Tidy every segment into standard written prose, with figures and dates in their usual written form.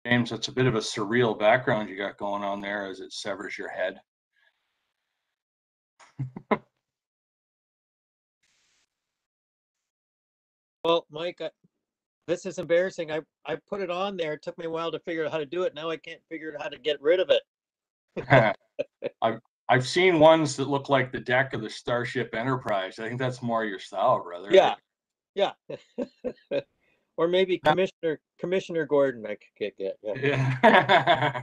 James, it's a bit of a surreal background you got going on there as it severs your head. Well, Mike, this is embarrassing. I put it on there. It took me a while to figure out how to do it. Now I can't figure out how to get rid of it. I've seen ones that look like the deck of the Starship Enterprise. I think that's more your style, brother. Yeah, yeah. Or maybe Commissioner Gordon I could get. Yeah. Yeah.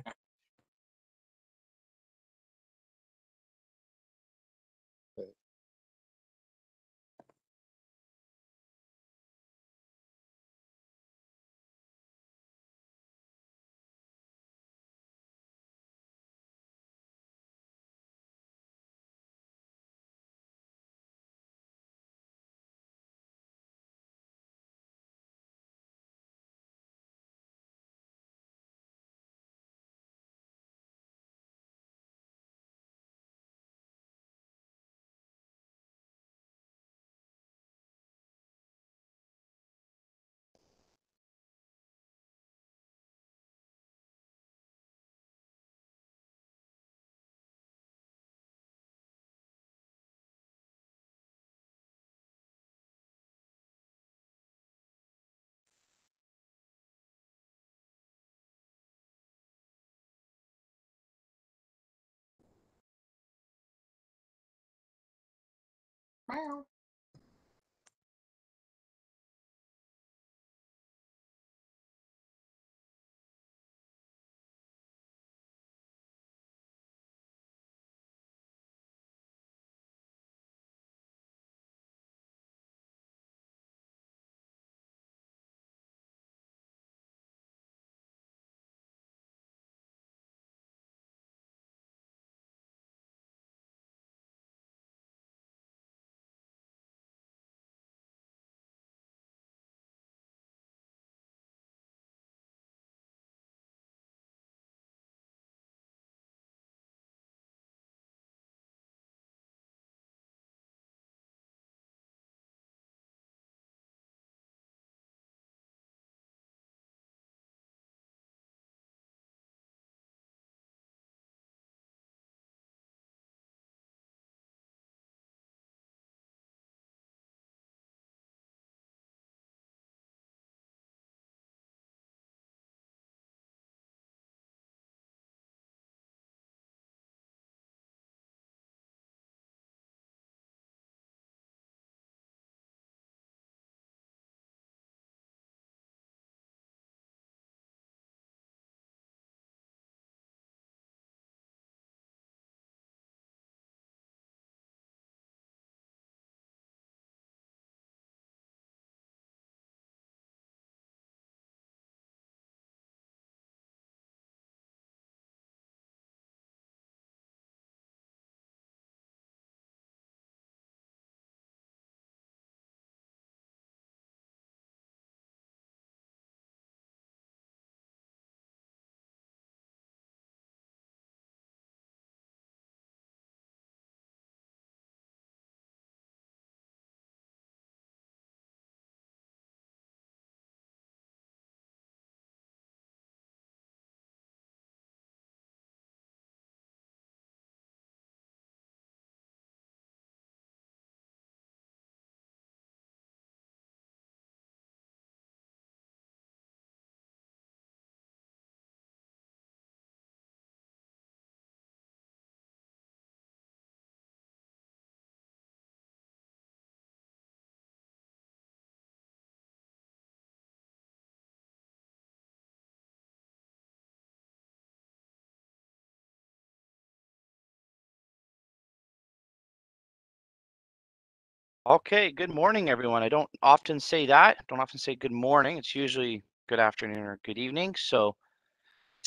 Okay, good morning, everyone. I don't often say that. I don't often say good morning. It's usually good afternoon or good evening. So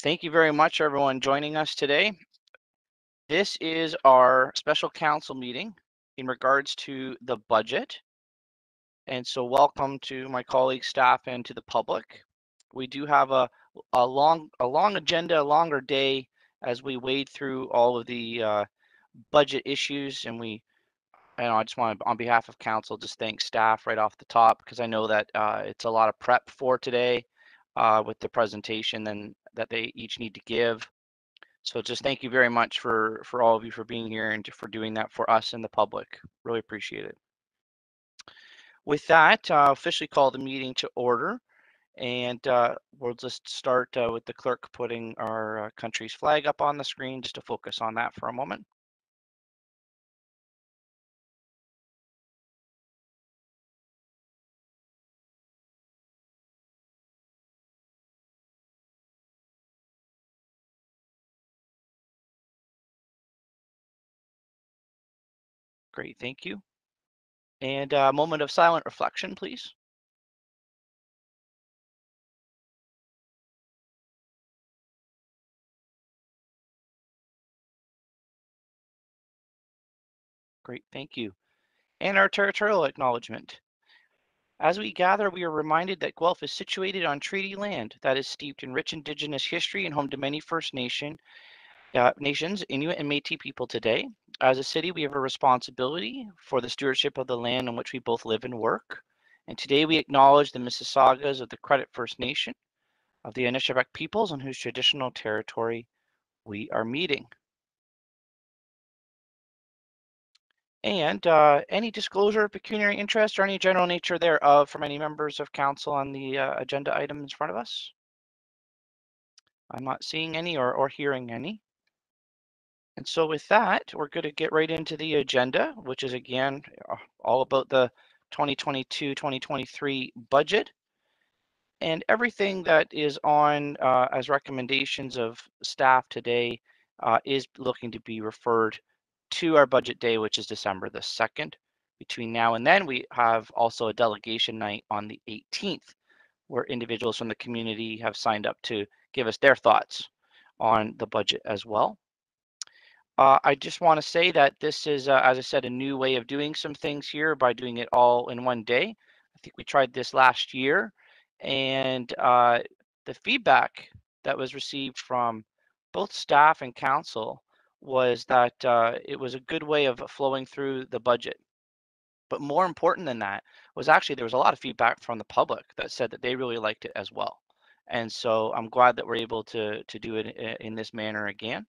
thank you very much, everyone, joining us today. This is our special council meeting in regards to the budget. And so welcome to my colleagues, staff, and to the public. We do have a long agenda, a longer day as we wade through all of the budget issues, and I just want to, on behalf of council, just thank staff right off the top, because I know that it's a lot of prep for today with the presentation and that they each need to give. So just thank you very much for all of you for being here and for doing that for us and the public. Really appreciate it. With that, I'll officially call the meeting to order, and we'll just start with the clerk putting our country's flag up on the screen just to focus on that for a moment. Great, thank you. And a moment of silent reflection, please. Great, thank you. And our territorial acknowledgement. As we gather, we are reminded that Guelph is situated on treaty land that is steeped in rich Indigenous history and home to many First nations, Inuit and Métis people today. As a city, we have a responsibility for the stewardship of the land on which we both live and work. And today we acknowledge the Mississaugas of the Credit First Nation, of the Anishinaabe peoples on whose traditional territory we are meeting. And any disclosure of pecuniary interest or any general nature thereof from any members of council on the agenda item in front of us? I'm not seeing any or hearing any. And so with that, we're going to get right into the agenda, which is again all about the 2022-2023 budget. And everything that is on as recommendations of staff today is looking to be referred to our budget day, which is December the 2nd. Between now and then, we have also a delegation night on the 18th, where individuals from the community have signed up to give us their thoughts on the budget as well. I just want to say that this is, as I said, a new way of doing some things here by doing it all in one day. I think we tried this last year, and the feedback that was received from both staff and council was that it was a good way of flowing through the budget. But more important than that was actually there was a lot of feedback from the public that said that they really liked it as well. And so I'm glad that we're able to do it in this manner again.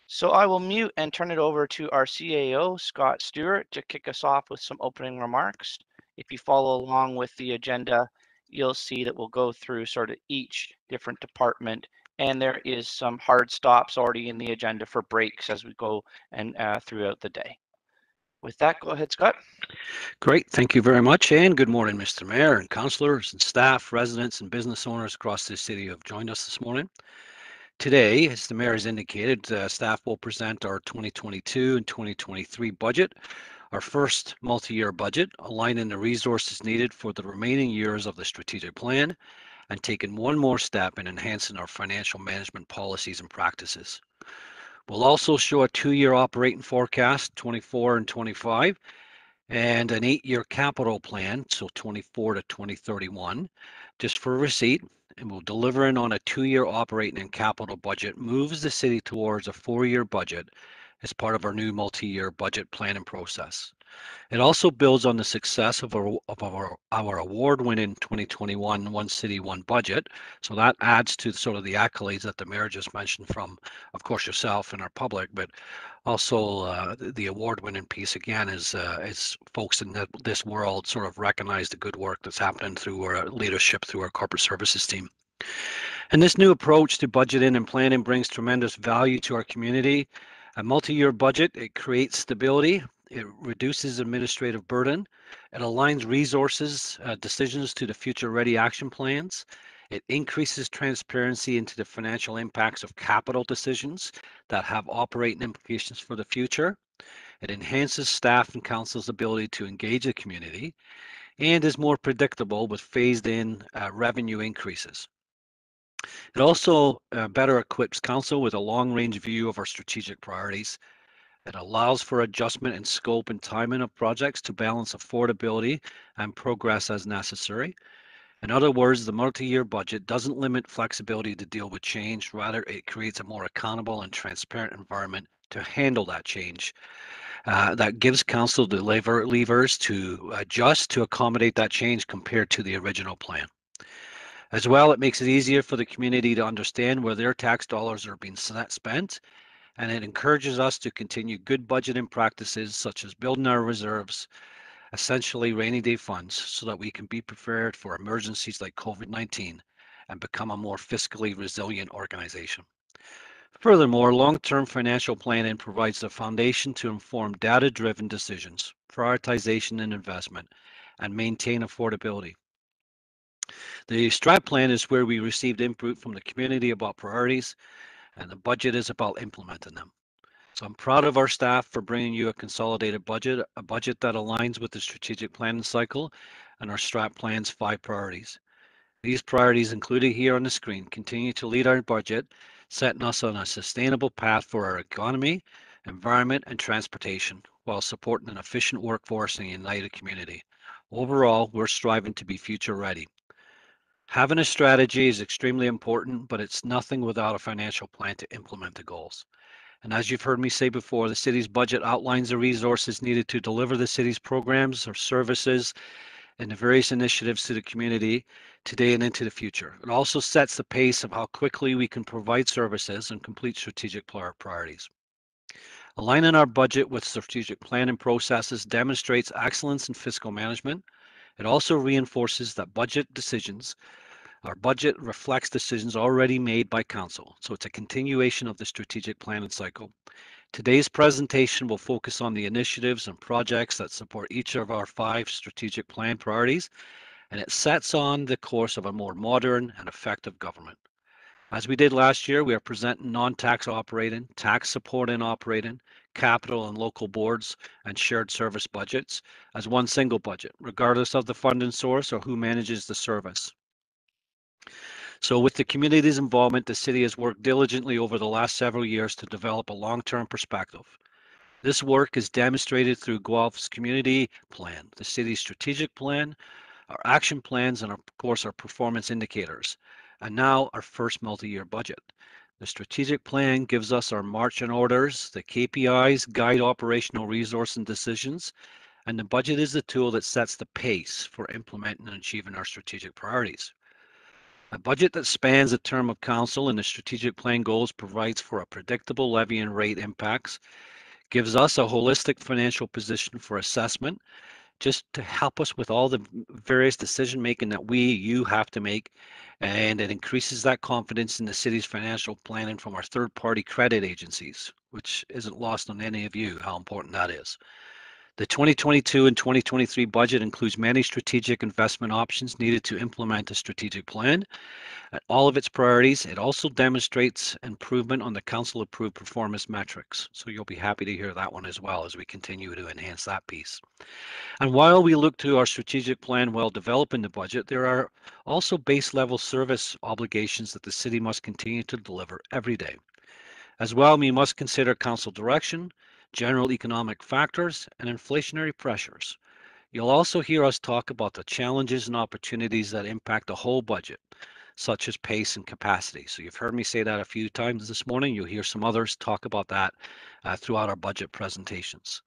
So I will mute and turn it over to our CAO, Scott Stewart, to kick us off with some opening remarks. If you follow along with the agenda, you'll see that we'll go through sort of each different department, and there is some hard stops already in the agenda for breaks as we go and throughout the day. With that, go ahead, Scott. Great, thank you very much, and good morning, Mr. Mayor and councillors and staff, residents and business owners across the city who have joined us this morning. Today, as the mayor has indicated, staff will present our 2022 and 2023 budget, our first multi-year budget, aligning the resources needed for the remaining years of the strategic plan and taking one more step in enhancing our financial management policies and practices. We'll also show a 2-year operating forecast, 24 and 25, and an 8-year capital plan, so 24 to 2031, just for receipt. And we'll deliver in on a 2-year operating and capital budget, moves the city towards a 4-year budget as part of our new multi-year budget planning process. It also builds on the success of our award-winning 2021 One City, One Budget. So that adds to sort of the accolades that the mayor just mentioned from, of course, yourself and our public, but also the award-winning piece again is folks in this world sort of recognize the good work that's happening through our leadership, through our corporate services team. And this new approach to budgeting and planning brings tremendous value to our community. A multi-year budget, it creates stability, it reduces administrative burden, it aligns resources, decisions to the future-ready action plans, it increases transparency into the financial impacts of capital decisions that have operating implications for the future. It enhances staff and council's ability to engage the community and is more predictable with phased-in revenue increases. It also better equips council with a long-range view of our strategic priorities. It allows for adjustment in scope and timing of projects to balance affordability and progress as necessary. In other words, the multi-year budget doesn't limit flexibility to deal with change. Rather, it creates a more accountable and transparent environment to handle that change. That gives council the levers to adjust to accommodate that change compared to the original plan. As well, it makes it easier for the community to understand where their tax dollars are being spent, and it encourages us to continue good budgeting practices such as building our reserves, essentially rainy day funds, so that we can be prepared for emergencies like COVID-19 and become a more fiscally resilient organization. Furthermore, long-term financial planning provides the foundation to inform data-driven decisions, prioritization and investment, and maintain affordability. The strat plan is where we received input from the community about priorities, and the budget is about implementing them. So I'm proud of our staff for bringing you a consolidated budget, a budget that aligns with the strategic planning cycle and our strat plan's 5 priorities. These priorities included here on the screen continue to lead our budget, setting us on a sustainable path for our economy, environment, and transportation, while supporting an efficient workforce and a united community. Overall, we're striving to be future ready. Having a strategy is extremely important, but it's nothing without a financial plan to implement the goals. And as you've heard me say before, the city's budget outlines the resources needed to deliver the city's programs or services and the various initiatives to the community today and into the future. It also sets the pace of how quickly we can provide services and complete strategic priorities. Aligning our budget with strategic planning processes demonstrates excellence in fiscal management. It also reinforces that our budget reflects decisions already made by council. So it's a continuation of the strategic planning cycle. Today's presentation will focus on the initiatives and projects that support each of our 5 strategic plan priorities, and it sets on the course of a more modern and effective government. As we did last year, we are presenting non-tax operating, tax support and operating, capital and local boards, and shared service budgets as one single budget, regardless of the funding source or who manages the service. So with the community's involvement, the city has worked diligently over the last several years to develop a long-term perspective. This work is demonstrated through Guelph's community plan, the city's strategic plan, our action plans, and of course our performance indicators, and now our first multi-year budget. The strategic plan gives us our marching orders, the KPIs guide operational resource and decisions, and the budget is the tool that sets the pace for implementing and achieving our strategic priorities. A budget that spans the term of council and the strategic plan goals provides for a predictable levy and rate impacts, gives us a holistic financial position for assessment, just to help us with all the various decision making that you have to make, and it increases that confidence in the city's financial planning from our third-party credit agencies, which isn't lost on any of you how important that is. The 2022 and 2023 budget includes many strategic investment options needed to implement a strategic plan. At all of its priorities, it also demonstrates improvement on the council-approved performance metrics. So you'll be happy to hear that one as well as we continue to enhance that piece. And while we look to our strategic plan while developing the budget, there are also base level service obligations that the city must continue to deliver every day. As well, we must consider council direction, general economic factors, and inflationary pressures. You'll also hear us talk about the challenges and opportunities that impact the whole budget, such as pace and capacity. So you've heard me say that a few times this morning. You'll hear some others talk about that throughout our budget presentations.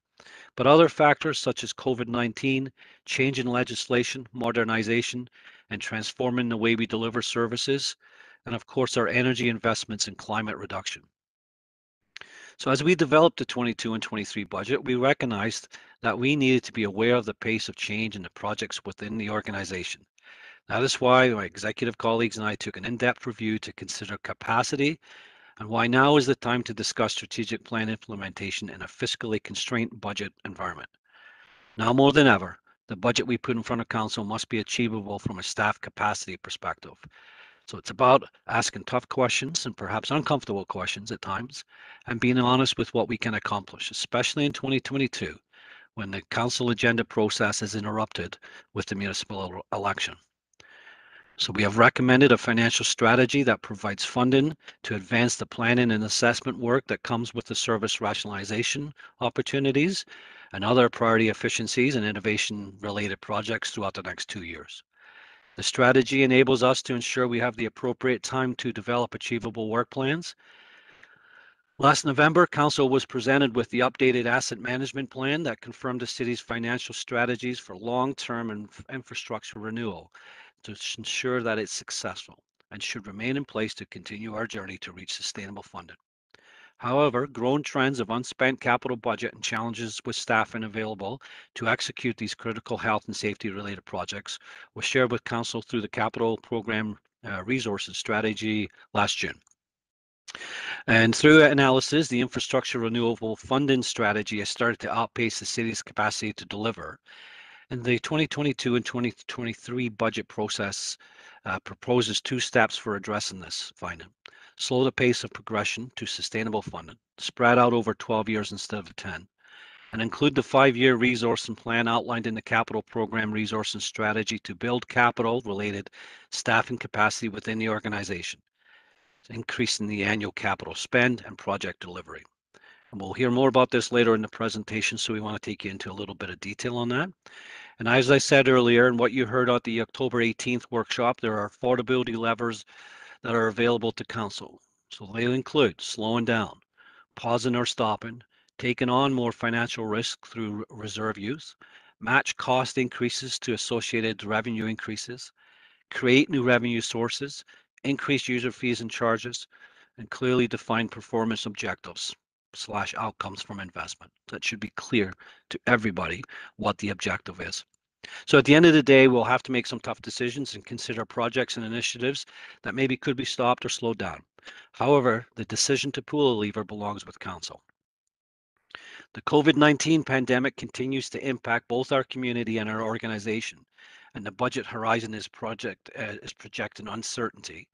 But other factors such as COVID-19, change in legislation, modernization, and transforming the way we deliver services, and of course our energy investments in climate reduction. So as we developed the 22 and 23 budget, we recognized that we needed to be aware of the pace of change in the projects within the organization. That is why my executive colleagues and I took an in-depth review to consider capacity and why now is the time to discuss strategic plan implementation in a fiscally constrained budget environment. Now more than ever, the budget we put in front of council must be achievable from a staff capacity perspective. So it's about asking tough questions and perhaps uncomfortable questions at times and being honest with what we can accomplish, especially in 2022 when the council agenda process is interrupted with the municipal election. So we have recommended a financial strategy that provides funding to advance the planning and assessment work that comes with the service rationalization opportunities and other priority efficiencies and innovation related projects throughout the next 2 years. The strategy enables us to ensure we have the appropriate time to develop achievable work plans. Last November, Council was presented with the updated asset management plan that confirmed the city's financial strategies for long-term infrastructure renewal. to ensure that it's successful and should remain in place to continue our journey to reach sustainable funding. However, growing trends of unspent capital budget and challenges with staffing available to execute these critical health and safety related projects was shared with Council through the capital program resources strategy last June. And through analysis, the infrastructure renewable funding strategy has started to outpace the city's capacity to deliver. And the 2022 and 2023 budget process proposes 2 steps for addressing this finding. Slow the pace of progression to sustainable funding, spread out over 12 years instead of 10, and include the 5-year resource and plan outlined in the capital program resource and strategy to build capital related staffing capacity within the organization, increasing the annual capital spend and project delivery. And we'll hear more about this later in the presentation, so we want to take you into a little bit of detail on that. And as I said earlier, and what you heard at the October 18th workshop, there are affordability levers that are available to council. So they include slowing down, pausing or stopping, taking on more financial risk through reserve use, match cost increases to associated revenue increases, create new revenue sources, increase user fees and charges, and clearly define performance objectives / outcomes from investment. That should be clear to everybody what the objective is. So at the end of the day, we'll have to make some tough decisions and consider projects and initiatives that maybe could be stopped or slowed down. However, the decision to pull a lever belongs with council. The COVID-19 pandemic continues to impact both our community and our organization, and the budget horizon is projecting uncertainty.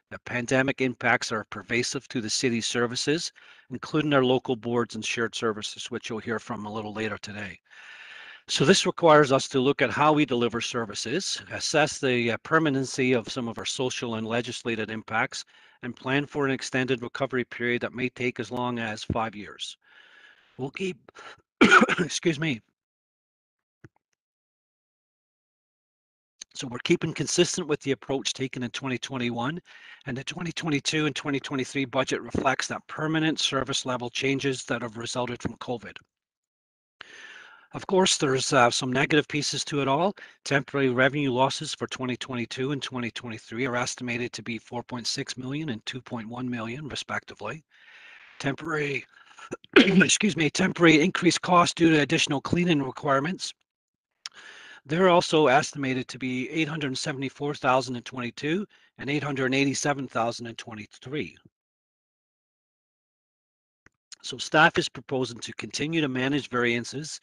The pandemic impacts are pervasive to the city's services, including our local boards and shared services, which you'll hear from a little later today. So this requires us to look at how we deliver services, assess the permanency of some of our social and legislative impacts, and plan for an extended recovery period that may take as long as 5 years. We'll keep, excuse me. So we're keeping consistent with the approach taken in 2021, and the 2022 and 2023 budget reflects that permanent service level changes that have resulted from COVID. Of course, there's some negative pieces to it all. Temporary revenue losses for 2022 and 2023 are estimated to be 4.6 million and 2.1 million, respectively. Temporary, temporary increased costs due to additional cleaning requirements. They're also estimated to be 874,000 in 22 and 887,000 in 23. So staff is proposing to continue to manage variances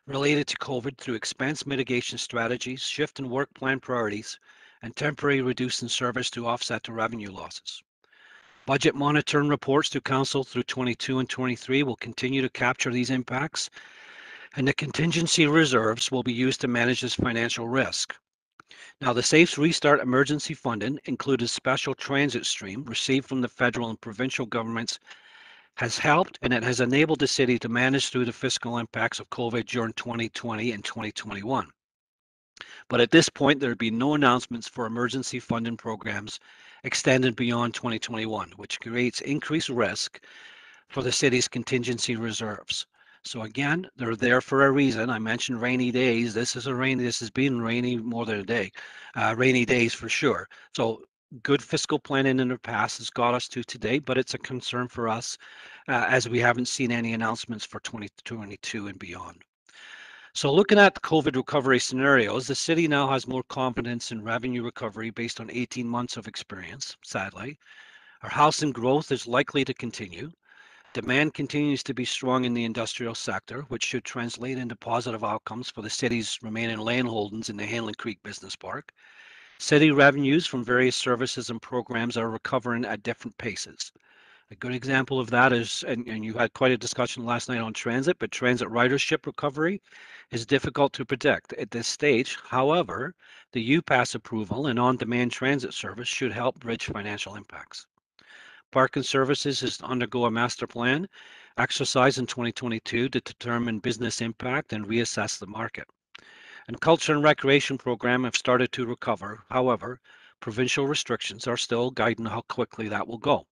related to COVID through expense mitigation strategies, shift in work plan priorities, and temporary reduce in service to offset the revenue losses. Budget monitoring reports to council through 22 and 23 will continue to capture these impacts, and the contingency reserves will be used to manage this financial risk. Now, the Safe Restart emergency funding included special transit stream received from the federal and provincial governments has helped, and it has enabled the city to manage through the fiscal impacts of COVID during 2020 and 2021. But at this point, there would be no announcements for emergency funding programs extended beyond 2021, which creates increased risk for the city's contingency reserves. So again, they're there for a reason. I mentioned rainy days. This has been rainy more than a day, rainy days for sure. So good fiscal planning in the past has got us to today, but it's a concern for us as we haven't seen any announcements for 2022 and beyond. So looking at the COVID recovery scenarios, the city now has more confidence in revenue recovery based on 18 months of experience, sadly. Our housing growth is likely to continue. Demand continues to be strong in the industrial sector, which should translate into positive outcomes for the city's remaining land holdings in the Hanlon Creek Business Park. City revenues from various services and programs are recovering at different paces. A good example of that is, and you had quite a discussion last night on transit, but transit ridership recovery is difficult to predict at this stage. However, the UPass approval and on-demand transit service should help bridge financial impacts. Parking services is to undergo a master plan exercise in 2022 to determine business impact and reassess the market. And culture and recreation program have started to recover. However, provincial restrictions are still guiding how quickly that will go.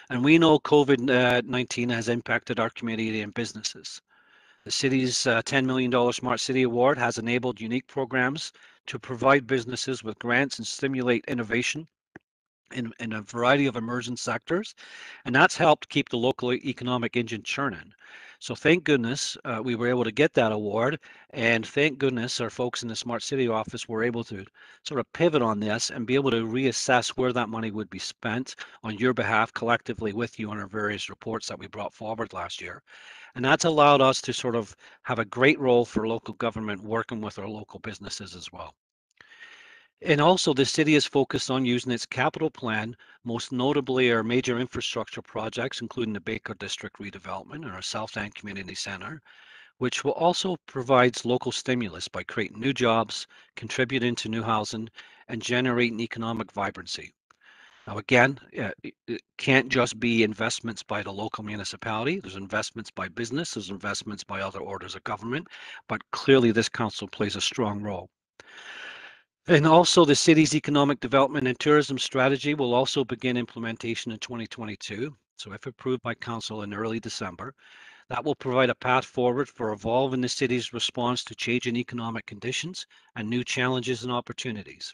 And we know COVID-19 has impacted our community and businesses. The city's $10 million Smart City Award has enabled unique programs to provide businesses with grants and stimulate innovation in a variety of emerging sectors, and that's helped keep the local economic engine churning. So thank goodness we were able to get that award, and thank goodness our folks in the Smart City office were able to sort of pivot on this and be able to reassess where that money would be spent on your behalf collectively with you on our various reports that we brought forward last year. And that's allowed us to sort of have a great role for local government working with our local businesses as well. And also, the city is focused on using its capital plan, most notably our major infrastructure projects, including the Baker District redevelopment and our South End Community Center, which will also provide local stimulus by creating new jobs, contributing to new housing, and generating economic vibrancy. Now, again, it can't just be investments by the local municipality. There's investments by business, there's investments by other orders of government, but clearly this council plays a strong role. And also the city's economic development and tourism strategy will also begin implementation in 2022. So if approved by council in early December, that will provide a path forward for evolving the city's response to changing economic conditions and new challenges and opportunities.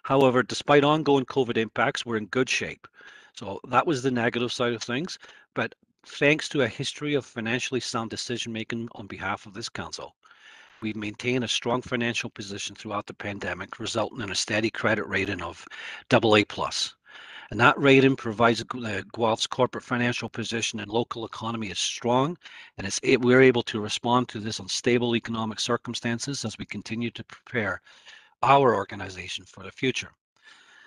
However, despite ongoing COVID impacts, we're in good shape. So that was the negative side of things. But thanks to a history of financially sound decision making on behalf of this council, we've maintained a strong financial position throughout the pandemic, resulting in a steady credit rating of AA+. And that rating provides Guelph's corporate financial position and local economy is strong, and we're able to respond to this unstable economic circumstances as we continue to prepare our organization for the future.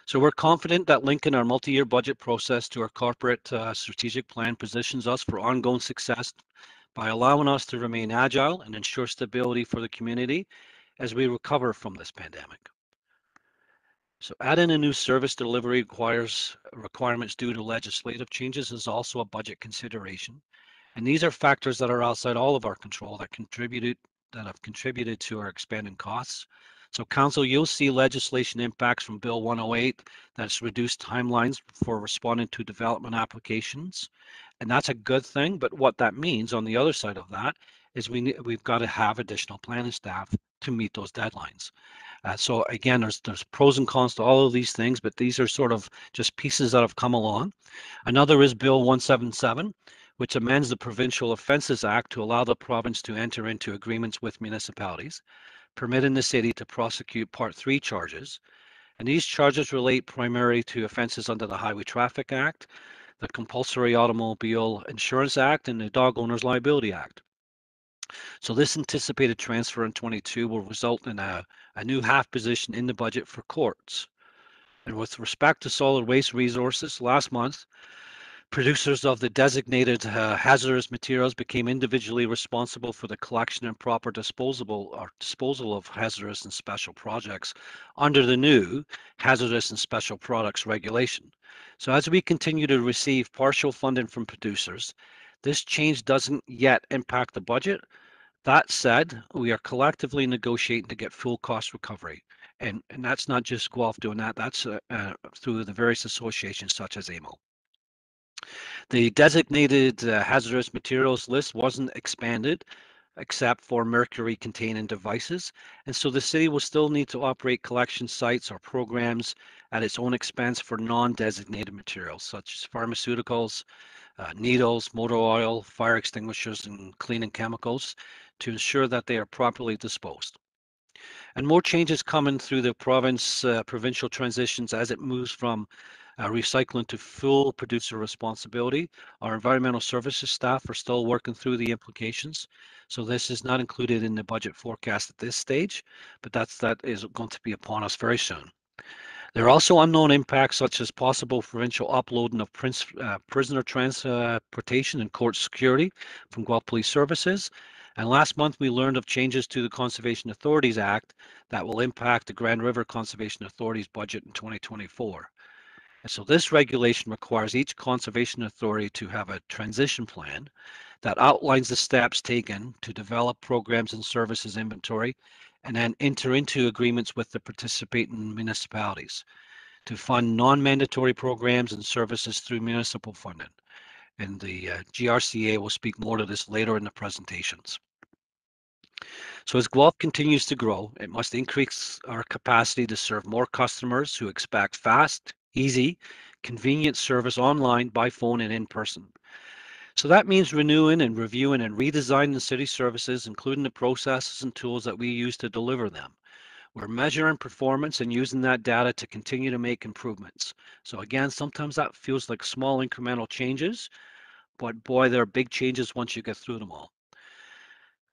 So we're confident that linking our multi-year budget process to our corporate strategic plan positions us for ongoing success by allowing us to remain agile and ensure stability for the community as we recover from this pandemic. So adding a new service delivery requirements due to legislative changes is also a budget consideration. And these are factors that are outside all of our control that have contributed to our expanding costs. So council, you'll see legislation impacts from Bill 108 that's reduced timelines for responding to development applications. And that's a good thing, but what that means on the other side of that is we've got to have additional planning staff to meet those deadlines. So again, there's pros and cons to all of these things, but these are sort of just pieces that have come along. Another is Bill 177, which amends the Provincial Offences Act to allow the province to enter into agreements with municipalities, permitting the city to prosecute Part 3 charges. And these charges relate primarily to offences under the Highway Traffic Act, the Compulsory Automobile Insurance Act, and the Dog Owners Liability Act. So this anticipated transfer in 22 will result in a new half position in the budget for courts. And with respect to solid waste resources, last month, producers of the designated hazardous materials became individually responsible for the collection and proper disposal of hazardous and special projects under the new hazardous and special products regulation. So as we continue to receive partial funding from producers, this change doesn't yet impact the budget. That said, we are collectively negotiating to get full cost recovery. And that's not just Guelph doing that, that's through the various associations such as AMO. The designated hazardous materials list wasn't expanded except for mercury containing devices. And so the city will still need to operate collection sites or programs at its own expense for non-designated materials such as pharmaceuticals, needles, motor oil, fire extinguishers, and cleaning chemicals to ensure that they are properly disposed. And more changes coming through the provincial transitions as it moves from recycling to full producer responsibility. Our environmental services staff are still working through the implications. So this is not included in the budget forecast at this stage, but that is going to be upon us very soon. There are also unknown impacts such as possible provincial uploading of prisoner transportation and court security from Guelph Police Services. And last month we learned of changes to the Conservation Authorities Act that will impact the Grand River Conservation Authority's budget in 2024. And so this regulation requires each conservation authority to have a transition plan that outlines the steps taken to develop programs and services inventory and then enter into agreements with the participating municipalities to fund non-mandatory programs and services through municipal funding. and the GRCA will speak more to this later in the presentations. So as Guelph continues to grow, it must increase our capacity to serve more customers who expect fast, easy, convenient service online, by phone, and in person. So that means renewing and reviewing and redesigning the city services, including the processes and tools that we use to deliver them. We're measuring performance and using that data to continue to make improvements. So again, sometimes that feels like small incremental changes, but boy, there are big changes once you get through them all.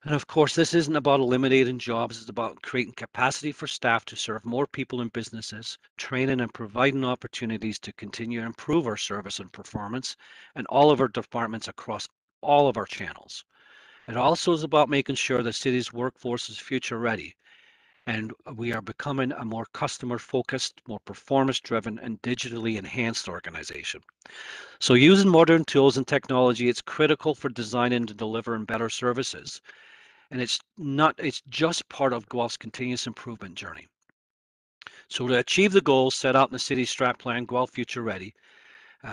And of course, this isn't about eliminating jobs, it's about creating capacity for staff to serve more people and businesses, training and providing opportunities to continue to improve our service and performance and all of our departments across all of our channels. It also is about making sure the city's workforce is future ready, and we are becoming a more customer focused, more performance driven, and digitally enhanced organization. So using modern tools and technology, it's critical for designing and delivering better services. And it's just part of Guelph's continuous improvement journey. So to achieve the goals set out in the city's strat plan, Guelph Future Ready,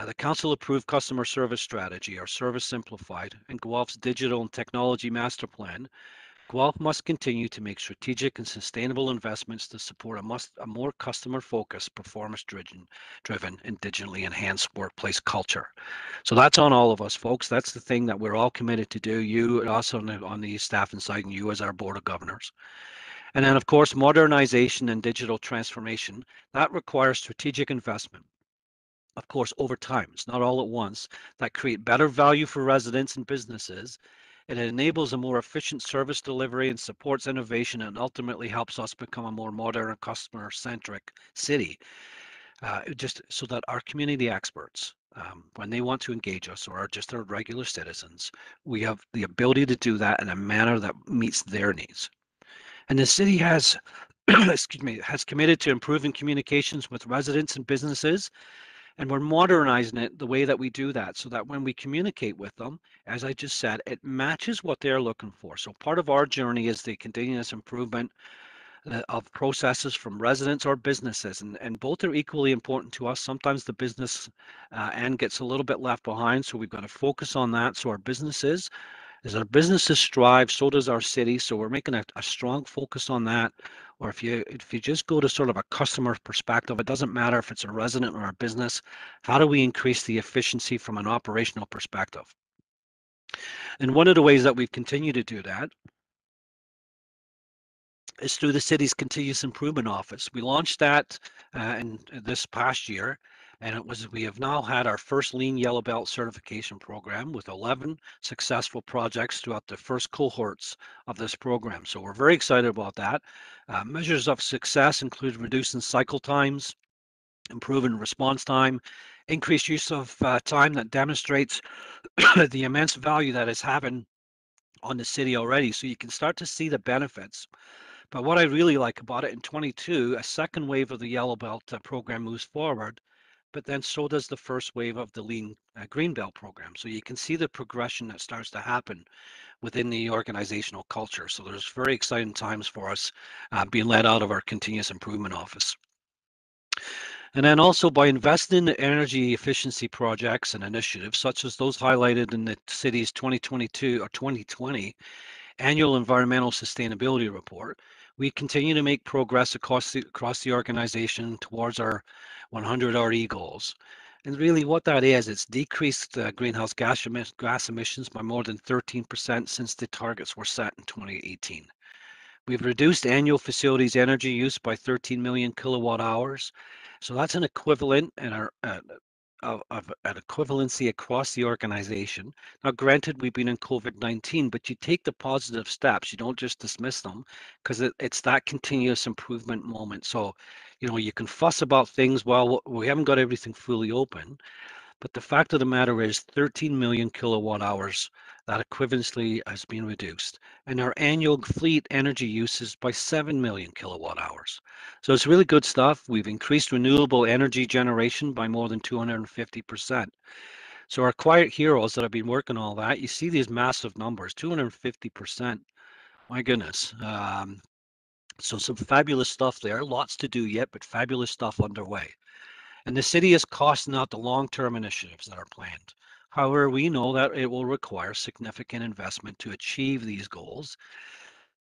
the council approved customer service strategy, our service simplified, and Guelph's digital and technology master plan. Guelph must continue to make strategic and sustainable investments to support a more customer-focused, performance-driven, and digitally enhanced workplace culture. So that's on all of us, folks. That's the thing that we're all committed to do. You and us on the staff inside, and you as our board of governors. And then, of course, modernization and digital transformation. That requires strategic investment. Of course, over time, it's not all at once, that create better value for residents and businesses. It enables a more efficient service delivery and supports innovation and ultimately helps us become a more modern and customer-centric city. Just so that our community experts, when they want to engage us or just our regular citizens, we have the ability to do that in a manner that meets their needs. And the city has, excuse me, has committed to improving communications with residents and businesses. And we're modernizing it the way that we do that so that when we communicate with them, as I just said, it matches what they're looking for. So part of our journey is the continuous improvement of processes from residents or businesses, and both are equally important to us. Sometimes the business end gets a little bit left behind, so we've got to focus on that. So our businesses, as our businesses strive, so does our city. So we're making a strong focus on that. Or if you just go to sort of a customer perspective, it doesn't matter if it's a resident or a business. How do we increase the efficiency from an operational perspective? And one of the ways that we've continued to do that is through the city's continuous improvement office. We launched that in this past year, and we have now had our first lean yellow belt certification program with 11 successful projects throughout the first cohorts of this program. So we're very excited about that. Measures of success include reducing cycle times, improving response time, increased use of time that demonstrates the immense value that is having on the city already. So you can start to see the benefits. But what I really like about it, in 22, a second wave of the Yellow Belt program moves forward, but then so does the first wave of the Lean Green Belt program. So you can see the progression that starts to happen within the organizational culture. So there's very exciting times for us being led out of our continuous improvement office. And then also by investing in energy efficiency projects and initiatives, such as those highlighted in the city's 2022 or 2020 annual environmental sustainability report, we continue to make progress across the organization towards our 100 RE goals. And really what that is, it's decreased greenhouse gas emissions by more than 13% since the targets were set in 2018. We've reduced annual facilities energy use by 13 million kilowatt hours. So that's an equivalent in our of an equivalency across the organization. Now, granted, we've been in COVID-19, but you take the positive steps. You don't just dismiss them, because it's that continuous improvement moment. So, you can fuss about things. Well, we haven't got everything fully open, but the fact of the matter is 13 million kilowatt hours, that equivalency has been reduced. And our annual fleet energy use is by 7 million kilowatt hours. So it's really good stuff. We've increased renewable energy generation by more than 250%. So our quiet heroes that have been working on all that, you see these massive numbers, 250%. My goodness. So some fabulous stuff there. Lots to do yet, but fabulous stuff underway. And the city is costing out the long-term initiatives that are planned. However, we know that it will require significant investment to achieve these goals.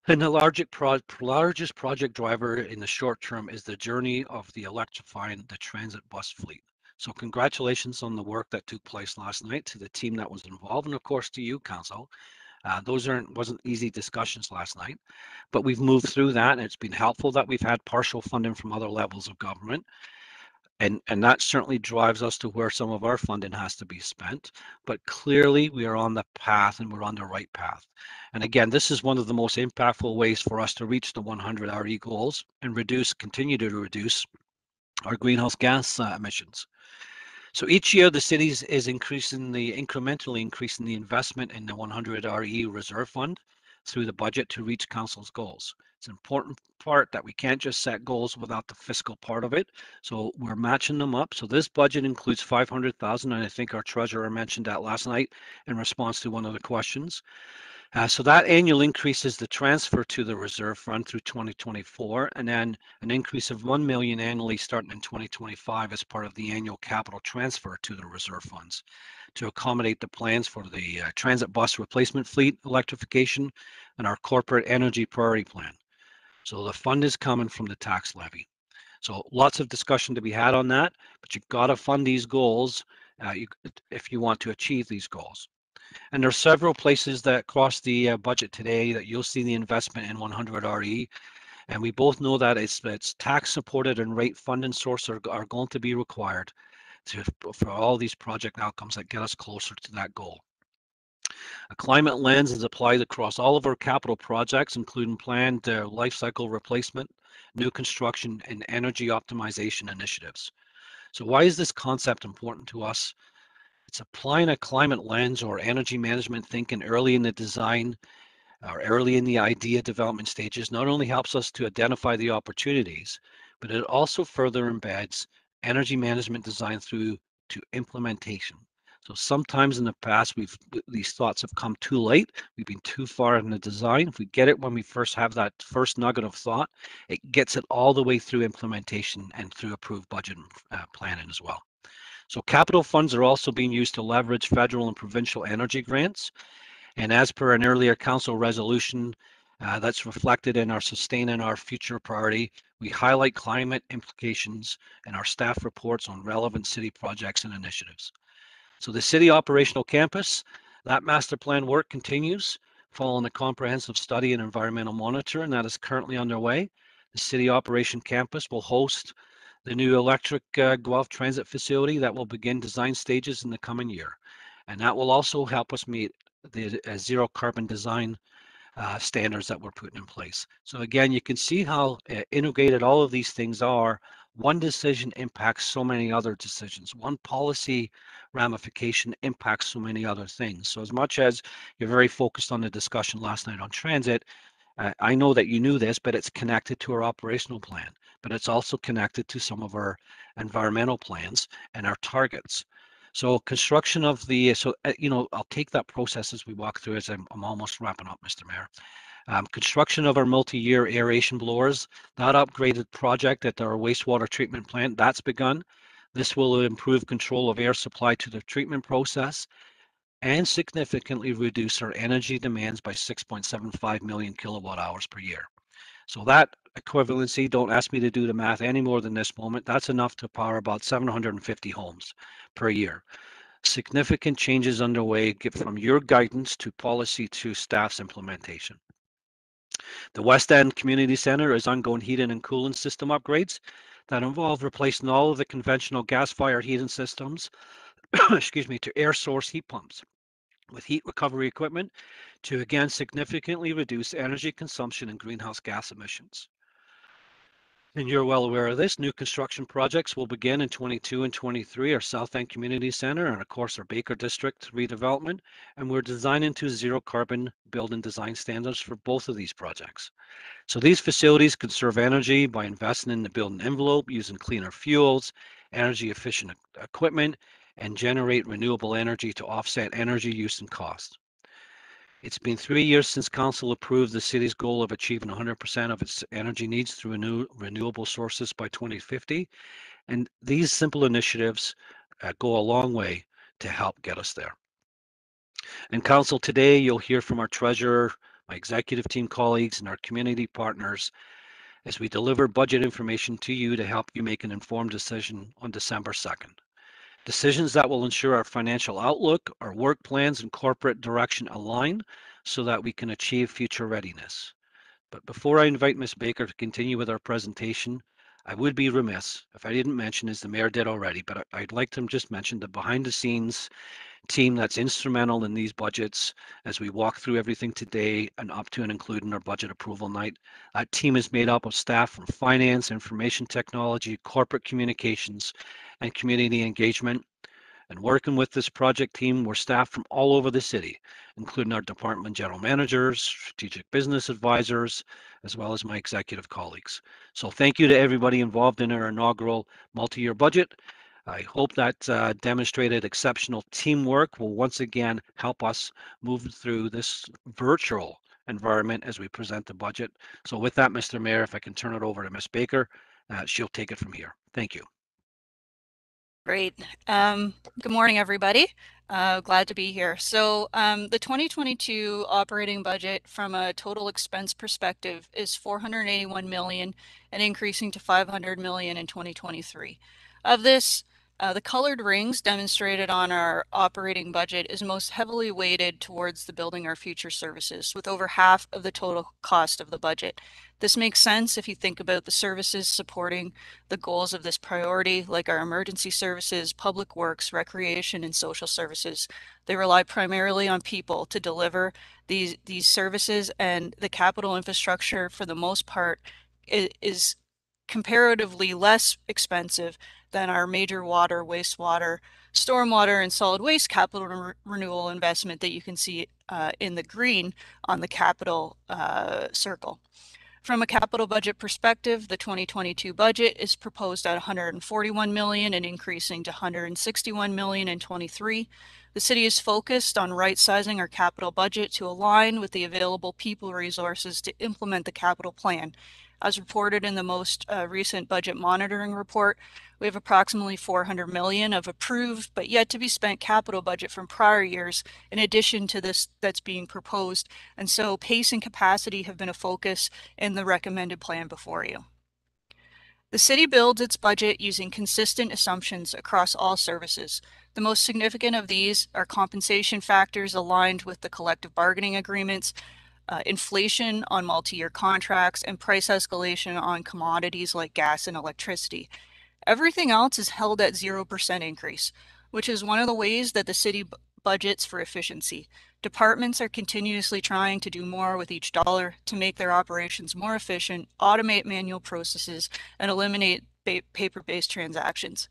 And the largest project driver in the short term is the journey of the electrifying the transit bus fleet. So congratulations on the work that took place last night to the team that was involved, and of course to you, Council. Those wasn't easy discussions last night, but we've moved through that, and it's been helpful that we've had partial funding from other levels of government. And that certainly drives us to where some of our funding has to be spent. But clearly, we are on the path, and we're on the right path. And again, this is one of the most impactful ways for us to reach the 100 RE goals and continue to reduce our greenhouse gas emissions. So each year, the city is incrementally increasing the investment in the 100 RE reserve fund through the budget to reach council's goals. It's an important part that we can't just set goals without the fiscal part of it. So we're matching them up. So this budget includes 500,000, and I think our treasurer mentioned that last night in response to one of the questions. So that annual increase is the transfer to the reserve fund through 2024, and then an increase of 1 million annually starting in 2025 as part of the annual capital transfer to the reserve funds to accommodate the plans for the transit bus replacement fleet electrification and our corporate energy priority plan. So the fund is coming from the tax levy. So lots of discussion to be had on that, but you've got to fund these goals if you want to achieve these goals. And there are several places that across the budget today that you'll see the investment in 100 RE. And we both know that it's tax supported and rate funding sources are going to be required for all these project outcomes that get us closer to that goal. A climate lens is applied across all of our capital projects, including planned life cycle replacement, new construction, and energy optimization initiatives. So why is this concept important to us? It's applying a climate lens or energy management thinking early in the design or early in the idea development stages not only helps us to identify the opportunities, but it also further embeds energy management design through to implementation. So sometimes in the past, these thoughts have come too late. We've been too far in the design. If we get it when we first have that first nugget of thought, it gets it all the way through implementation and through approved budget planning as well. So capital funds are also being used to leverage federal and provincial energy grants. And as per an earlier council resolution that's reflected in our Sustain and Our Future priority, we highlight climate implications in our staff reports on relevant city projects and initiatives. So the city operational campus, that master plan work continues following a comprehensive study and environmental monitoring that is currently underway. The city operation campus will host the new electric Guelph transit facility that will begin design stages in the coming year. And that will also help us meet the zero carbon design standards that we're putting in place. So again, you can see how integrated all of these things are. One decision impacts so many other decisions. One policy ramification impacts so many other things. So as much as you're very focused on the discussion last night on transit, I know that you knew this, but it's connected to our operational plan, but it's also connected to some of our environmental plans and our targets. So construction of the, I'll take that process as we walk through as I'm almost wrapping up, Mr. Mayor. Construction of our multi-year aeration blowers, that upgraded project at our wastewater treatment plant, that's begun. This will improve control of air supply to the treatment process and significantly reduce our energy demands by 6.75 million kilowatt hours per year. So that equivalency, don't ask me to do the math any more than this moment, that's enough to power about 750 homes per year. Significant changes underway from your guidance to policy to staff's implementation. The West End Community Centre is ongoing heating and cooling system upgrades that involve replacing all of the conventional gas-fired heating systems, excuse me, to air source heat pumps with heat recovery equipment to again significantly reduce energy consumption and greenhouse gas emissions. And you're well aware of this. New construction projects will begin in 22 and 23, our South End Community Centre and of course our Baker District redevelopment. And we're designing to zero carbon building design standards for both of these projects. So these facilities conserve energy by investing in the building envelope, using cleaner fuels, energy efficient equipment, and generate renewable energy to offset energy use and cost. It's been 3 years since Council approved the city's goal of achieving 100% of its energy needs through renewable sources by 2050. And these simple initiatives go a long way to help get us there. In council today, you'll hear from our treasurer, my executive team colleagues, and our community partners as we deliver budget information to you to help you make an informed decision on December 2nd. Decisions that will ensure our financial outlook, our work plans, and corporate direction align so that we can achieve future readiness. But before I invite Ms. Baker to continue with our presentation, I would be remiss if I didn't mention, as the mayor did already, but I'd like to just mention the behind the scenes team that's instrumental in these budgets as we walk through everything today and up to and including our budget approval night. That team is made up of staff from finance, information technology, corporate communications, and community engagement. And working with this project team, we're staff from all over the city, including our department general managers, strategic business advisors, as well as my executive colleagues. So thank you to everybody involved in our inaugural multi-year budget. I hope that demonstrated exceptional teamwork will once again help us move through this virtual environment as we present the budget. So with that, Mr. Mayor, if I can turn it over to Ms. Baker, she'll take it from here. Thank you. Great. Good morning, everybody. Glad to be here. So the 2022 operating budget from a total expense perspective is 481 million and increasing to 500 million in 2023. Of this, the colored rings demonstrated on our operating budget is most heavily weighted towards the building our future services, with over half of the total cost of the budget. This makes sense if you think about the services supporting the goals of this priority, like our emergency services, public works, recreation, and social services. They rely primarily on people to deliver these services, and the capital infrastructure, for the most part, is comparatively less expensive than our major water, wastewater, stormwater, and solid waste capital renewal investment that you can see in the green on the capital circle. From a capital budget perspective, the 2022 budget is proposed at 141 million and increasing to 161 million in 23. The city is focused on right-sizing our capital budget to align with the available people resources to implement the capital plan. As reported in the most recent budget monitoring report, we have approximately 400 million of approved but yet to be spent capital budget from prior years in addition to this that's being proposed. And so pace and capacity have been a focus in the recommended plan before you. The city builds its budget using consistent assumptions across all services. The most significant of these are compensation factors aligned with the collective bargaining agreements, inflation on multi-year contracts, and price escalation on commodities like gas and electricity. Everything else is held at 0% increase, which is one of the ways that the city budgets for efficiency. Departments are continuously trying to do more with each dollar to make their operations more efficient, automate manual processes, and eliminate paper-based transactions.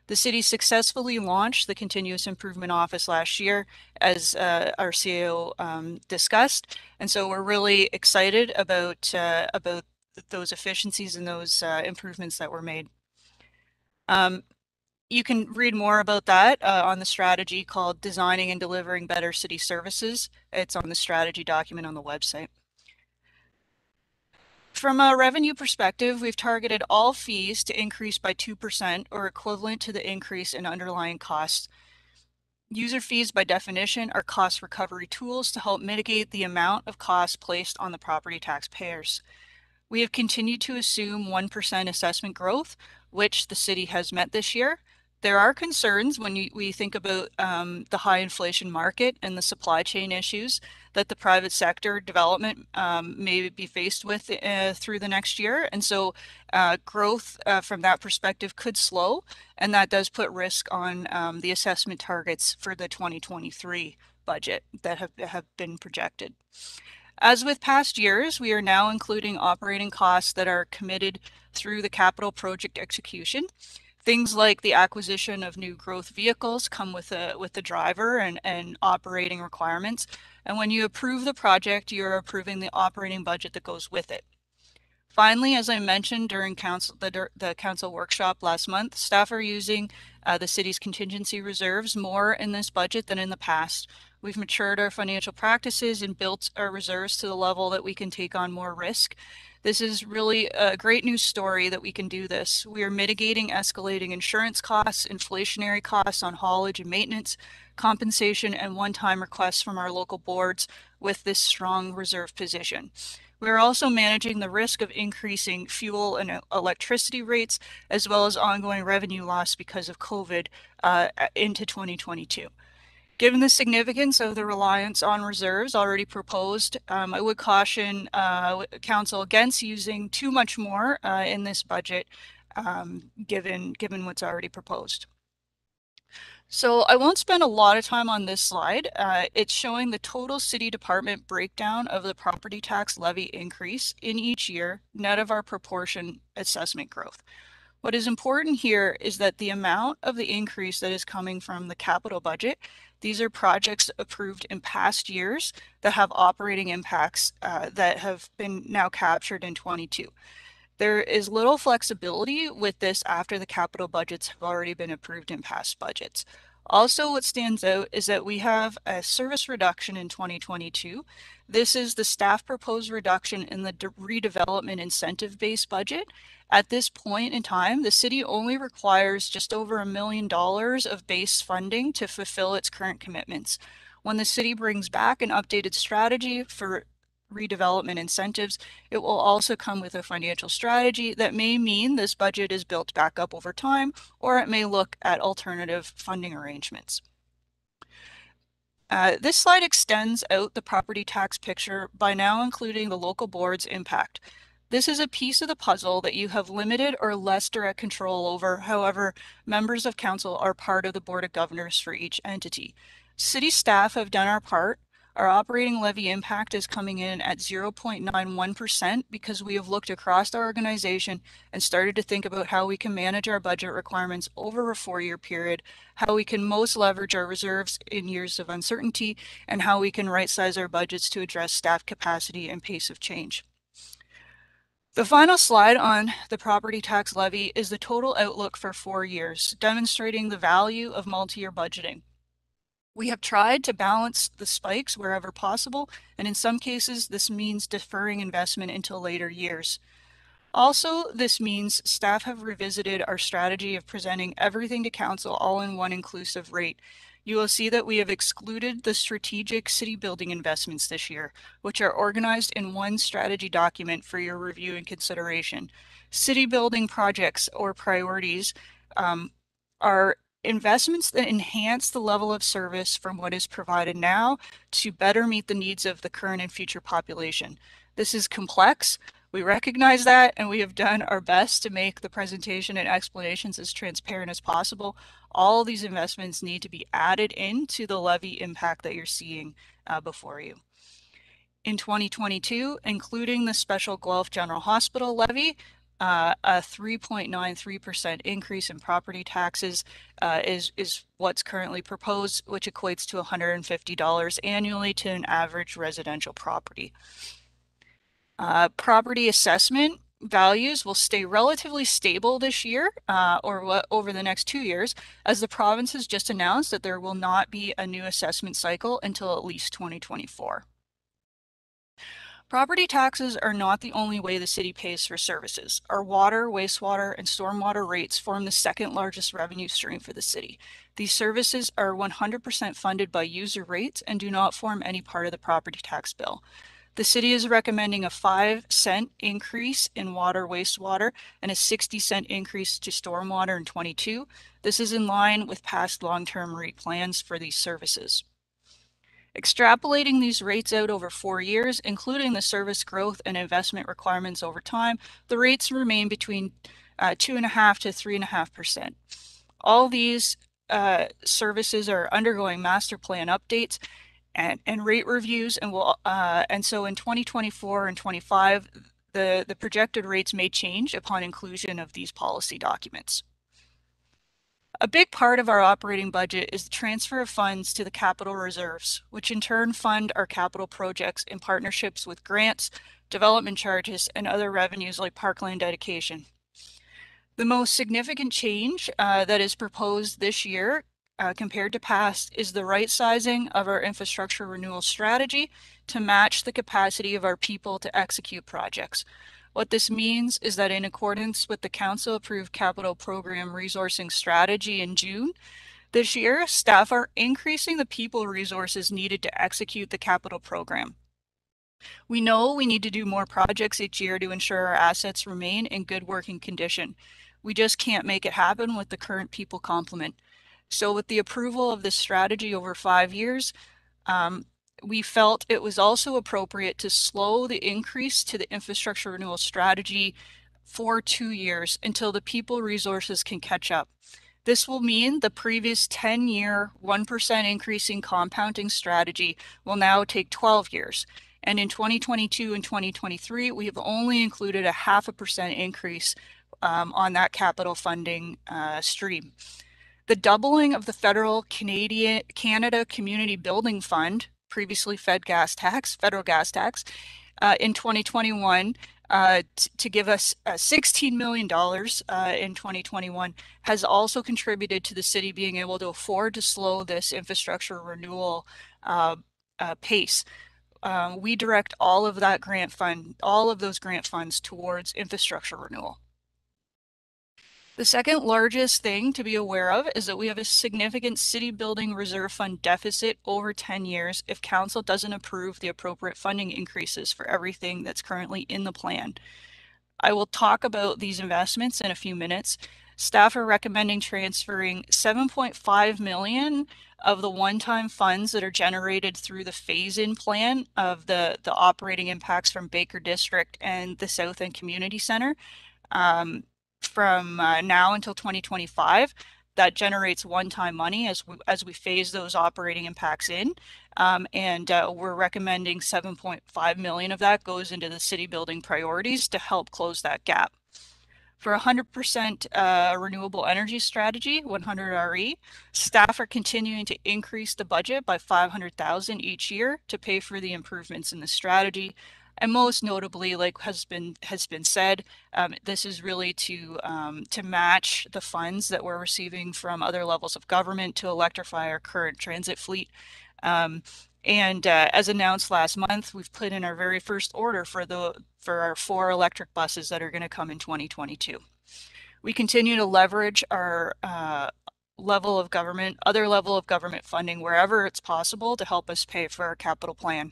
The city successfully launched the Continuous Improvement Office last year, as our CEO discussed, and so we're really excited about those efficiencies and those improvements that were made. You can read more about that on the strategy called Designing and Delivering Better City Services. It's on the strategy document on the website. From a revenue perspective, we've targeted all fees to increase by 2% or equivalent to the increase in underlying costs. User fees, by definition, are cost recovery tools to help mitigate the amount of costs placed on the property taxpayers. We have continued to assume 1% assessment growth, which the city has met this year. There are concerns when we think about the high inflation market and the supply chain issues that the private sector development may be faced with through the next year. And so growth from that perspective could slow, and that does put risk on the assessment targets for the 2023 budget that have been projected. As with past years, we are now including operating costs that are committed through the capital project execution. Things like the acquisition of new growth vehicles come with the driver and operating requirements. And when you approve the project, you're approving the operating budget that goes with it. Finally, as I mentioned during the council workshop last month, staff are using the city's contingency reserves more in this budget than in the past. We've matured our financial practices and built our reserves to the level that we can take on more risk. This is really a great news story that we can do this. We are mitigating escalating insurance costs, inflationary costs on haulage and maintenance, compensation, and one-time requests from our local boards with this strong reserve position. We are also managing the risk of increasing fuel and electricity rates, as well as ongoing revenue loss because of COVID into 2022. Given the significance of the reliance on reserves already proposed, I would caution Council against using too much more in this budget, given what's already proposed. So I won't spend a lot of time on this slide. It's showing the total city department breakdown of the property tax levy increase in each year, net of our proportion assessment growth. What is important here is that the amount of the increase that is coming from the capital budget, these are projects approved in past years that have operating impacts that have been now captured in 22. There is little flexibility with this after the capital budgets have already been approved in past budgets. Also, what stands out is that we have a service reduction in 2022. This is the staff proposed reduction in the redevelopment incentive-based budget. At this point in time, the city only requires just over $1 million of base funding to fulfill its current commitments. When the city brings back an updated strategy for redevelopment incentives, it will also come with a financial strategy that may mean this budget is built back up over time, or it may look at alternative funding arrangements. This slide extends out the property tax picture by now including the local board's impact. This is a piece of the puzzle that you have limited or less direct control over. However, members of council are part of the board of governors for each entity. City staff have done our part. Our operating levy impact is coming in at 0.91% because we have looked across our organization and started to think about how we can manage our budget requirements over a 4-year period, how we can most leverage our reserves in years of uncertainty, and how we can right-size our budgets to address staff capacity and pace of change. The final slide on the property tax levy is the total outlook for 4 years, demonstrating the value of multi-year budgeting. We have tried to balance the spikes wherever possible, and in some cases, this means deferring investment until later years. Also, this means staff have revisited our strategy of presenting everything to council all in one inclusive rate. You will see that we have excluded the strategic city building investments this year, which are organized in one strategy document for your review and consideration. City building projects or priorities are investments that enhance the level of service from what is provided now to better meet the needs of the current and future population. This is complex. We recognize that, and we have done our best to make the presentation and explanations as transparent as possible. All these investments need to be added into the levy impact that you're seeing before you. In 2022, including the special Guelph General Hospital levy, a 3.93% increase in property taxes is what's currently proposed, which equates to $150 annually to an average residential property. Property assessment values will stay relatively stable this year or over the next 2 years, as the province has just announced that there will not be a new assessment cycle until at least 2024. Property taxes are not the only way the city pays for services. Our water, wastewater, and stormwater rates form the second largest revenue stream for the city. These services are 100% funded by user rates and do not form any part of the property tax bill. The city is recommending a 5-cent increase in water, wastewater, and a 60-cent increase to stormwater in 22. This is in line with past long-term rate plans for these services. Extrapolating these rates out over 4 years, including the service growth and investment requirements over time, the rates remain between 2.5% to 3.5%. All these services are undergoing master plan updates and rate reviews, and so in 2024 and 25, the projected rates may change upon inclusion of these policy documents. A big part of our operating budget is the transfer of funds to the capital reserves, which in turn fund our capital projects in partnerships with grants, development charges, and other revenues like parkland dedication. The most significant change that is proposed this year compared to past is the right sizing of our infrastructure renewal strategy to match the capacity of our people to execute projects. What this means is that in accordance with the council approved capital program resourcing strategy in June this year, staff are increasing the people resources needed to execute the capital program. We know we need to do more projects each year to ensure our assets remain in good working condition. We just can't make it happen with the current people complement. So with the approval of this strategy over 5 years, we felt it was also appropriate to slow the increase to the infrastructure renewal strategy for 2 years until the people resources can catch up. This will mean the previous 10-year 1% increasing compounding strategy will now take 12 years. And in 2022 and 2023, we have only included a 0.5% increase on that capital funding stream. The doubling of the federal Canada Community Building Fund, previously federal gas tax, in 2021 to give us $16 million in 2021 has also contributed to the city being able to afford to slow this infrastructure renewal pace. We direct all of those grant funds towards infrastructure renewal. The second largest thing to be aware of is that we have a significant city building reserve fund deficit over 10 years if council doesn't approve the appropriate funding increases for everything that's currently in the plan. I will talk about these investments in a few minutes. Staff are recommending transferring 7.5 million of the one-time funds that are generated through the phase-in plan of the operating impacts from Baker District and the South End Community Centre. From now until 2025, that generates one-time money as we phase those operating impacts in. We're recommending 7.5 million of that goes into the city building priorities to help close that gap. For 100% renewable energy strategy, 100RE, staff are continuing to increase the budget by 500,000 each year to pay for the improvements in the strategy. And most notably, like has been said, this is really to match the funds that we're receiving from other levels of government to electrify our current transit fleet. As announced last month, we've put in our very first order for our 4 electric buses that are going to come in 2022. We continue to leverage our other level of government funding wherever it's possible to help us pay for our capital plan.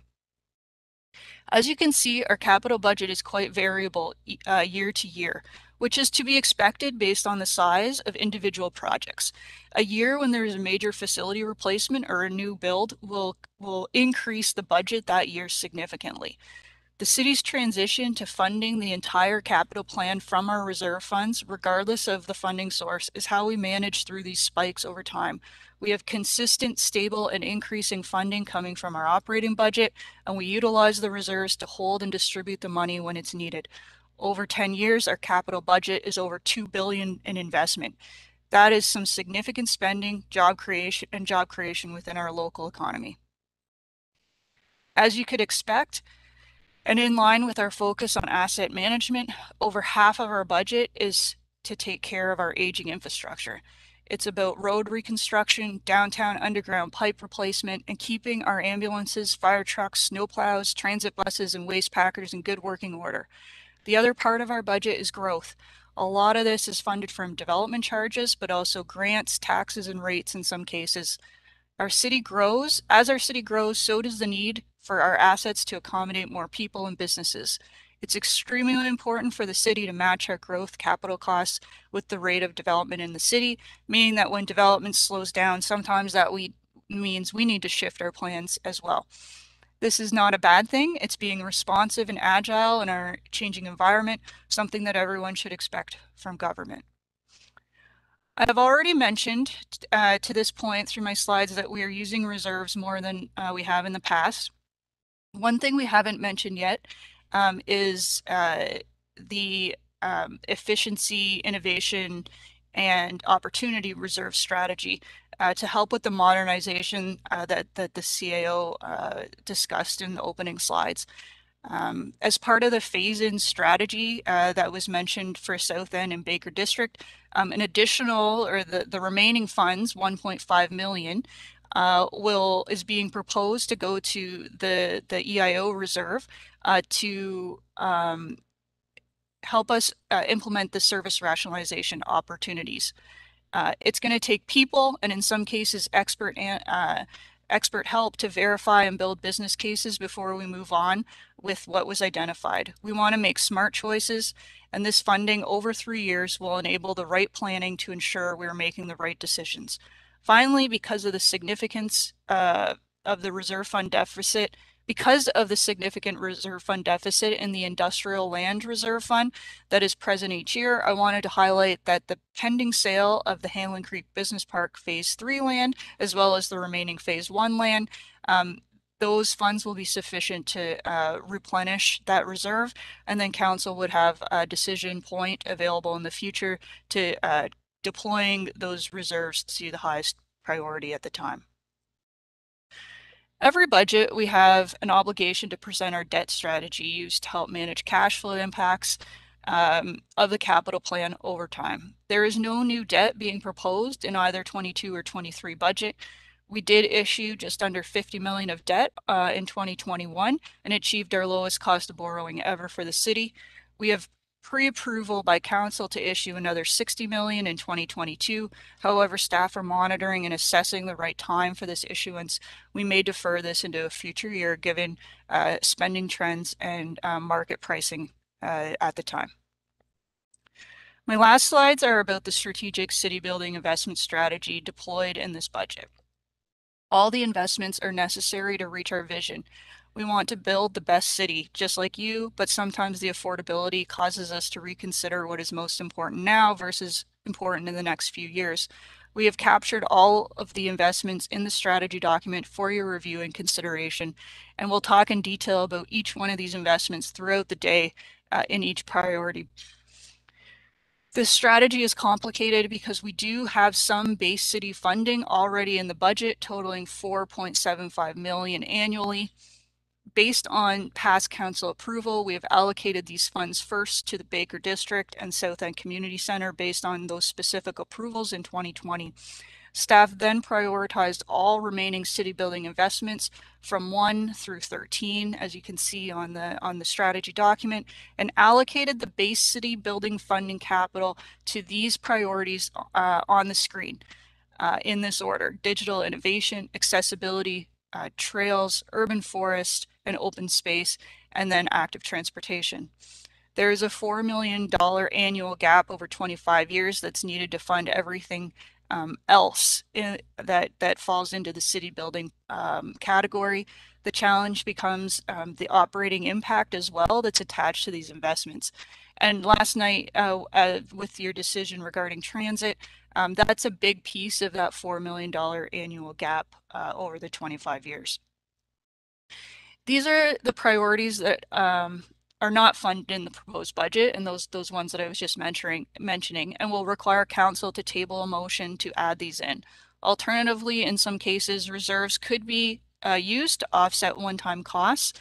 As you can see, our capital budget is quite variable year to year, which is to be expected based on the size of individual projects. A year when there is a major facility replacement or a new build will increase the budget that year significantly. The city's transition to funding the entire capital plan from our reserve funds, regardless of the funding source, is how we manage through these spikes over time. We have consistent, stable, and increasing funding coming from our operating budget, and we utilize the reserves to hold and distribute the money when it's needed. Over 10 years, our capital budget is over $2 billion in investment. That is some significant spending, job creation within our local economy. As you could expect, and in line with our focus on asset management, over half of our budget is to take care of our aging infrastructure. It's about road reconstruction, downtown underground pipe replacement, and keeping our ambulances, fire trucks, snowplows, transit buses, and waste packers in good working order. The other part of our budget is growth. A lot of this is funded from development charges, but also grants, taxes, and rates in some cases. Our city grows. As our city grows, so does the need for our assets to accommodate more people and businesses. It's extremely important for the city to match our growth capital costs with the rate of development in the city, meaning that when development slows down, sometimes that means we need to shift our plans as well. This is not a bad thing. It's being responsive and agile in our changing environment, something that everyone should expect from government. I've already mentioned to this point through my slides that we are using reserves more than we have in the past. One thing we haven't mentioned yet is the efficiency, innovation, and opportunity reserve strategy to help with the modernization that the CAO discussed in the opening slides. As part of the phase-in strategy that was mentioned for South End and Baker District, an additional, or the remaining funds, 1.5 million, is being proposed to go to the EIO reserve to help us implement the service rationalization opportunities. It's going to take people, and in some cases expert help, to verify and build business cases before we move on with what was identified. We want to make smart choices, and this funding over 3 years will enable the right planning to ensure we're making the right decisions. Finally, because of the significance of the reserve fund deficit, because of the significant reserve fund deficit in the industrial land reserve fund that is present each year, I wanted to highlight that the pending sale of the Hanlon Creek Business Park Phase 3 land, as well as the remaining Phase 1 land, those funds will be sufficient to replenish that reserve, and then council would have a decision point available in the future to deploying those reserves to the highest priority at the time. Every budget, we have an obligation to present our debt strategy used to help manage cash flow impacts of the capital plan over time. There is no new debt being proposed in either 22 or 23 budget. We did issue just under 50 million of debt in 2021 and achieved our lowest cost of borrowing ever for the city. We have pre-approval by council to issue another 60 million in 2022. However, staff are monitoring and assessing the right time for this issuance. We may defer this into a future year given spending trends and market pricing at the time. My last slides are about the strategic city building investment strategy deployed in this budget. All the investments are necessary to reach our vision. We want to build the best city, just like you, but sometimes the affordability causes us to reconsider what is most important now versus important in the next few years. We have captured all of the investments in the strategy document for your review and consideration, and we'll talk in detail about each one of these investments throughout the day in each priority. This strategy is complicated because we do have some base city funding already in the budget, totaling 4.75 million annually. Based on past council approval, we have allocated these funds first to the Baker District and South End Community Centre based on those specific approvals in 2020. Staff then prioritized all remaining city building investments from 1 through 13, as you can see on the strategy document, and allocated the base city building funding capital to these priorities on the screen in this order: digital innovation, accessibility, trails, urban forest, and open space, and then active transportation. There is a $4 million annual gap over 25 years that's needed to fund everything else that falls into the city building category. The challenge becomes the operating impact as well that's attached to these investments. And last night, with your decision regarding transit, that's a big piece of that $4 million annual gap over the 25 years. These are the priorities that are not funded in the proposed budget, and those ones that I was just mentioning, and will require council to table a motion to add these in. Alternatively, in some cases, reserves could be used to offset one-time costs.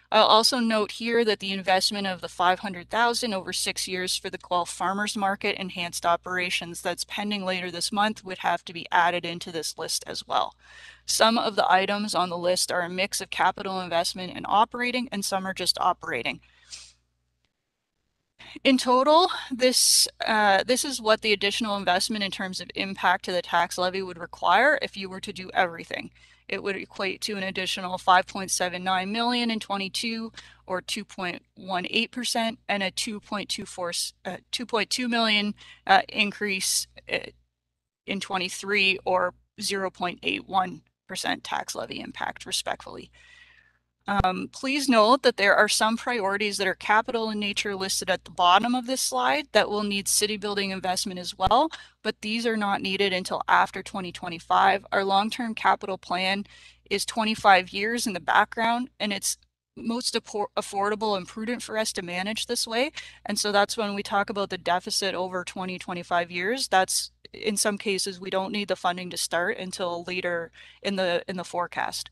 I'll also note here that the investment of the 500,000 over 6 years for the Guelph Farmers Market enhanced operations that's pending later this month would have to be added into this list as well. Some of the items on the list are a mix of capital investment and operating, and some are just operating. In total, this is what the additional investment in terms of impact to the tax levy would require if you were to do everything. It would equate to an additional 5.79 million in 22, or 2.18%, and a 2.2 million increase in 23, or 0.81% tax levy impact, respectfully. Please note that there are some priorities that are capital in nature listed at the bottom of this slide that will need city building investment as well, but these are not needed until after 2025. Our long-term capital plan is 25 years in the background, and it's most affordable and prudent for us to manage this way. And so that's when we talk about the deficit over 20-25 years. That's, in some cases, we don't need the funding to start until later in the forecast.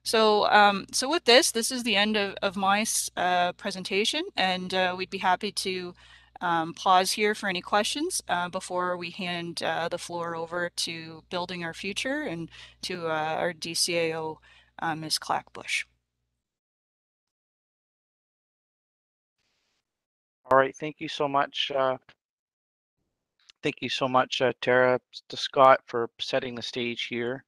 So with this is the end of my presentation, and we'd be happy to pause here for any questions before we hand the floor over to Building Our Future and to our DCAO, Ms. Clackbush. All right, thank you so much. Thank you so much, Tara, to Scott, for setting the stage here.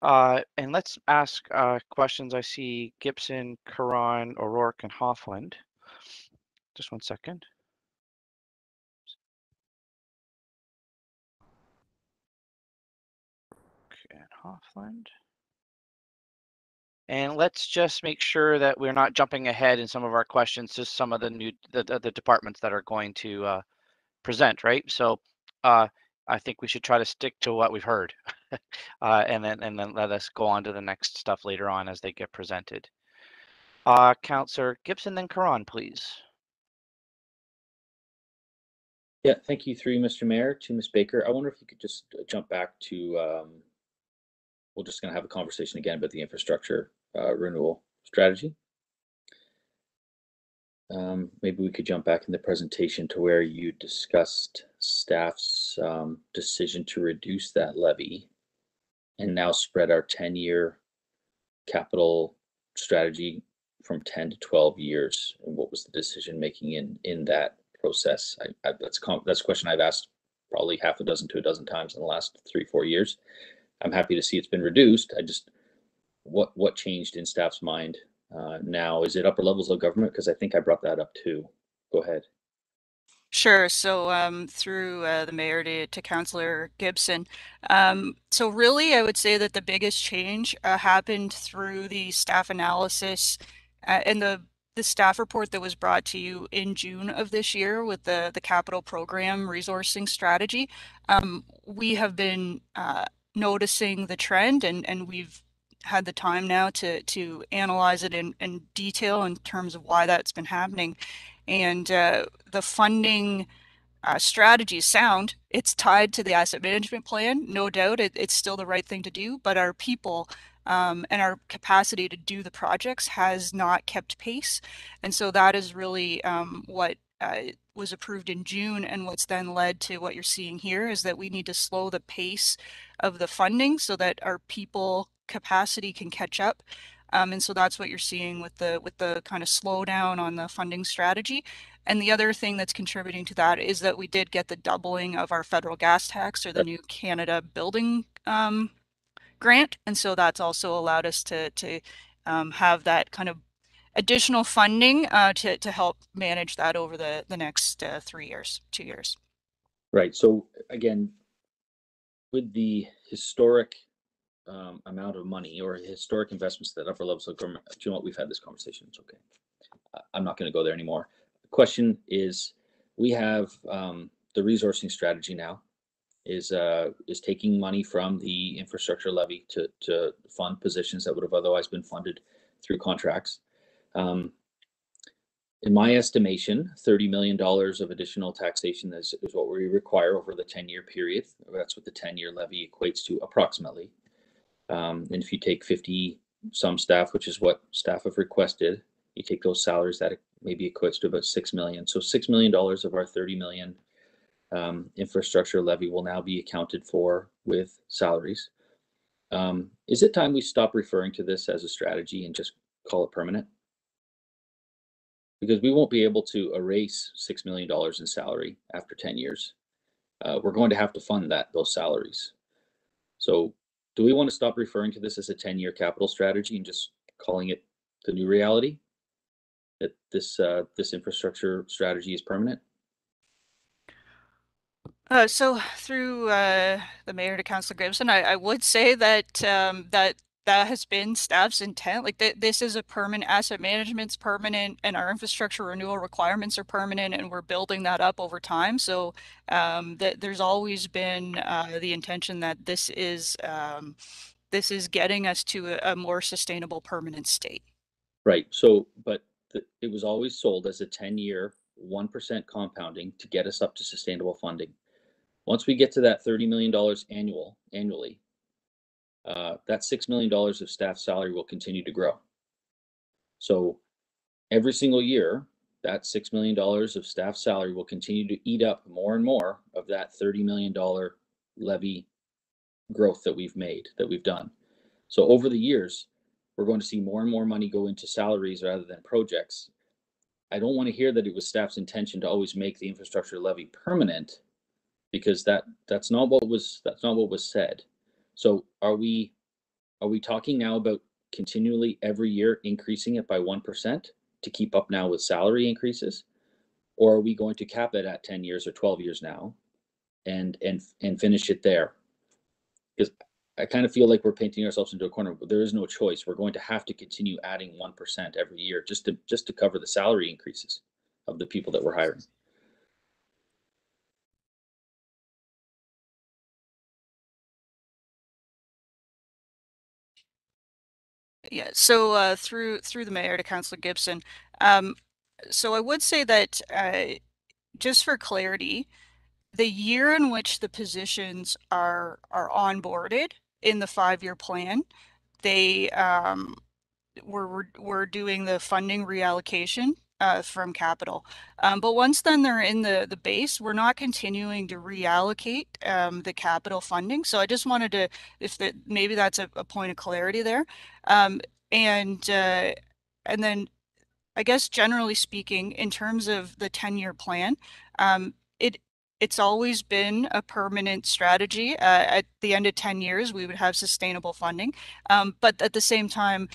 And let's ask questions. I see Gibson, Caron, O'Rourke, and Hoffland. Just one second. Okay, and Hoffland. And let's just make sure that we're not jumping ahead in some of our questions to some of the new the departments that are going to present, right? So I think we should try to stick to what we've heard, and then let us go on to the next stuff later on as they get presented. Councillor Gibson, then Caron, please. Yeah, thank you, through Mr. Mayor, to Ms. Baker. I wonder if you could just jump back to, we're just going to have a conversation again about the infrastructure renewal strategy. Maybe we could jump back in the presentation to where you discussed staff's decision to reduce that levy and now spread our 10-year capital strategy from 10 to 12 years. And what was the decision making in that process? That's a question I've asked probably half a dozen to a dozen times in the last 3-4 years. I'm happy to see it's been reduced. I just, what changed in staff's mind now? Is it upper levels of government? Because I think I brought that up too. Go ahead. Sure. So through the mayor to Councillor Gibson. So really, I would say that the biggest change happened through the staff analysis and the staff report that was brought to you in June of this year with the capital program resourcing strategy. We have been noticing the trend, and we've had the time now to analyze it in detail in terms of why that's been happening. And the funding strategy is sound. It's tied to the asset management plan. No doubt it's still the right thing to do, but our people and our capacity to do the projects has not kept pace. And so that is really what was approved in June, and what's then led to what you're seeing here is that we need to slow the pace of the funding so that our people capacity can catch up. And so that's what you're seeing with the kind of slowdown on the funding strategy. And the other thing that's contributing to that is that we did get the doubling of our federal gas tax, or the new Canada building grant. And so that's also allowed us to have that kind of additional funding to help manage that over the next 3 years, 2 years. Right. So again, with the historic amount of money or historic investments that upper levels of government, do you know what, we've had this conversation, it's okay. I'm not going to go there anymore. The question is, we have the resourcing strategy now is taking money from the infrastructure levy to fund positions that would have otherwise been funded through contracts. In my estimation, $30 million of additional taxation is what we require over the 10-year period. That's what the 10-year levy equates to approximately. And if you take 50 some staff, which is what staff have requested, you take those salaries, that maybe equates to about $6 million. So $6 million of our 30 million infrastructure levy will now be accounted for with salaries. Is it time we stop referring to this as a strategy and just call it permanent? Because we won't be able to erase $6 million in salary after 10 years. We're going to have to fund those salaries. So do we want to stop referring to this as a 10-year capital strategy and just calling it the new reality, that this infrastructure strategy is permanent? So through the mayor to Councillor Gibson, I would say that that has been staff's intent. Like this is a permanent, asset management's permanent, and our infrastructure renewal requirements are permanent, and we're building that up over time. So there's always been the intention that this is getting us to a more sustainable, permanent state. Right. So, but it was always sold as a 10-year, 1% compounding to get us up to sustainable funding. Once we get to that $30 million annually, that $6 million of staff salary will continue to grow. So every single year, that $6 million of staff salary will continue to eat up more and more of that $30 million levy growth that we've done. So over the years, we're going to see more and more money go into salaries rather than projects. I don't want to hear that it was staff's intention to always make the infrastructure levy permanent, because that's not what was said. So are we talking now about continually every year increasing it by 1% to keep up now with salary increases? Or are we going to cap it at 10 years or 12 years now and finish it there? Because I kind of feel like we're painting ourselves into a corner, but there is no choice. We're going to have to continue adding 1% every year just to cover the salary increases of the people that we're hiring. Yeah, so through the mayor to Councillor Gibson, so I would say that just for clarity, the year in which the positions are onboarded in the 5-year plan, they we're doing the funding reallocation from capital. But once then they're in the base, we're not continuing to reallocate the capital funding. So I just wanted to, if that maybe that's a point of clarity there. And then I guess generally speaking, in terms of the 10-year plan, it's always been a permanent strategy. At the end of 10 years, we would have sustainable funding. But at the same time,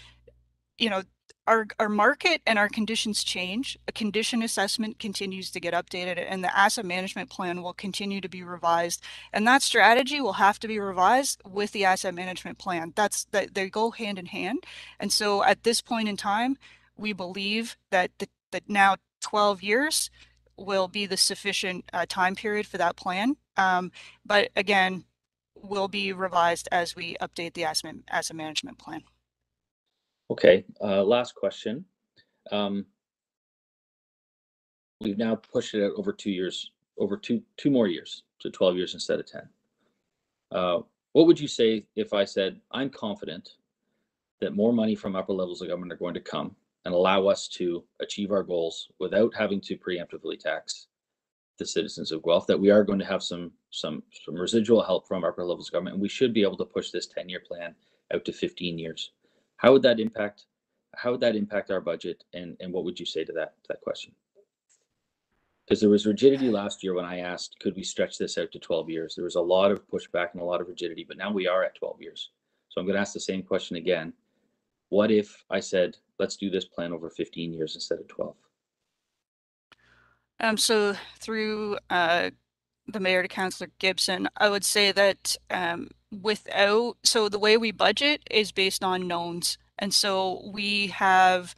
you know, our market and our conditions change. A condition assessment continues to get updated, and the asset management plan will continue to be revised. And that strategy will have to be revised with the asset management plan. They go hand in hand. And so at this point in time, we believe that that now 12 years will be the sufficient time period for that plan. But again, will be revised as we update the asset management plan. Okay, last question. We've now pushed it out over 2 years, over two more years, to 12 years instead of 10. What would you say if I said, I'm confident that more money from upper levels of government are going to come and allow us to achieve our goals without having to preemptively tax the citizens of Guelph, that we are going to have some residual help from upper levels of government, and we should be able to push this 10-year plan out to 15 years. How would that impact our budget, and what would you say to that question? Because there was rigidity last year when I asked, could we stretch this out to 12 years? There was a lot of pushback and a lot of rigidity, but now we are at 12 years. So I'm going to ask the same question again. What if I said, let's do this plan over 15 years instead of 12? So through the mayor to Councillor Gibson, I would say that so the way we budget is based on knowns. And so we have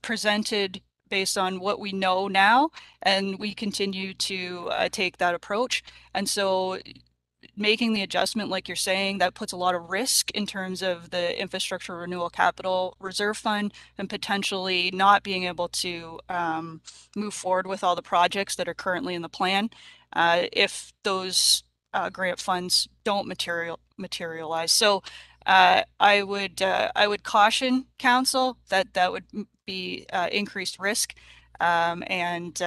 presented based on what we know now, and we continue to take that approach. And so making the adjustment, like you're saying, that puts a lot of risk in terms of the infrastructure renewal capital reserve fund and potentially not being able to move forward with all the projects that are currently in the plan if those grant funds don't materialize. So I would caution council that would be increased risk. And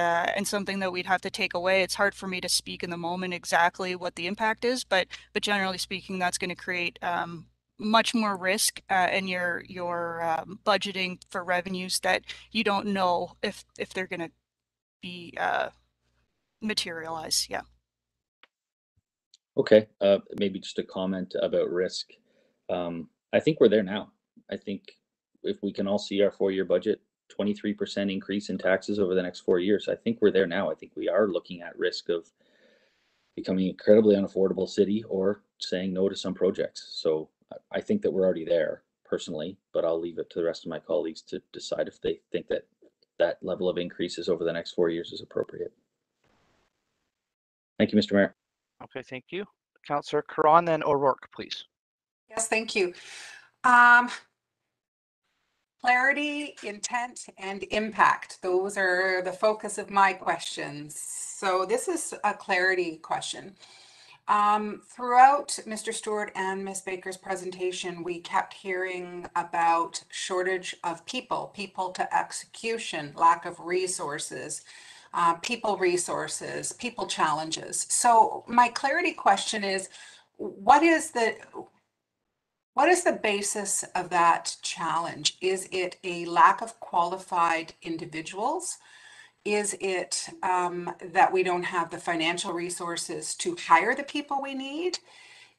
something that we'd have to take away. It's hard for me to speak in the moment exactly what the impact is, but generally speaking, that's going to create much more risk in your budgeting for revenues that you don't know if they're going to be materialize. Yeah. Okay, maybe just a comment about risk. I think we're there now. I think if we can all see our 4-year budget, 23% increase in taxes over the next 4 years, I think we're there now. I think we are looking at risk of becoming an incredibly unaffordable city or saying no to some projects. So I think that we're already there personally, but I'll leave it to the rest of my colleagues to decide if they think that that level of increases over the next 4 years is appropriate. Thank you, Mr. Mayor. Okay, thank you. Councillor Karan, then O'Rourke, please. Yes, thank you. Clarity, intent, and impact. Those are the focus of my questions. So this is a clarity question. Throughout Mr. Stewart and Ms. Baker's presentation, we kept hearing about shortage of people to execution, lack of resources, people resources, people challenges. So my clarity question is, what is the basis of that challenge? Is it a lack of qualified individuals? Is it that we don't have the financial resources to hire the people we need?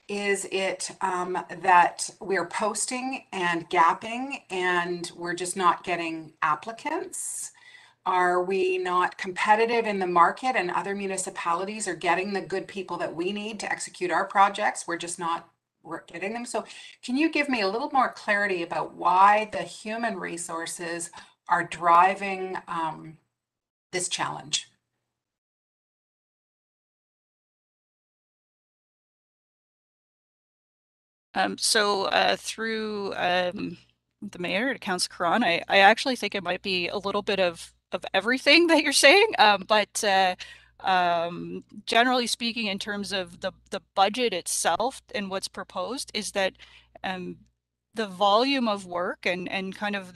Is it that we're posting and gapping and we're just not getting applicants? Are we not competitive in the market and other municipalities are getting the good people that we need to execute our projects? We're just not getting them. So can you give me a little more clarity about why the human resources are driving this challenge? Through the mayor to Councillor Cron, I actually think it might be a little bit of everything that you're saying, but generally speaking, in terms of the budget itself and what's proposed, is that the volume of work and kind of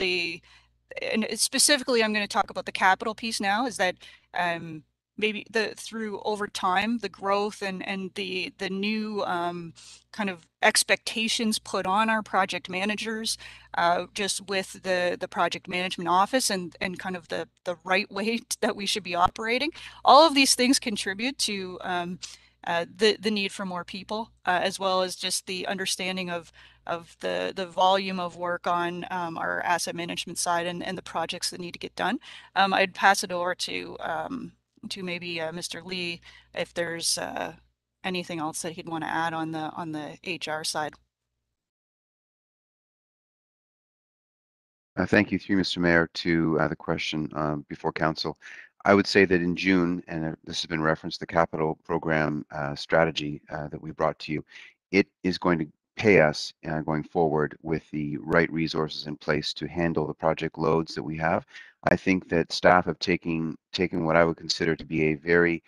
and specifically, I'm going to talk about the capital piece now, is that maybe through over time, the growth and the new kind of expectations put on our project managers, just with the project management office and kind of the right way that we should be operating. All of these things contribute to the need for more people, as well as just the understanding of the volume of work on our asset management side and the projects that need to get done. I'd pass it over to maybe Mr. Lee if there's anything else that he'd want to add on the HR side. Thank you, through Mr. Mayor, to the question before Council. I would say that in June, and this has been referenced, the capital program strategy that we brought to you, it is going to pay us going forward with the right resources in place to handle the project loads that we have. I think that staff have taken what I would consider to be a very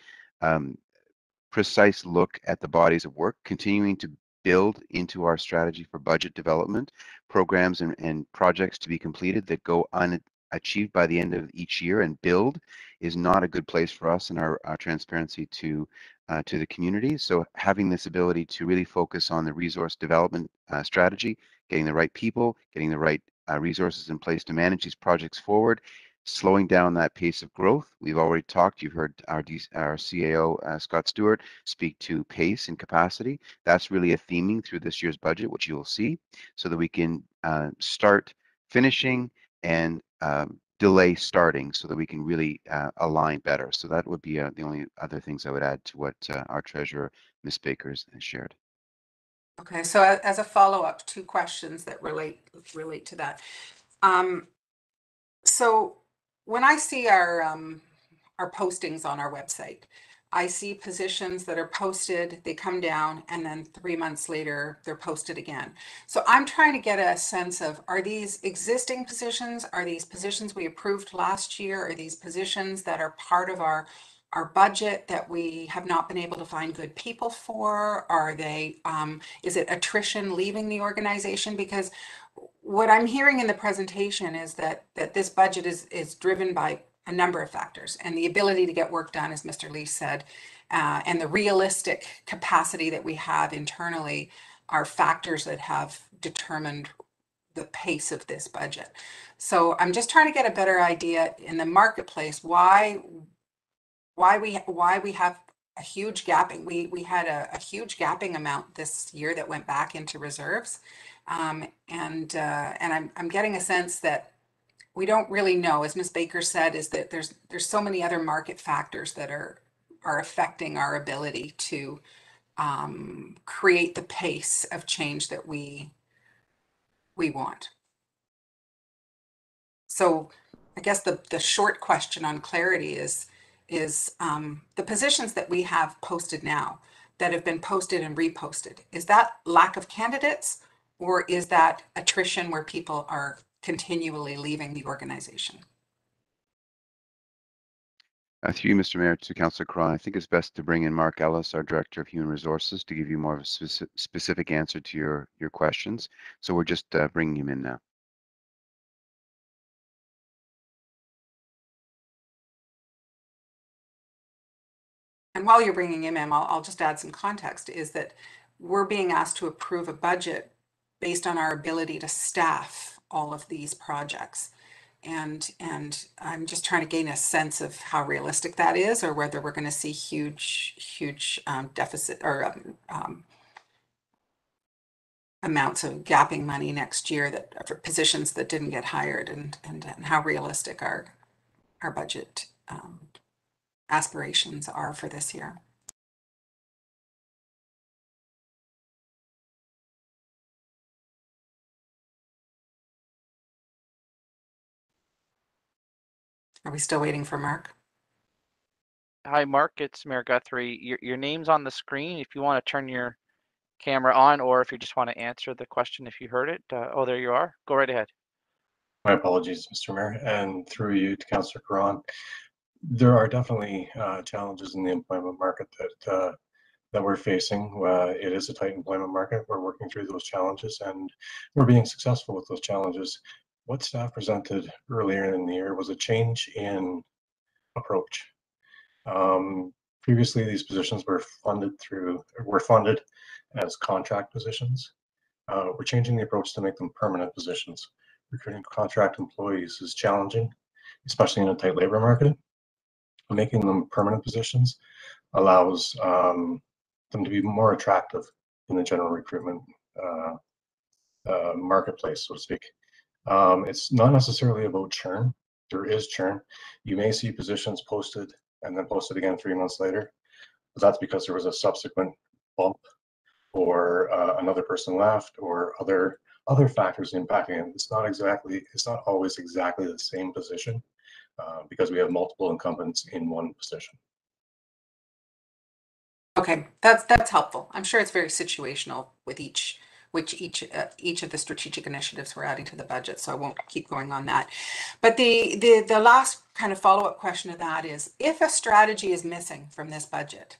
precise look at the bodies of work, continuing to build into our strategy for budget development, programs and projects to be completed that go unachieved by the end of each year, and build is not a good place for us in our transparency to the community. So having this ability to really focus on the resource development strategy, getting the right people, getting the right resources in place to manage these projects forward, slowing down that pace of growth. We've already talked, you've heard our CAO, Scott Stewart, speak to pace and capacity. That's really a theming through this year's budget, which you will see, so that we can start finishing and delay starting, so that we can really align better. So that would be the only other things I would add to what our treasurer, Ms. Baker, has shared. Okay, so as a follow-up, two questions that relate to that. So when I see our postings on our website, I see positions that are posted, they come down, and then 3 months later, they're posted again. So I'm trying to get a sense of, are these existing positions? Are these positions we approved last year? Are these positions that are part of our budget that we have not been able to find good people for? Are they, is it attrition leaving the organization? Because what I'm hearing in the presentation is that this budget is driven by a number of factors, and the ability to get work done, as Mr. Lee said, and the realistic capacity that we have internally are factors that have determined the pace of this budget. So I'm just trying to get a better idea in the marketplace why we have a huge gapping. We had a huge gapping amount this year that went back into reserves, and I'm getting a sense that we don't really know, as Ms. Baker said, is that there's so many other market factors that are affecting our ability to create the pace of change that we want. So I guess the short question on clarity is the positions that we have posted now, that have been posted and reposted, is that lack of candidates, or is that attrition where people are continually leaving the organization? Through you, Mr. Mayor, to Councillor Cron, I think it's best to bring in Mark Ellis, our Director of Human Resources, to give you more of a specific answer to your questions. So we're just bringing him in now. And while you're bringing him in, I'll just add some context, is that we're being asked to approve a budget based on our ability to staff all of these projects. And I'm just trying to gain a sense of how realistic that is, or whether we're going to see huge deficit or amounts of gapping money next year that for positions that didn't get hired, and how realistic our budget aspirations are for this year. Are we still waiting for Mark? Hi, Mark. It's Mayor Guthrie. Your name's on the screen. If you want to turn your camera on, or if you just want to answer the question if you heard it. Oh, there you are. Go right ahead. My apologies, Mr. Mayor, and through you to Councillor Caron. There are definitely challenges in the employment market that we're facing. It is a tight employment market. We're working through those challenges, and we're being successful with those challenges. What staff presented earlier in the year was a change in approach. Previously, these positions were funded as contract positions. We're changing the approach to make them permanent positions. Recruiting contract employees is challenging, especially in a tight labor market. Making them permanent positions allows them to be more attractive in the general recruitment marketplace, so to speak. It's not necessarily about churn. There is churn. You may see positions posted and then posted again 3 months later, but that's because there was a subsequent bump, or another person left, or other factors impacting it. It's not always exactly the same position, because we have multiple incumbents in one position. Okay, that's helpful. I'm sure it's very situational with each of the strategic initiatives we're adding to the budget, so I won't keep going on that. But the last kind of follow-up question to that is, if a strategy is missing from this budget,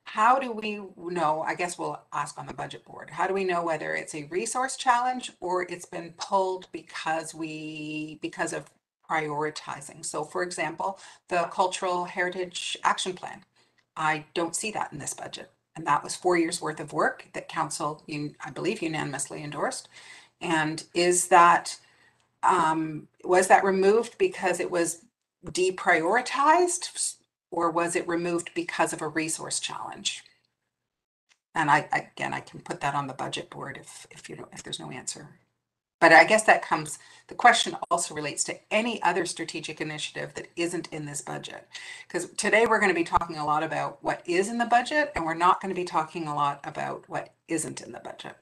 how do we know? I guess we'll ask on the budget board. How do we know whether it's a resource challenge or it's been pulled because of prioritizing? So, for example, the Cultural Heritage Action Plan. I don't see that in this budget. And that was 4 years worth of work that council, I believe, unanimously endorsed. And is that, was that removed because it was deprioritized, or was it removed because of a resource challenge? And I can put that on the budget board if there's no answer. But I guess the question also relates to any other strategic initiative that isn't in this budget. Because today we're going to be talking a lot about what is in the budget, and we're not going to be talking a lot about what isn't in the budget.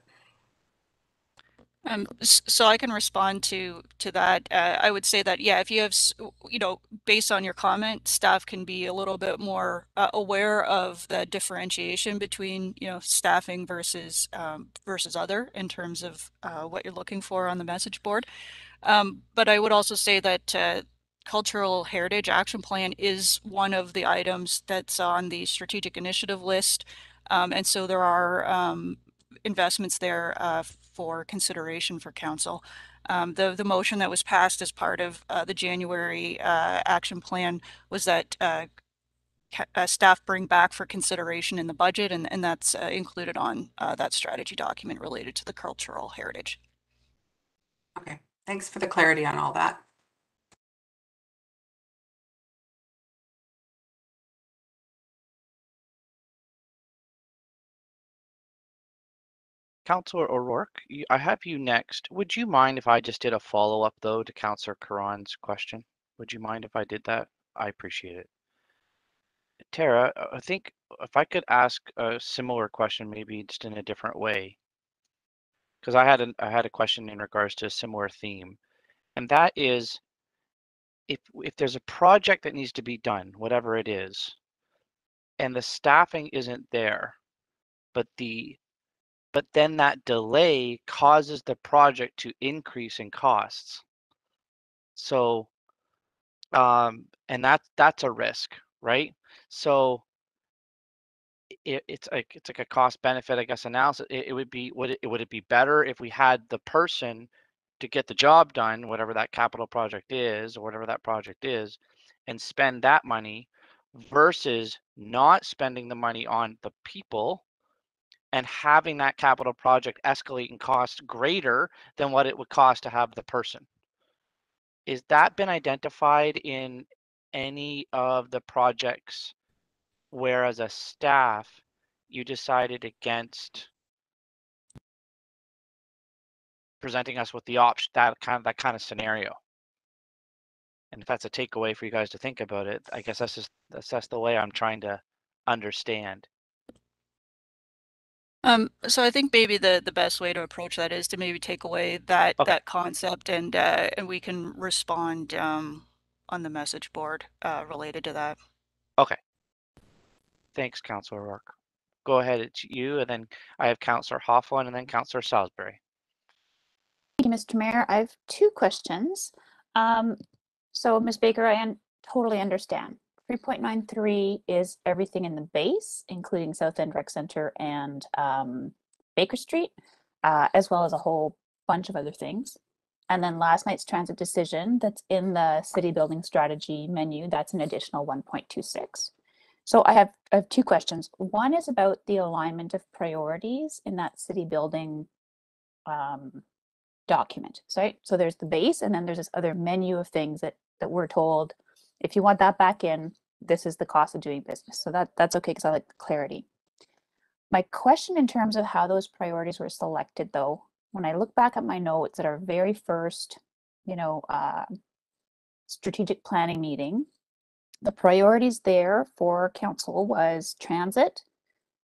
So I can respond to that. I would say that, yeah, if you have, based on your comment, staff can be a little bit more aware of the differentiation between, staffing versus other in terms of what you're looking for on the message board. But I would also say that Cultural Heritage Action Plan is one of the items that's on the strategic initiative list. And so there are investments there for consideration for council. The motion that was passed as part of the January action plan was that staff bring back for consideration in the budget, and that's included on that strategy document related to the cultural heritage. Okay, thanks for the clarity on all that. Councillor O'Rourke, I have you next. Would you mind if I just did a follow-up, though, to Councillor Caron's question? Would you mind if I did that? I appreciate it. Tara, I think if I could ask a similar question, maybe just in a different way, because I had a question in regards to a similar theme, and that is, if there's a project that needs to be done, whatever it is, and the staffing isn't there, but then that delay causes the project to increase in costs. So, and that's a risk, right? So it's like a cost benefit, I guess, analysis. It would be, would it be better if we had the person to get the job done, whatever that capital project is, or whatever that project is, and spend that money versus not spending the money on the people and having that capital project escalate in cost greater than what it would cost to have the person? Is that been identified in any of the projects where as a staff you decided against presenting us with the option, that kind of scenario? And if that's a takeaway for you guys to think about it, I guess that's the way I'm trying to understand. So I think maybe the best way to approach that is to maybe take away that Okay. that concept, and we can respond on the message board related to that. Okay. Thanks, Councillor Rourke. Go ahead, it's you, and then I have Councillor Hofland and then Councillor Salisbury. Thank you, Mr. Mayor. I have two questions. So, Ms. Baker, I totally understand. 3.93 is everything in the base, including South End Rec Center and Baker Street, as well as a whole bunch of other things. And then last night's transit decision that's in the city building strategy menu, that's an additional 1.26. So I have two questions. One is about the alignment of priorities in that city building document. So there's the base, and then there's this other menu of things that we're told, if you want that back in, this is the cost of doing business. So that's okay, because I like the clarity. My question in terms of how those priorities were selected, though, when I look back at my notes at our very first, strategic planning meeting, the priorities there for council was transit,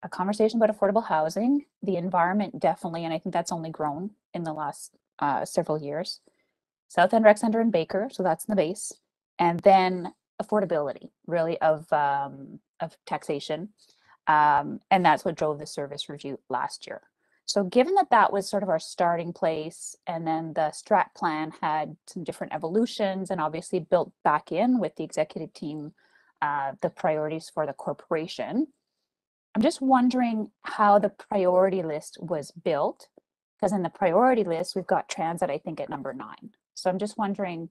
a conversation about affordable housing, the environment definitely, and I think that's only grown in the last several years. South End Rec Center and Baker, so that's in the base, and then affordability, really, of taxation, and that's what drove the service review last year. So given that that was sort of our starting place, and then the strat plan had some different evolutions and obviously built back in with the executive team, the priorities for the corporation, I'm just wondering how the priority list was built, because in the priority list, we've got transit, I think, at number 9. So I'm just wondering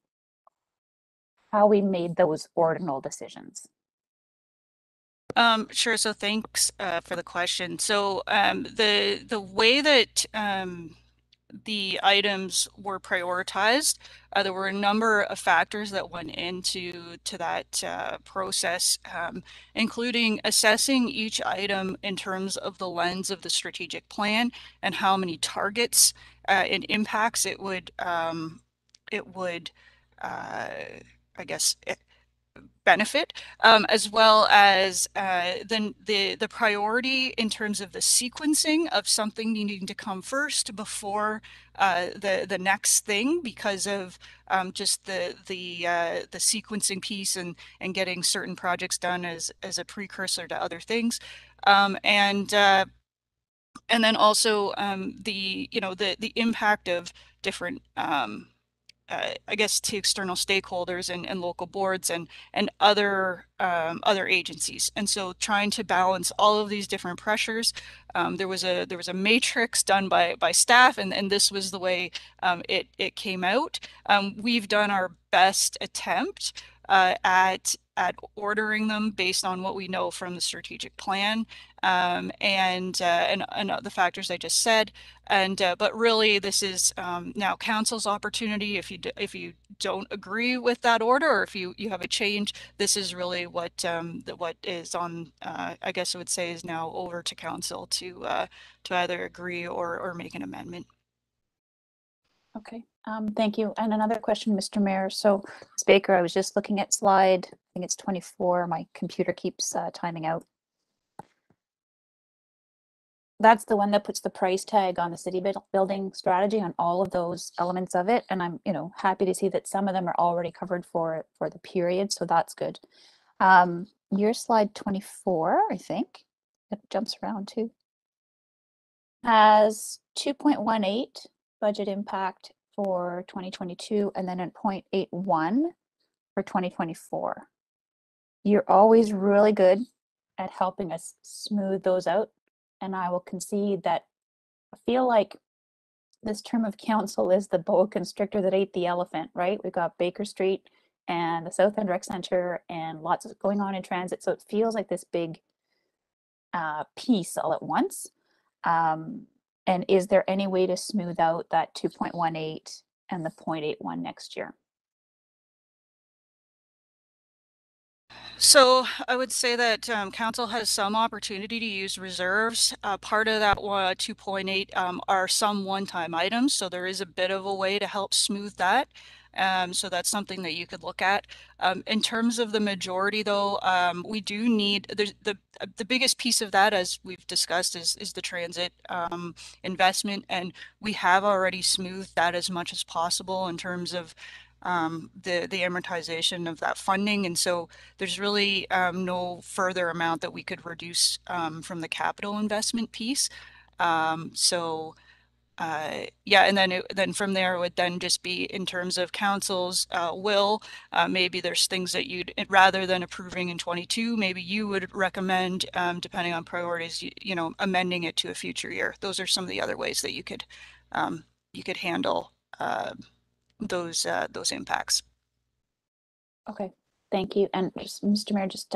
how we made those ordinal decisions. Sure. So thanks for the question. So the way that the items were prioritized, there were a number of factors that went into that process, including assessing each item in terms of the lens of the strategic plan and how many targets and impacts it would I guess benefit, as well as then the priority in terms of the sequencing of something needing to come first before the next thing, because of just the sequencing piece and getting certain projects done as a precursor to other things, and then also the impact of different I guess to external stakeholders and local boards and other agencies. And so trying to balance all of these different pressures, there was a matrix done by staff, and this was the way it came out. We've done our best attempt at ordering them based on what we know from the strategic plan, and the factors I just said. And but really, this is now council's opportunity. If you don't agree with that order, or if you have a change, this is really what is on. I guess I would say is now over to council to either agree or make an amendment. Okay, thank you. And another question, Mr. Mayor. So, Ms. Baker, I was just looking at slide, I think it's 24. My computer keeps timing out. That's the one that puts the price tag on the city building strategy on all of those elements of it. And I'm, happy to see that some of them are already covered for the period. So that's good. Your slide 24, I think, it jumps around too, has 2.18 budget impact for 2022, and then a 0.81 for 2024. You're always really good at helping us smooth those out. And I will concede that I feel like this term of council is the boa constrictor that ate the elephant, right? We've got Baker Street and the South End Rec Center and lots of going on in transit. So it feels like this big piece all at once. And is there any way to smooth out that 2.18 and the 0.81 next year? So I would say that council has some opportunity to use reserves. Part of that 2.8 are some one-time items, so there is a bit of a way to help smooth that. So that's something that you could look at. In terms of the majority, though, we do need the biggest piece of that, as we've discussed, is the transit investment, and we have already smoothed that as much as possible in terms of the amortization of that funding, and so there's really no further amount that we could reduce from the capital investment piece. Yeah, and then from there it would then just be in terms of council's will. Maybe there's things that you'd, rather than approving in 22, maybe you would recommend, depending on priorities, you know, amending it to a future year. Those are some of the other ways that you could handle those impacts. Okay, thank you. And just, Mr. Mayor, just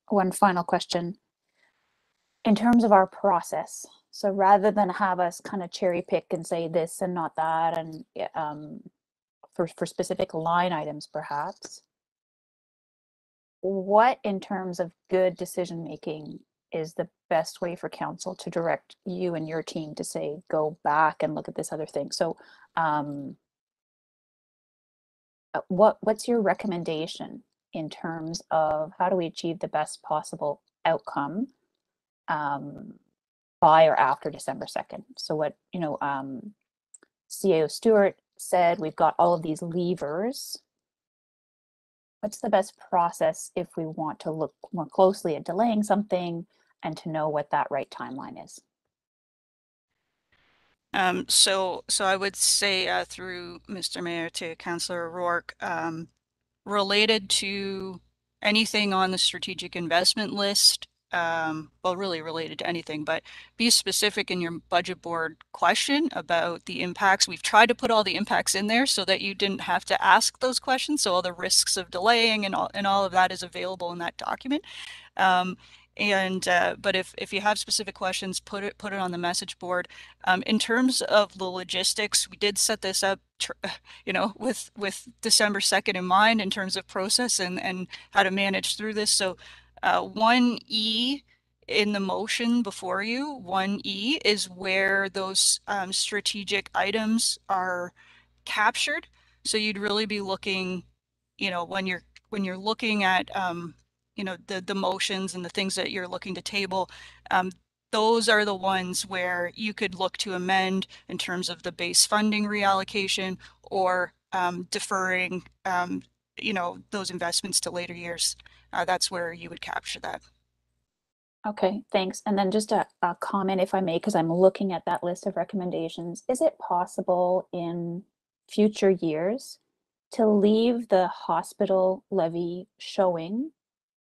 one final question. In terms of our process, so rather than have us kind of cherry pick and say this and not that, and for specific line items, perhaps, what in terms of good decision making is the best way for council to direct you and your team to say, go back and look at this other thing? So what's your recommendation in terms of how do we achieve the best possible outcome by or after December 2nd? So what, you know, CAO Stewart said, we've got all of these levers. What's the best process if we want to look more closely at delaying something and to know what that right timeline is? So I would say through Mr. Mayor to Councillor O'Rourke, related to anything on the strategic investment list, well, really related to anything, but be specific in your budget board question about the impacts. We've tried to put all the impacts in there so that you didn't have to ask those questions. So all the risks of delaying and all of that is available in that document. But if you have specific questions, put it on the message board. In terms of the logistics, we did set this up, you know, with December 2nd in mind in terms of process and how to manage through this. So 1E in the motion before you, 1E is where those strategic items are captured. So you'd really be looking, you know, when you're looking at you know, the motions and the things that you're looking to table, those are the ones where you could look to amend in terms of the base funding reallocation or deferring, you know, those investments to later years. That's where you would capture that. Okay, thanks. And then just a comment, if I may, because I'm looking at that list of recommendations. Is it possible in future years to leave the hospital levy showing?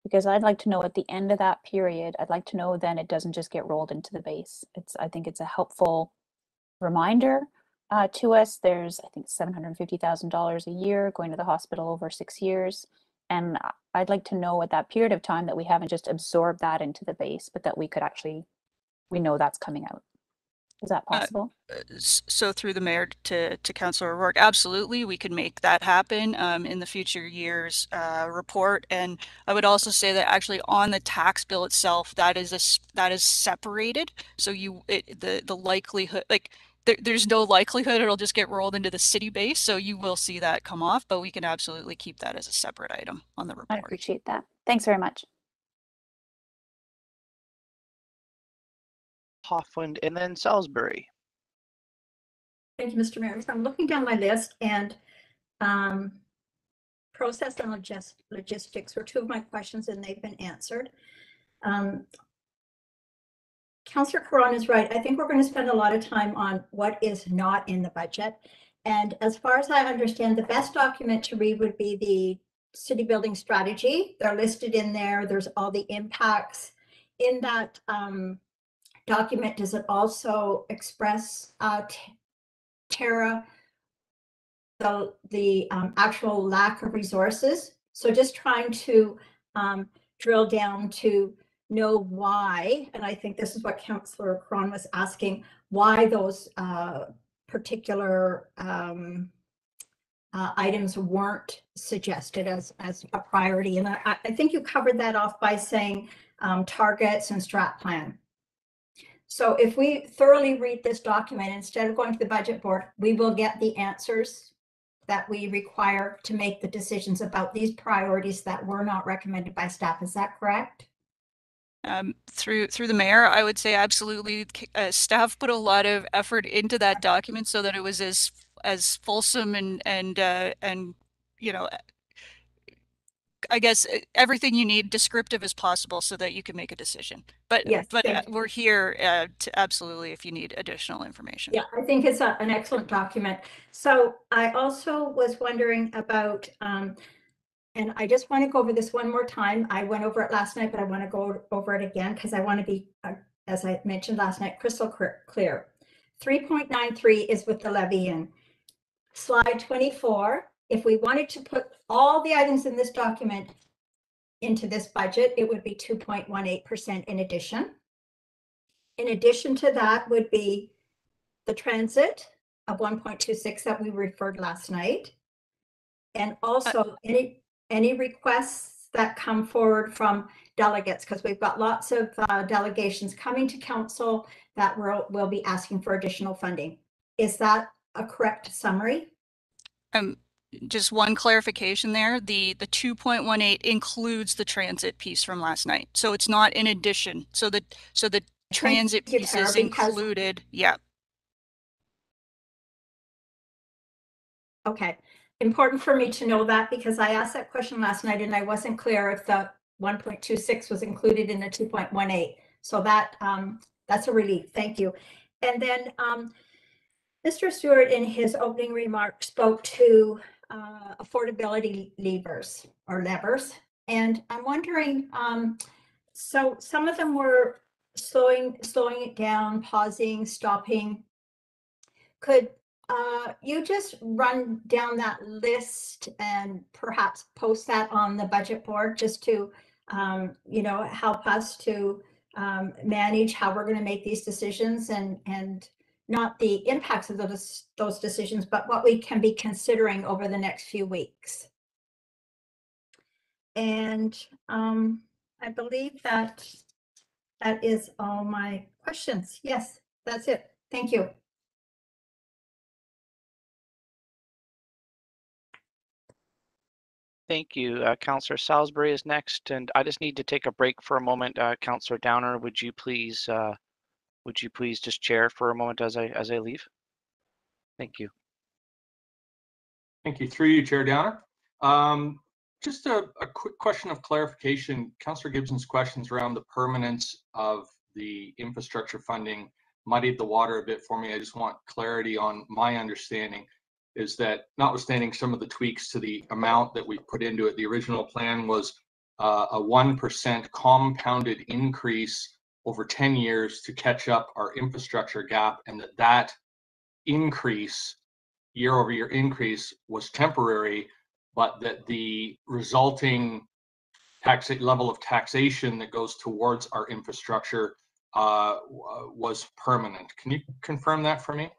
Because I'd like to know at the end of that period, I'd like to know then it doesn't just get rolled into the base. I think it's a helpful reminder to us. There's, I think, $750,000 a year going to the hospital over 6 years. And I'd like to know at that period of time that we haven't just absorbed that into the base, but that we could actually, we know that's coming out. Is that possible? So through the mayor to Councillor O'Rourke, absolutely, we could make that happen in the future years report. And I would also say that actually on the tax bill itself, that is separated. So the likelihood, like there's no likelihood it'll just get rolled into the city base. So you will see that come off, but we can absolutely keep that as a separate item on the report. I appreciate that. Thanks very much. Hoffland and then Salisbury. Thank you, Mr. Mayor. So I'm looking down my list, and process and logistics were two of my questions, and they've been answered. Councillor Caron is right. I think we're going to spend a lot of time on what is not in the budget. And as far as I understand, the best document to read would be the city building strategy. They're listed in there. There's all the impacts. In that document, does it also express, Tara, the actual lack of resources? So just trying to drill down to know why, and I think this is what Councillor Cron was asking, why those particular items weren't suggested as a priority. And I think you covered that off by saying targets and strat plan. So if we thoroughly read this document, instead of going to the budget board, we will get the answers that we require to make the decisions about these priorities that were not recommended by staff. Is that correct? Through the mayor, I would say absolutely. Staff put a lot of effort into that document so that it was as fulsome and you know, I guess everything you need descriptive as possible so that you can make a decision. But Yes, we're here to absolutely if you need additional information. Yeah, I think it's an excellent document. So I also was wondering about, and I just want to go over this one more time. I went over it last night, but I want to go over it again because I want to be, as I mentioned last night, crystal clear. 3.93 is with the levy in. Slide 24, if we wanted to put all the items in this document into this budget, it would be 2.18% in addition. In addition to that would be the transit of 1.26 that we referred last night. And also any requests that come forward from delegates, because we've got lots of delegations coming to council that will be asking for additional funding. Is that a correct summary? Just one clarification there. The 2.18 includes the transit piece from last night. So it's not in addition. So the transit piece is included. Yeah. Okay. Important for me to know that because I asked that question last night and I wasn't clear if the 1.26 was included in the 2.18. So that that's a relief. Thank you. And then Mr. Stewart in his opening remarks spoke to affordability levers. And I'm wondering, so some of them were slowing it down, pausing, stopping. Could you just run down that list and perhaps post that on the budget board just to, you know, help us to manage how we're going to make these decisions and not the impacts of those decisions, but what we can be considering over the next few weeks. And I believe that is all my questions. Yes, that's it. Thank you. Thank you. Councillor Salisbury is next, and I just need to take a break for a moment. Councillor Downer, would you please just chair for a moment as I leave? Thank you. Thank you. Through you, Chair Downer. Just a quick question of clarification. Councillor Gibson's questions around the permanence of the infrastructure funding muddied the water a bit for me. I just want clarity on my understanding is that notwithstanding some of the tweaks to the amount that we put into it, the original plan was a 1% compounded increase over 10 years to catch up our infrastructure gap, and that increase, year-over-year increase, was temporary, but that the resulting level of taxation that goes towards our infrastructure was permanent. Can you confirm that for me?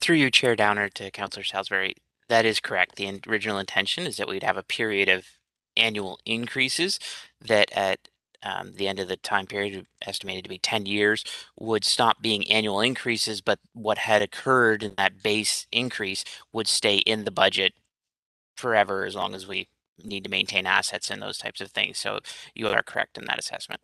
Through you, Chair Downer, to Councillor Salisbury, that is correct. The original intention is that we'd have a period of annual increases that at the end of the time period, estimated to be 10 years, would stop being annual increases, but what had occurred in that base increase would stay in the budget forever as long as we need to maintain assets and those types of things. So you are correct in that assessment.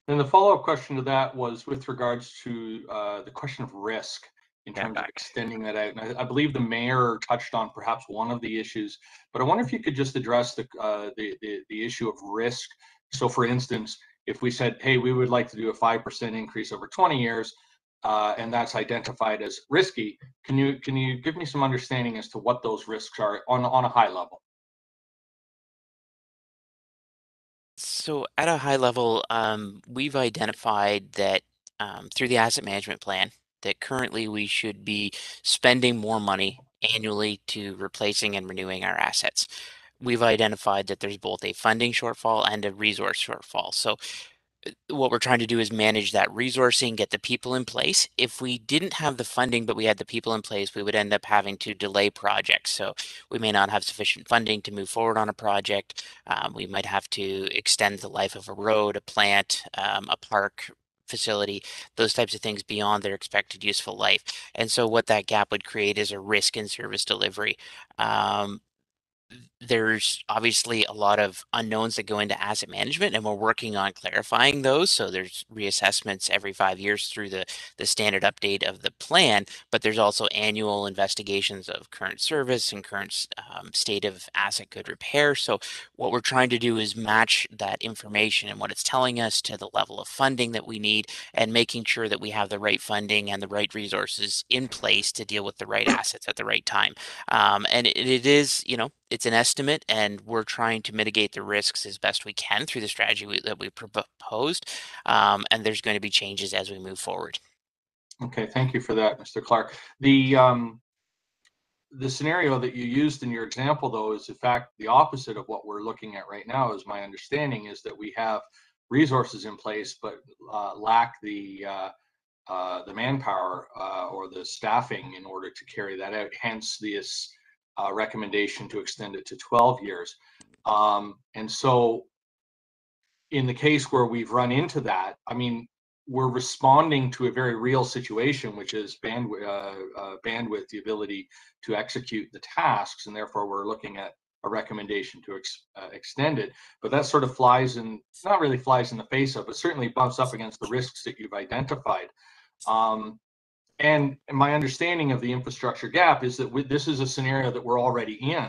And the follow-up question to that was with regards to the question of risk in terms of extending that out. And I believe the mayor touched on perhaps one of the issues, but I wonder if you could just address the issue of risk. So for instance, if we said, hey, we would like to do a 5% increase over 20 years, and that's identified as risky. Can you give me some understanding as to what those risks are on a high level? So at a high level, we've identified that through the asset management plan that currently we should be spending more money annually to replacing and renewing our assets. We've identified that there's both a funding shortfall and a resource shortfall. So what we're trying to do is manage that resourcing, get the people in place. If we didn't have the funding, but we had the people in place, we would end up having to delay projects. So we may not have sufficient funding to move forward on a project. We might have to extend the life of a road, a plant, a park facility, those types of things beyond their expected useful life. And so what that gap would create is a risk in service delivery. There's obviously a lot of unknowns that go into asset management, and we're working on clarifying those. So there's reassessments every 5 years through the standard update of the plan, but there's also annual investigations of current service and current state of asset good repair. So what we're trying to do is match that information and what it's telling us to the level of funding that we need, and making sure that we have the right funding and the right resources in place to deal with the right assets at the right time. And it is, it's an estimate, and we're trying to mitigate the risks as best we can through the strategy that we proposed. And there's going to be changes as we move forward. Okay, thank you for that, Mr. Clark. The scenario that you used in your example, though, is in fact the opposite of what we're looking at right now. Is my understanding is that we have resources in place, but lack the manpower or the staffing in order to carry that out. Hence this recommendation to extend it to 12 years. And so in the case where we've run into that, I mean, we're responding to a very real situation, which is bandwidth, the ability to execute the tasks, and therefore we're looking at a recommendation to extend it. But that sort of not really flies in the face of, but certainly bumps up against the risks that you've identified. And my understanding of the infrastructure gap is that this is a scenario that we're already in,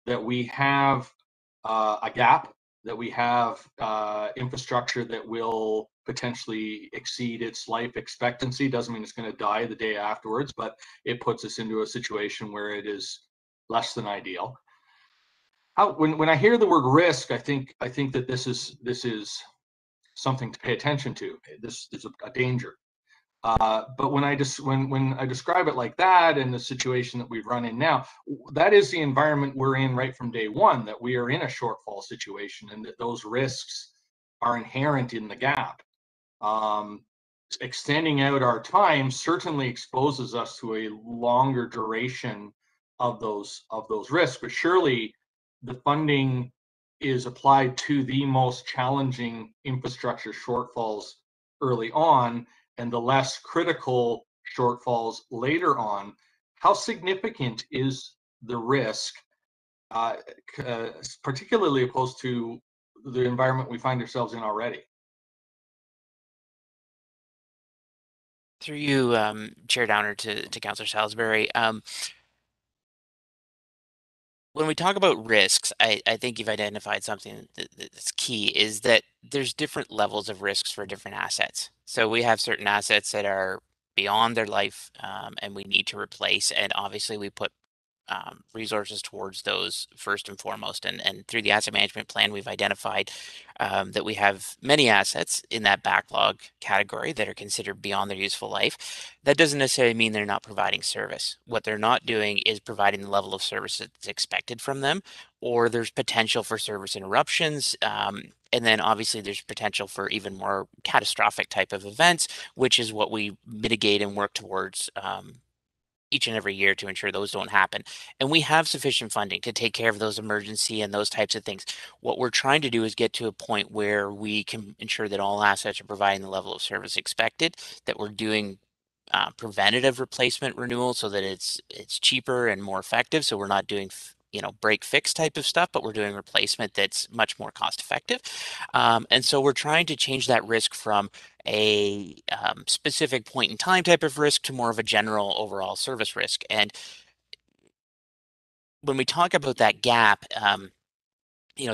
that we have a gap, that we have infrastructure that will potentially exceed its life expectancy. Doesn't mean it's going to die the day afterwards, but it puts us into a situation where it is less than ideal. When I hear the word risk, I think that this is something to pay attention to. This is a danger. But when I describe it like that, and the situation that we've run in now, that is the environment we're in right from day one, that we are in a shortfall situation, and that those risks are inherent in the gap. Extending out our time certainly exposes us to a longer duration of those risks, but surely the funding is applied to the most challenging infrastructure shortfalls early on, and the less critical shortfalls later on. How significant is the risk, particularly opposed to the environment we find ourselves in already? Through you, Chair Downer, to Councillor Salisbury. When we talk about risks, I think you've identified something that's key, is that there's different levels of risks for different assets. So we have certain assets that are beyond their life, and we need to replace, and obviously we put resources towards those first and foremost. And through the asset management plan, we've identified that we have many assets in that backlog category that are considered beyond their useful life. That doesn't necessarily mean they're not providing service. What they're not doing is providing the level of service that's expected from them, or there's potential for service interruptions. And then obviously there's potential for even more catastrophic type of events, which is what we mitigate and work towards each and every year to ensure those don't happen. And we have sufficient funding to take care of those emergency and those types of things. What we're trying to do is get to a point where we can ensure that all assets are providing the level of service expected, that we're doing preventative replacement renewal so that it's cheaper and more effective. So we're not doing break fix type of stuff, but we're doing replacement that's much more cost effective. And so we're trying to change that risk from a specific point in time type of risk to more of a general overall service risk. And when we talk about that gap,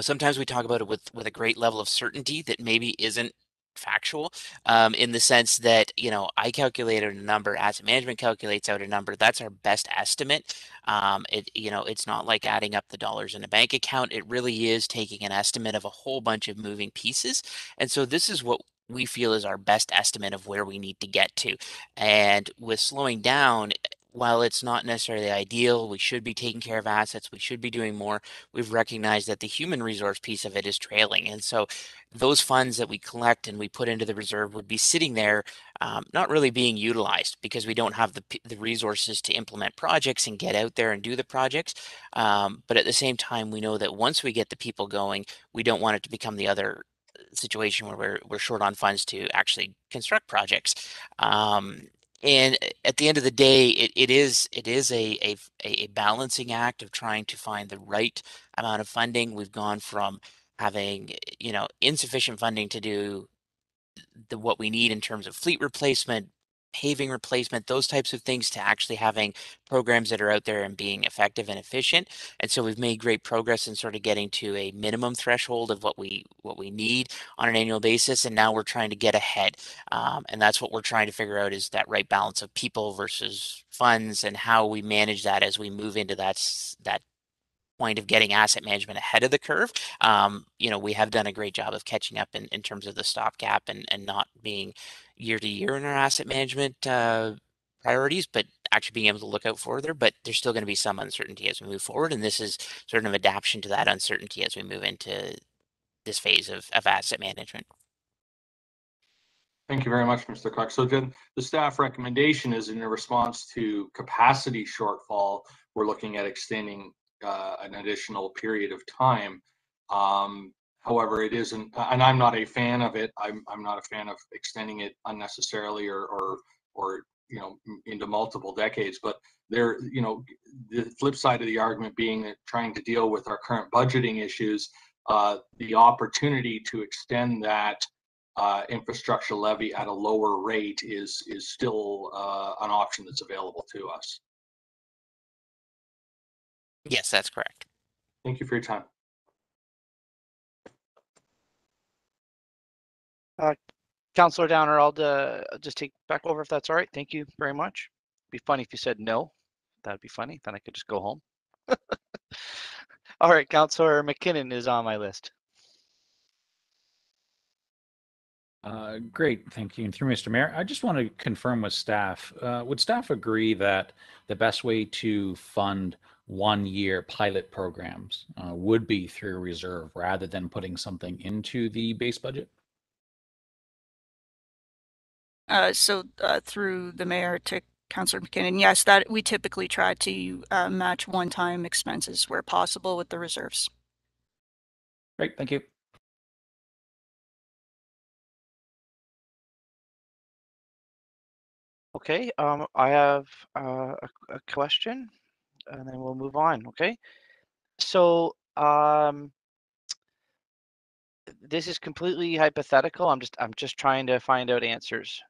sometimes we talk about it with a great level of certainty that maybe isn't factual, in the sense that, you know, I calculated a number, asset management calculates out a number. That's our best estimate. You know, it's not like adding up the dollars in a bank account. It really is taking an estimate of a whole bunch of moving pieces. And so this is what we feel is our best estimate of where we need to get to. And with slowing down, while it's not necessarily ideal, we should be taking care of assets, we should be doing more, we've recognized that the human resource piece of it is trailing. And so those funds that we collect and we put into the reserve would be sitting there, not really being utilized because we don't have the resources to implement projects and get out there and do the projects. But at the same time, we know that once we get the people going, we don't want it to become the other situation where we're short on funds to actually construct projects. And at the end of the day, it is a balancing act of trying to find the right amount of funding. We've gone from having, you know, insufficient funding to do what we need in terms of fleet replacement, paving replacement, those types of things, to actually having programs that are out there and being effective and efficient. And so we've made great progress in sort of getting to a minimum threshold of what we need on an annual basis. And now we're trying to get ahead. And that's what we're trying to figure out, is that right balance of people versus funds and how we manage that as we move into that point of getting asset management ahead of the curve. You know, we have done a great job of catching up in terms of the stopgap and not being year to year in our asset management priorities, but actually being able to look out further. But there's still going to be some uncertainty as we move forward. And this is sort of an adaptation to that uncertainty as we move into this phase of asset management. Thank you very much, Mr. Clark. So then the staff recommendation is, in response to capacity shortfall, we're looking at extending an additional period of time. However, it isn't, and I'm not a fan of it. I'm not a fan of extending it unnecessarily or you know, into multiple decades. But there, you know, the flip side of the argument being that trying to deal with our current budgeting issues, the opportunity to extend that infrastructure levy at a lower rate is still an option that's available to us. Yes, that's correct. Thank you for your time. Councillor Downer, I'll just take back over if that's all right. Thank you very much. Be funny if you said no. That'd be funny. Then I could just go home. All right, Councillor McKinnon is on my list. Great, thank you. And through Mr. Mayor, I just want to confirm with staff, would staff agree that the best way to fund 1-year pilot programs would be through reserve rather than putting something into the base budget? Through the mayor to Councillor McKinnon, yes, that we typically try to match one-time expenses where possible with the reserves. Great, thank you. Okay, I have a question, and then we'll move on. Okay, so this is completely hypothetical. I'm just trying to find out answers.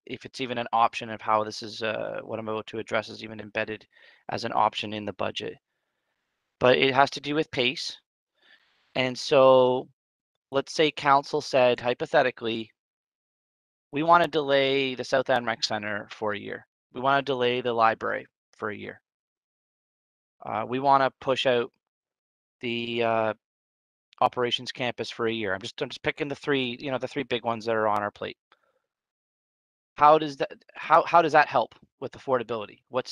If it's even an option of how this is what I'm about to address is even embedded as an option in the budget. But it has to do with pace. And so let's say council said hypothetically, we want to delay the South End Rec Center for a year. We want to delay the library for a year. We want to push out the operations campus for a year. I'm just picking the three, you know, the three big ones that are on our plate. How does that help with affordability? How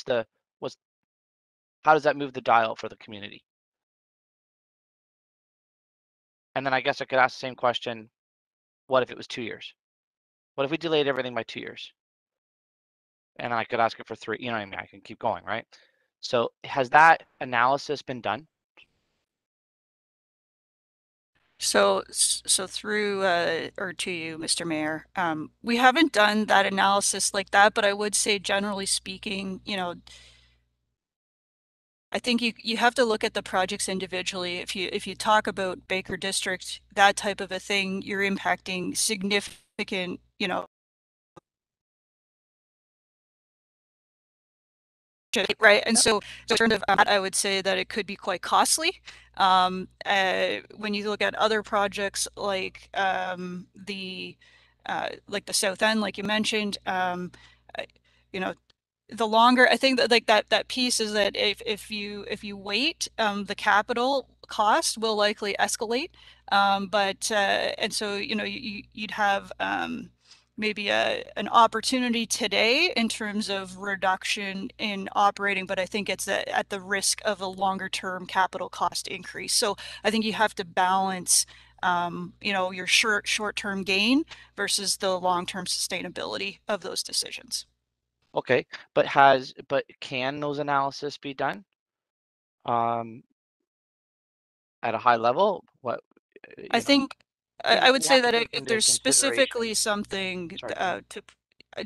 does that move the dial for the community? And then I guess I could ask the same question, what if it was 2 years? What if we delayed everything by 2 years? And I could ask it for 3, you know what I mean? I can keep going, right? So has that analysis been done? So through or to you, Mr. Mayor, we haven't done that analysis like that, but I would say generally speaking, you know, I think you have to look at the projects individually. If you talk about Baker District, that type of a thing, you're impacting significant, you know, right? And so in terms of that, I would say that it could be quite costly. When you look at other projects like the South End, like you mentioned, you know, the longer I think that that piece is that if you wait, the capital cost will likely escalate. And so you'd have maybe an opportunity today in terms of reduction in operating, but I think it's at the risk of a longer term capital cost increase. So I think you have to balance your short term gain versus the long term sustainability of those decisions. Okay, but can those analysis be done at a high level? I think I would we say have to that take if into there's specifically consideration. something Sorry, go ahead.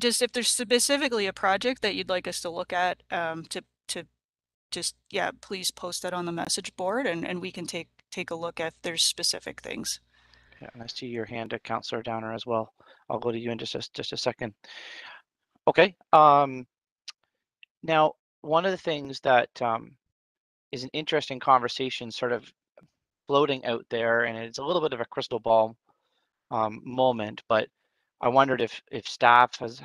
if there's specifically a project that you'd like us to look at, to just, yeah, please post that on the message board and we can take a look at there's specific things. Yeah, and I see your hand, Councillor Downer, as well. I'll go to you in just a second. Okay. Now, one of the things that is an interesting conversation sort of floating out there, and it's a little bit of a crystal ball moment, but I wondered if staff has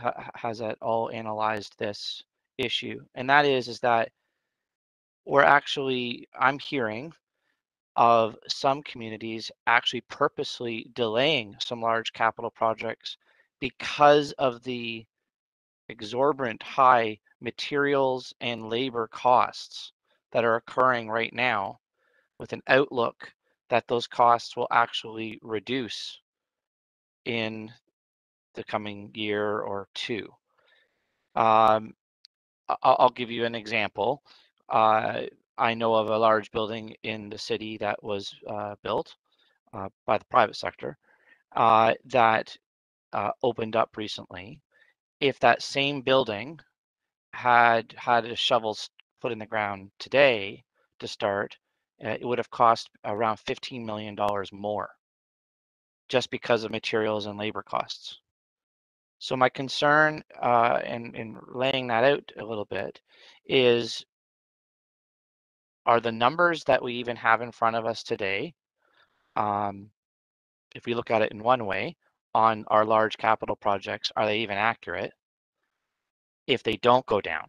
at all analyzed this issue, and that is that I'm hearing of some communities actually purposely delaying some large capital projects because of the exorbitant high materials and labor costs that are occurring right now, with an outlook that those costs will actually reduce in the coming year or two. I'll give you an example. I know of a large building in the city that was built by the private sector that opened up recently. If that same building had a shovel put in the ground today to start, it would have cost around $15 million more just because of materials and labor costs. So my concern in laying that out a little bit is, are the numbers that we even have in front of us today, if we look at it in one way, on our large capital projects, are they even accurate if they don't go down?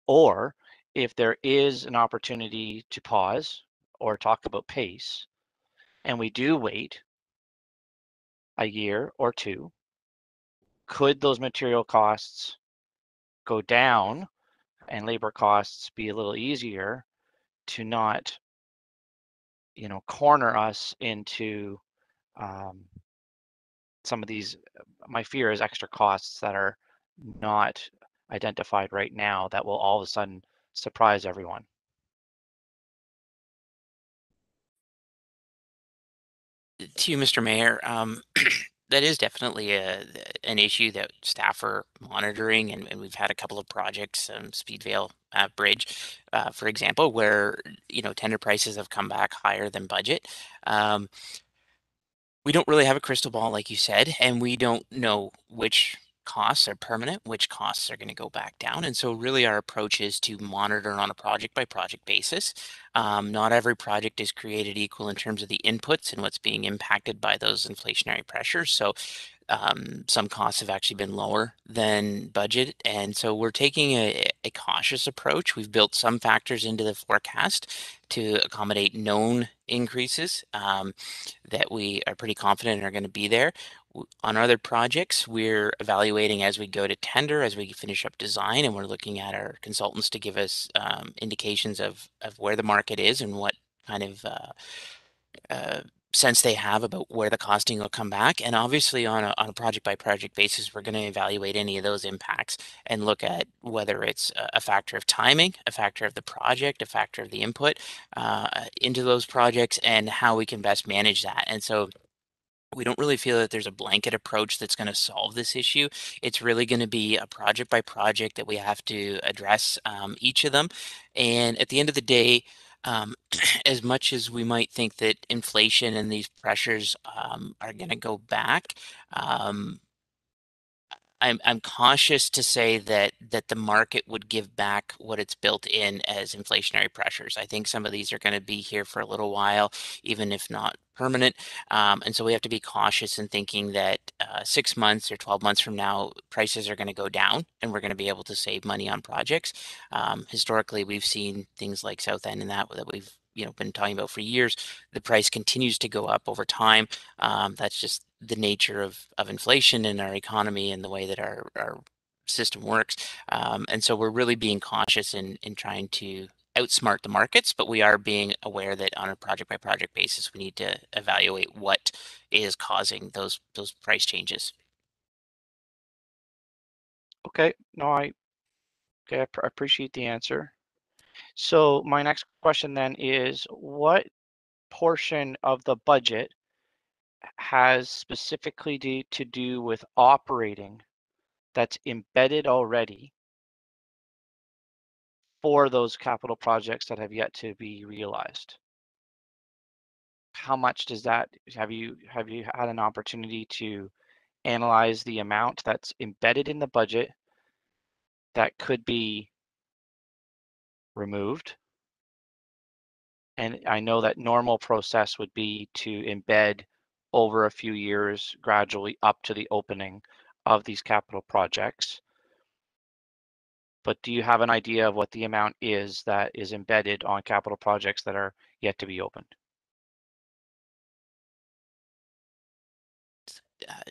Or if there is an opportunity to pause or talk about pace, and we do wait a year or two, could those material costs go down and labor costs be a little easier to not, corner us into some of these, my fear is extra costs that are not identified right now that will all of a sudden surprise everyone. To you, Mr. Mayor, that is definitely an issue that staff are monitoring, and we've had a couple of projects, Speedvale Bridge, for example, where tender prices have come back higher than budget. We don't really have a crystal ball, like you said, and we don't know which costs are permanent, which costs are going to go back down. And so really our approach is to monitor on a project by project basis. Not every project is created equal in terms of the inputs and what's being impacted by those inflationary pressures. So some costs have actually been lower than budget. And so we're taking a cautious approach. We've built some factors into the forecast to accommodate known increases that we are pretty confident are going to be there. On other projects, we're evaluating as we go to tender, as we finish up design, and we're looking at our consultants to give us indications of where the market is and what kind of sense they have about where the costing will come back. And obviously on a project by project basis, we're going to evaluate any of those impacts and look at whether it's a factor of timing, a factor of the project, a factor of the input into those projects, and how we can best manage that. And so we don't really feel that there's a blanket approach that's going to solve this issue. It's really going to be a project by project that we have to address each of them. And at the end of the day, as much as we might think that inflation and these pressures are going to go back, I'm cautious to say that the market would give back what it's built in as inflationary pressures. I think some of these are going to be here for a little while, even if not permanent. And so we have to be cautious in thinking that 6 months or 12 months from now, prices are going to go down and we're going to be able to save money on projects. Historically, we've seen things like South End and that we've been talking about for years. The price continues to go up over time. That's just the nature of inflation in our economy and the way that our system works. And so we're really being cautious in trying to outsmart the markets, but we are being aware that on a project by project basis, we need to evaluate what is causing those price changes. Okay, no, I appreciate the answer. So my next question then is, what portion of the budget has specifically to do with operating that's embedded already for those capital projects that have yet to be realized? How much does that, have you had an opportunity to analyze the amount that's embedded in the budget that could be removed? And I know that normal process would be to embed over a few years gradually up to the opening of these capital projects. But do you have an idea of what the amount is that is embedded on capital projects that are yet to be opened?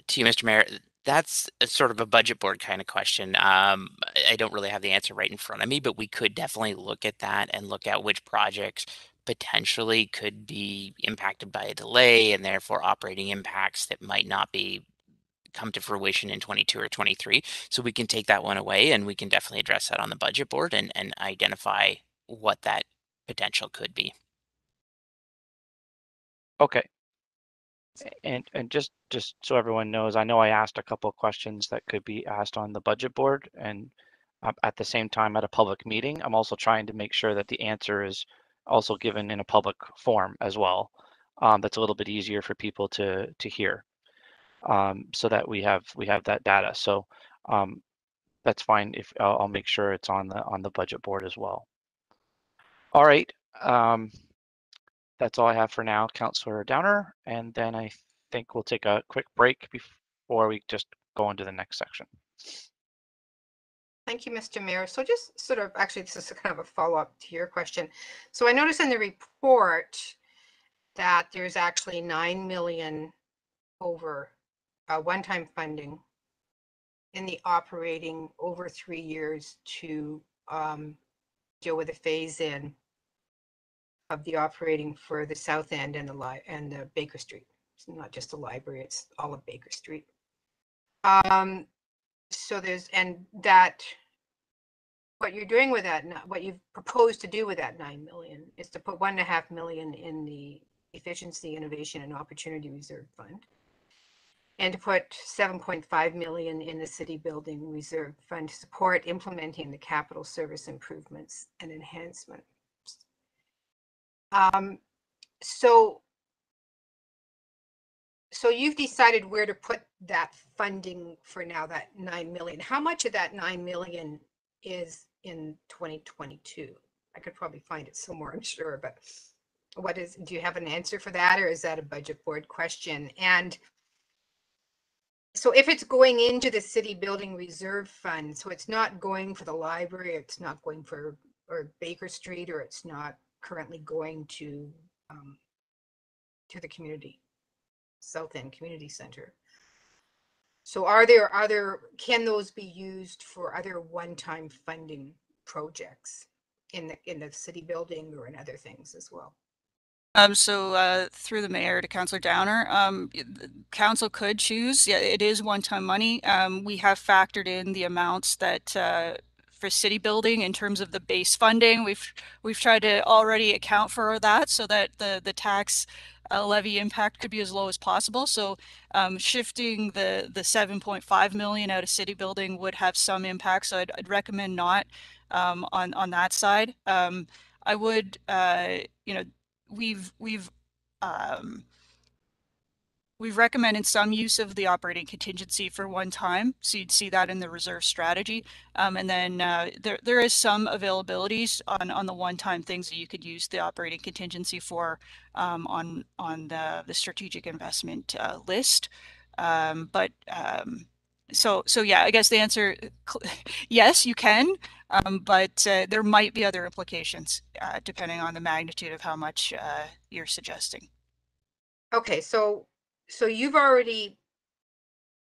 To you, Mr. Mayor, that's a sort of a budget board kind of question. I don't really have the answer right in front of me, but we could definitely look at that and look at which projects potentially could be impacted by a delay and therefore operating impacts that might not be come to fruition in 22 or 23. So we can take that one away and we can definitely address that on the budget board and identify what that potential could be. Okay. And just so everyone knows, I know I asked a couple of questions that could be asked on the budget board, and at the same time at a public meeting, I'm also trying to make sure that the answer is also given in a public form as well. That's a little bit easier for people to hear, so that we have that data. So that's fine. If I'll make sure it's on the budget board as well. All right. That's all I have for now, Councillor Downer, and then I think we'll take a quick break before we just go into the next section. Thank you, Mr. Mayor. So just sort of, actually, this is kind of a follow-up to your question. So I noticed in the report that there's actually 9 million over one-time funding in the operating over 3 years to deal with the phase-in of the operating for the South End and the Baker Street. It's not just the library, it's all of Baker Street. So there's, and that, what you're doing with that, what you've proposed to do with that 9 million is to put 1.5 million in the Efficiency, Innovation and Opportunity Reserve Fund, and to put 7.5 million in the City Building Reserve Fund to support implementing the capital service improvements and enhancements. So you've decided where to put that funding for now, that 9 million. How much of that 9 million is in 2022? I could probably find it somewhere, I'm sure, but do you have an answer for that, or is that a budget board question? And so if it's going into the City Building Reserve Fund, so it's not going for the library, it's not going for or Baker Street, or it's not currently going to the community, South End Community Center. So can those be used for other one-time funding projects in the city building or in other things as well? So through the mayor to Councillor Downer, council could choose. Yeah, it is one-time money. We have factored in the amounts that for city building in terms of the base funding. We've tried to already account for that so that the tax levy impact could be as low as possible. So shifting the 7.5 million out of city building would have some impact. So I'd recommend not on that side. I would, we've We've recommended some use of the operating contingency for one time, so you'd see that in the reserve strategy. And then there is some availabilities on the one-time things that you could use the operating contingency for on the strategic investment list. So yeah, I guess the answer, yes, you can, but there might be other implications depending on the magnitude of how much you're suggesting. Okay, so you've already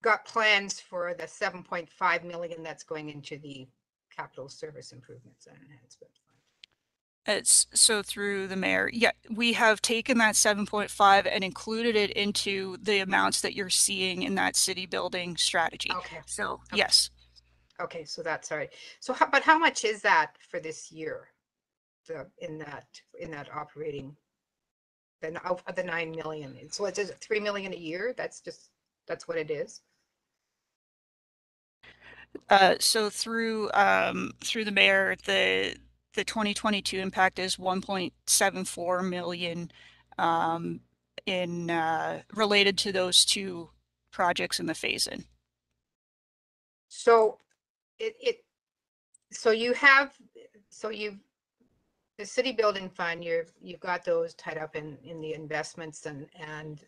got plans for the 7.5 million that's going into the capital service improvements and enhancement fund. It's so through the mayor. Yeah, we have taken that 7.5 and included it into the amounts that you're seeing in that city building strategy. Okay. So Okay. yes. Okay, so that's all right. So but how much is that for this year? In that operating, then of the 9 million. So it's 3 million a year. That's what it is. So through the mayor, the 2022 impact is 1.74 million in related to those two projects in the phase-in. So you've the city building fund, you've got those tied up in the investments and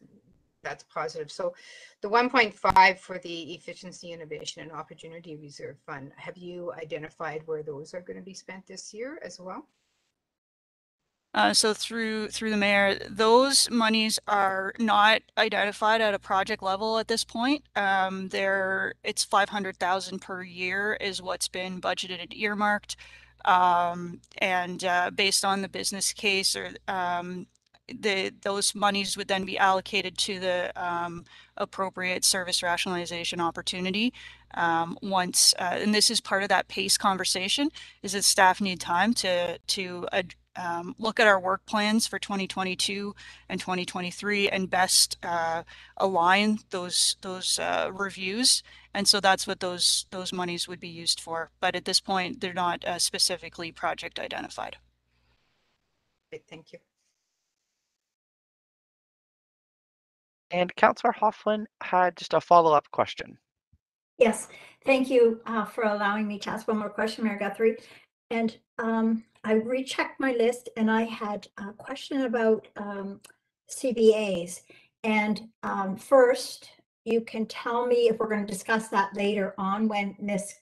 that's positive. So the 1.5 for the efficiency, innovation and opportunity reserve fund, have you identified where those are going to be spent this year as well? So through the mayor, those monies are not identified at a project level at this point. It's 500,000 per year is what's been budgeted and earmarked. And based on the business case or those monies would then be allocated to the appropriate service rationalization opportunity. Once, and this is part of that PACE conversation, is that staff need time to look at our work plans for 2022 and 2023 and best align those reviews. And so that's what those monies would be used for. But at this point, they're not specifically project identified. Great, thank you. And Councillor Hoffman had just a follow-up question. Yes, thank you for allowing me to ask one more question, Mayor Guthrie. And I rechecked my list and I had a question about CBAs. And first, you can tell me if we're going to discuss that later on when Ms.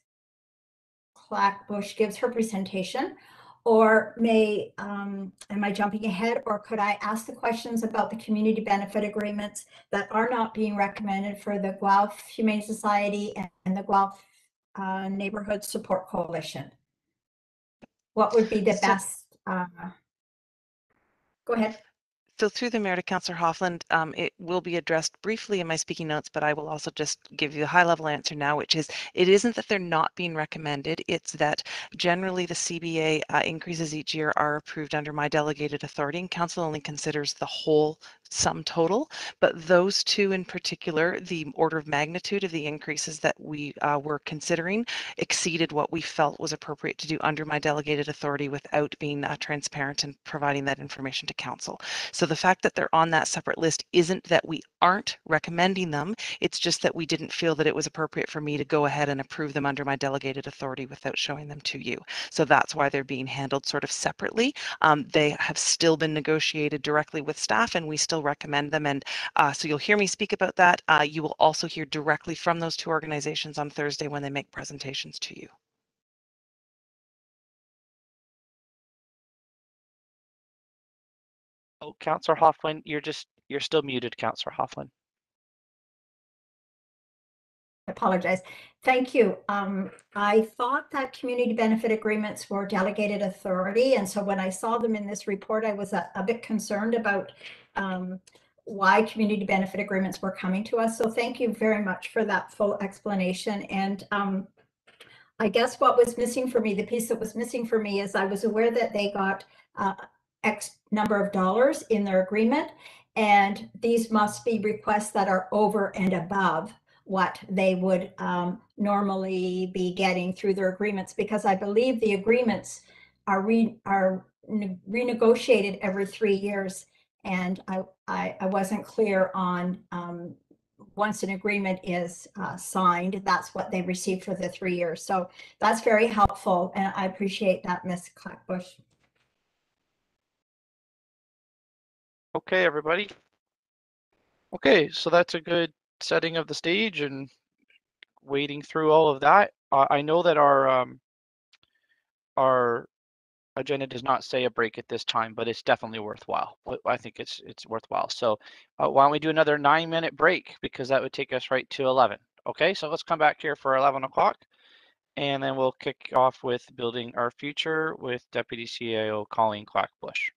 Clackbush gives her presentation, or am I jumping ahead, or could I ask the questions about the community benefit agreements that are not being recommended for the Guelph Humane Society and the Guelph Neighborhood Support Coalition? What would be the best? Go ahead. So through the mayor to Councillor Hoffland, it will be addressed briefly in my speaking notes, but I will also just give you a high level answer now, which is it isn't that they're not being recommended. It's that generally the CBA increases each year are approved under my delegated authority, and council only considers the whole sum total. But those two in particular, the order of magnitude of the increases that we were considering exceeded what we felt was appropriate to do under my delegated authority without being transparent and providing that information to council. So the fact that they're on that separate list isn't that we aren't recommending them. It's just that we didn't feel that it was appropriate for me to go ahead and approve them under my delegated authority without showing them to you. So that's why they're being handled sort of separately. They have still been negotiated directly with staff and we still recommend them. And so you'll hear me speak about that. You will also hear directly from those two organizations on Thursday when they make presentations to you. Oh, Councillor Hoffman, you're still muted, Councillor Hoffman. I apologize. Thank you. I thought that community benefit agreements were delegated authority. And so when I saw them in this report, I was a bit concerned about why community benefit agreements were coming to us. So thank you very much for that full explanation. And I guess what was missing for me, the piece that was missing for me is I was aware that they got X number of dollars in their agreement, and these must be requests that are over and above what they would normally be getting through their agreements, because I believe the agreements are renegotiated every 3 years. And I wasn't clear on, once an agreement is signed, that's what they receive for the 3 years. So that's very helpful, and I appreciate that, Ms. Clackbush. Okay, everybody. Okay, so that's a good setting of the stage and wading through all of that. I know that our agenda does not say a break at this time, but it's definitely worthwhile. I think it's worthwhile. So why don't we do another 9-minute break, because that would take us right to 11. Okay, so let's come back here for 11 o'clock, and then we'll kick off with building our future with Deputy CAO Colleen Clackbush.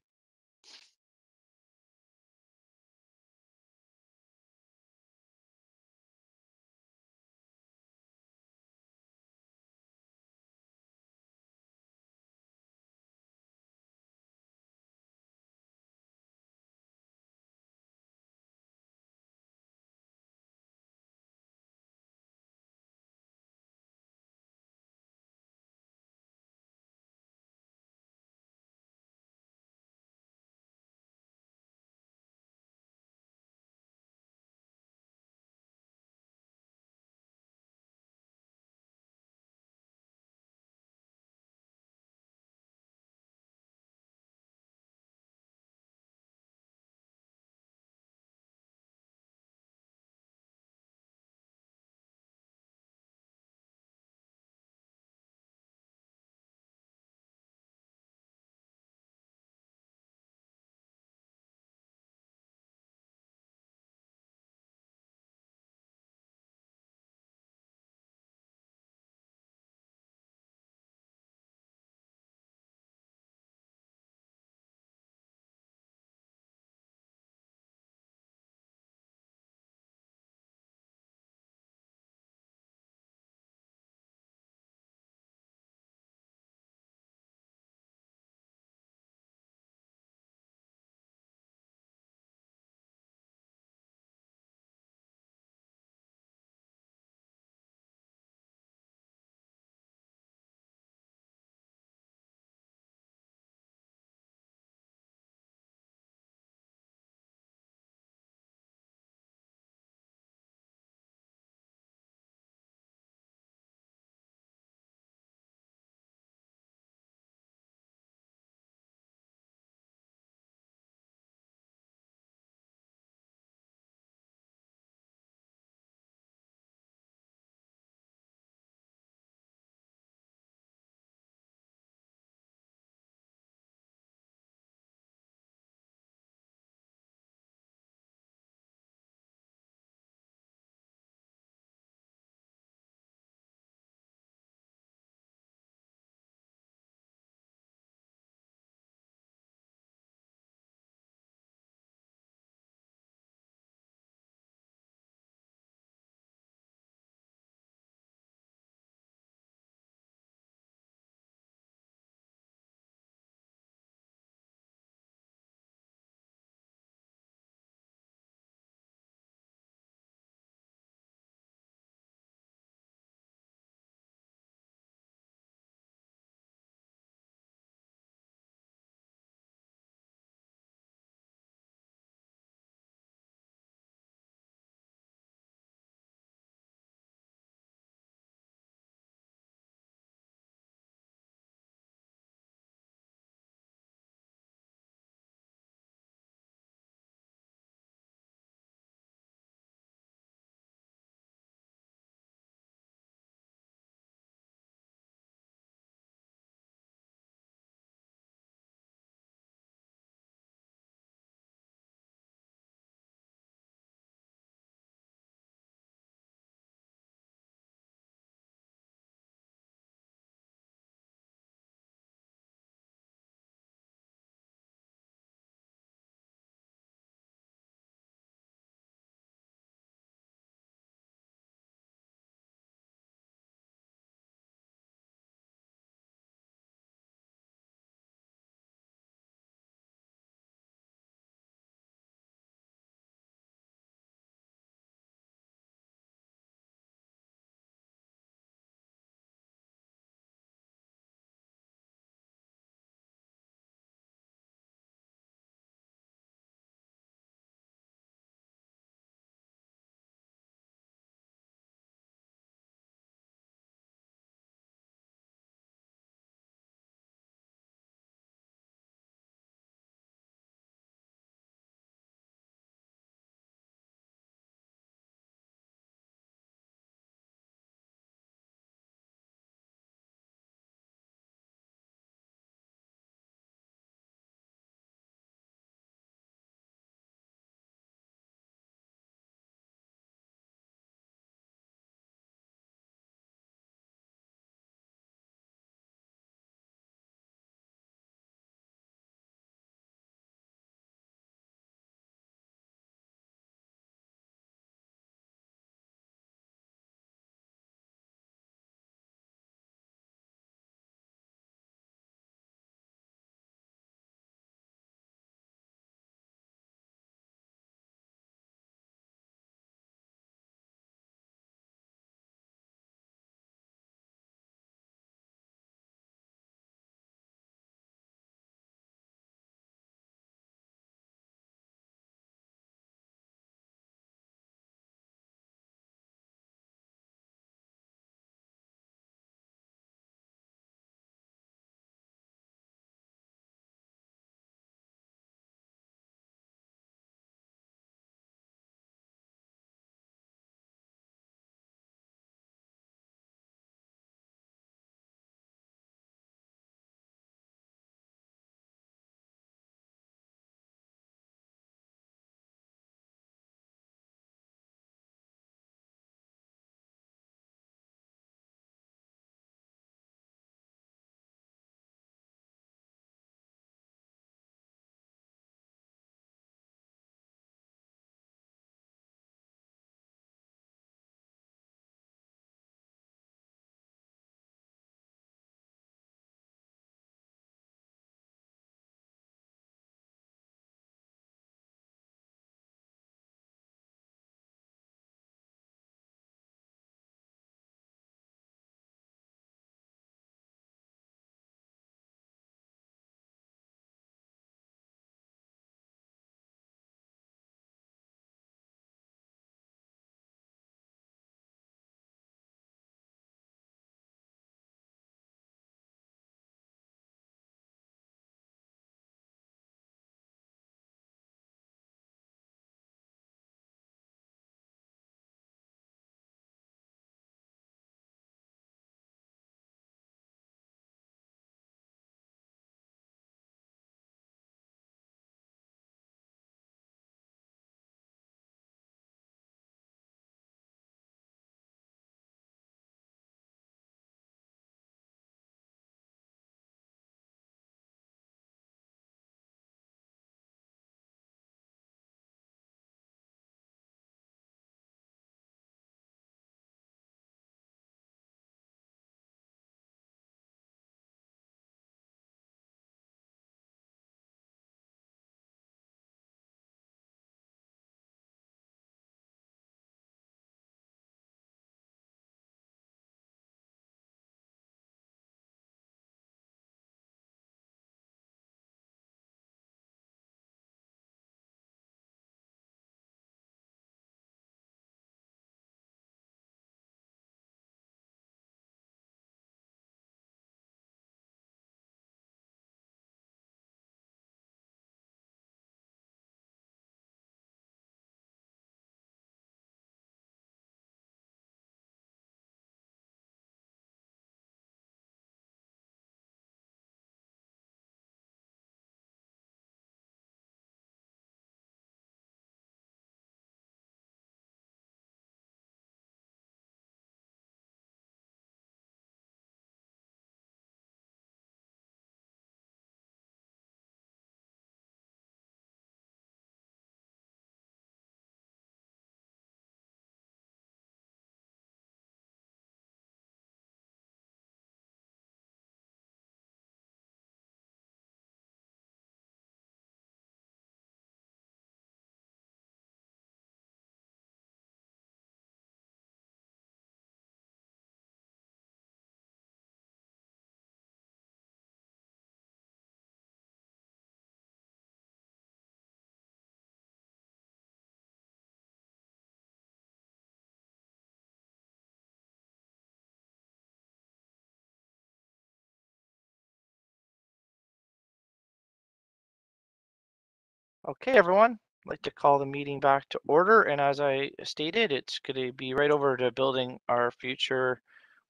Okay, everyone, I'd like to call the meeting back to order. And as I stated, it's going to be right over to building our future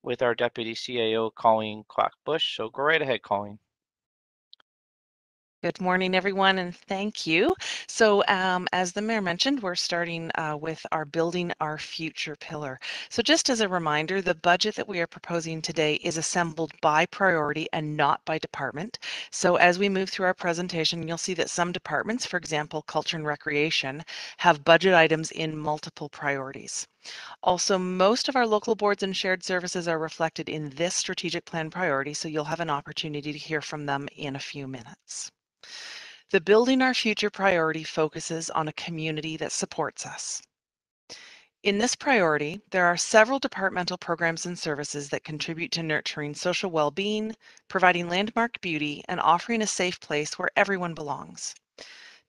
with our Deputy CAO, Colleen Clackbush. So go right ahead, Colleen. Good morning, everyone, and thank you. So as the mayor mentioned, we're starting with our Building Our Future pillar. So just as a reminder, the budget that we are proposing today is assembled by priority and not by department. So as we move through our presentation, you'll see that some departments, for example, Culture and Recreation, have budget items in multiple priorities. Also, most of our local boards and shared services are reflected in this strategic plan priority, so you'll have an opportunity to hear from them in a few minutes. The Building Our Future priority focuses on a community that supports us. In this priority, there are several departmental programs and services that contribute to nurturing social well-being, providing landmark beauty, and offering a safe place where everyone belongs.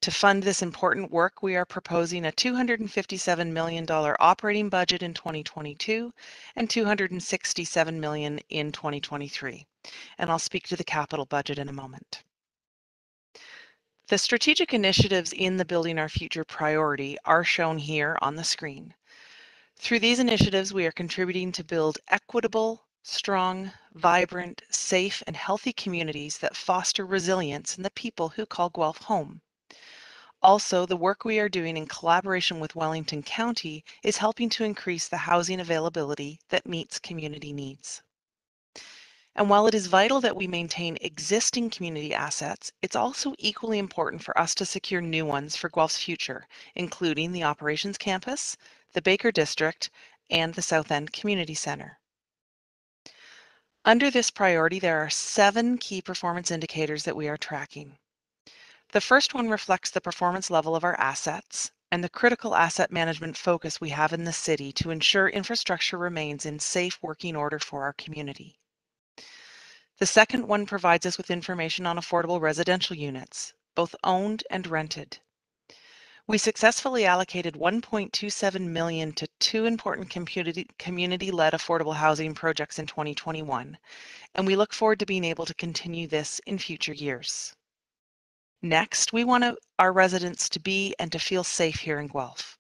To fund this important work, we are proposing a $257 million operating budget in 2022 and $267 million in 2023. And I'll speak to the capital budget in a moment. The strategic initiatives in the Building Our Future priority are shown here on the screen. Through these initiatives, we are contributing to build equitable, strong, vibrant, safe, and healthy communities that foster resilience in the people who call Guelph home. Also, the work we are doing in collaboration with Wellington County is helping to increase the housing availability that meets community needs. And while it is vital that we maintain existing community assets, it's also equally important for us to secure new ones for Guelph's future, including the Operations Campus, the Baker District, and the South End Community Center. Under this priority, there are 7 key performance indicators that we are tracking. The first one reflects the performance level of our assets and the critical asset management focus we have in the city to ensure infrastructure remains in safe working order for our community. The second one provides us with information on affordable residential units, both owned and rented. We successfully allocated $1.27 million to 2 important community-led affordable housing projects in 2021, and we look forward to being able to continue this in future years. Next, we want our residents to be and to feel safe here in Guelph.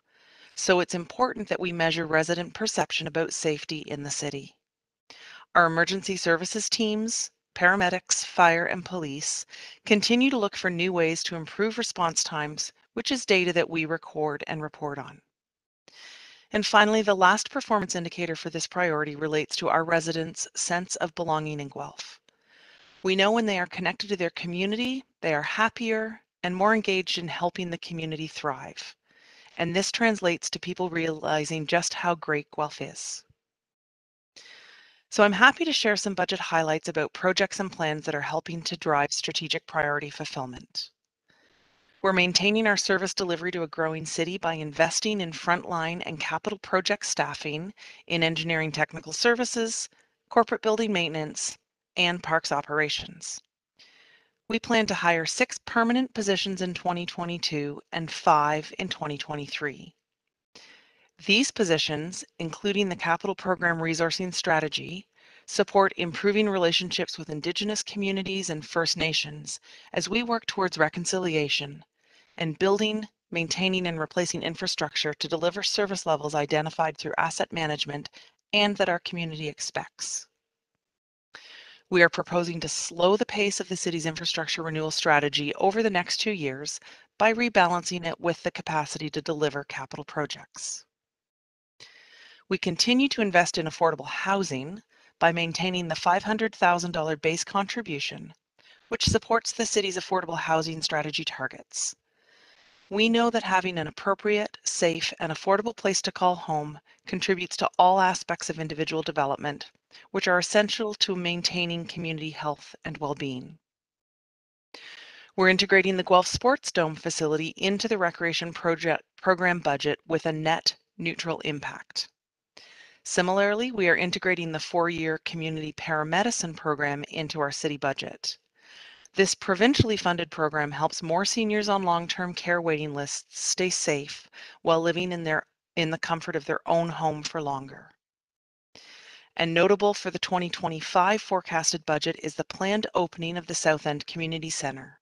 So it's important that we measure resident perception about safety in the city. Our emergency services teams, paramedics, fire, and police continue to look for new ways to improve response times, which is data that we record and report on. And finally, the last performance indicator for this priority relates to our residents' sense of belonging in Guelph. We know when they are connected to their community, they are happier and more engaged in helping the community thrive. And this translates to people realizing just how great Guelph is. So I'm happy to share some budget highlights about projects and plans that are helping to drive strategic priority fulfillment. We're maintaining our service delivery to a growing city by investing in frontline and capital project staffing in engineering technical services, corporate building maintenance, and parks operations. We plan to hire 6 permanent positions in 2022 and 5 in 2023. These positions, including the capital program resourcing strategy, support improving relationships with Indigenous communities and First Nations as we work towards reconciliation and building, maintaining, and replacing infrastructure to deliver service levels identified through asset management and that our community expects. We are proposing to slow the pace of the city's infrastructure renewal strategy over the next 2 years by rebalancing it with the capacity to deliver capital projects. We continue to invest in affordable housing by maintaining the $500,000 base contribution, which supports the city's affordable housing strategy targets. We know that having an appropriate, safe, and affordable place to call home contributes to all aspects of individual development, which are essential to maintaining community health and well-being. We're integrating the Guelph Sports Dome facility into the recreation program budget with a net neutral impact. Similarly, we are integrating the 4-year community paramedicine program into our city budget. This provincially funded program helps more seniors on long-term care waiting lists stay safe while living in the comfort of their own home for longer. And notable for the 2025 forecasted budget is the planned opening of the South End Community Center,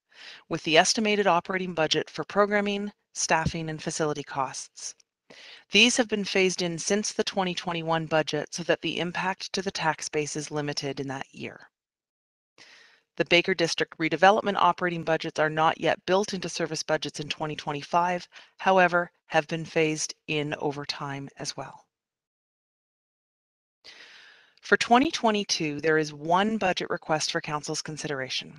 with the estimated operating budget for programming, staffing, and facility costs. These have been phased in since the 2021 budget so that the impact to the tax base is limited in that year. The Baker District redevelopment operating budgets are not yet built into service budgets in 2025, however, have been phased in over time as well. For 2022, there is one budget request for Council's consideration.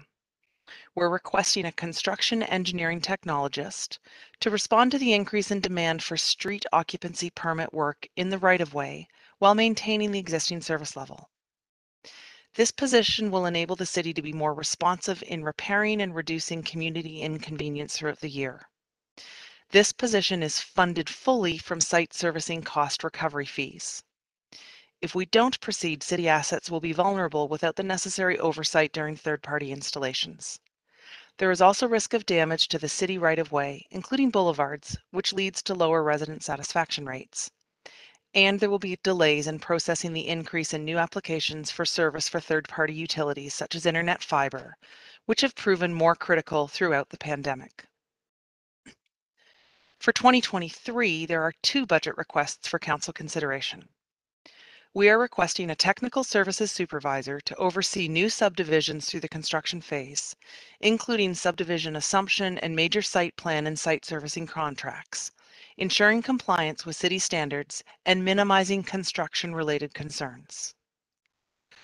We're requesting a construction engineering technologist to respond to the increase in demand for street occupancy permit work in the right-of-way while maintaining the existing service level. This position will enable the city to be more responsive in repairing and reducing community inconvenience throughout the year. This position is funded fully from site servicing cost recovery fees. If we don't proceed, city assets will be vulnerable without the necessary oversight during third-party installations. There is also risk of damage to the city right-of-way, including boulevards, which leads to lower resident satisfaction rates. And there will be delays in processing the increase in new applications for service for third-party utilities such as internet fiber, which have proven more critical throughout the pandemic. For 2023, there are two budget requests for council consideration. We are requesting a technical services supervisor to oversee new subdivisions through the construction phase, including subdivision assumption and major site plan and site servicing contracts, ensuring compliance with city standards and minimizing construction-related concerns.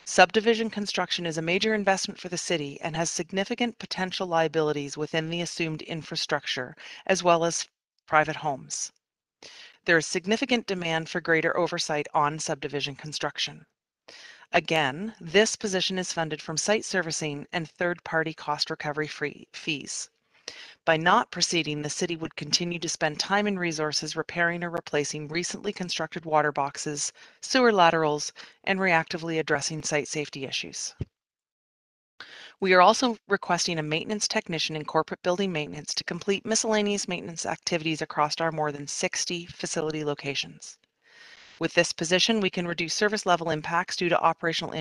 Subdivision construction is a major investment for the city and has significant potential liabilities within the assumed infrastructure, as well as private homes. There is significant demand for greater oversight on subdivision construction. Again, this position is funded from site servicing and third-party cost recovery fees. By not proceeding, the city would continue to spend time and resources repairing or replacing recently constructed water boxes, sewer laterals, and reactively addressing site safety issues. We are also requesting a maintenance technician in corporate building maintenance to complete miscellaneous maintenance activities across our more than 60 facility locations. With this position, we can reduce service level impacts due to operational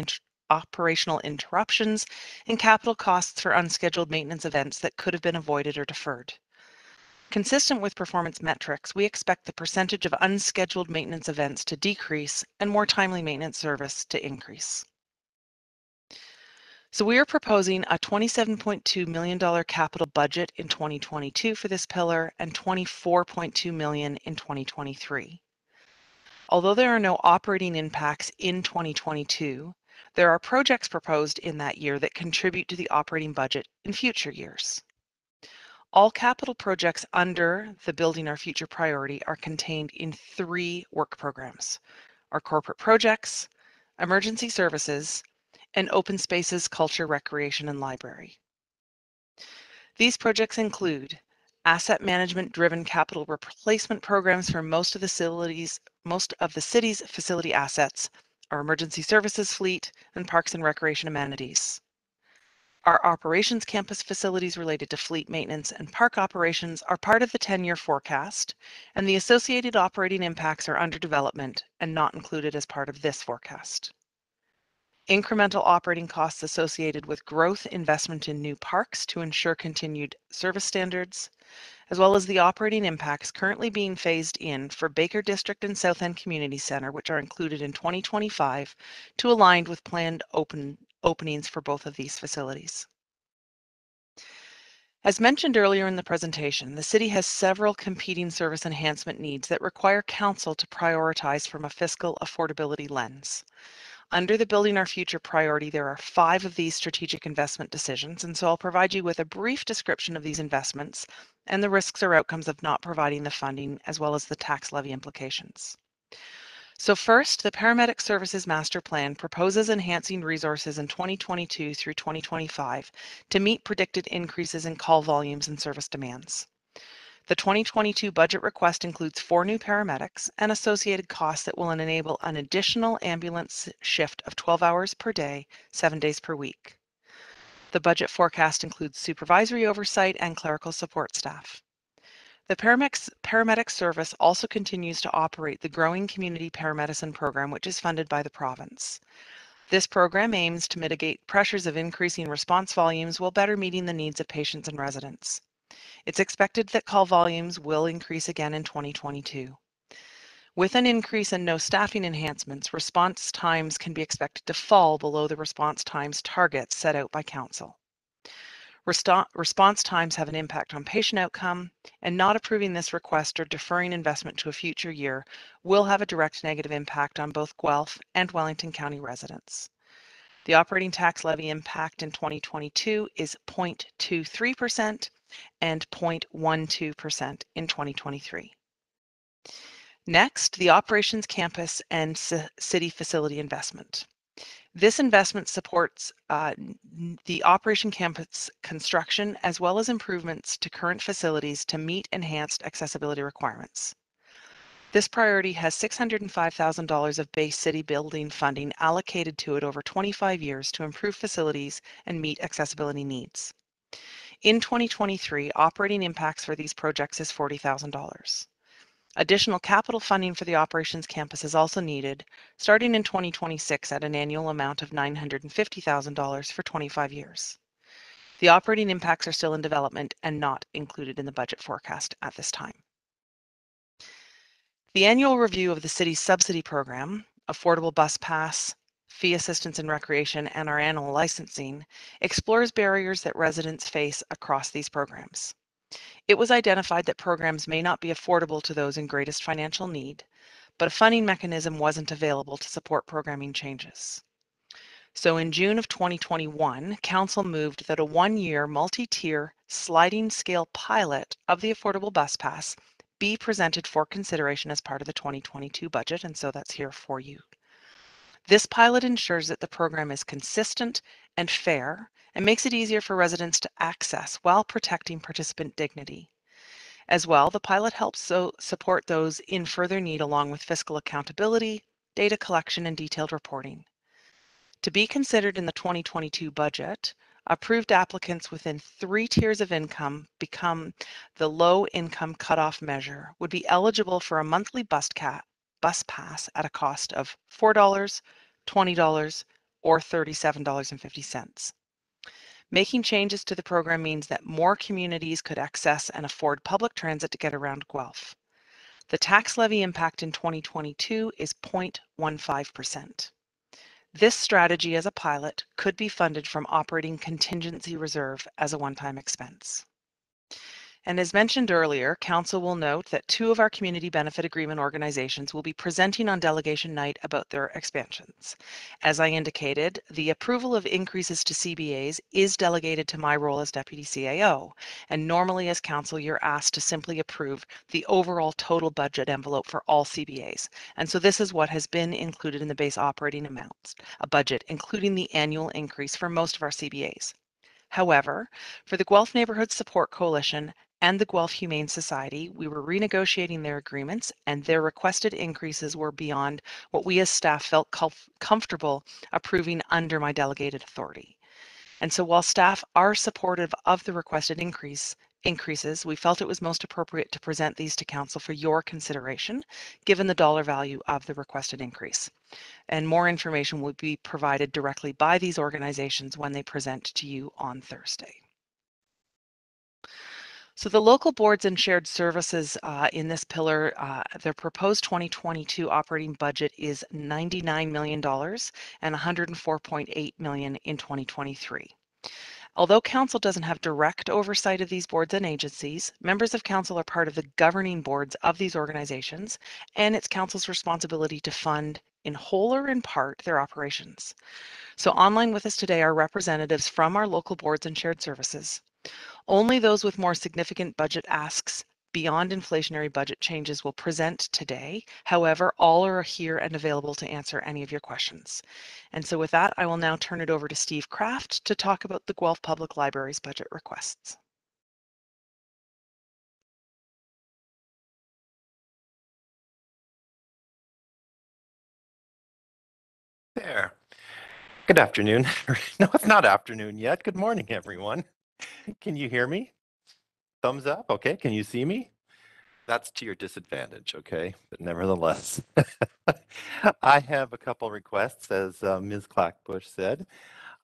interruptions and capital costs for unscheduled maintenance events that could have been avoided or deferred. Consistent with performance metrics, we expect the percentage of unscheduled maintenance events to decrease and more timely maintenance service to increase. So we are proposing a $27.2 million capital budget in 2022 for this pillar and $24.2 million in 2023. Although there are no operating impacts in 2022, there are projects proposed in that year that contribute to the operating budget in future years. All capital projects under the Building Our Future priority are contained in 3 work programs: our corporate projects, emergency services, and open spaces, culture, recreation, and library. These projects include asset management driven capital replacement programs for most of the city's facility assets, our emergency services fleet, and parks and recreation amenities. Our operations campus facilities related to fleet maintenance and park operations are part of the 10-year forecast, and the associated operating impacts are under development and not included as part of this forecast. Incremental operating costs associated with growth investment in new parks to ensure continued service standards, as well as the operating impacts currently being phased in for Baker District and South End Community Center, which are included in 2025 to align with planned openings for both of these facilities. As mentioned earlier in the presentation, the city has several competing service enhancement needs that require council to prioritize from a fiscal affordability lens. Under the Building Our Future priority, there are 5 of these strategic investment decisions, and so I'll provide you with a brief description of these investments and the risks or outcomes of not providing the funding, as well as the tax levy implications. So first, the Paramedic Services Master Plan proposes enhancing resources in 2022 through 2025 to meet predicted increases in call volumes and service demands. The 2022 budget request includes 4 new paramedics and associated costs that will enable an additional ambulance shift of 12 hours per day, 7 days per week. The budget forecast includes supervisory oversight and clerical support staff. The paramedic service also continues to operate the growing community paramedicine program, which is funded by the province. This program aims to mitigate pressures of increasing response volumes while better meeting the needs of patients and residents. It's expected that call volumes will increase again in 2022. With an increase in no staffing enhancements, response times can be expected to fall below the response times targets set out by Council. Response times have an impact on patient outcome, and not approving this request or deferring investment to a future year will have a direct negative impact on both Guelph and Wellington County residents. The operating tax levy impact in 2022 is 0.23% and 0.12% in 2023. Next, the operations campus and city facility investment. This investment supports the operation campus construction as well as improvements to current facilities to meet enhanced accessibility requirements. This priority has $605,000 of base city building funding allocated to it over 25 years to improve facilities and meet accessibility needs. In 2023, operating impacts for these projects is $40,000. Additional capital funding for the operations campus is also needed, starting in 2026 at an annual amount of $950,000 for 25 years. The operating impacts are still in development and not included in the budget forecast at this time. The annual review of the city's subsidy program, Affordable Bus Pass, Fee Assistance and Recreation, and our annual licensing, explores barriers that residents face across these programs. It was identified that programs may not be affordable to those in greatest financial need, but a funding mechanism wasn't available to support programming changes. So in June of 2021, Council moved that a one-year multi-tier sliding scale pilot of the Affordable Bus Pass be presented for consideration as part of the 2022 budget, and so that's here for you. This pilot ensures that the program is consistent and fair and makes it easier for residents to access while protecting participant dignity. As well, the pilot helps support those in further need along with fiscal accountability, data collection, and detailed reporting. To be considered in the 2022 budget, approved applicants within 3 tiers of income become the low income cutoff measure would be eligible for a monthly bus pass at a cost of $4, $20, or $37.50. Making changes to the program means that more communities could access and afford public transit to get around Guelph. The tax levy impact in 2022 is 0.15%. This strategy as a pilot could be funded from operating contingency reserve as a one-time expense. And as mentioned earlier, Council will note that 2 of our community benefit agreement organizations will be presenting on delegation night about their expansions. As I indicated, the approval of increases to CBAs is delegated to my role as Deputy CAO, and normally as Council you're asked to simply approve the overall total budget envelope for all CBAs. And so this is what has been included in the base operating amounts, a budget including the annual increase for most of our CBAs. However, for the Guelph Neighborhood Support Coalition and the Guelph Humane Society, we were renegotiating their agreements and their requested increases were beyond what we as staff felt comfortable approving under my delegated authority. And so while staff are supportive of the requested increases, we felt it was most appropriate to present these to Council for your consideration, given the dollar value of the requested increase. And more information will be provided directly by these organizations when they present to you on Thursday. So the local boards and shared services in this pillar, their proposed 2022 operating budget is $99 million and $104.8 million in 2023. Although Council doesn't have direct oversight of these boards and agencies, members of Council are part of the governing boards of these organizations, and it's Council's responsibility to fund, in whole or in part, their operations. So online with us today are representatives from our local boards and shared services. Only those with more significant budget asks beyond inflationary budget changes will present today. However, all are here and available to answer any of your questions. And so with that, I will now turn it over to Steve Kraft to talk about the Guelph Public Library's budget requests. There. Good afternoon. No, it's not afternoon yet. Good morning, everyone. Can you hear me? Thumbs up. Okay. Can you see me? That's to your disadvantage, okay? But nevertheless, I have a couple requests, as Ms. Clackbush said.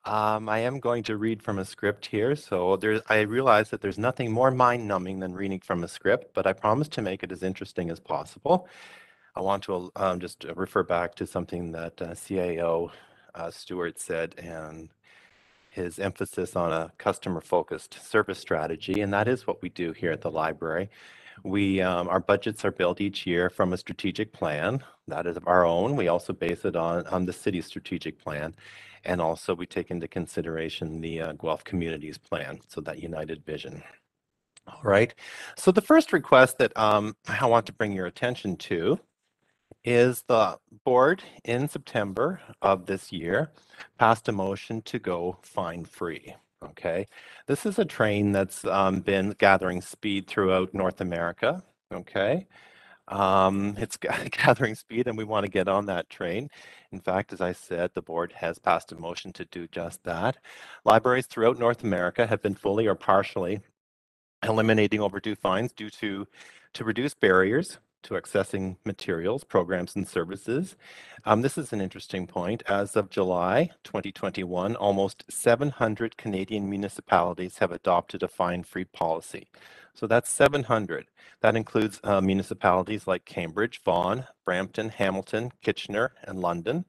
I am going to read from a script here, so I realize that there's nothing more mind-numbing than reading from a script, but I promise to make it as interesting as possible. I want to just refer back to something that CAO Stewart said, and his emphasis on a customer-focused service strategy, and that is what we do here at the library. Our budgets are built each year from a strategic plan that is our own. We also base it on the city's strategic plan, and also we take into consideration the Guelph Communities Plan, so that united vision. All right. So the first request that I want to bring your attention to is the board in September of this year passed a motion to go fine free. Okay, this is a train that's been gathering speed throughout North America. Okay, it's gathering speed and we want to get on that train. In fact, as I said, the board has passed a motion to do just that. Libraries throughout North America have been fully or partially eliminating overdue fines due to reduce barriers to accessing materials, programs, and services. This is an interesting point. As of July 2021, almost 700 Canadian municipalities have adopted a fine-free policy. So that's 700. That includes municipalities like Cambridge, Vaughan, Brampton, Hamilton, Kitchener, and London.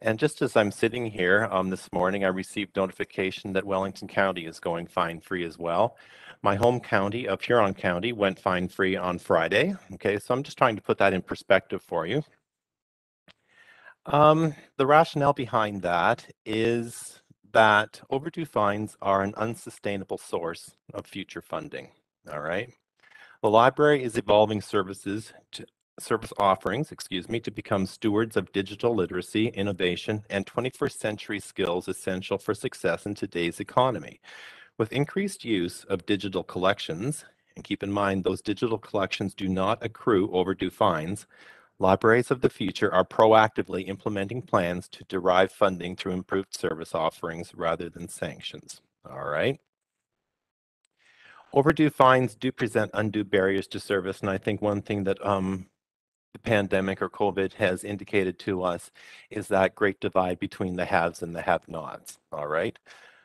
And just as I'm sitting here this morning, I received notification that Wellington County is going fine-free as well. My home county of Huron County went fine-free on Friday. Okay, so I'm just trying to put that in perspective for you. The rationale behind that is that overdue fines are an unsustainable source of future funding. All right. The library is evolving service offerings, to become stewards of digital literacy, innovation, and 21st century skills essential for success in today's economy. With increased use of digital collections, and keep in mind those digital collections do not accrue overdue fines, libraries of the future are proactively implementing plans to derive funding through improved service offerings rather than sanctions. All right. Overdue fines do present undue barriers to service, and I think one thing that the pandemic or COVID has indicated to us is that great divide between the haves and the have-nots. All right.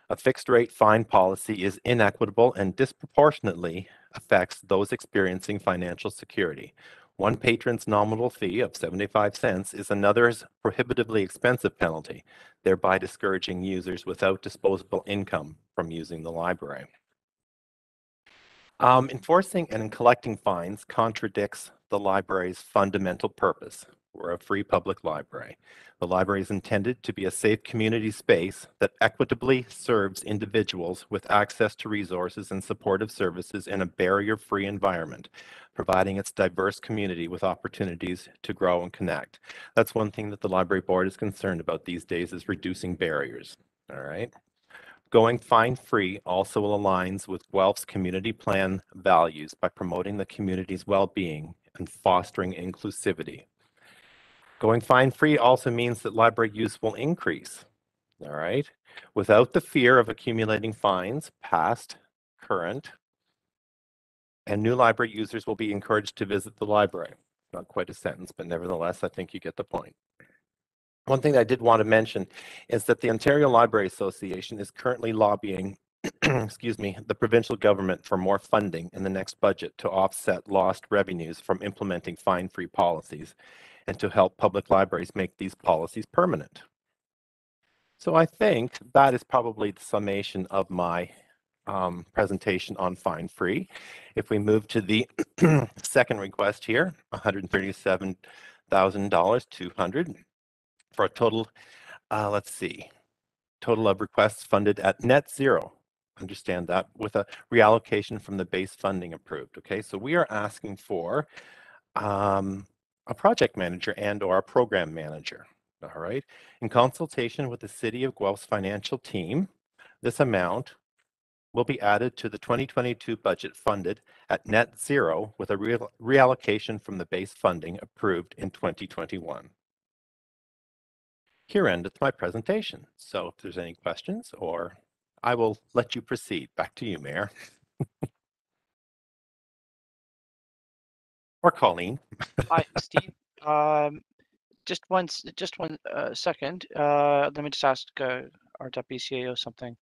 A fixed rate fine policy is inequitable and disproportionately affects those experiencing financial security. One patron's nominal fee of 75 cents is another's prohibitively expensive penalty, thereby discouraging users without disposable income from using the library. Enforcing and collecting fines contradicts the library's fundamental purpose. We're a free public library. The library is intended to be a safe community space that equitably serves individuals with access to resources and supportive services in a barrier-free environment, providing its diverse community with opportunities to grow and connect. That's one thing that the library board is concerned about these days, is reducing barriers. All right. Going fine-free also aligns with Guelph's community plan values by promoting the community's well-being and fostering inclusivity. Going fine-free also means that library use will increase, all right, without the fear of accumulating fines, past, current, and new library users will be encouraged to visit the library. Not quite a sentence, but nevertheless, I think you get the point. One thing I did want to mention is that the Ontario Library Association is currently lobbying the provincial government for more funding in the next budget to offset lost revenues from implementing fine-free policies and to help public libraries make these policies permanent. So I think that is probably the summation of my presentation on fine-free. If we move to the second request here, $137,200 for a total, let's see, total of requests funded at net zero. Understand that, with a reallocation from the base funding approved. Okay, so we are asking for a project manager and or a program manager. All right, in consultation with the City of Guelph's financial team, this amount will be added to the 2022 budget funded at net zero with a reallocation from the base funding approved in 2021. Here endeth my presentation. So if there's any questions, or I will let you proceed. Back to you, Mayor. Or Colleen. Hi, Steve. Just one second. Let me just ask our deputy CAO something.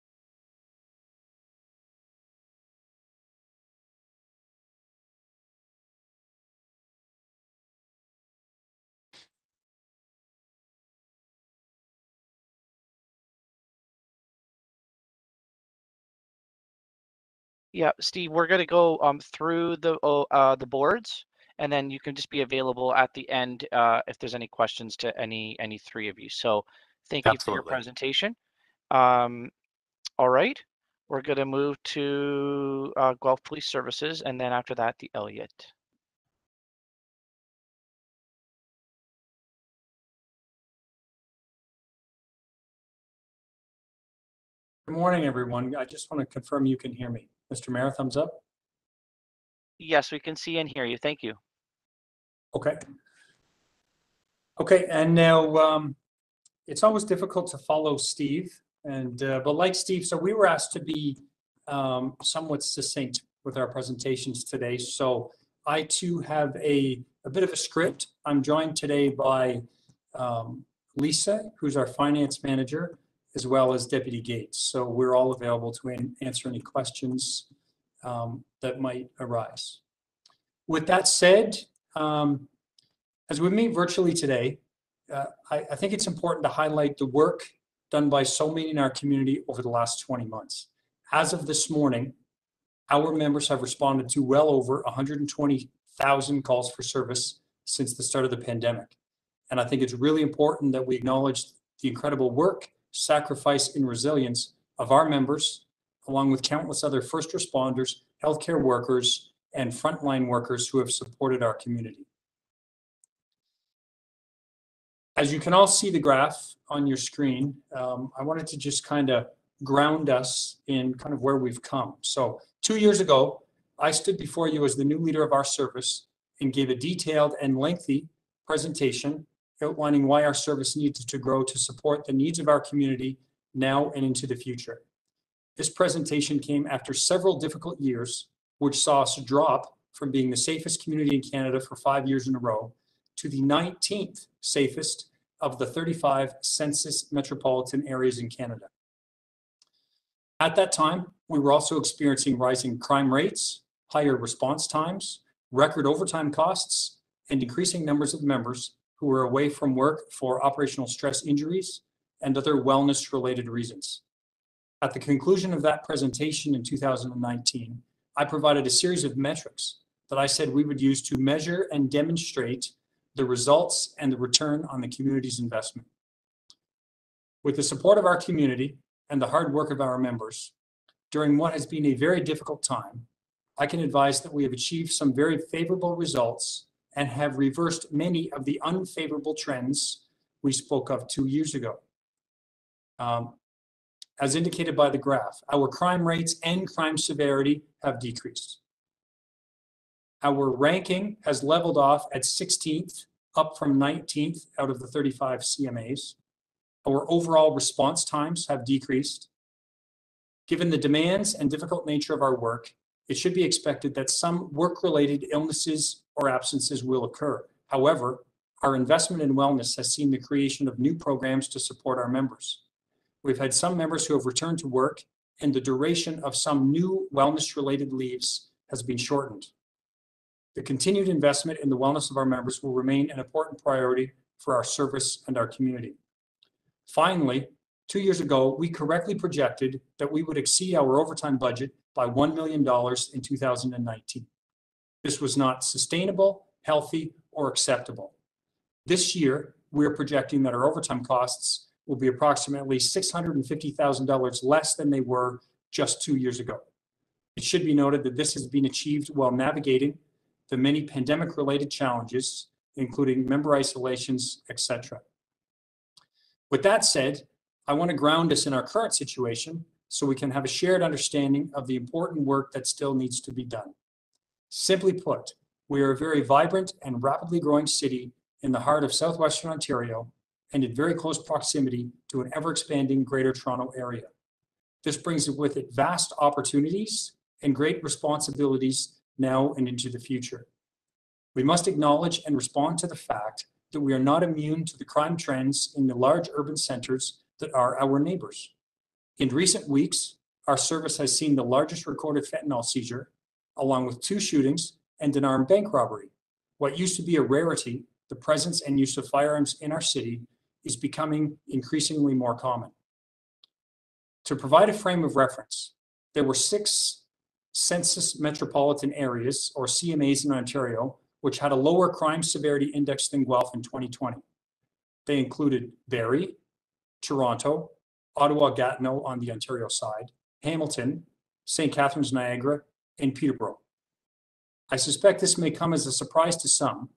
Yeah, Steve, we're gonna go through the boards, and then you can just be available at the end if there's any questions to any three of you. So thank you for your Absolutely. presentation. All right, we're gonna move to Guelph Police Services, and then after that, the Elliott. Good morning, everyone. I just want to confirm you can hear me. Mr. Mayor, thumbs up. Yes, we can see and hear you. Thank you. Okay. Okay, and now it's always difficult to follow Steve, and but like Steve, so we were asked to be somewhat succinct with our presentations today. So I too have a bit of a script. I'm joined today by Lisa, who's our finance manager, as well as Deputy Gates. So we're all available to answer any questions that might arise. With that said, as we meet virtually today, I think it's important to highlight the work done by so many in our community over the last 20 months. As of this morning, our members have responded to well over 120,000 calls for service since the start of the pandemic. And I think it's really important that we acknowledge the incredible work, sacrifice, and resilience of our members, along with countless other first responders, healthcare workers, and frontline workers who have supported our community. As you can all see the graph on your screen, I wanted to just kind of ground us in kind of where we've come. So 2 years ago, I stood before you as the new leader of our service and gave a detailed and lengthy presentation outlining why our service needs to grow to support the needs of our community now and into the future. This presentation came after several difficult years, which saw us drop from being the safest community in Canada for 5 years in a row to the 19th safest of the 35 census metropolitan areas in Canada. At that time, we were also experiencing rising crime rates, higher response times, record overtime costs, and increasing numbers of members who were away from work for operational stress injuries and other wellness-related reasons. At the conclusion of that presentation in 2019, I provided a series of metrics that I said we would use to measure and demonstrate the results and the return on the community's investment. With the support of our community and the hard work of our members, during what has been a very difficult time, I can advise that we have achieved some very favorable results and have reversed many of the unfavorable trends we spoke of 2 years ago. As indicated by the graph, our crime rates and crime severity have decreased. Our ranking has leveled off at 16th, up from 19th out of the 35 CMAs. Our overall response times have decreased. Given the demands and difficult nature of our work, it should be expected that some work-related illnesses or absences will occur. However, our investment in wellness has seen the creation of new programs to support our members. We've had some members who have returned to work, and the duration of some new wellness-related leaves has been shortened. The continued investment in the wellness of our members will remain an important priority for our service and our community. Finally, 2 years ago, we correctly projected that we would exceed our overtime budget by $1 million in 2019. This was not sustainable, healthy, or acceptable. This year, we're projecting that our overtime costs will be approximately $650,000 less than they were just 2 years ago. It should be noted that this has been achieved while navigating the many pandemic-related challenges, including member isolations, etc. With that said, I want to ground us in our current situation so we can have a shared understanding of the important work that still needs to be done. Simply put, we are a very vibrant and rapidly growing city in the heart of southwestern Ontario and in very close proximity to an ever-expanding Greater Toronto area. This brings with it vast opportunities and great responsibilities now and into the future. We must acknowledge and respond to the fact that we are not immune to the crime trends in the large urban centers that are our neighbors. In recent weeks, our service has seen the largest recorded fentanyl seizure, along with 2 shootings and an armed bank robbery. What used to be a rarity, the presence and use of firearms in our city, is becoming increasingly more common. To provide a frame of reference, there were 6 census metropolitan areas, or CMAs, in Ontario, which had a lower crime severity index than Guelph in 2020. They included Barrie, Toronto, Ottawa-Gatineau on the Ontario side, Hamilton, St. Catharines, Niagara, and Peterborough. I suspect this may come as a surprise to some,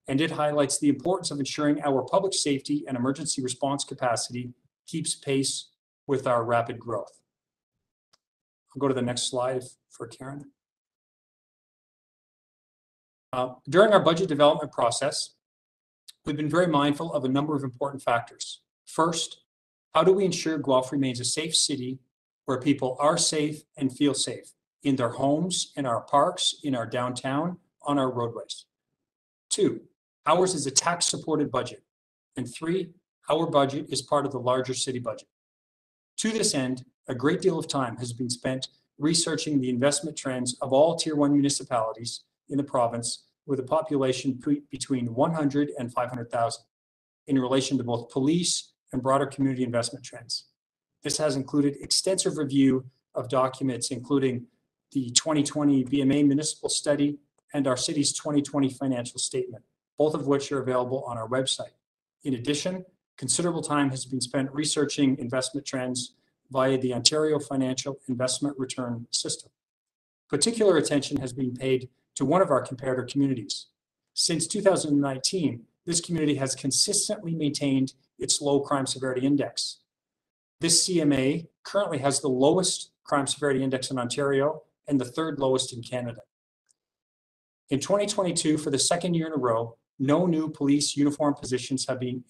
and it highlights the importance of ensuring our public safety and emergency response capacity keeps pace with our rapid growth. I'll go to the next slide for Karen. During our budget development process, we've been very mindful of a number of important factors. First, how do we ensure Guelph remains a safe city where people are safe and feel safe in their homes, in our parks, in our downtown, on our roadways? 2, ours is a tax-supported budget. And 3, our budget is part of the larger city budget. To this end, a great deal of time has been spent researching the investment trends of all Tier 1 municipalities in the province with a population between 100 and 500,000 in relation to both police and broader community investment trends. This has included extensive review of documents, including the 2020 BMA municipal study and our city's 2020 financial statement, both of which are available on our website. In addition, considerable time has been spent researching investment trends via the Ontario Financial Investment Return System. Particular attention has been paid to one of our comparator communities. Since 2019, this community has consistently maintained its low crime severity index. This CMA currently has the lowest crime severity index in Ontario and the 3rd lowest in Canada. In 2022, for the 2nd year in a row, no new police uniform positions have been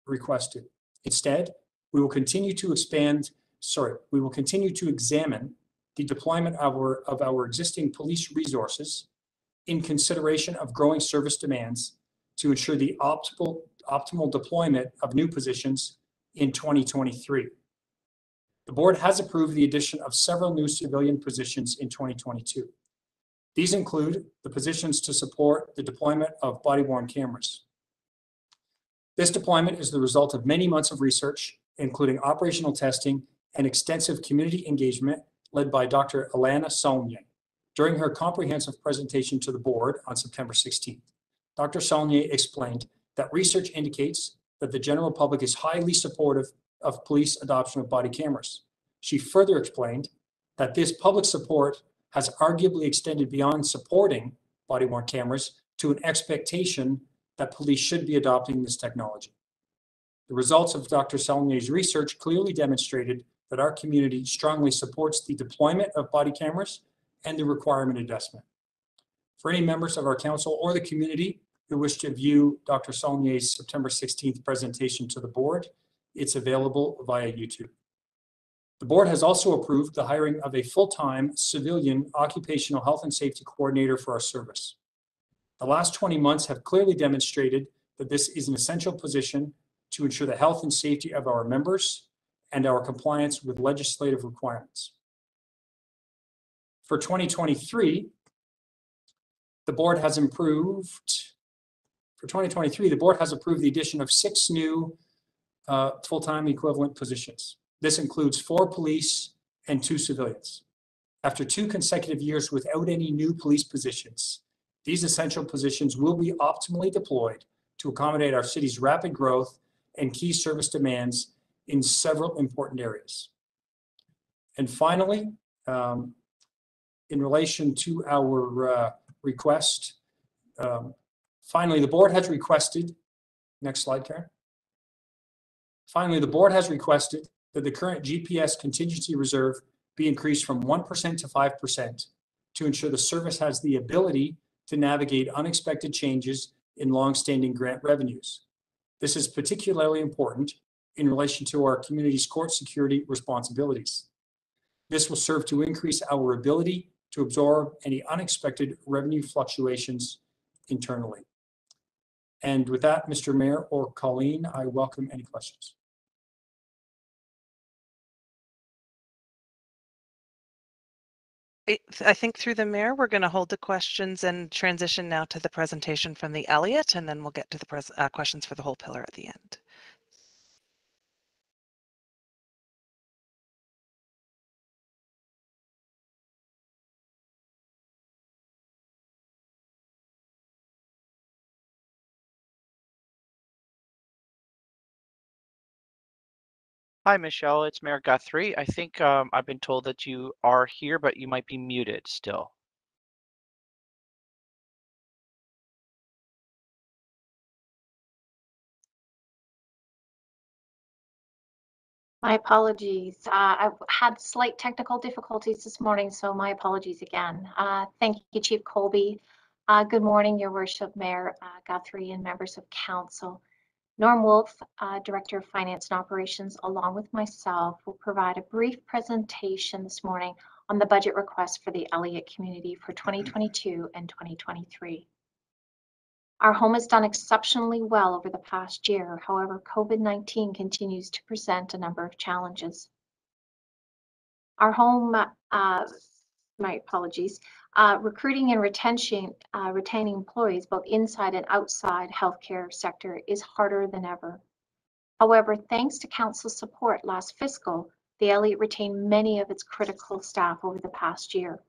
requested. Instead, we will continue to examine the deployment of our existing police resources in consideration of growing service demands to ensure the optimal deployment of new positions in 2023. The board has approved the addition of several new civilian positions in 2022. These include the positions to support the deployment of body-worn cameras. This deployment is the result of many months of research, including operational testing and extensive community engagement led by Dr. Alana Saulnier. During her comprehensive presentation to the board on September 16th, Dr. Saulnier explained that research indicates that the general public is highly supportive of police adoption of body cameras. She further explained that this public support has arguably extended beyond supporting body-worn cameras to an expectation that police should be adopting this technology. The results of Dr. Saulnier's research clearly demonstrated that our community strongly supports the deployment of body cameras and the requirement investment. For any members of our council or the community who wish to view Dr. Saulnier's September 16th presentation to the board, it's available via YouTube. The board has also approved the hiring of a full-time civilian occupational health and safety coordinator for our service. The last 20 months have clearly demonstrated that this is an essential position to ensure the health and safety of our members and our compliance with legislative requirements. For 2023, the board has approved the addition of 6 new full-time equivalent positions. This includes 4 police and 2 civilians. After 2 consecutive years without any new police positions, these essential positions will be optimally deployed to accommodate our city's rapid growth and key service demands in several important areas. And finally, in relation to our request, the board has requested, next slide, Karen. Finally, the board has requested that the current GPS contingency reserve be increased from 1% to 5% to ensure the service has the ability to navigate unexpected changes in long-standing grant revenues. This is particularly important in relation to our community's court security responsibilities. This will serve to increase our ability to absorb any unexpected revenue fluctuations internally. And with that, Mr. Mayor or Colleen, I welcome any questions. I think through the mayor, we're going to hold the questions and transition now to the presentation from the Elliott, and then we'll get to the questions for the whole pillar at the end. Hi, Michelle. It's Mayor Guthrie. I think I've been told that you are here, but you might be muted still. My apologies. I've had slight technical difficulties this morning, so my apologies again. Thank you, Chief Colby. Good morning, Your Worship, Mayor Guthrie, and members of Council. Norm Wolf, Director of Finance and Operations, along with myself, will provide a brief presentation this morning on the budget request for the Elliott community for 2022 and 2023. Our home has done exceptionally well over the past year. However, COVID-19 continues to present a number of challenges. Our home, my apologies, recruiting and retaining employees both inside and outside healthcare sector is harder than ever. However, thanks to Council support last fiscal, the Elliott retained many of its critical staff over the past year.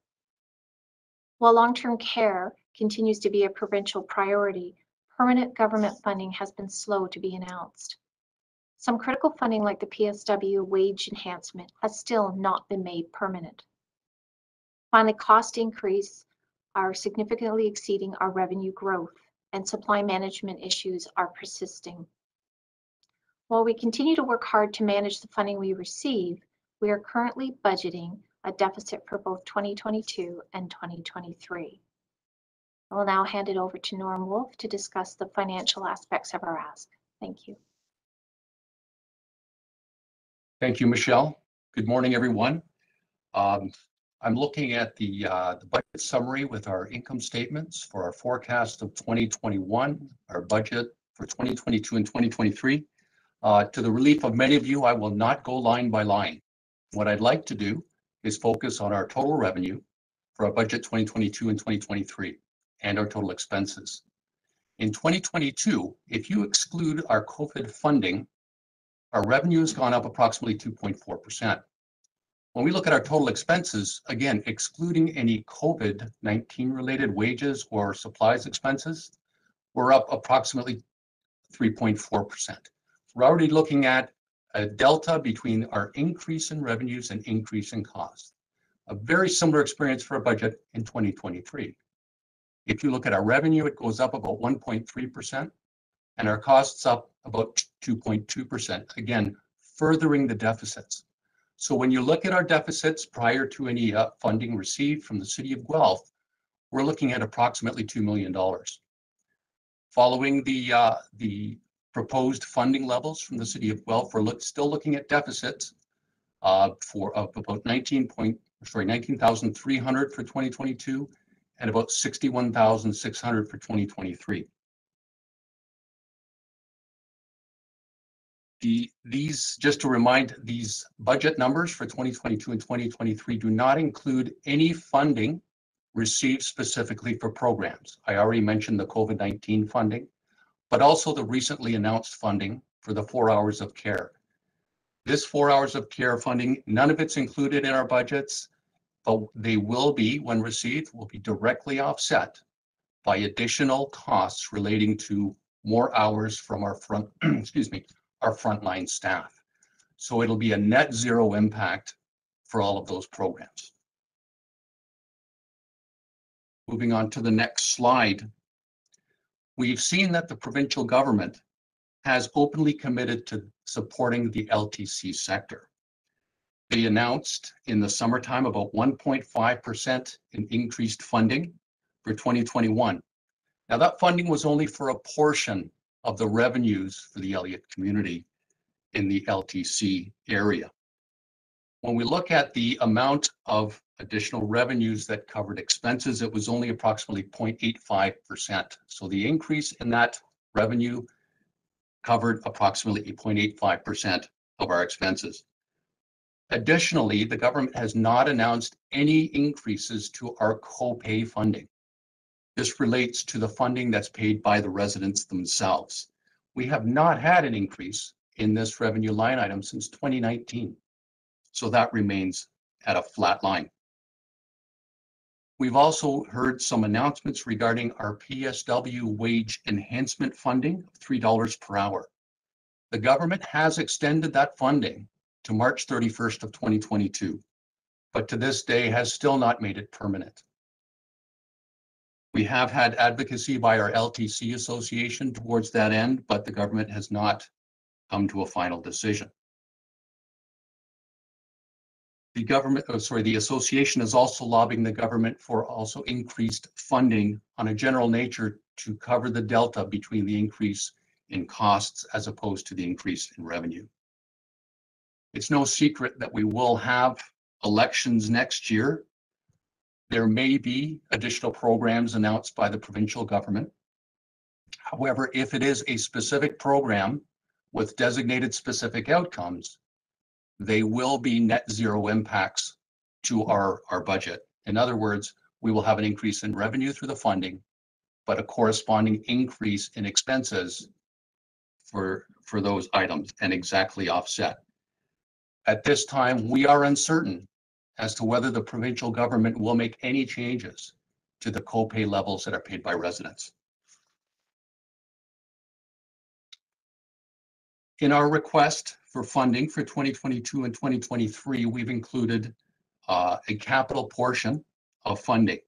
While long-term care continues to be a provincial priority, permanent government funding has been slow to be announced. Some critical funding like the PSW wage enhancement has still not been made permanent. Finally, cost increase are significantly exceeding our revenue growth, and supply management issues are persisting. While we continue to work hard to manage the funding we receive, we are currently budgeting a deficit for both 2022 and 2023. I will now hand it over to Norm Wolf to discuss the financial aspects of our ask. Thank you. Thank you, Michelle. Good morning, everyone. I'm looking at the budget summary with our income statements for our forecast of 2021, our budget for 2022 and 2023. To the relief of many of you, I will not go line by line. What I'd like to do is focus on our total revenue for our budget 2022 and 2023 and our total expenses. In 2022, if you exclude our COVID funding, our revenue has gone up approximately 2.4%. When we look at our total expenses, again, excluding any COVID-19 related wages or supplies expenses, we're up approximately 3.4%. We're already looking at a delta between our increase in revenues and increase in costs. A very similar experience for a budget in 2023. If you look at our revenue, it goes up about 1.3%, and our costs up about 2.2%, again, furthering the deficits. So when you look at our deficits prior to any funding received from the City of Guelph, we're looking at approximately $2 million. Following the proposed funding levels from the City of Guelph, we're still looking at deficits of about 19,300 for 2022 and about 61,600 for 2023. Just to remind, these budget numbers for 2022 and 2023 do not include any funding received specifically for programs. I already mentioned the COVID-19 funding, but also the recently announced funding for the 4 hours of care. This 4 hours of care funding, none of it's included in our budgets, but they will be, when received, will be directly offset by additional costs relating to more hours from our our frontline staff. So it'll be a net zero impact for all of those programs. Moving on to the next slide. We've seen that the provincial government has openly committed to supporting the LTC sector. They announced in the summertime about 1.5% in increased funding for 2021. Now that funding was only for a portion of the revenues for the Elliott community in the LTC area. When we look at the amount of additional revenues that covered expenses, it was only approximately 0.85%. So the increase in that revenue covered approximately 0.85% of our expenses. Additionally, the government has not announced any increases to our co-pay funding. This relates to the funding that's paid by the residents themselves. We have not had an increase in this revenue line item since 2019. So that remains at a flat line. We've also heard some announcements regarding our PSW wage enhancement funding of $3 per hour. The government has extended that funding to March 31st of 2022, but to this day has still not made it permanent. We have had advocacy by our LTC association towards that end, but the government has not come to a final decision. The association is also lobbying the government for also increased funding on a general nature to cover the delta between the increase in costs as opposed to the increase in revenue. It's no secret that we will have elections next year. There may be additional programs announced by the provincial government. However, if it is a specific program with designated specific outcomes, they will be net zero impacts to our budget. In other words, we will have an increase in revenue through the funding, but a corresponding increase in expenses for those items and exactly offset. At this time, we are uncertain as to whether the provincial government will make any changes to the co-pay levels that are paid by residents. In our request for funding for 2022 and 2023, we've included a capital portion of funding.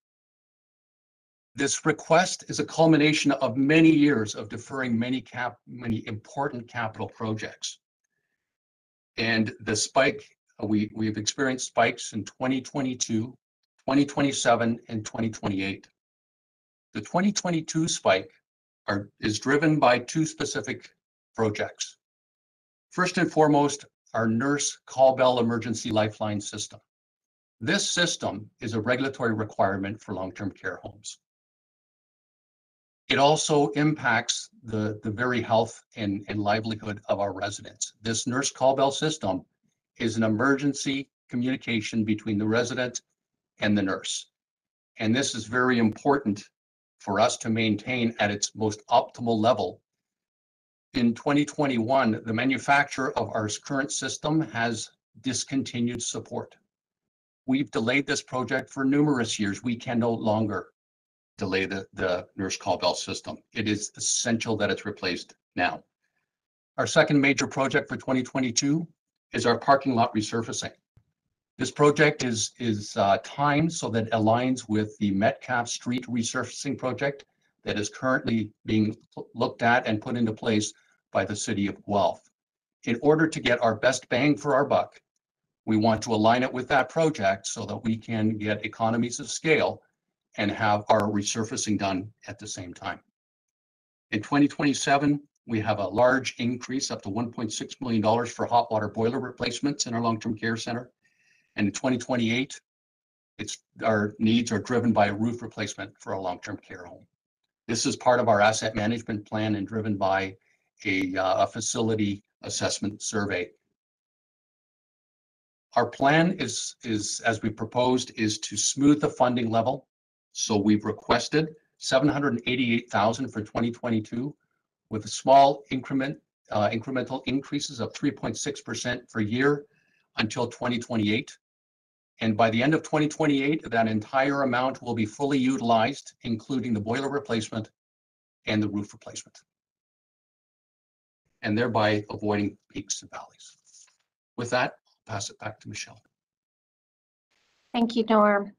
This request is a culmination of many years of deferring many important capital projects. And the spike, we've experienced spikes in 2022, 2027, and 2028. The 2022 spike is driven by two specific projects. First and foremost, our nurse call bell emergency lifeline system. This system is a regulatory requirement for long-term care homes. It also impacts the very health and livelihood of our residents. This nurse call bell system is an emergency communication between the resident and the nurse. And this is very important for us to maintain at its most optimal level. In 2021, the manufacturer of our current system has discontinued support. We've delayed this project for numerous years. We can no longer delay the nurse call bell system. It is essential that it's replaced now. Our second major project for 2022 is our parking lot resurfacing. This project is timed so that it aligns with the Metcalfe Street resurfacing project that is currently being looked at and put into place by the city of Guelph. In order to get our best bang for our buck, we want to align it with that project so that we can get economies of scale and have our resurfacing done at the same time. In 2027, we have a large increase up to $1.6 million for hot water boiler replacements in our long-term care center. And in 2028, our needs are driven by a roof replacement for a long-term care home. This is part of our asset management plan and driven by a facility assessment survey. Our plan is, as we proposed, is to smooth the funding level. So we've requested $788,000 for 2022 with a small incremental increases of 3.6% per year until 2028. And by the end of 2028, that entire amount will be fully utilized, including the boiler replacement and the roof replacement, and thereby avoiding peaks and valleys. With that, I'll pass it back to Michelle. Thank you, Norm.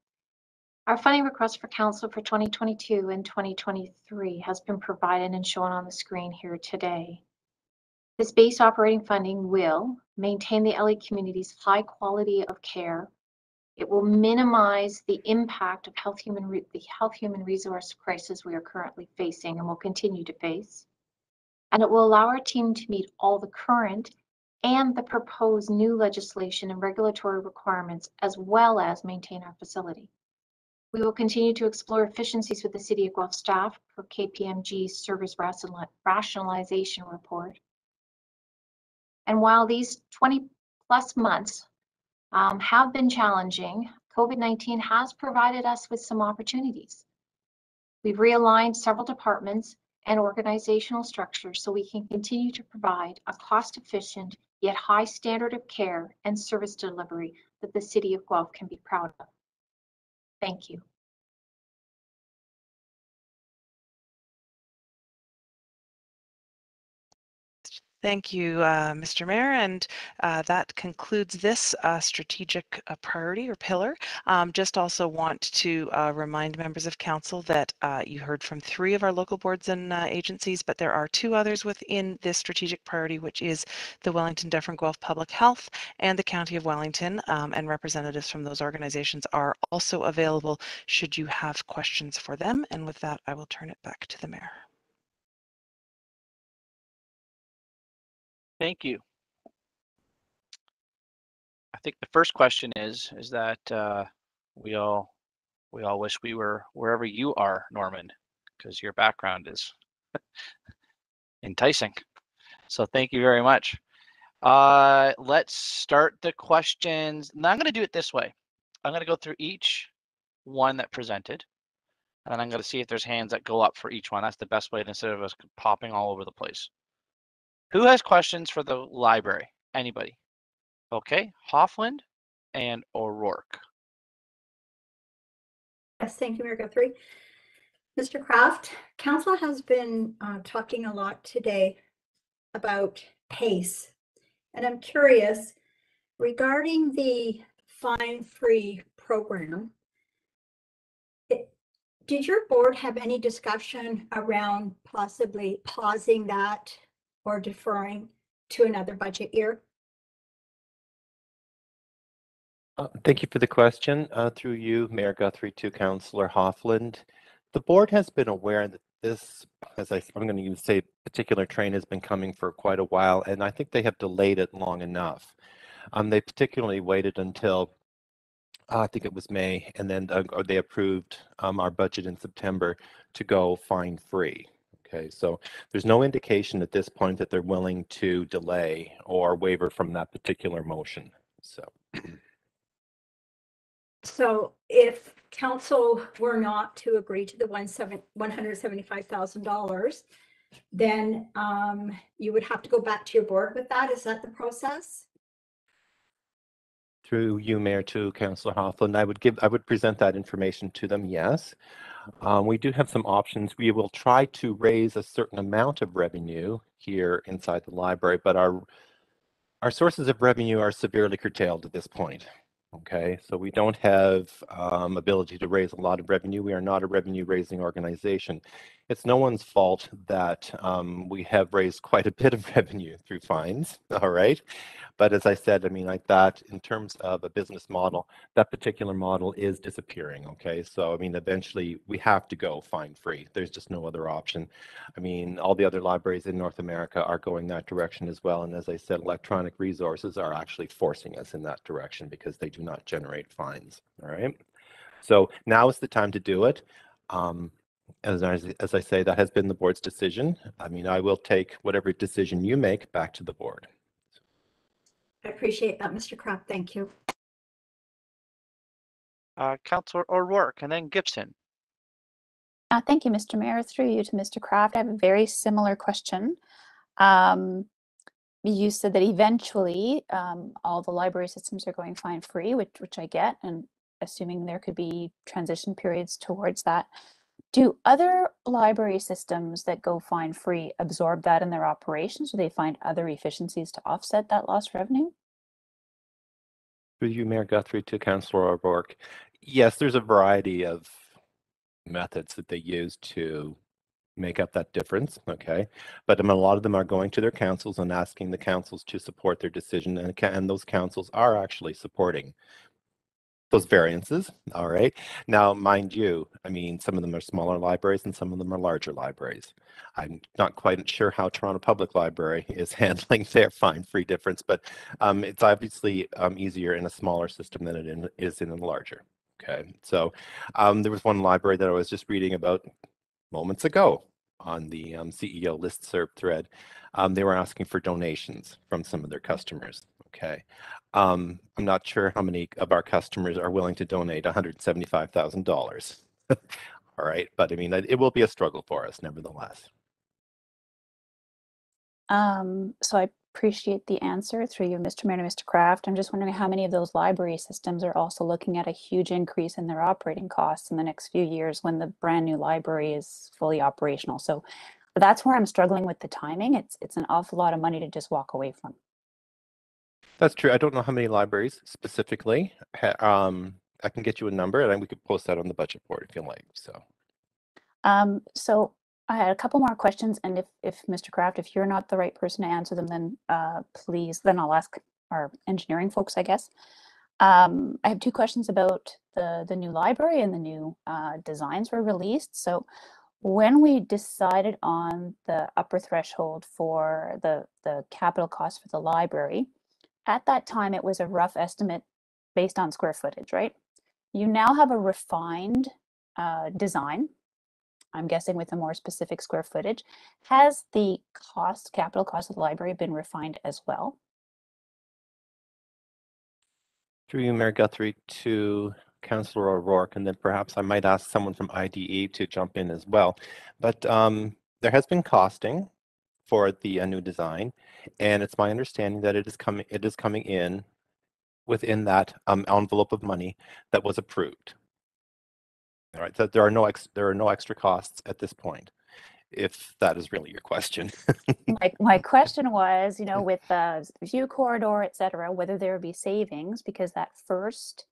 Our funding request for council for 2022 and 2023 has been provided and shown on the screen here today. This base operating funding will maintain the LA community's high quality of care. It will minimize the impact of the health human resource crisis we are currently facing and will continue to face. And it will allow our team to meet all the current and the proposed new legislation and regulatory requirements, as well as maintain our facility. We will continue to explore efficiencies with the City of Guelph staff for KPMG's service rationalization report. And while these 20+ months have been challenging, COVID-19 has provided us with some opportunities. We've realigned several departments and organizational structures so we can continue to provide a cost-efficient yet high standard of care and service delivery that the City of Guelph can be proud of. Thank you. Thank you, Mr. Mayor, and that concludes this strategic priority or pillar. Just also want to remind members of council that you heard from 3 of our local boards and agencies, but there are 2 others within this strategic priority, which is the Wellington Dufferin Guelph Public Health and the County of Wellington, and representatives from those organizations are also available should you have questions for them. And with that, I will turn it back to the Mayor. Thank you. I think the first question is that we all wish we were wherever you are, Norman, because your background is enticing. So thank you very much. Let's start the questions. Now I'm going to do it this way. I'm going to go through each one that presented, and I'm going to see if there's hands that go up for each one. That's the best way instead of us popping all over the place. Who has questions for the library? Anybody? Okay, Hoffland and O'Rourke. Yes, thank you, Mayor Guthrie. Mr. Kraft, Council has been talking a lot today about PACE, and I'm curious regarding the fine-free program. Did your board have any discussion around possibly pausing that or deferring to another budget year? Thank you for the question. Through you, Mayor Guthrie, to Councillor Hoffland. The board has been aware that this, I'm going to say, particular train has been coming for quite a while, and I think they have delayed it long enough. They particularly waited until I think it was May, and then they approved our budget in September to go fine-free. Okay, so there's no indication at this point that they're willing to delay or waver from that particular motion. So if council were not to agree to the $175,000, then you would have to go back to your board with that. Is that the process? Through you, Mayor, to Councillor Hoffland, I would present that information to them. Yes, we do have some options. We will try to raise a certain amount of revenue here inside the library, but our sources of revenue are severely curtailed at this point. Okay, so we don't have ability to raise a lot of revenue. We are not a revenue raising organization. It's no one's fault that we have raised quite a bit of revenue through fines, all right? But as I said, I mean, like that, in terms of a business model, that particular model is disappearing, okay? So, I mean, eventually we have to go fine-free. There's just no other option. I mean, all the other libraries in North America are going that direction as well. And as I said, electronic resources are actually forcing us in that direction because they do not generate fines, all right? So now is the time to do it. As I say, that has been the board's decision. I mean, I will take whatever decision you make back to the board. I appreciate that, Mr. Kraft. Thank you. Councillor O'Rourke and then Gibson. Thank you, Mr. Mayor. Through you to Mr. Kraft, I have a very similar question. You said that eventually all the library systems are going fine-free, which I get, and assuming there could be transition periods towards that. Do other library systems that go fine-free absorb that in their operations? Do they find other efficiencies to offset that lost revenue? Through you, Mayor Guthrie, to Councillor O'Rourke. Yes, there's a variety of methods that they use to make up that difference, okay? But a lot of them are going to their councils and asking the councils to support their decision, and those councils are actually supporting those variances. All right. Now, mind you, I mean, some of them are smaller libraries and some of them are larger libraries. I'm not quite sure how Toronto Public Library is handling their fine-free difference, but it's obviously easier in a smaller system than it is in a larger. Okay. So there was one library that I was just reading about moments ago on the CEO listserv thread. They were asking for donations from some of their customers. Okay. I'm not sure how many of our customers are willing to donate $175,000. All right. But I mean, it will be a struggle for us nevertheless. So I appreciate the answer through you, Mr. Mayor and Mr. Kraft. I'm just wondering how many of those library systems are also looking at a huge increase in their operating costs in the next few years when the brand new library is fully operational. So that's where I'm struggling with the timing. It's an awful lot of money to just walk away from. That's true. I don't know how many libraries specifically. I can get you a number and we could post that on the budget board if you like. So I had a couple more questions, and if Mr. Kraft, if you're not the right person to answer them, then please, then I'll ask our engineering folks, I guess. I have two questions about the new library and the new designs were released. So when we decided on the upper threshold for the capital cost for the library, at that time it was a rough estimate based on square footage, right? You now have a refined design, I'm guessing with a more specific square footage. Has the capital cost of the library been refined as well? Through you, Mayor Guthrie, to Councillor O'Rourke, and then perhaps I might ask someone from IDE to jump in as well. But there has been costing for the new design, and it's my understanding that it is coming in within that envelope of money that was approved. All right, so there are no extra costs at this point, if that is really your question. My question was, you know, with the view corridor, et cetera, whether there would be savings, because that first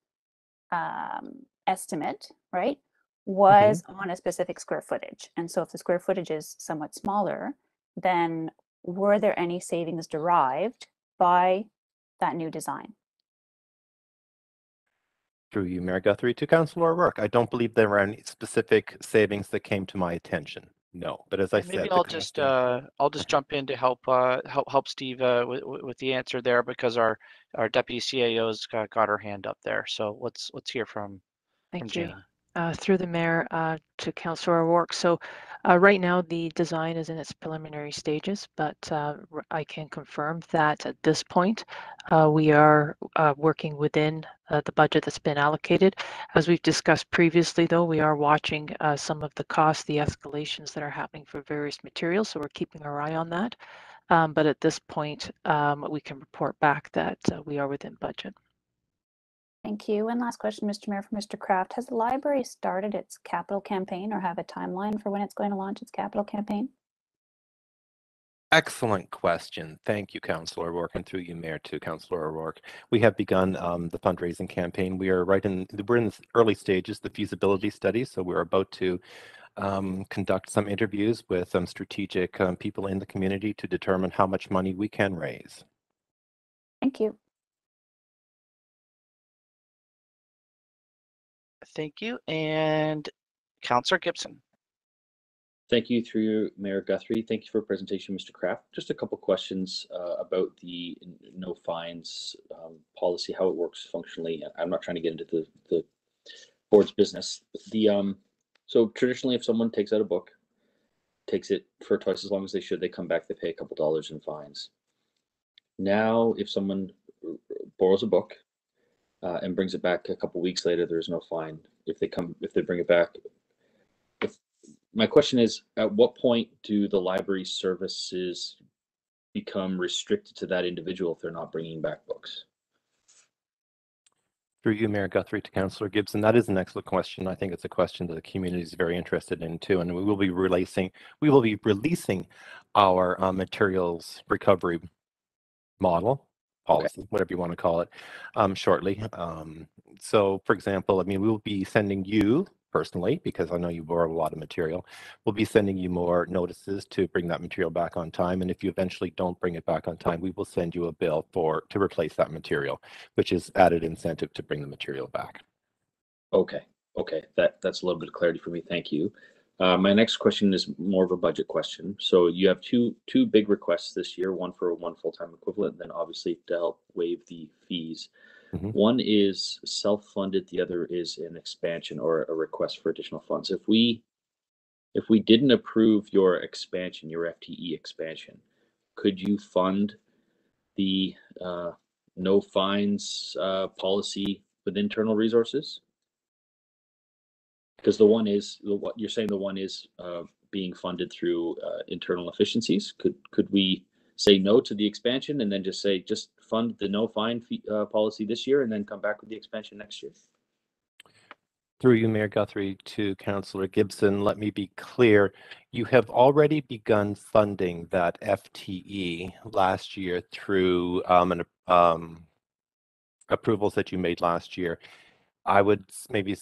estimate, right, was on a specific square footage. And so if the square footage is somewhat smaller, then were there any savings derived by that new design? Through you, Mayor Guthrie, to Councillor O'Rourke. I don't believe there were any specific savings that came to my attention. No, but as I said, maybe I'll just jump in to help Steve with the answer there, because our deputy CAO's got her hand up there. So let's hear from Thank you. Jana. Through the mayor to Councillor O'Rourke. So right now the design is in its preliminary stages, but I can confirm that at this point we are working within the budget that's been allocated. As we've discussed previously, though, we are watching some of the costs, the escalations that are happening for various materials, so we're keeping our eye on that. But at this point, we can report back that we are within budget. Thank you. One last question, Mr. Mayor, for Mr. Kraft. Has the library started its capital campaign or have a timeline for when it's going to launch its capital campaign? Excellent question. Thank you, Councillor O'Rourke, and through you, Mayor, to Councillor O'Rourke. We have begun the fundraising campaign. We're in the early stages, the feasibility study, so we're about to conduct some interviews with strategic people in the community to determine how much money we can raise. Thank you. Thank you. And Councillor Gibson. Thank you, through you, Mayor Guthrie. Thank you for your presentation, Mr. Kraft. Just a couple questions about the no fines policy, how it works functionally. I'm not trying to get into the board's business. So traditionally, if someone takes out a book, takes it for twice as long as they should, they come back, they pay a couple dollars in fines. Now, if someone borrows a book and brings it back a couple weeks later, there's no fine. If they bring it back. My question is, at what point do the library services become restricted to that individual if they're not bringing back books? Through you, Mayor Guthrie, to Councillor Gibson, that is an excellent question. I think it's a question that the community is very interested in too, and we will be releasing our materials recovery model, policy, whatever you want to call it, shortly. So, for example, I mean, we will be sending you personally, because I know you borrow a lot of material, we'll be sending you more notices to bring that material back on time. And if you eventually don't bring it back on time, we will send you a bill to replace that material, which is added incentive to bring the material back. Okay, okay, that's a little bit of clarity for me. Thank you. My next question is more of a budget question. So you have two big requests this year, one for one full-time equivalent, and then obviously to help waive the fees. One is self-funded, the other is an expansion or a request for additional funds. If we didn't approve your expansion, your FTE expansion, could you fund the no fines policy with internal resources? Because the one is what you're saying. The one is being funded through internal efficiencies. Could we say no to the expansion and then just say just fund the no fine fee, policy this year and then come back with the expansion next year? Through you, Mayor Guthrie, to Councillor Gibson, let me be clear. You have already begun funding that FTE last year through approvals that you made last year. I would maybe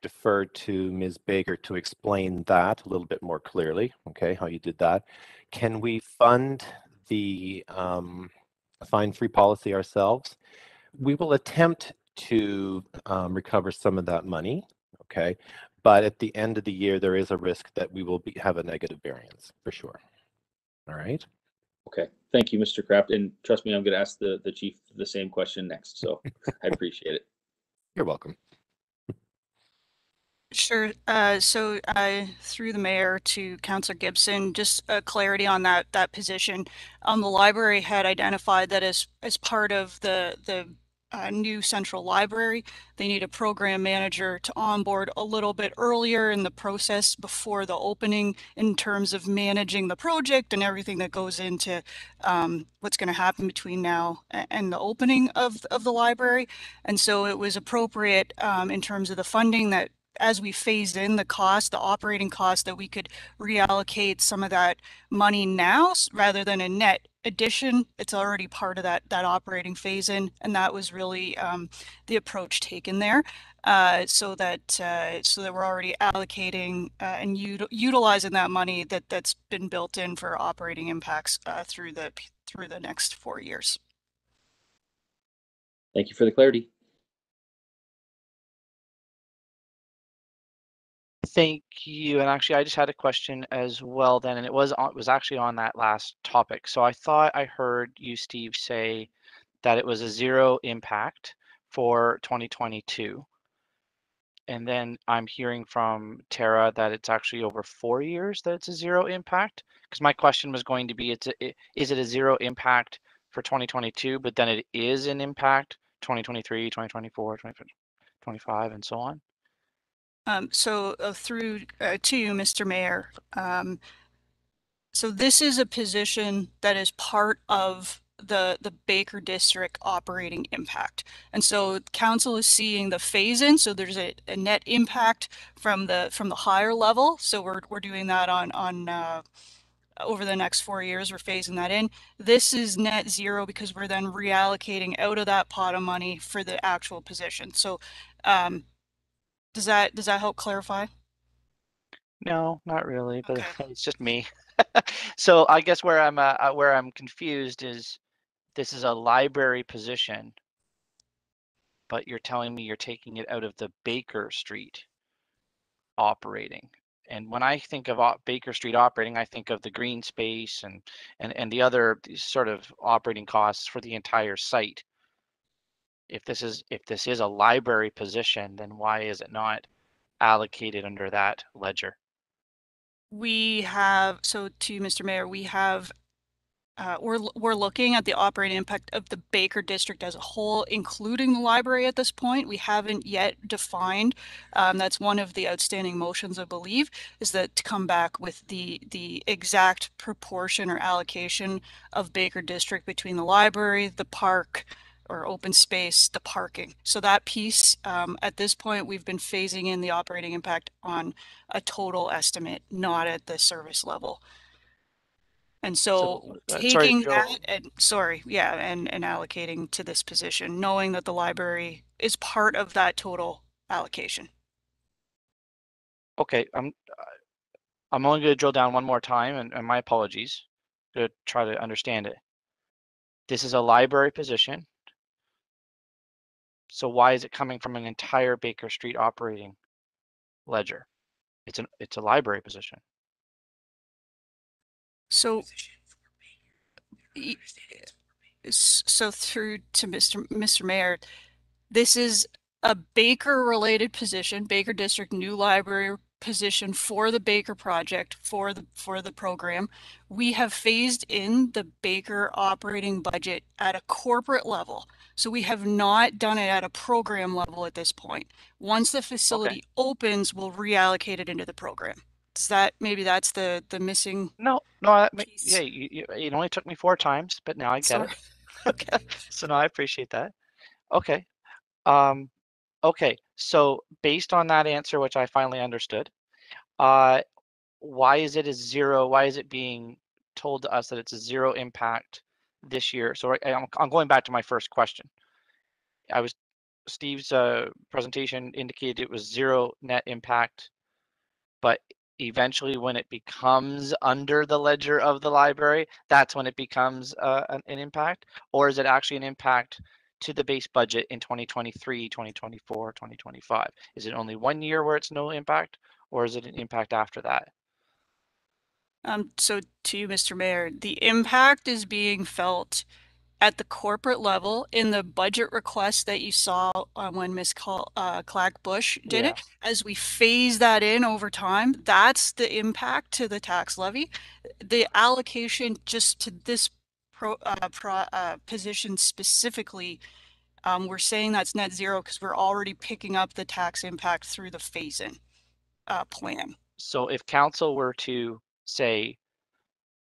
defer to Ms. Baker to explain that a little bit more clearly, okay, how you did that. Can we fund the fine-free policy ourselves? We will attempt to recover some of that money, okay, but at the end of the year, there is a risk that we will have a negative variance, for sure. All right? Okay, thank you, Mr. Kraft. And trust me, I'm going to ask the chief the same question next, so I appreciate it. You're welcome. Sure. So through the mayor to Councillor Gibson, just clarity on that position. The library had identified that as part of the new central library, they need a program manager to onboard a little bit earlier in the process before the opening in terms of managing the project and everything that goes into what's going to happen between now and the opening of the library. And so it was appropriate in terms of the funding that as we phased in the cost, the operating cost, that we could reallocate some of that money now rather than a net addition. It's already part of that operating phase in, and that was really the approach taken there. So that we're already allocating and utilizing that money that's been built in for operating impacts through the next 4 years. Thank you for the clarity. Thank you. And actually, I just had a question as well then, and it was actually on that last topic. So I thought I heard you, Steve, say that it was a zero impact for 2022. And then I'm hearing from Tara that it's actually over 4 years that it's a zero impact. Because my question was going to be, is it a zero impact for 2022, but then it is an impact 2023, 2024, 2025, and so on? So through to you, Mr. Mayor. So this is a position that is part of the Baker District operating impact. And so council is seeing the phase in. So there's a net impact from the higher level. So we're doing that on over the next 4 years, we're phasing that in. This is net zero because we're then reallocating out of that pot of money for the actual position. So does that help clarify? No, not really, but it's just me. So I guess where I'm confused is this is a library position, but you're telling me you're taking it out of the Baker Street operating. And when I think of Baker Street operating, I think of the green space and the other sort of operating costs for the entire site. If this is a library position, then why is it not allocated under that ledger? We have, so to you, Mr. Mayor, we have, we're looking at the operating impact of the Baker District as a whole, including the library at this point. We haven't yet defined, that's one of the outstanding motions, I believe, is that to come back with the exact proportion or allocation of Baker District between the library, the park, or open space, the parking. So that piece, at this point, we've been phasing in the operating impact on a total estimate, not at the service level. And so taking that and and allocating to this position, knowing that the library is part of that total allocation. Okay, I'm only going to drill down one more time, and my apologies, to try to understand it. This is a library position. So why is it coming from an entire Baker Street operating ledger? It's a library position. So, so through to Mr. Mayor, this is a Baker related position, Baker District new library position for the Baker project for the program. We have phased in the Baker operating budget at a corporate level. So we have not done it at a program level at this point. Once the facility opens, we'll reallocate it into the program. Does that, maybe that's the missing? No, yeah, it only took me 4 times, but now I get it. Okay. So no, I appreciate that. Okay. Okay, so based on that answer, which I finally understood, why is it a 0? Why is it being told to us that it's a 0 impact this year? So I'm going back to my first question. Steve's presentation indicated it was 0 net impact, but eventually when it becomes under the ledger of the library, that's when it becomes an impact? Or is it actually an impact to the base budget in 2023, 2024, 2025? Is it only 1 year where it's no impact, or is it an impact after that? So to you, Mr. Mayor, the impact is being felt at the corporate level in the budget request that you saw when Ms. Clack-Bush did it. As we phase that in over time, that's the impact to the tax levy. The allocation just to this position specifically, we're saying that's net 0 because we're already picking up the tax impact through the phase-in plan. So if council were to say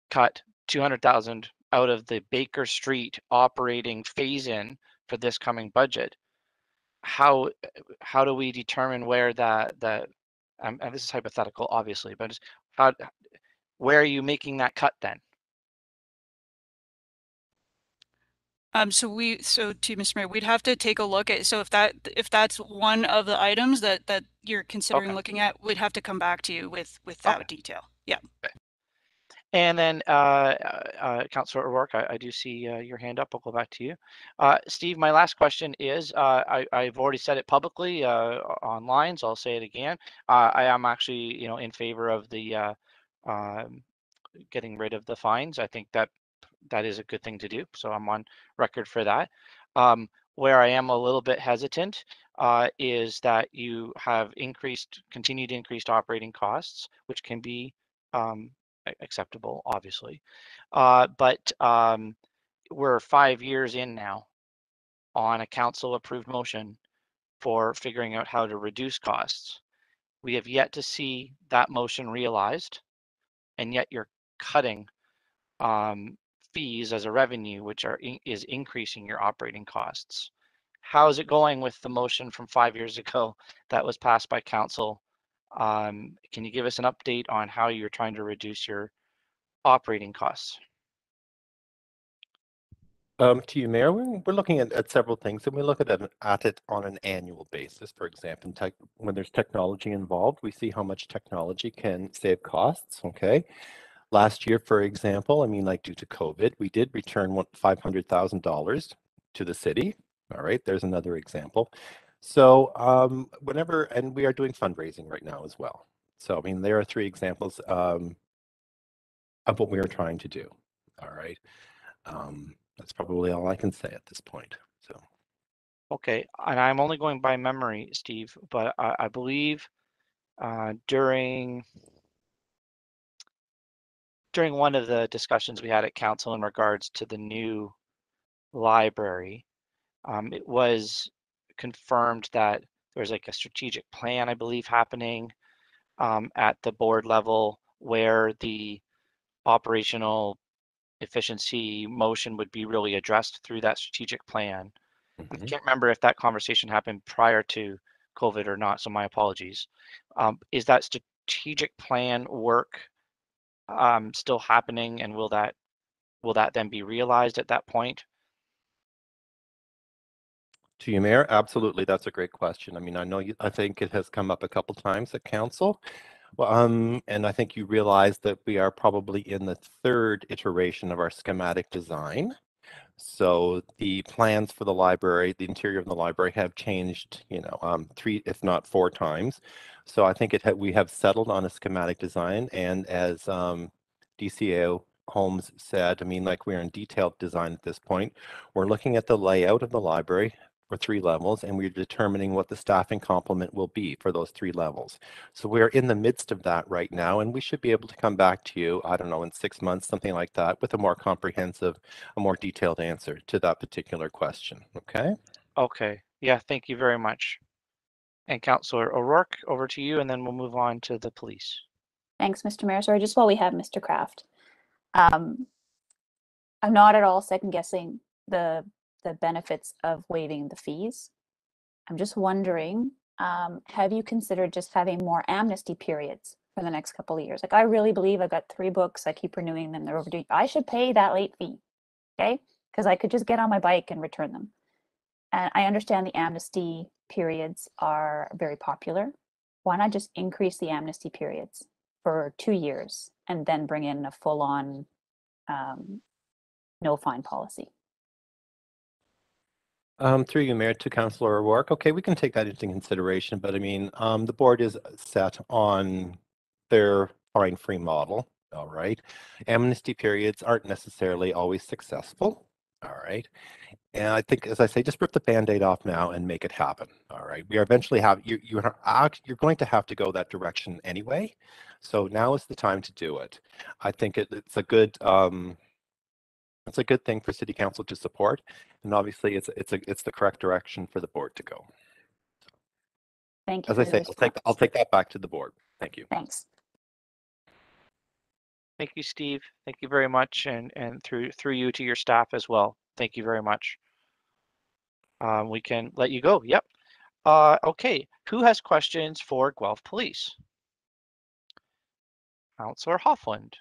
cut 200,000 out of the Baker Street operating phase-in for this coming budget, how do we determine where that and this is hypothetical, obviously, but where are you making that cut then? So to Mr. Mayor, we'd have to take a look at, so if that's one of the items that you're considering looking at, we'd have to come back to you with that detail. Yeah. Okay. And then Councillor O'Rourke, I do see your hand up. I'll go back to you. Steve, my last question is, I've already said it publicly online, so I'll say it again. I am actually, in favor of the getting rid of the fines. I think that is a good thing to do. So I'm on record for that. Where I am a little bit hesitant is that you have continued increased operating costs, which can be acceptable, obviously. But we're 5 years in now on a council approved motion for figuring out how to reduce costs. We have yet to see that motion realized, and yet you're cutting fees as a revenue, which is increasing your operating costs. How is it going with the motion from 5 years ago that was passed by council? Can you give us an update on how you're trying to reduce your operating costs? To you, Mayor, we're looking at several things, and we look at it on an annual basis. For example, when there's technology involved, we see how much technology can save costs. Okay. Last year, for example, due to COVID, we did return $500,000 to the city. All right, there's another example. So and we are doing fundraising right now as well. So, there are 3 examples of what we are trying to do. All right. That's probably all I can say at this point. So. Okay, and I'm only going by memory, Steve, but I believe during one of the discussions we had at council in regards to the new library, it was confirmed that there's like a strategic plan, I believe, happening at the board level where the operational efficiency motion would be really addressed through that strategic plan. I can't remember if that conversation happened prior to COVID or not, so my apologies. Is that strategic plan work still happening, and will that then be realized at that point? To you, Mayor, absolutely. That's a great question. I think it has come up a couple times at council. And I think you realize that we are probably in the 3rd iteration of our schematic design. So the plans for the library, the interior of the library have changed, 3, if not 4 times. So I think we have settled on a schematic design, and as DCAO Holmes said, I mean, like we're in detailed design at this point. We're looking at the layout of the library for 3 levels, and we're determining what the staffing complement will be for those 3 levels. So we're in the midst of that right now, and we should be able to come back to you, I don't know, in 6 months, something like that, with a more comprehensive, a more detailed answer to that particular question. Okay? Okay. Yeah, thank you very much. And Councillor O'Rourke, over to you, and then we'll move on to the police. Thanks, Mr. Mayor. Sorry, just while we have Mr. Kraft. I'm not at all second guessing the benefits of waiving the fees. I'm just wondering, have you considered just having more amnesty periods for the next couple of years? Like, I really believe I've got 3 books. I keep renewing them. They're overdue. I should pay that late fee, okay? Because I could just get on my bike and return them. And I understand the amnesty periods are very popular. Why not just increase the amnesty periods for 2 years and then bring in a full-on no fine policy? Through you, Mayor, to Councillor O'Rourke. Okay, we can take that into consideration, but I mean, the board is set on their fine-free model. All right. Amnesty periods aren't necessarily always successful. All right. And I think, as I say, just rip the Band-Aid off now and make it happen. All right. We are eventually you're going to have to go that direction anyway. So now is the time to do it. I think it's a good thing for City Council to support, and obviously it's the correct direction for the board to go. Thank you. As I say, I'll take that back to the board. Thank you. Thanks. Thank you, Steve. Thank you very much, and through you to your staff as well. Thank you very much. We can let you go. Yep. Okay. Who has questions for Guelph Police? Councillor Hoffland,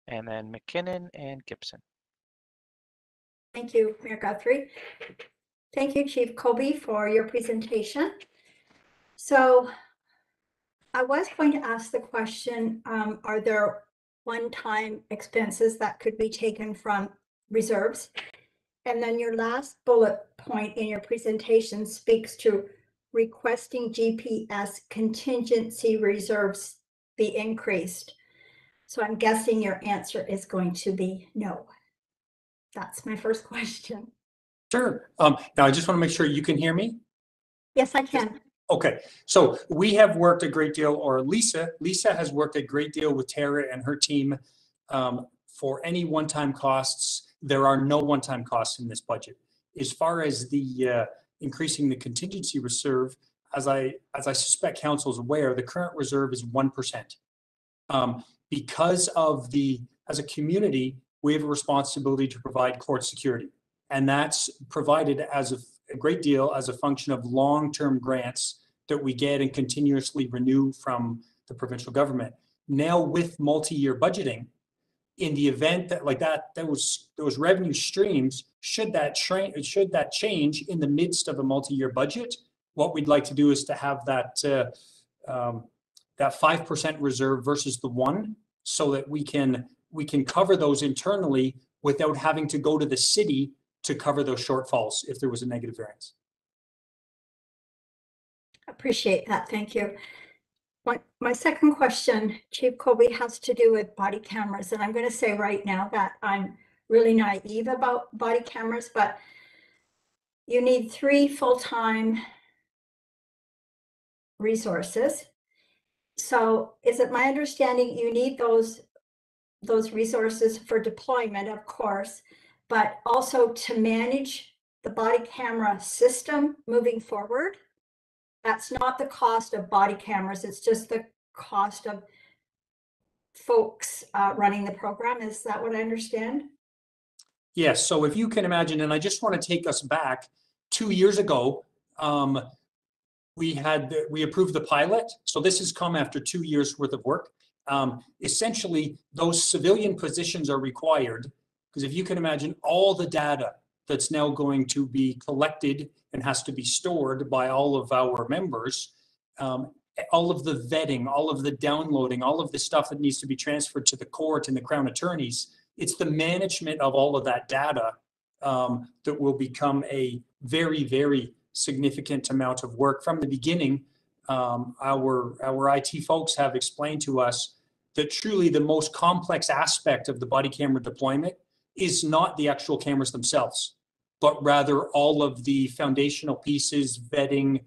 and then McKinnon and Gibson. Thank you, Mayor Guthrie. Thank you, Chief Colby, for your presentation. So I was going to ask the question, are there one-time expenses that could be taken from reserves? And then your last bullet point in your presentation speaks to requesting GPS contingency reserves be increased. So I'm guessing your answer is going to be no. That's my first question. Sure. Now I just want to make sure you can hear me. Yes, I can. Okay, so we have worked a great deal, or Lisa has worked a great deal with Tara and her team for any one-time costs. There are no one-time costs in this budget. As far as the increasing the contingency reserve, as I suspect council is aware, the current reserve is 1%. Because of as a community, we have a responsibility to provide court security, and that's provided as a great deal as a function of long-term grants that we get and continuously renew from the provincial government. Now with multi-year budgeting, in the event that those revenue streams, should that change in the midst of a multi-year budget, what we'd like to do is to have that 5% reserve versus the 1%, so that we can cover those internally without having to go to the city to cover those shortfalls if there was a negative variance. Appreciate that. Thank you. My second question, Chief Colby, has to do with body cameras. And I'm going to say right now that I'm really naive about body cameras, but you need 3 full-time resources. So is it my understanding you need those resources for deployment, of course, but also to manage the body camera system moving forward? That's not the cost of body cameras, it's just the cost of folks running the program. Is that what I understand? Yes, so if you can imagine, and I just want to take us back 2 years ago, we approved the pilot. So this has come after 2 years worth of work. Essentially, those civilian positions are required, because if you can imagine all the data that's now going to be collected and has to be stored by all of our members, all of the vetting, all of the downloading, all of the stuff that needs to be transferred to the court and the Crown attorneys, it's the management of all of that data that will become a very, very significant amount of work. From the beginning, our IT folks have explained to us that truly the most complex aspect of the body camera deployment is not the actual cameras themselves, but rather all of the foundational pieces, vetting,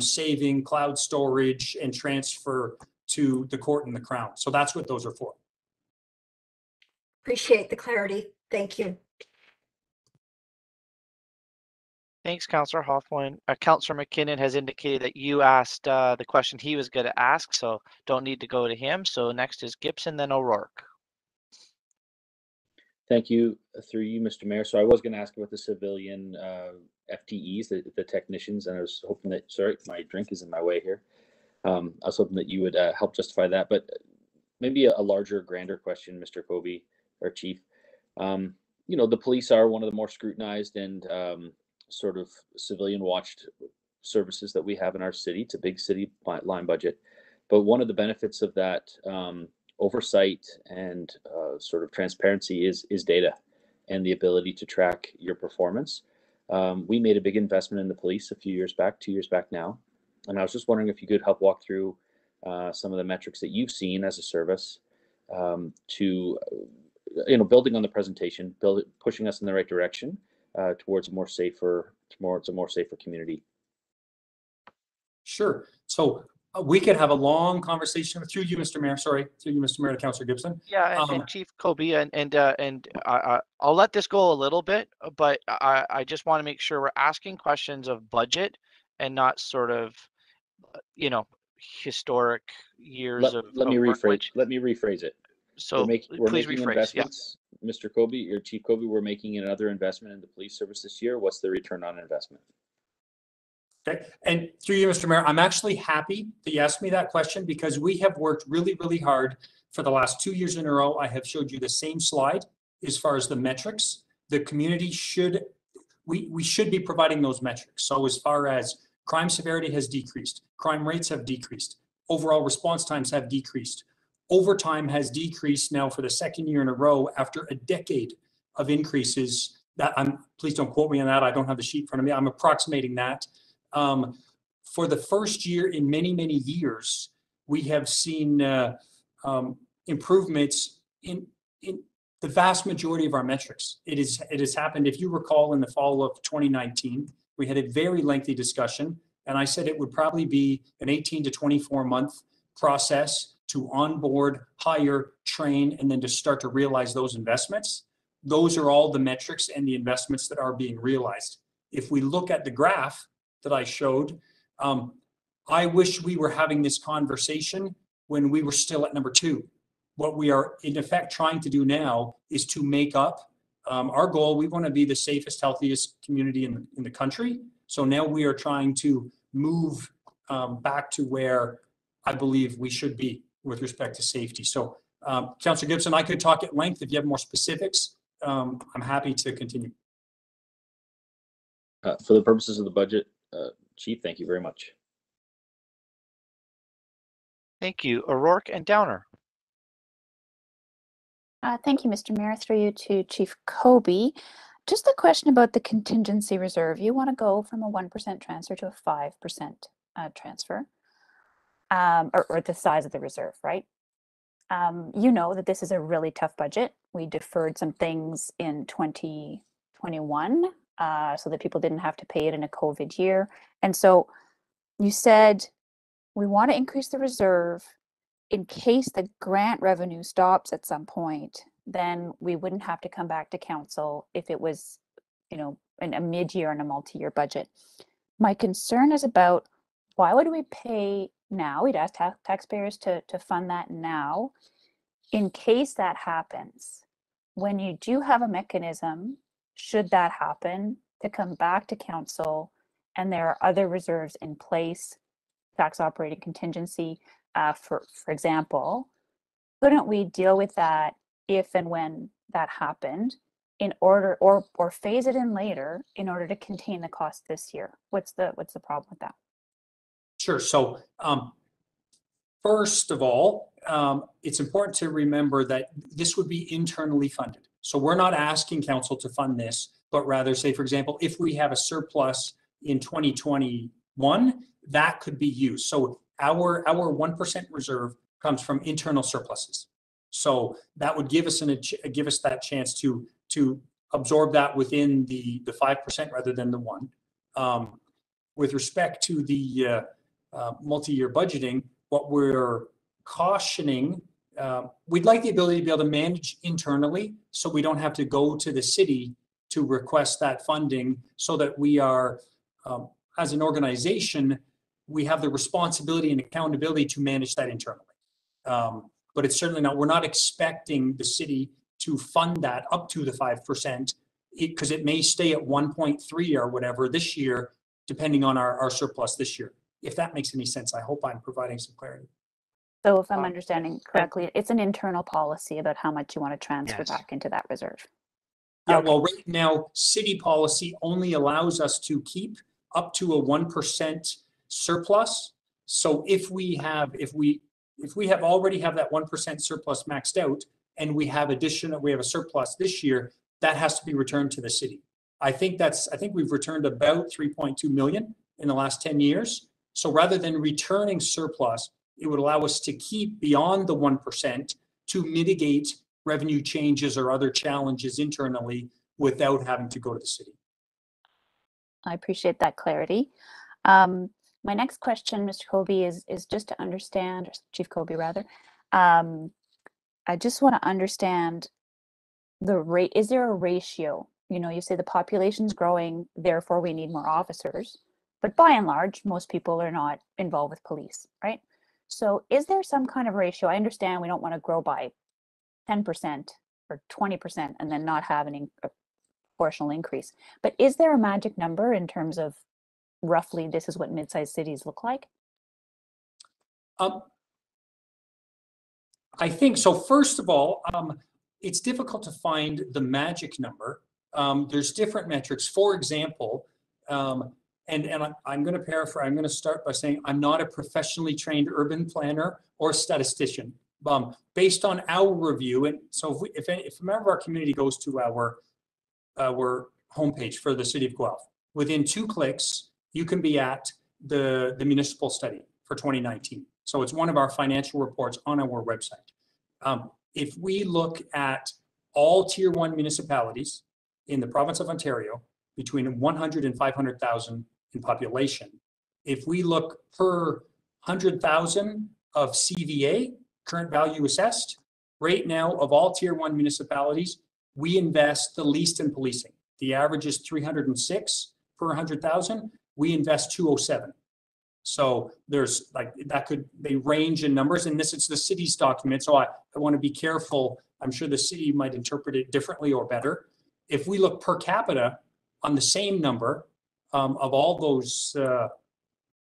saving, cloud storage, and transfer to the court and the Crown. So that's what those are for. Appreciate the clarity. Thank you. Thanks, Councillor Hoffman. Councillor McKinnon has indicated that you asked the question he was going to ask, so don't need to go to him. So next is Gibson, then O'Rourke. Thank you. Through you, Mr. Mayor. So I was going to ask about the civilian FTEs, the technicians, and I was hoping that, sorry, my drink is in my way here. I was hoping that you would help justify that, but maybe a larger, grander question, Mr. Kobe, or Chief. You know, the police are one of the more scrutinized and sort of civilian watched services that we have in our city. It's a big city line budget, but one of the benefits of that oversight and sort of transparency is data and the ability to track your performance. We made a big investment in the police a few years back, 2 years back now, and I was just wondering if you could help walk through some of the metrics that you've seen as a service to, you know, building on the presentation, pushing us in the right direction towards a more safer community. Sure. So we could have a long conversation through you, Mr. Mayor. Sorry, through you, Mr. Mayor, to Councillor Gibson. Yeah, and Chief Kobe, and I'll let this go a little bit, but I just want to make sure we're asking questions of budget and not sort of, you know, historic years of Let me work, rephrase it. So we're please making rephrase. investments, yeah. Mr. Kobe or Chief Kobe, we're making another investment in the police service this year. What's the return on investment? Okay, and through you, Mr. Mayor, I'm actually happy that you asked me that question because we have worked really, really hard for the last 2 years in a row. I have showed you the same slide as far as the metrics. The community should, we should be providing those metrics. So as far as crime severity has decreased, crime rates have decreased, overall response times have decreased, overtime has decreased now for the second year in a row after a decade of increases. That please don't quote me on that. I don't have the sheet in front of me. I'm approximating that. For the first year in many, many years, we have seen improvements in the vast majority of our metrics. It has happened. If you recall, in the fall of 2019, we had a very lengthy discussion, and I said it would probably be an 18 to 24 month process to onboard, hire, train, and then to start to realize those investments. Those are all the metrics and the investments that are being realized. If we look at the graph that I showed, I wish we were having this conversation when we were still at number 2. What we are in effect trying to do now is to make up our goal. We want to be the safest, healthiest community in the country. So now we are trying to move back to where I believe we should be with respect to safety. So Councillor Gibson, I could talk at length if you have more specifics. I'm happy to continue. For the purposes of the budget, Chief, thank you very much. Thank you. O'Rourke and Downer. Thank you, Mr. Mayor. Through you to Chief Kobe. Just a question about the contingency reserve. You want to go from a 1% transfer to a 5% transfer, or the size of the reserve, right? You know that this is a really tough budget. We deferred some things in 2021 so that people didn't have to pay it in a COVID year. And so you said we want to increase the reserve in case the grant revenue stops at some point, then we wouldn't have to come back to council if it was, you know, in a mid-year and a multi-year budget. My concern is about why would we pay now? We'd ask taxpayers to fund that now in case that happens. When you do have a mechanism, should that happen, to come back to council and there are other reserves in place, tax operating contingency, for example, couldn't we deal with that if and when that happened in order, or phase it in later in order to contain the cost this year? What's the problem with that? Sure. So first of all, it's important to remember that this would be internally funded. So we're not asking council to fund this. but rather say, for example, if we have a surplus in 2021, that could be used. So our 1% reserve comes from internal surpluses. So that would give us that chance to absorb that within the 5% rather than the 1%. With respect to the multi-year budgeting, what we're cautioning, we'd like the ability to be able to manage internally, so we don't have to go to the city to request that funding, so that we are, as an organization, we have the responsibility and accountability to manage that internally. But it's certainly not, we're not expecting the city to fund that up to the 5%, because it may stay at 1.3 or whatever this year, depending on our surplus this year. If that makes any sense, I hope I'm providing some clarity. So if I'm understanding correctly, it's an internal policy about how much you want to transfer Yes. back into that reserve. Yeah, well, right now, city policy only allows us to keep up to a 1% surplus. So if we already have that 1% surplus maxed out, and we have a surplus this year, that has to be returned to the city. I think we've returned about 3.2 million in the last 10 years. So rather than returning surplus, it would allow us to keep beyond the 1% to mitigate revenue changes or other challenges internally without having to go to the city. I appreciate that clarity. My next question, Mr. Colby, is just to understand, or Chief Colby rather, I just want to understand the rate. Is there a ratio? You know, you say the population's growing, therefore we need more officers, but by and large, most people are not involved with police, right? So is there some kind of ratio? I understand we don't want to grow by 10% or 20% and then not have a proportional increase, but is there a magic number in terms of roughly this is what mid-sized cities look like? I think so. First of all, it's difficult to find the magic number. There's different metrics. For example, and I'm going to paraphrase. I'm going to start by saying I'm not a professionally trained urban planner or statistician. Based on our review, and so if a member of our community goes to our homepage for the City of Guelph, within 2 clicks, you can be at the municipal study for 2019. So it's one of our financial reports on our website. If we look at all Tier 1 municipalities in the province of Ontario, between 100 and 500,000 in population, if we look per 100,000 of CVA, current value assessed, right now of all Tier 1 municipalities, we invest the least in policing. The average is 306 per 100,000. We invest 207. So there's they range in numbers, and this is the city's document. So I want to be careful. I'm sure the city might interpret it differently or better. If we look per capita on the same number of all those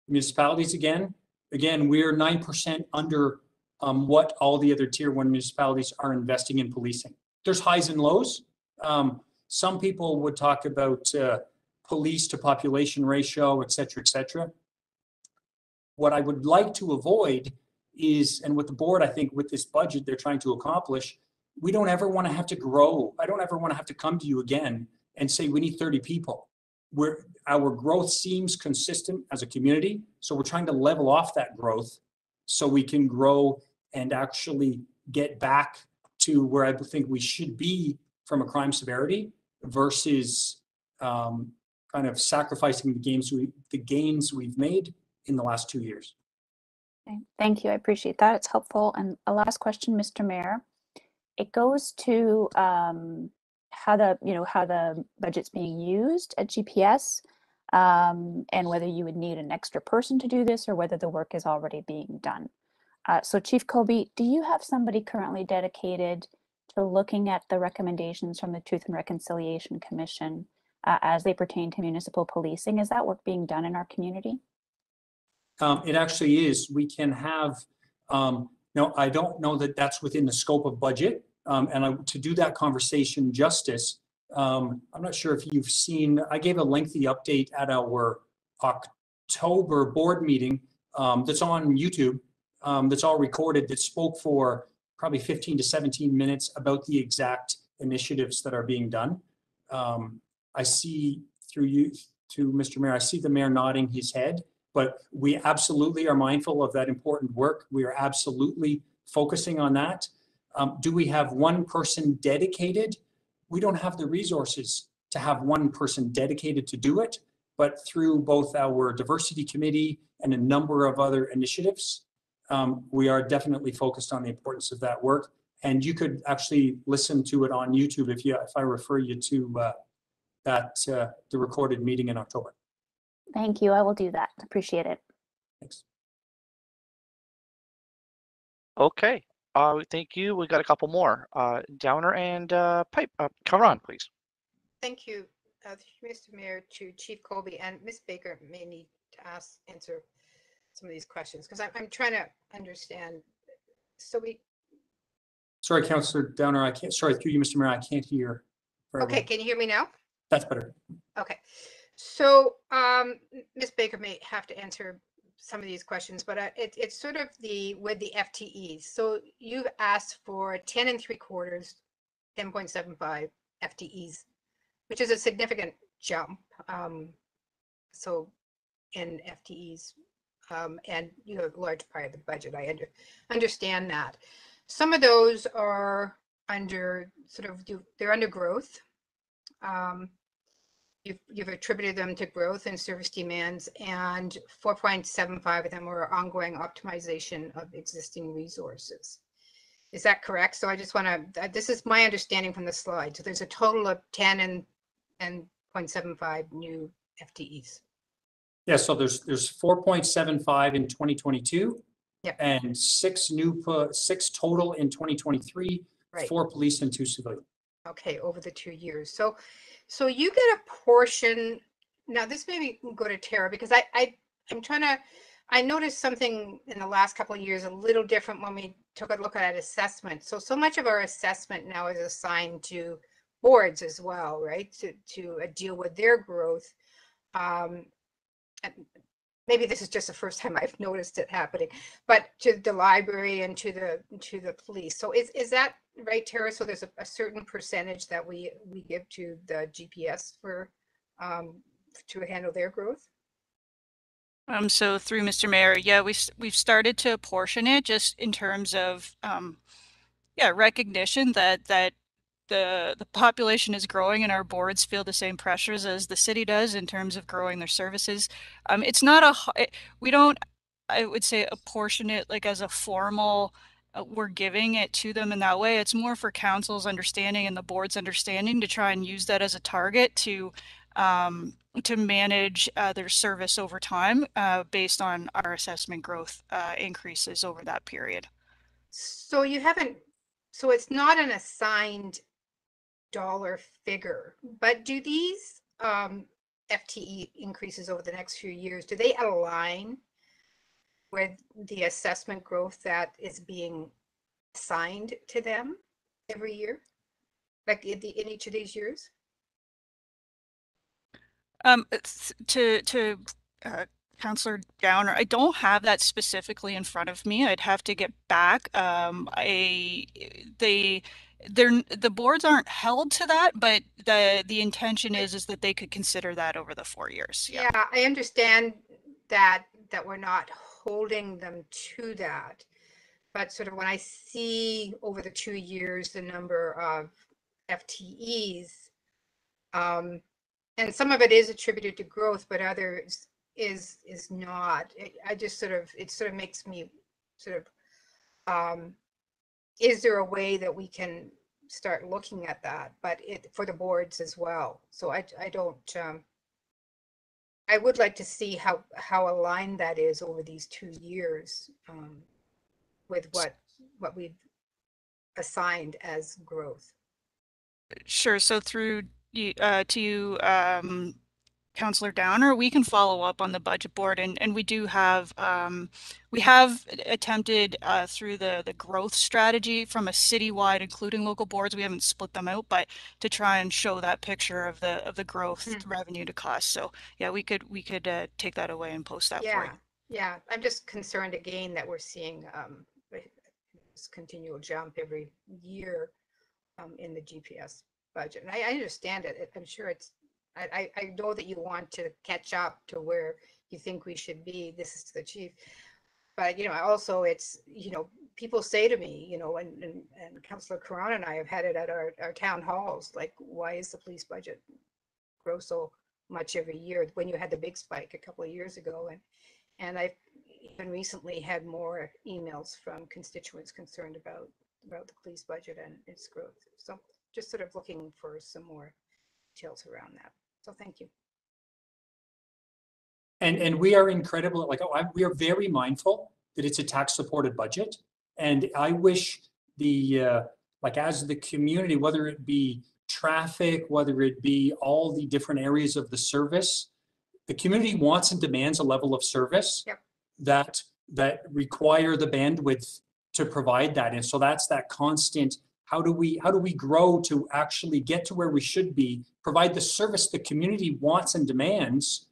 municipalities, again, we're 9% under what all the other Tier 1 municipalities are investing in policing. There's highs and lows. Some people would talk about police to population ratio, et cetera, et cetera. What I would like to avoid is, and what the board, I think, with this budget they're trying to accomplish, we don't ever want to have to grow. I don't ever want to have to come to you again and say we need 30 people. Our growth seems consistent as a community, so we're trying to level off that growth so we can grow and actually get back to where I think we should be from a crime severity versus kind of sacrificing the gains we've made in the last 2 years. Okay. Thank you. I appreciate that. It's helpful. And a last question, Mr. Mayor. It goes to how the budget's being used at GPS, and whether you would need an extra person to do this or whether the work is already being done. So Chief Colby, do you have somebody currently dedicated to looking at the recommendations from the Truth and Reconciliation Commission as they pertain to municipal policing? Is that work being done in our community? It actually is. We can have, no, I don't know that that's within the scope of budget. To do that conversation justice, I'm not sure if you've seen, I gave a lengthy update at our October board meeting that's on YouTube, that's all recorded, that spoke for probably 15 to 17 minutes about the exact initiatives that are being done. I see through you to Mr. Mayor, I see the mayor nodding his head, but we absolutely are mindful of that important work. We are absolutely focusing on that. Do we have one person dedicated? We don't have the resources to have one person dedicated to do it, but through both our diversity committee and a number of other initiatives, we are definitely focused on the importance of that work. And you could actually listen to it on YouTube if I refer you to the recorded meeting in October. Thank you. I will do that. Appreciate it. Thanks. Okay. Thank you. We got a couple more. Downer and Pipe. Come on, please. Thank you, Mr. Mayor, to Chief Colby, and Ms. Baker may need to answer some of these questions because I'm trying to understand. So Sorry, Councillor Downer, I can't, sorry, through you, Mr. Mayor, I can't hear very okay, well. can you hear me now? That's better. Okay, so Ms. Baker may have to answer some of these questions, but it's sort of with the FTEs. So you've asked for 10 3/4, 10.75 FTEs, which is a significant jump. So in FTEs, and a large part of the budget, I understand that. Some of those are under they're under growth. You've attributed them to growth and service demands, and 4.75 of them are ongoing optimization of existing resources. Is that correct? So I just want to, this is my understanding from the slide. So there's a total of 10 and 0.75 new FTEs. Yeah, so there's 4.75 in 2022. Yep. And six total in 2023, right. 4 police and 2 civilian. Okay, over the 2 years. So you get a portion. Now this maybe go to Tara, because I'm trying to, I noticed something in the last couple of years a little different when we took a look at assessment. So much of our assessment now is assigned to boards as well, right? To deal with their growth. Maybe this is just the first time I've noticed it happening, but to the library and to the police. So is that right, Tara? So there's a certain percentage that we give to the GPS for to handle their growth? So through Mr. Mayor, yeah, we've started to apportion it just in terms of recognition that the population is growing and our boards feel the same pressures as the city does in terms of growing their services. It's not we don't, I would say, apportion it like as a formal, we're giving it to them in that way. It's more for council's understanding and the board's understanding to try and use that as a target to manage their service over time based on our assessment growth increases over that period. So you haven't, so it's not an assigned dollar figure, but do these FTE increases over the next few years, do they align with the assessment growth that is being assigned to them every year, like in each of these years? To Councillor Downer, I don't have that specifically in front of me. I'd have to get back. The boards aren't held to that, but the intention is that they could consider that over the 4 years. Yeah, I understand that we're not holding them to that, but sort of when I see over the 2 years the number of FTEs, and some of it is attributed to growth, but others is not. It sort of makes me sort of, is there a way that we can start looking at that, but for the boards as well? So I don't, I would like to see how aligned that is over these 2 years with what we've assigned as growth. Sure. So through to you, Councillor Downer, we can follow up on the budget board, and we do have we have attempted through the growth strategy from a citywide, including local boards. We haven't split them out, but to try and show that picture of the growth revenue to cost. So yeah, we could take that away and post that for you. Yeah. I'm just concerned again that we're seeing this continual jump every year in the GPS budget, and I understand it. I'm sure it's I know that you want to catch up to where you think we should be. This is to the chief. But, you know, also it's, you know, people say to me, you know, and Councillor Karan and I have had it at our town halls, like, why is the police budget grow so much every year when you had the big spike a couple of years ago? And I've even recently had more emails from constituents concerned about the police budget and its growth. So just sort of looking for some more details around that. So thank you. And we are incredible, like, we are very mindful that it's a tax supported budget. And I wish the, like, as the community, whether it be traffic, whether it be all the different areas of the service, the community wants and demands a level of service that require the bandwidth to provide that. And so that's that constant, how do we grow to actually get to where we should be, provide the service the community wants and demands,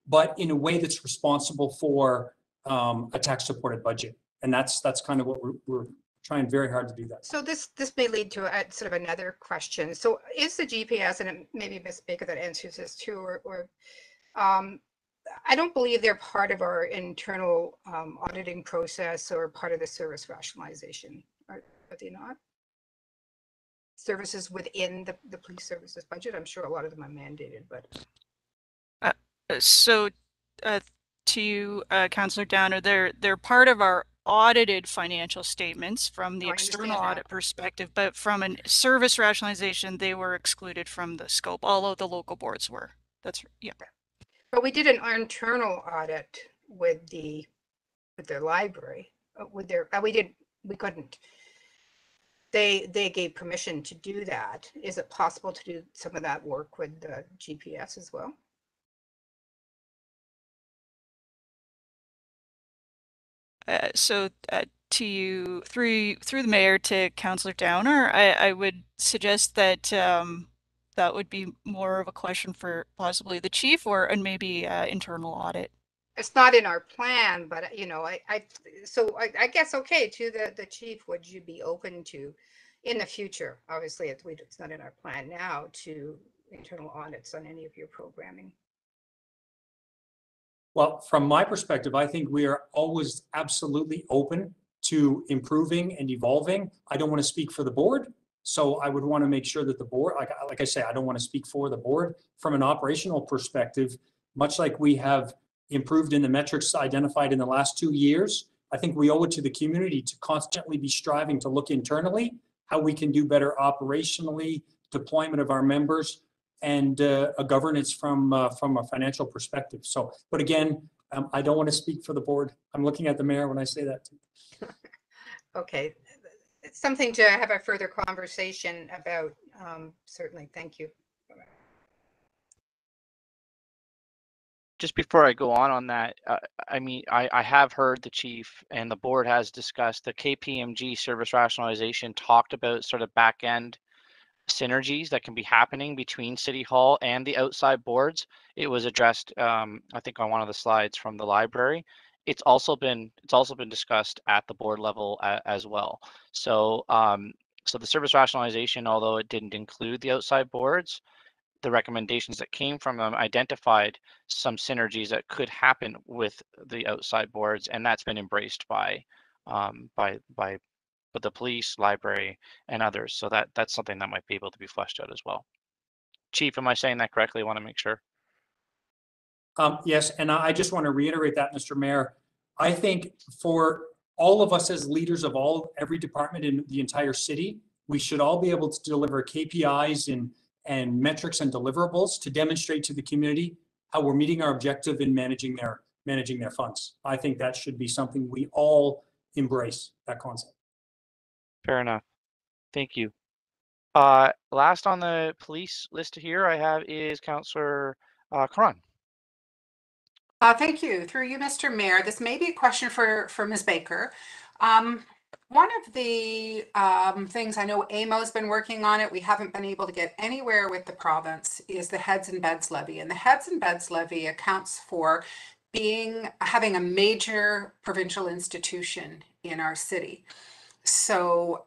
but in a way that's responsible for a tax supported budget. And that's kind of what we're trying very hard to do that. So this may lead to a sort of another question. So is the GPS, and maybe Ms. Baker that answers this too, or I don't believe they're part of our internal auditing process or part of the service rationalization. Are they not? Services within the police services budget. I'm sure a lot of them are mandated, but. So to you, Councillor Downer, they're part of our audited financial statements from the external audit perspective, but from a service rationalization, they were excluded from the scope, although the local boards were. That's, yeah. But we did an internal audit with their library, we couldn't. They gave permission to do that. Is it possible to do some of that work with the GPS as well? So to you, through the mayor to Councillor Downer, I would suggest that that would be more of a question for possibly the chief and maybe internal audit. It's not in our plan, but you know, I guess, okay, to the chief, would you be open to, in the future, obviously it's not in our plan now, to internal audits on any of your programming? Well, from my perspective, I think we are always absolutely open to improving and evolving. I don't want to speak for the board, so I would want to make sure that the board, like I say, I don't want to speak for the board. From an operational perspective, much like we have improved in the metrics identified in the last 2 years, I think we owe it to the community to constantly be striving to look internally how we can do better operationally, deployment of our members, and a governance from a financial perspective. So, but again, I don't want to speak for the board. I'm looking at the mayor when I say that too. Okay, it's something to have a further conversation about. Certainly, thank you. Just before I go on that, I mean, I have heard the chief and the board has discussed the KPMG service rationalization, talked about sort of back end synergies that can be happening between City Hall and the outside boards. It was addressed, I think, on one of the slides from the library. It's also been discussed at the board level as well. So, so the service rationalization, although it didn't include the outside boards, the recommendations that came from them identified some synergies that could happen with the outside boards, and that's been embraced by the police, library, and others. So that's something that might be able to be fleshed out as well. Chief, am I saying that correctly? I want to make sure. Yes, and I just want to reiterate that, Mr. Mayor. I think for all of us as leaders of every department in the entire city, we should all be able to deliver KPIs and metrics and deliverables to demonstrate to the community how we're meeting our objective in managing their funds. I think that should be something we all embrace, that concept. Fair enough. Thank you. Last on the police list here I have is Councillor Karan. Thank you. Through you, Mr. Mayor, this may be a question for Ms. Baker. One of the things, I know AMO's been working on it, we haven't been able to get anywhere with the province, is the heads and beds levy. And the heads and beds levy accounts for having a major provincial institution in our city. So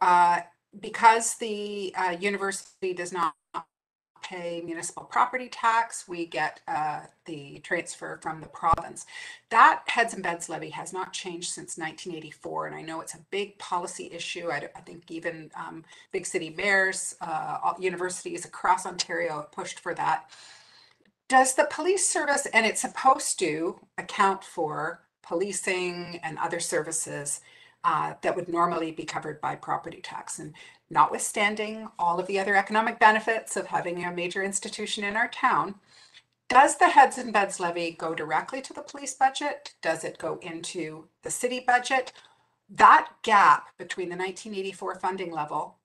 because the university does not pay municipal property tax. We get the transfer from the province. That heads and beds levy has not changed since 1984. And I know it's a big policy issue. I think even big city mayors, universities across Ontario have pushed for that. Does the police service, and it's supposed to account for policing and other services that would normally be covered by property tax, and notwithstanding all of the other economic benefits of having a major institution in our town, does the heads and beds levy go directly to the police budget? Does it go into the city budget? That gap between the 1984 funding level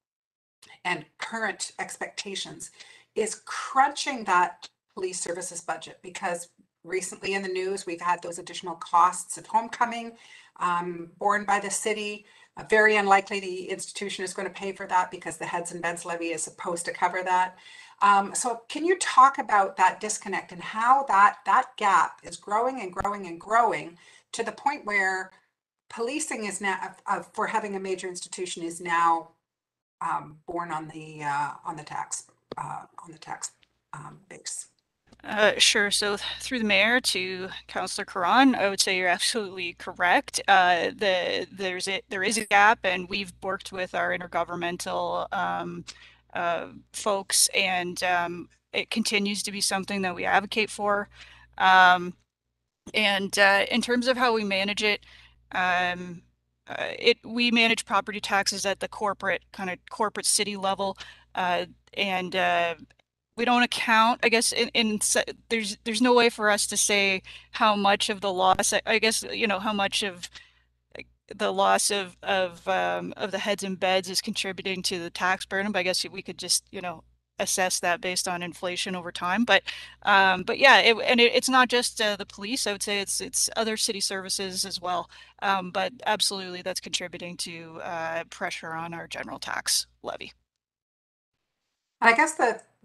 and current expectations is crunching that police services budget, because recently in the news, we've had those additional costs of homecoming borne by the city. Very unlikely the institution is going to pay for that because the heads and beds levy is supposed to cover that. So can you talk about that disconnect and how that gap is growing and growing and growing to the point where policing is now, for having a major institution, is now borne on the tax base? Sure. So through the mayor to Councillor Caron, I would say you're absolutely correct. There is a gap, and we've worked with our intergovernmental folks, and it continues to be something that we advocate for. And in terms of how we manage it, we manage property taxes at the corporate city level, and we don't account, I guess, there's no way for us to say how much of the loss, I guess, how much of the loss of the heads and beds is contributing to the tax burden. But I guess we could just, assess that based on inflation over time. But yeah, it's not just the police. I would say it's other city services as well. But absolutely, that's contributing to pressure on our general tax levy. And I guess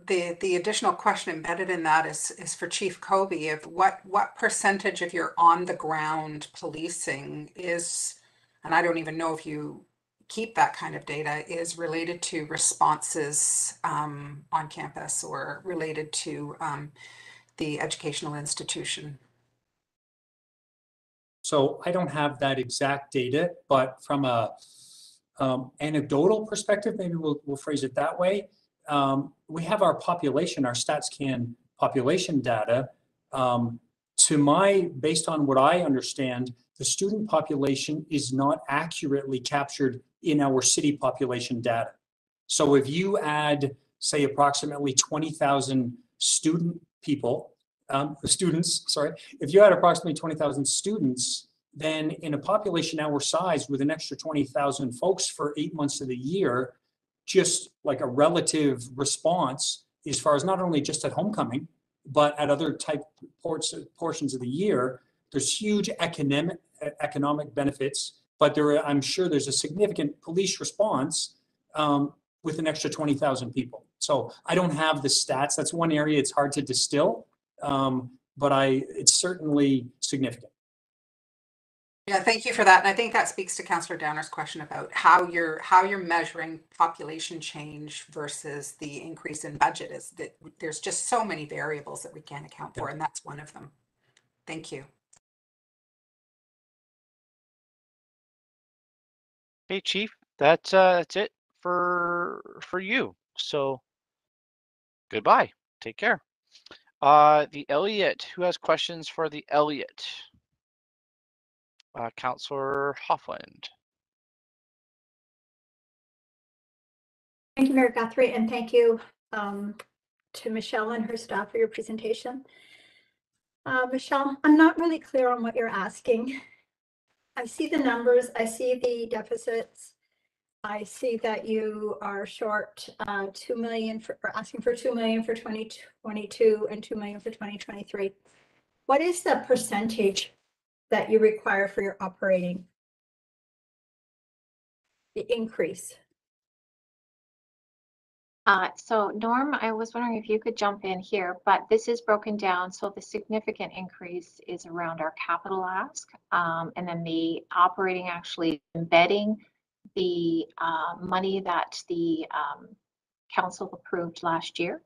the additional question embedded in that is for Chief Kobe, of what percentage of your on the ground policing is, and I don't even know if you keep that kind of data, is related to responses on campus or related to the educational institution. So I don't have that exact data, but from a anecdotal perspective, maybe we'll phrase it that way. We have our population, our StatsCan population data. Based on what I understand, the student population is not accurately captured in our city population data. So if you add, say, approximately 20,000 if you had approximately 20,000 students, then in a population our size with an extra 20,000 folks for 8 months of the year, just like a relative response as far as not only just at homecoming, but at other portions of the year, there's huge economic benefits, but I'm sure there's a significant police response with an extra 20,000 people. So I don't have the stats. That's one area it's hard to distill, but it's certainly significant. Yeah, thank you for that. And I think that speaks to Councillor Downer's question about how you're measuring population change versus the increase in budget. Is that there's just so many variables that we can't account for, and that's one of them. Thank you. Hey, Chief, that's it for you. So goodbye. Take care. The Elliott, who has questions for the Elliott? Councillor Hoffland. Thank you, Mayor Guthrie, and thank you to Michelle and her staff for your presentation. Michelle, I'm not really clear on what you're asking. I see the numbers, I see the deficits. I see that you are short 2 million or asking for 2 million for 2022 and 2 million for 2023. What is the percentage that you require for your operating? The increase? So Norm, I was wondering if you could jump in here, but this is broken down. So the significant increase is around our capital ask, and then the operating actually embedding the money that the council approved last year.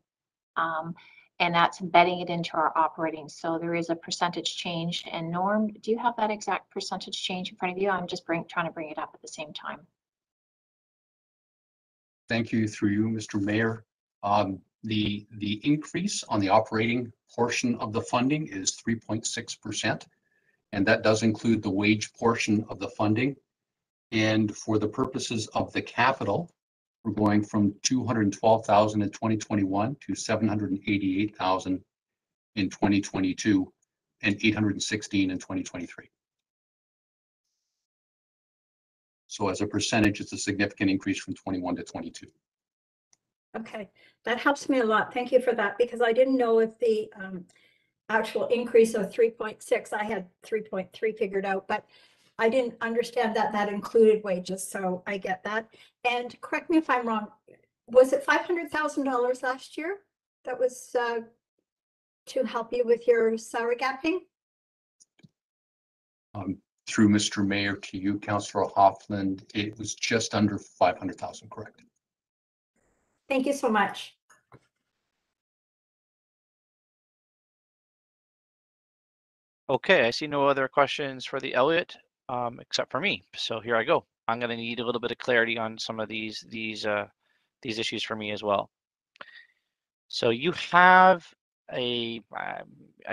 And that's embedding it into our operating. So there is a percentage change. And Norm, do you have that exact percentage change in front of you? I'm just trying to bring it up at the same time. Thank you, through you, Mr. Mayor. The increase on the operating portion of the funding is 3.6%, and that does include the wage portion of the funding. And for the purposes of the capital, we're going from 212,000 in 2021 to 788,000 in 2022 and 816 in 2023. So as a percentage, it's a significant increase from 21 to 22. Okay, that helps me a lot. Thank you for that, because I didn't know if the actual increase of 3.6, I had 3.3 figured out, but I didn't understand that that included wages, so I get that. And correct me if I'm wrong, was it $500,000 last year that was to help you with your salary gapping? Through Mr. Mayor to you, Councillor Hoffland, it was just under 500,000, correct? Thank you so much. Okay, I see no other questions for the Elliott, except for me. So here I go. I'm going to need a little bit of clarity on some of these issues for me as well. So you have a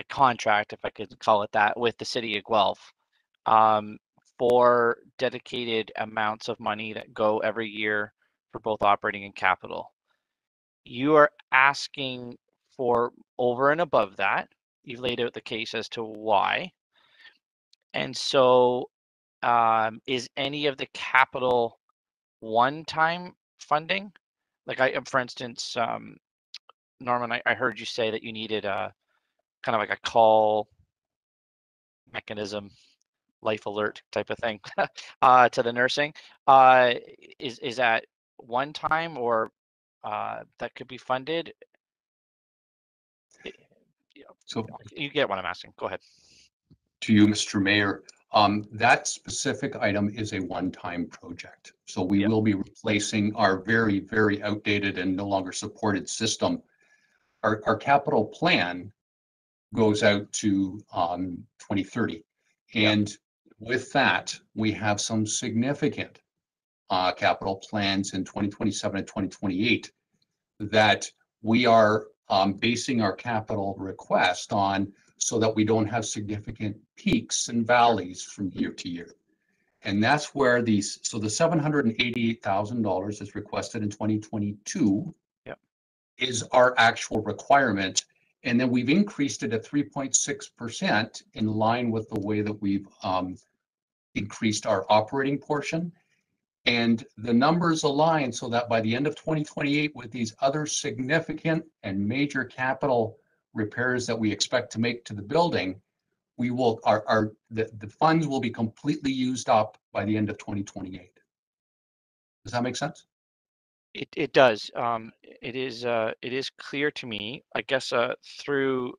contract, if I could call it that, with the city of Guelph for dedicated amounts of money that go every year for both operating and capital. You are asking for over and above that. You've laid out the case as to why. And so is any of the capital one-time funding? Like for instance, Norman, I heard you say that you needed a kind of like a call mechanism, life alert type of thing to the nursing. Is that one time, or that could be funded? So you get what I'm asking. Go ahead. To you, Mr. Mayor, that specific item is a one-time project. So we will be replacing our very, very outdated and no longer supported system. Our capital plan goes out to 2030. And with that, we have some significant capital plans in 2027 and 2028 that we are basing our capital request on, so that we don't have significant peaks and valleys from year to year. And that's where these, so the $788,000 is requested in 2022 is our actual requirement. And then we've increased it at 3.6% in line with the way that we've increased our operating portion. And the numbers align so that by the end of 2028, with these other significant and major capital repairs that we expect to make to the building, we will, the funds will be completely used up by the end of 2028. Does that make sense? It does. It is clear to me, I guess, through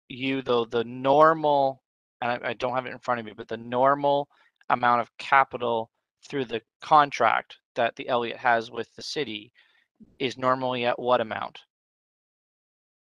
you, though, the normal, and I don't have it in front of me, but the normal amount of capital through the contract that the Elliott has with the city is normally at what amount?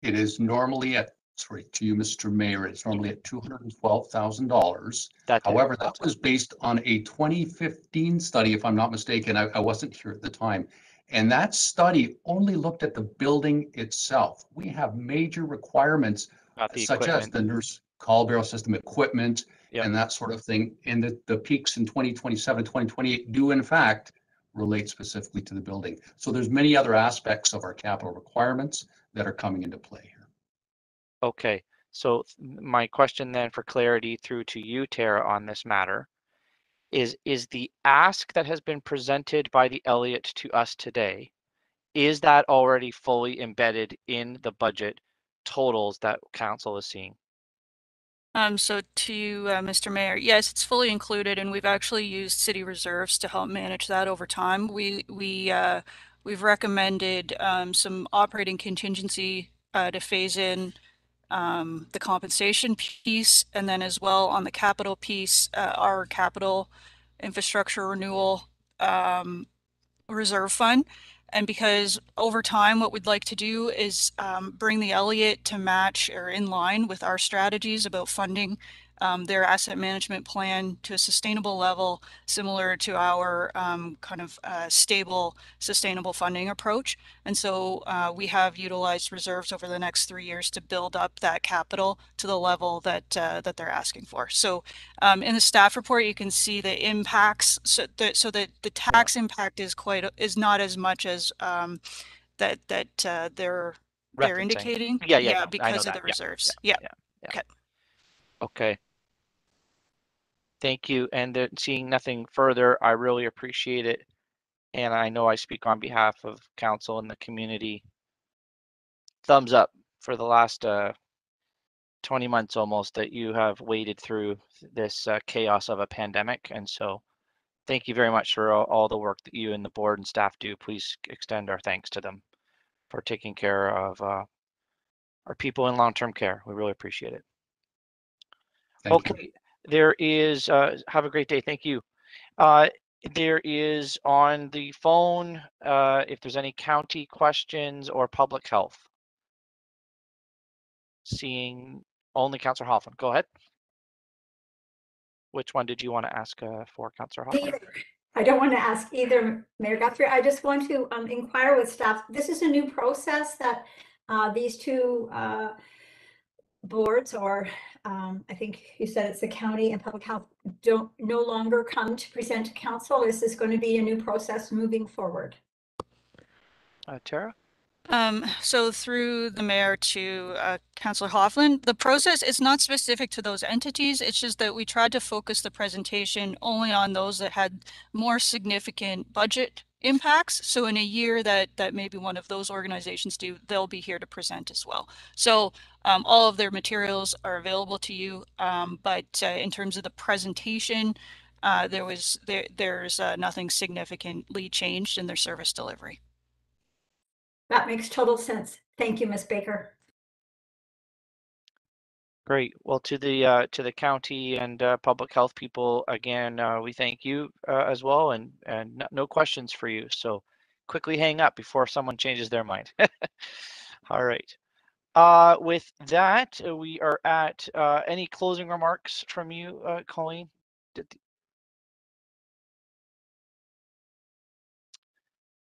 It is normally at, sorry, to you, Mr. Mayor, it's normally at $212,000. However, that was based on a 2015 study, if I'm not mistaken. I wasn't here at the time. And that study only looked at the building itself. We have major requirements, such as the nurse call barrel system equipment and that sort of thing. And the peaks in 2027, 2028 do in fact relate specifically to the building. So there's many other aspects of our capital requirements that are coming into play here. Okay, so my question then for clarity through to you, Tara, on this matter is the ask that has been presented by the Elliott to us today, is that already fully embedded in the budget totals that council is seeing? So to you, Mr. Mayor, yes, it's fully included, and we've actually used city reserves to help manage that over time. We've recommended some operating contingency to phase in the compensation piece, and then as well on the capital piece, our capital infrastructure renewal reserve fund. And because over time, what we'd like to do is bring the Elliott to match or in line with our strategies about funding their asset management plan to a sustainable level, similar to our kind of stable, sustainable funding approach. And so we have utilized reserves over the next 3 years to build up that capital to the level that that they're asking for. So in the staff report, you can see the impacts. So that the tax impact is not as much as they're Referencing. indicating. Yeah, no, I know because of that. the reserves. Yeah. Okay. Okay. Thank you. And seeing nothing further, I really appreciate it. And I know I speak on behalf of council and the community. Thumbs up for the last 20 months almost that you have waded through this chaos of a pandemic. And so thank you very much for all the work that you and the board and staff do. Please extend our thanks to them for taking care of our people in long-term care. We really appreciate it. Thank you. Okay, there is, have a great day. Thank you. There is on the phone, if there's any county questions or public health. Seeing only Councillor Hoffman. Go ahead. Which one did you want to ask for, Councillor Hoffman? I don't want to ask either, Mayor Guthrie. I just want to inquire with staff. This is a new process that these two boards, or I think you said it's the county and public health, don't no longer come to present to council. Is this going to be a new process moving forward? Tara? So through the mayor to Councillor Hoffman, the process is not specific to those entities. It's just that we tried to focus the presentation only on those that had more significant budget impacts. So in a year that maybe one of those organizations do, they'll be here to present as well. So all of their materials are available to you. But in terms of the presentation, there's nothing significantly changed in their service delivery. That makes total sense. Thank you, Ms. Baker. Great. Well, to the county and public health people, again, we thank you as well, and no questions for you. So quickly hang up before someone changes their mind. All right. With that, we are at any closing remarks from you, Colleen?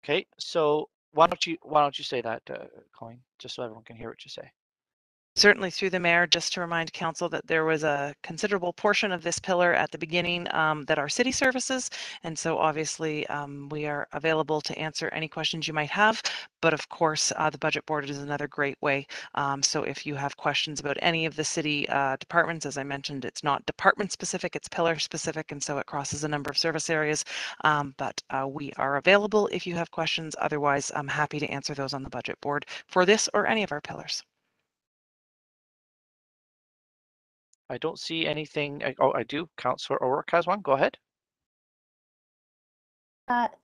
Okay, so why don't you say that, Colleen, just so everyone can hear what you say. Certainly through the mayor, just to remind council that there was a considerable portion of this pillar at the beginning that are city services. And so obviously we are available to answer any questions you might have. But of course, the budget board is another great way. So if you have questions about any of the city departments, as I mentioned, it's not department specific, it's pillar specific. And so it crosses a number of service areas. But we are available if you have questions. Otherwise, I'm happy to answer those on the budget board for this or any of our pillars. I don't see anything. Oh, I do. Councillor O'Rourke has one. Go ahead.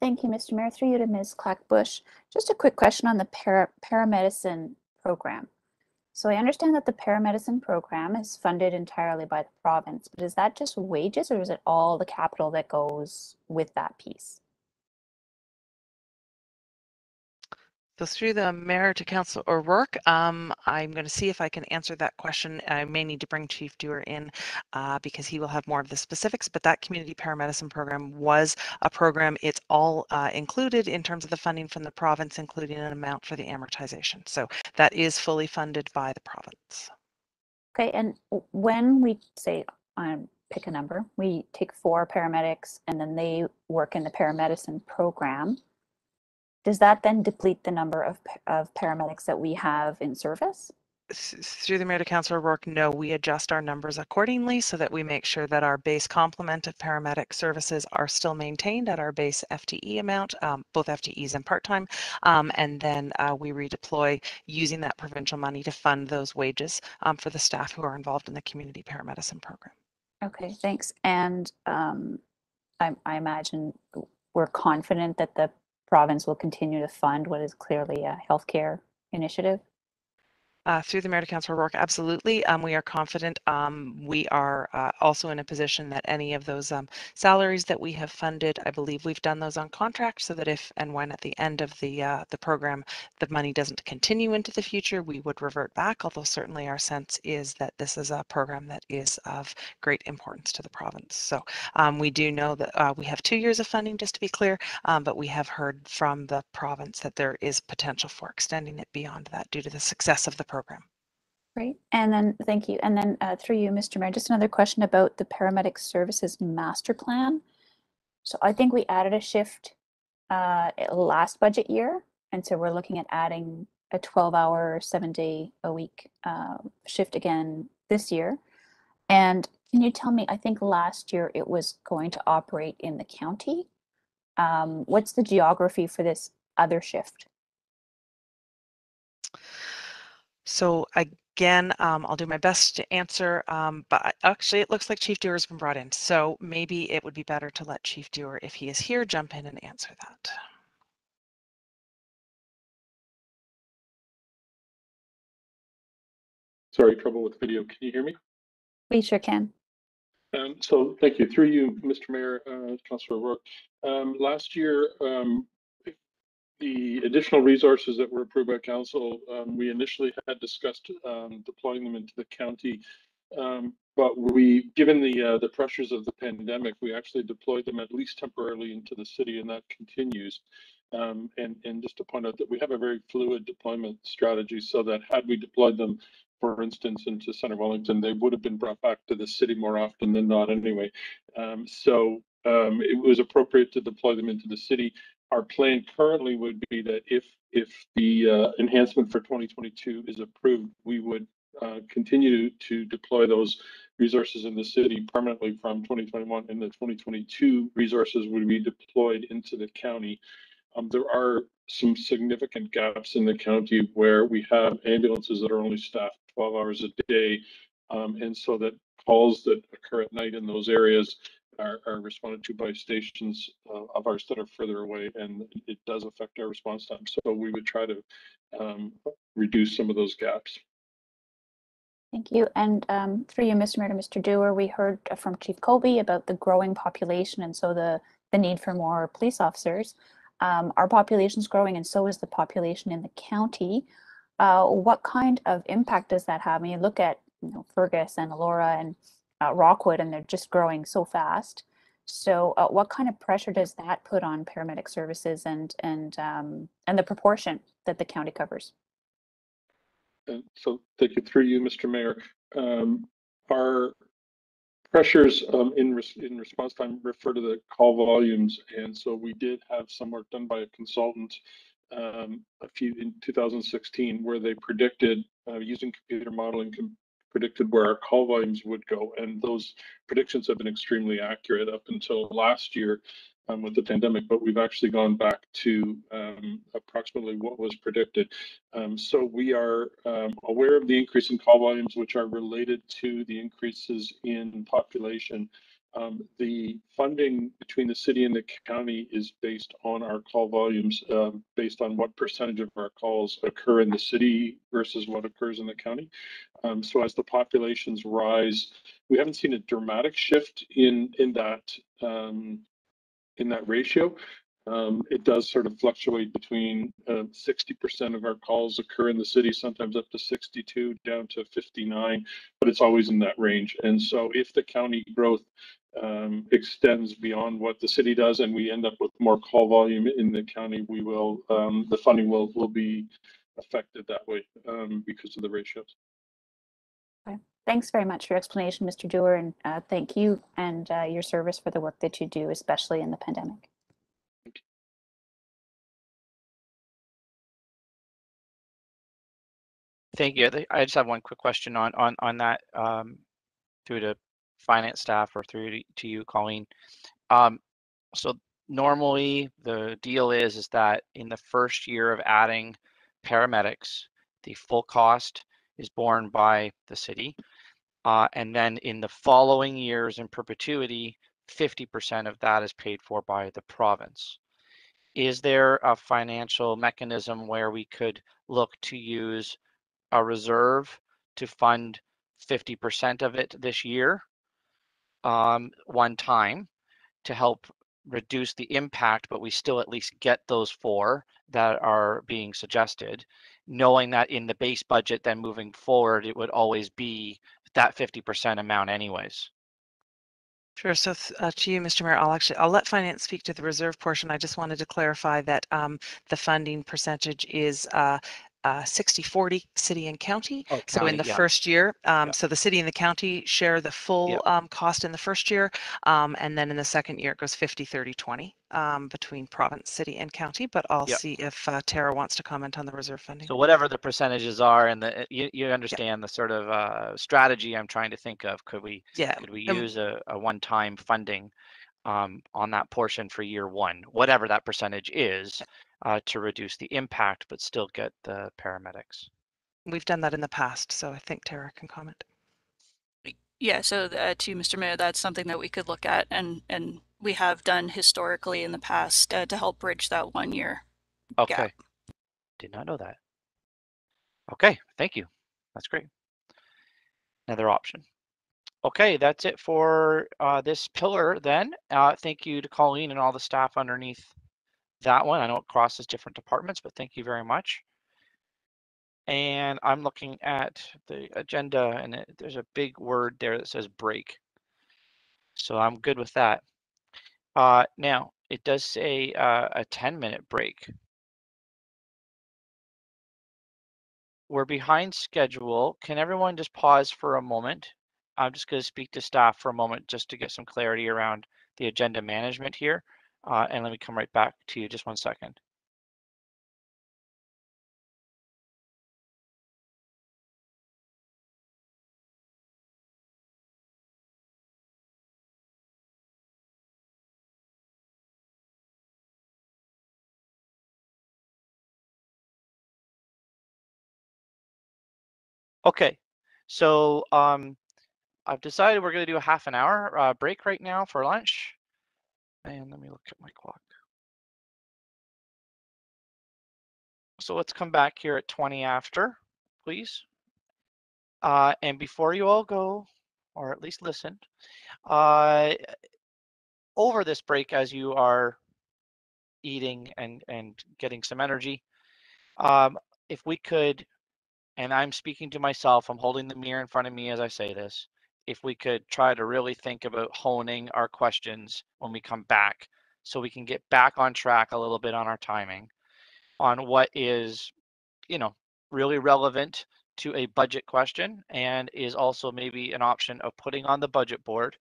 Thank you, Mr. Mayor. Through you to Ms. Clackbush. Just a quick question on the paramedicine program. So I understand that the paramedicine program is funded entirely by the province, but is that just wages, or is it all the capital that goes with that piece? So through the mayor to Councillor O'Rourke, I'm going to see if I can answer that question. I may need to bring Chief Dewar in because he will have more of the specifics, but that community paramedicine program was a program. It's all included in terms of the funding from the province, including an amount for the amortization. So that is fully funded by the province. Okay, and when we say, pick a number, we take 4 paramedics and then they work in the paramedicine program, does that then deplete the number of paramedics that we have in service? Through the mayor to Councillor O'Rourke, no, we adjust our numbers accordingly so that we make sure that our base complement of paramedic services are still maintained at our base FTE amount, both FTEs and part-time, and then we redeploy using that provincial money to fund those wages for the staff who are involved in the community paramedicine program. Okay, thanks. And I imagine we're confident that the province will continue to fund what is clearly a healthcare initiative? Through the Mayor to Councillor O'Rourke, absolutely. We are confident. We are also in a position that any of those salaries that we have funded, I believe we've done those on contract, so that if and when at the end of the program the money doesn't continue into the future, we would revert back. Although certainly our sense is that this is a program that is of great importance to the province. So we do know that we have 2 years of funding, just to be clear, but we have heard from the province that there is potential for extending it beyond that due to the success of the program. Great. And then, thank you. And then through you, Mr. Mayor, just another question about the paramedic services master plan. So I think we added a shift last budget year. And so we're looking at adding a 12-hour, 7-day-a-week shift again this year. And can you tell me, I think last year it was going to operate in the county. What's the geography for this other shift? So again, I'll do my best to answer, but actually it looks like Chief Dewar has been brought in. So maybe it would be better to let Chief Dewar, if he is here, jump in and answer that. Sorry, trouble with video. Can you hear me? We sure can. So thank you. Through you, Mr. Mayor, Councillor O'Rourke. Last year, the additional resources that were approved by council, we initially had discussed deploying them into the county, but given the pressures of the pandemic, we actually deployed them at least temporarily into the city, and that continues. And just to point out that we have a very fluid deployment strategy, so that had we deployed them, for instance, into Center Wellington, they would have been brought back to the city more often than not anyway. So it was appropriate to deploy them into the city. Our plan currently would be that if the enhancement for 2022 is approved, we would continue to deploy those resources in the city permanently from 2021, and the 2022 resources would be deployed into the county. There are some significant gaps in the county where we have ambulances that are only staffed 12 hours a day, and so that calls that occur at night in those areas are responded to by stations of ours that are further away, and it does affect our response time. So we would try to reduce some of those gaps. Thank you. And through you, Mr. Mayor, to Mr. Dewar, we heard from Chief Colby about the growing population, and so the need for more police officers. Our population is growing, and so is the population in the county. What kind of impact does that have? I mean, you look at Fergus and Elora and Rockwood, and they're just growing so fast. So what kind of pressure does that put on paramedic services and the proportion that the county covers? So thank you. Through you, Mr. Mayor. Our pressures in response time refer to the call volumes, and so we did have some work done by a consultant in 2016 where they predicted using computer modeling predicted where our call volumes would go, and those predictions have been extremely accurate up until last year with the pandemic, but we've actually gone back to approximately what was predicted. So we are aware of the increase in call volumes, which are related to the increases in population. The funding between the city and the county is based on our call volumes, based on what percentage of our calls occur in the city versus what occurs in the county. So as the populations rise, we haven't seen a dramatic shift in that ratio. It does sort of fluctuate between 60% of our calls occur in the city, sometimes up to 62, down to 59, but it's always in that range. And so if the county growth extends beyond what the city does, and we end up with more call volume in the county, we will, the funding will be affected that way because of the ratios. Okay. Thanks very much for your explanation, Mr. Dewar, and thank you and your service for the work that you do, especially in the pandemic. Thank you. I just have one quick question on that through to finance staff or through to you, Colleen. So normally the deal is that in the first year of adding paramedics, the full cost is borne by the city. And then in the following years in perpetuity, 50% of that is paid for by the province. Is there a financial mechanism where we could look to use a reserve to fund 50% of it this year, one time, to help reduce the impact, but we still at least get those 4 that are being suggested, knowing that in the base budget, then moving forward, it would always be that 50% amount anyways. Sure. So to you, Mr. Mayor, I'll let finance speak to the reserve portion. I just wanted to clarify that the funding percentage is 60-40 city and county. Oh, So in county, the yeah. first year, Yeah. so the city and the county share the full cost in the first year, and then in the second year it goes 50-30-20 between province, city, and county. But I'll Yep. see if Tara wants to comment on the reserve funding. So whatever the percentages are, and you understand the sort of strategy I'm trying to think of. Could we use a one-time funding on that portion for year 1, whatever that percentage is, to reduce the impact, but still get the paramedics? We've done that in the past, so I think Tara can comment. Yeah, so to Mr. Mayor, that's something that we could look at, and we have done historically in the past to help bridge that 1 year Okay. gap. Did not know that. Okay, thank you. That's great. Another option. Okay, that's it for this pillar then. Thank you to Colleen and all the staff underneath that one. I know it crosses different departments, but thank you very much. And I'm looking at the agenda, and there's a big word there that says break. So I'm good with that. Now, it does say a 10-minute break. We're behind schedule. Can everyone just pause for a moment? I'm just going to speak to staff for a moment just to get some clarity around the agenda management here. And let me come right back to you just 1 second. Okay, so I've decided we're going to do a half an hour break right now for lunch. And let me look at my clock. So let's come back here at 20 after, please. And before you all go, or at least listen, over this break as you are eating and getting some energy, if we could, and I'm speaking to myself, I'm holding the mirror in front of me as I say this, if we could try to really think about honing our questions when we come back so we can get back on track a little bit on our timing on what is, really relevant to a budget question and is also maybe an option of putting on the budget board.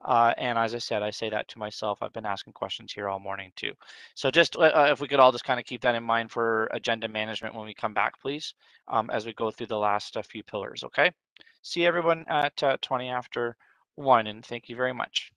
And as I said, I say that to myself. I've been asking questions here all morning too. So just if we could all just kind of keep that in mind for agenda management when we come back, please, as we go through the last few pillars, okay? See everyone at 20 after 1, and thank you very much.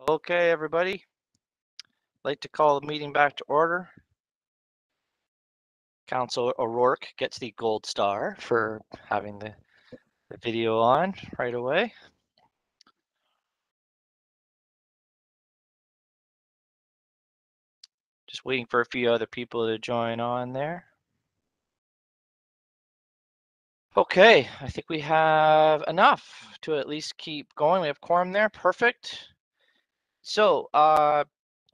Okay, everybody. I'd like to call the meeting back to order. Councillor O'Rourke gets the gold star for having the video on right away. Just waiting for a few other people to join on there. Okay, I think we have enough to at least keep going. We have quorum there, perfect. So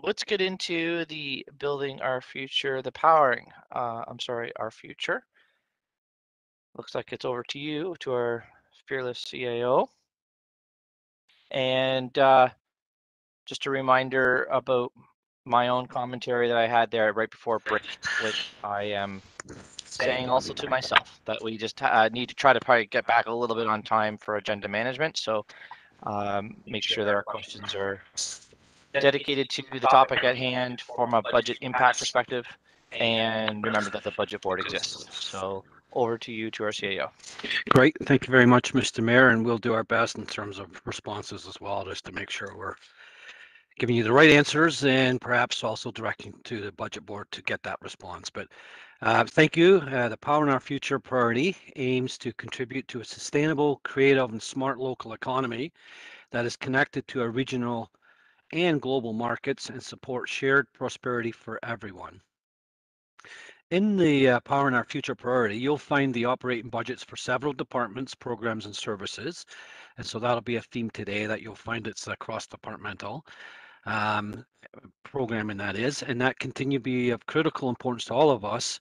let's get into the building our future, the powering, our future. Looks like it's over to you, to our fearless CAO. And just a reminder about my own commentary that I had there right before break, which I am saying also to myself that we just need to try to probably get back a little bit on time for agenda management. So make sure that our questions are dedicated to the topic at hand from a budget impact perspective. And remember that the budget board exists. So over to you, to our CAO. Great. Thank you very much, Mr. Mayor, and we'll do our best in terms of responses as well, just to make sure we're giving you the right answers and perhaps also directing to the budget board to get that response. But thank you. The Power in Our Future priority aims to contribute to a sustainable, creative, and smart local economy that is connected to our regional and global markets and support shared prosperity for everyone. In the Power in Our Future priority, you'll find the operating budgets for several departments, programs, and services. And so that'll be a theme today that you'll find it's cross-departmental programming, that is, and that continue to be of critical importance to all of us.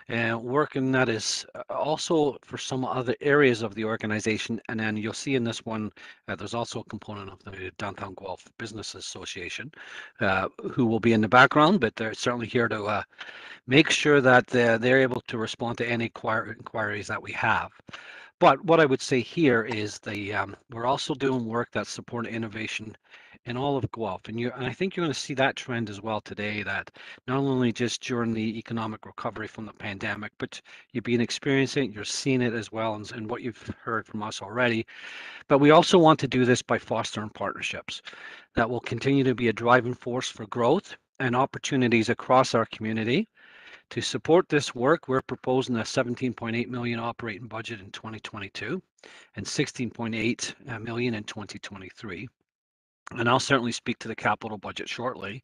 And working that is also for some other areas of the organization. And then you'll see in this one, there's also a component of the Downtown Guelph Business Association who will be in the background, but they're certainly here to make sure that they're able to respond to any inquiries that we have. But what I would say here is we're also doing work that's supporting innovation in all of Guelph. And I think you're going to see that trend as well today, that not only just during the economic recovery from the pandemic, but you've been experiencing it, you're seeing it as well, and what you've heard from us already. But we also want to do this by fostering partnerships that will continue to be a driving force for growth and opportunities across our community. To support this work, we're proposing a 17.8 million operating budget in 2022 and 16.8 million in 2023. And I'll certainly speak to the capital budget shortly.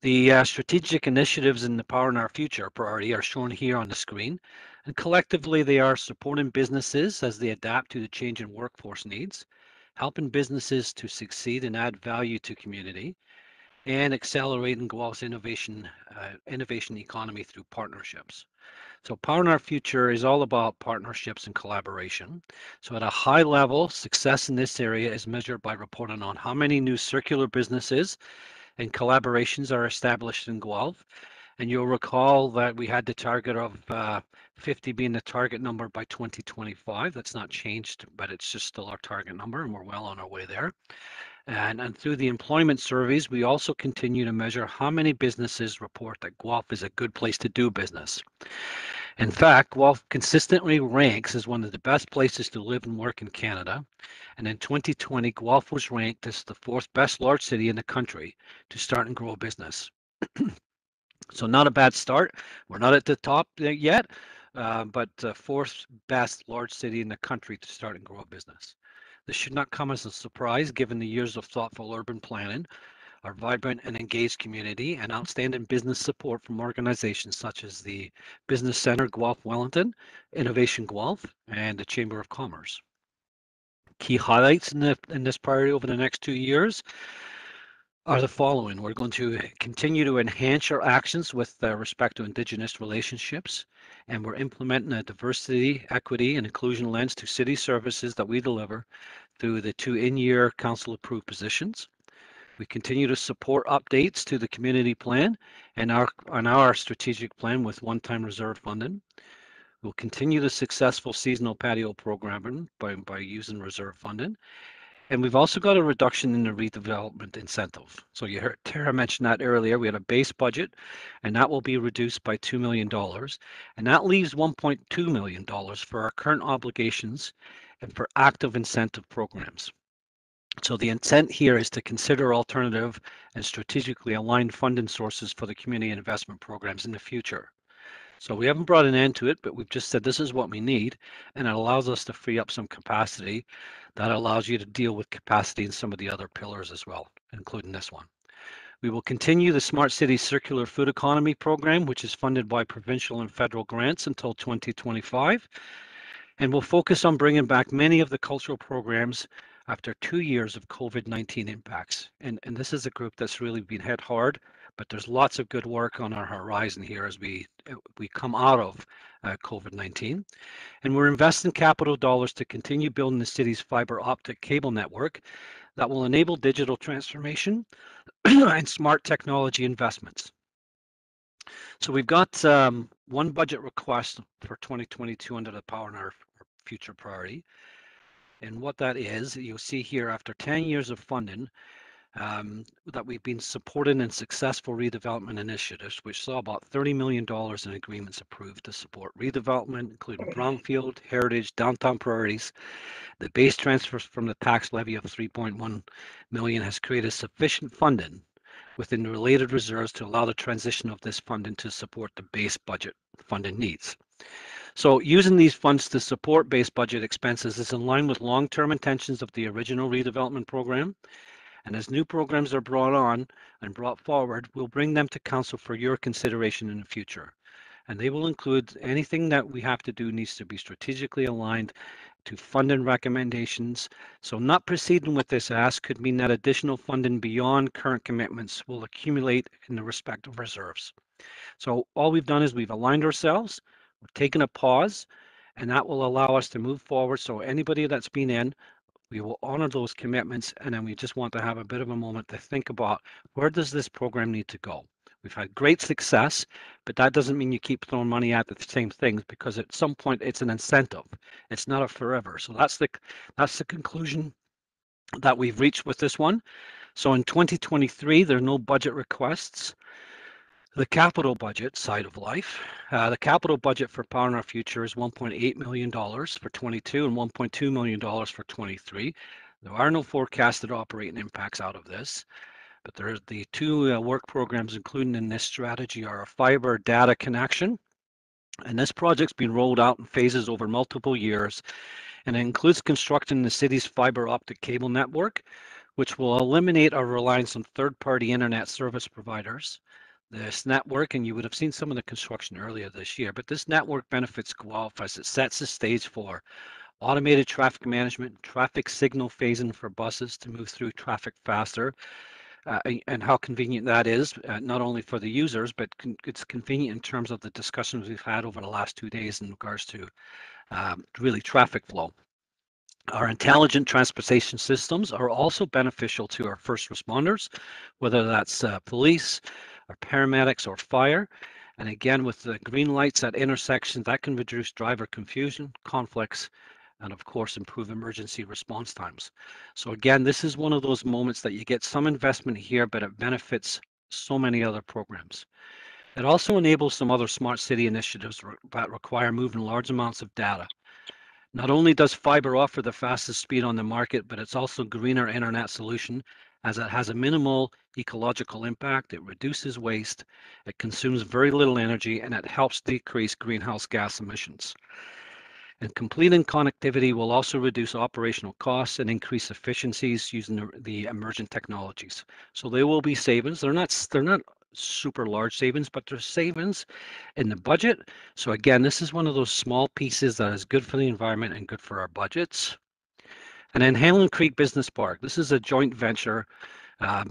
The strategic initiatives in the Power in Our Future priority are shown here on the screen, and collectively they are supporting businesses as they adapt to the changing workforce needs, helping businesses to succeed and add value to community, and accelerating Guelph's innovation economy through partnerships. So Power in Our Future is all about partnerships and collaboration. So at a high level, success in this area is measured by reporting on how many new circular businesses and collaborations are established in Guelph. And you'll recall that we had the target of 50 being the target number by 2025. That's not changed, but it's just still our target number, and we're well on our way there. And through the employment surveys, we also continue to measure how many businesses report that Guelph is a good place to do business. In fact, Guelph consistently ranks as one of the best places to live and work in Canada. And in 2020, Guelph was ranked as the 4th best large city in the country to start and grow a business. So not a bad start. We're not at the top yet, but 4th best large city in the country to start and grow a business. This should not come as a surprise given the years of thoughtful urban planning, our vibrant and engaged community, and outstanding business support from organizations such as the Business Centre Guelph Wellington, Innovation Guelph, and the Chamber of Commerce. Key highlights in this priority over the next 2 years are the following. We're going to continue to enhance our actions with respect to Indigenous relationships, and we're implementing a diversity, equity, and inclusion lens to city services that we deliver through the 2 in-year council-approved positions. We continue to support updates to the community plan and our strategic plan with one-time reserve funding. We'll continue the successful seasonal patio programming by using reserve funding. And we've also got a reduction in the redevelopment incentive. So you heard Tara mention that earlier. We had a base budget, and that will be reduced by $2 million. And that leaves $1.2 million for our current obligations and for active incentive programs. So the intent here is to consider alternative and strategically aligned funding sources for the community investment programs in the future. So we haven't brought an end to it, but we've just said this is what we need, and it allows us to free up some capacity that allows you to deal with capacity in some of the other pillars as well, including this one. We will continue the Smart City Circular Food Economy program, which is funded by provincial and federal grants until 2025. And we'll focus on bringing back many of the cultural programs after 2 years of COVID-19 impacts. And this is a group that's really been hit hard, but there's lots of good work on our horizon here as we come out of COVID-19. And we're investing capital dollars to continue building the city's fiber optic cable network that will enable digital transformation and smart technology investments. So we've got one budget request for 2022 under the Power in Our Future priority. And what that is, you'll see here after 10 years of funding, that we've been supporting in successful redevelopment initiatives, which saw about $30 million in agreements approved to support redevelopment, including brownfield, heritage, downtown priorities. The base transfers from the tax levy of $3.1 million has created sufficient funding within the related reserves to allow the transition of this funding to support the base budget funding needs. So using these funds to support base budget expenses is in line with long-term intentions of the original redevelopment program. And as new programs are brought on and brought forward, we'll bring them to council for your consideration in the future. And they will include anything that we have to do needs to be strategically aligned to funding recommendations. So not proceeding with this ask could mean that additional funding beyond current commitments will accumulate in the respective reserves. So all we've done is we've aligned ourselves, we've taken a pause, and that will allow us to move forward. So anybody that's been in, we will honor those commitments, and then we just want to have a bit of a moment to think about where does this program need to go. We've had great success, but that doesn't mean you keep throwing money at the same things, because at some point it's an incentive. It's not a forever. So that's the conclusion that we've reached with this one. So in 2023, there are no budget requests. The capital budget side of life, the capital budget for Power in Our Future is $1.8 million for 22 and $1.2 million for 23. There are no forecasted operating impacts out of this, but there's the two work programs included in this strategy are a fiber data connection, and this project's been rolled out in phases over multiple years, and it includes constructing the city's fiber optic cable network, which will eliminate our reliance on third-party internet service providers. This network, and you would have seen some of the construction earlier this year, but this network benefits Guelph as it sets the stage for automated traffic management, traffic signal phasing for buses to move through traffic faster, and how convenient that is, not only for the users, but it's convenient in terms of the discussions we've had over the last 2 days in regards to really traffic flow. Our intelligent transportation systems are also beneficial to our first responders, whether that's police, or paramedics, or fire. And again, with the green lights at intersections, that can reduce driver confusion, conflicts, and of course, improve emergency response times. So again, this is one of those moments that you get some investment here, but it benefits so many other programs. It also enables some other smart city initiatives that require moving large amounts of data. Not only does fiber offer the fastest speed on the market, but it's also a greener internet solution as it has a minimal ecological impact, it reduces waste, it consumes very little energy, and it helps decrease greenhouse gas emissions. And completing connectivity will also reduce operational costs and increase efficiencies using the emergent technologies. So there will be savings. They're not super large savings, but there's savings in the budget. So again, this is one of those small pieces that is good for the environment and good for our budgets. And then Hanlon Creek Business Park. This is a joint venture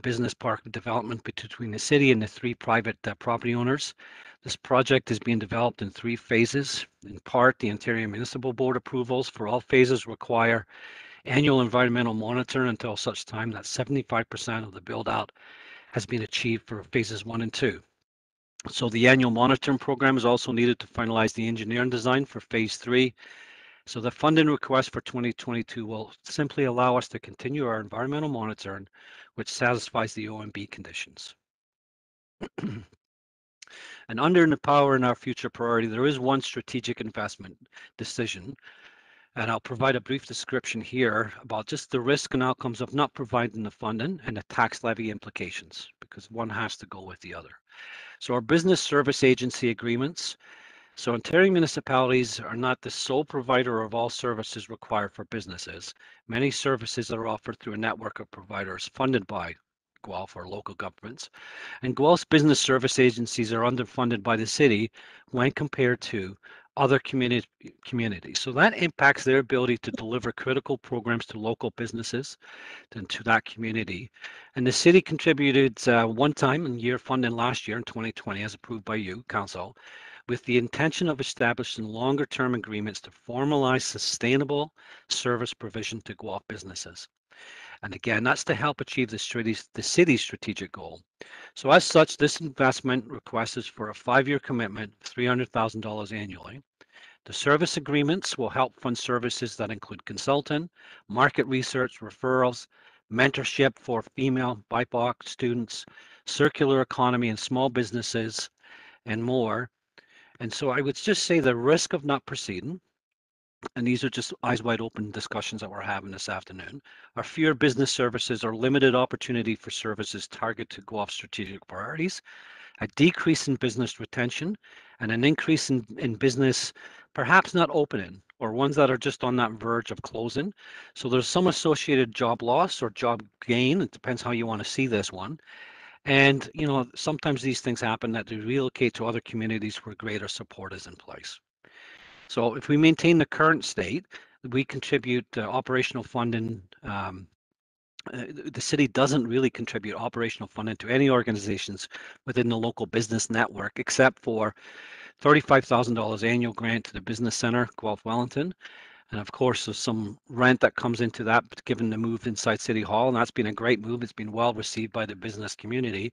business park development between the city and the three private property owners. This project is being developed in 3 phases. In part, the Ontario Municipal Board approvals for all phases require annual environmental monitoring until such time that 75% of the build out has been achieved for phases 1 and 2. So the annual monitoring program is also needed to finalize the engineering design for phase 3. So the funding request for 2022 will simply allow us to continue our environmental monitoring, which satisfies the OMB conditions. And under the Power in Our Future priority, there is one strategic investment decision, And I'll provide a brief description here about just the risk and outcomes of not providing the funding and the tax levy implications, because one has to go with the other. So our business service agency agreements. So Ontario municipalities are not the sole provider of all services required for businesses. Many services are offered through a network of providers funded by Guelph or local governments. And Guelph's business service agencies are underfunded by the city when compared to other communities. So that impacts their ability to deliver critical programs to local businesses and to that community. And the city contributed one-time in year funding last year in 2020 as approved by you, Council, with the intention of establishing longer-term agreements to formalize sustainable service provision to Guelph businesses. And again, that's to help achieve the city's strategic goal. So as such, this investment request is for a 5-year commitment of $300,000 annually. The service agreements will help fund services that include consulting, market research, referrals, mentorship for female BIPOC students, circular economy and small businesses, and more. And so I would just say the risk of not proceeding, and these are just eyes wide open discussions that we're having this afternoon, are fewer business services or limited opportunity for services targeted to Guelph strategic priorities, a decrease in business retention, and an increase in business perhaps not opening or ones that are just on that verge of closing. So there's some associated job loss or job gain. It depends how you want to see this one. And, you know, sometimes these things happen that they relocate to other communities where greater support is in place. So if we maintain the current state, we contribute operational funding. The city doesn't really contribute operational funding to any organizations within the local business network, except for $35,000 annual grant to the business center, Guelph Wellington. And of course, there's some rent that comes into that given the move inside City Hall, and that's been a great move. It's been well received by the business community.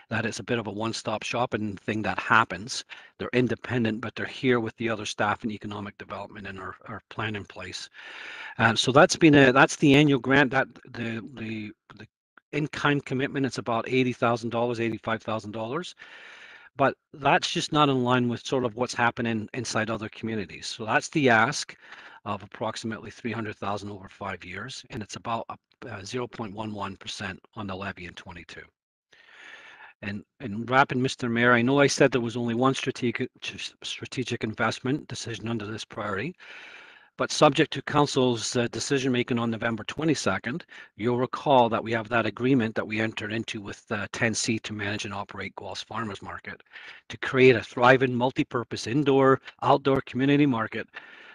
That it's a bit of a one-stop shopping thing that happens. They're independent, but they're here with the other staff in economic development and our plan in place. So that's the annual grant. That the in-kind commitment. It's about $80,000, $85,000. But that's just not in line with sort of what's happening inside other communities. So that's the ask of approximately 300,000 over 5 years, and it's about 0.11% on the levy in 22. And wrapping, Mr. Mayor, I know I said there was only one strategic investment decision under this priority, but subject to council's decision making on November 22nd, you'll recall that we have that agreement that we entered into with 10C to manage and operate Guelph's Farmers Market to create a thriving multi-purpose indoor, outdoor community market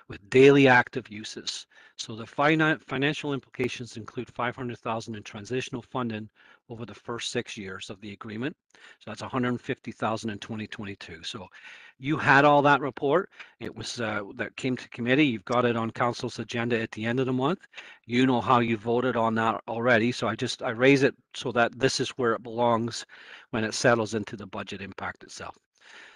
with daily active uses. So the financial implications include $500,000 in transitional funding over the first 6 years of the agreement. So that's $150,000 in 2022. So you had all that report. It was that came to committee. You've got it on council's agenda at the end of the month. You know how you voted on that already. So I raise it so that this is where it belongs when it settles into the budget impact itself.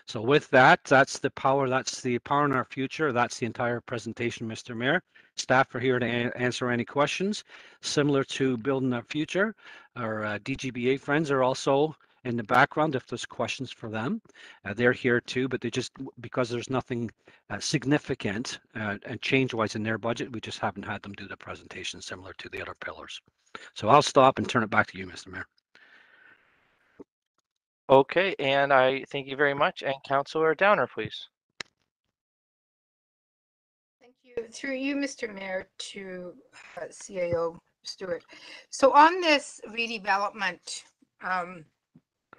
So with that, that's the power in our future. That's the entire presentation, Mr. Mayor. Staff are here to answer any questions. Similar to building our future, our DGBA friends are also in the background if there's questions for them. They're here too, but they just, because there's nothing significant and change-wise in their budget, we just haven't had them do the presentation similar to the other pillars. So I'll stop and turn it back to you, Mr. Mayor. Okay, and I thank you very much. And Councillor Downer, please. Thank you. Through you, Mr. Mayor, to CAO Stewart. So on this redevelopment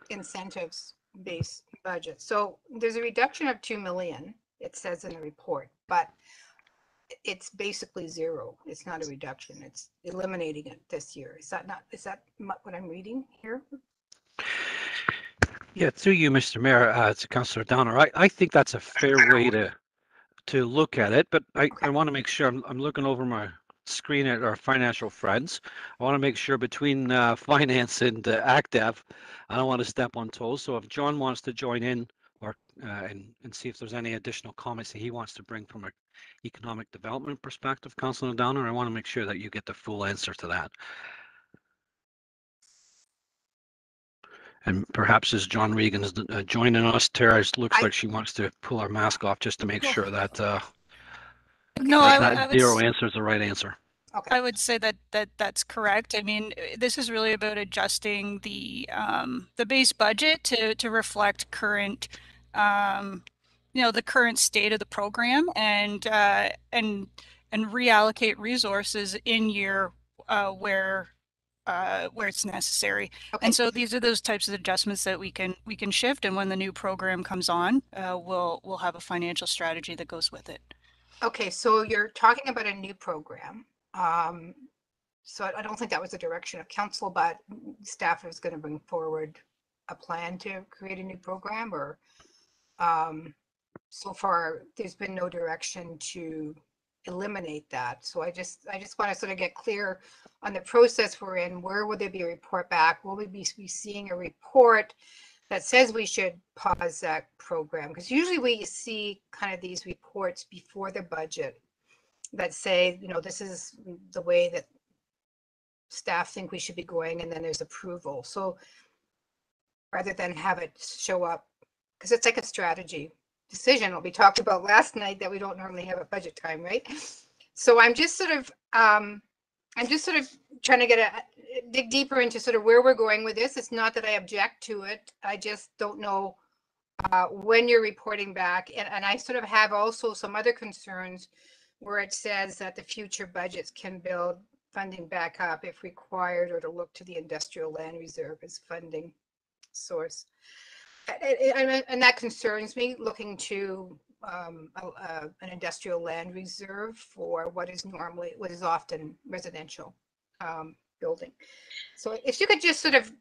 incentives-based budget, so there's a reduction of 2 million, it says in the report, but it's basically zero. It's not a reduction. It's eliminating it this year. Is that what I'm reading here? Yeah, through you, Mr. Mayor, to Councillor Downer, I think that's a fair way to look at it, but I want to make sure I'm looking over my screen at our financial friends. I want to make sure between finance and ACDEV, I don't want to step on toes. So if John wants to join in or and see if there's any additional comments that he wants to bring from an economic development perspective, Councillor Downer, I want to make sure that you get the full answer to that. And perhaps as John Regan is joining us, Tara looks like she wants to pull her mask off just to make sure that No, Like I not would zero answer is the right answer. I would say that's correct. I mean, this is really about adjusting the base budget to reflect current the current state of the program and reallocate resources in year where it's necessary. Okay. And so these are those types of adjustments that we can shift, and when the new program comes on, we'll have a financial strategy that goes with it. Okay, so you're talking about a new program. So I don't think that was the direction of council, but staff is going to bring forward a plan to create a new program, or so far there's been no direction to eliminate that. So I just want to sort of get clear on the process we're in. Where will there be a report back? Will we be seeing a report that says we should pause that program? Because usually we see kind of these reports before the budget that say, you know, this is the way that staff think we should be going, and then there's approval. So rather than have it show up, because it's like a strategy decision what we talked about last night that we don't normally have at budget time, right? So I'm just sort of trying to dig deeper into sort of where we're going with this. It's not that I object to it. I just don't know when you're reporting back. And I sort of have also some other concerns where it says that the future budgets can build funding back up if required, or to look to the industrial land reserve as funding source. And that concerns me, looking to an industrial land reserve for what is often residential building. So if you could just sort of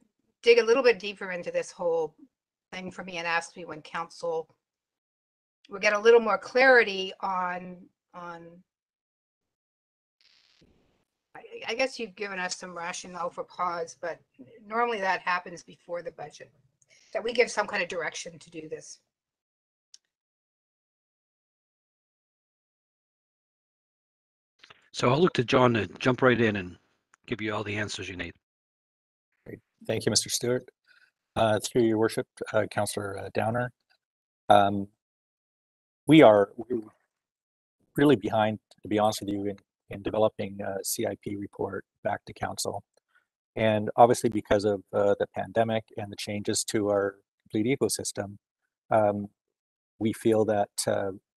dig a little bit deeper into this whole thing for me and ask me when council will get a little more clarity on I guess you've given us some rationale for pause, but normally that happens before the budget, that we give some kind of direction to do this. So I'll look to John to jump right in and give you all the answers you need. Great. Thank you, Mr. Stewart. Through your worship, Councillor Downer. We're really behind, to be honest with you, in developing a CIP report back to council. And obviously because of the pandemic and the changes to our complete ecosystem, we feel that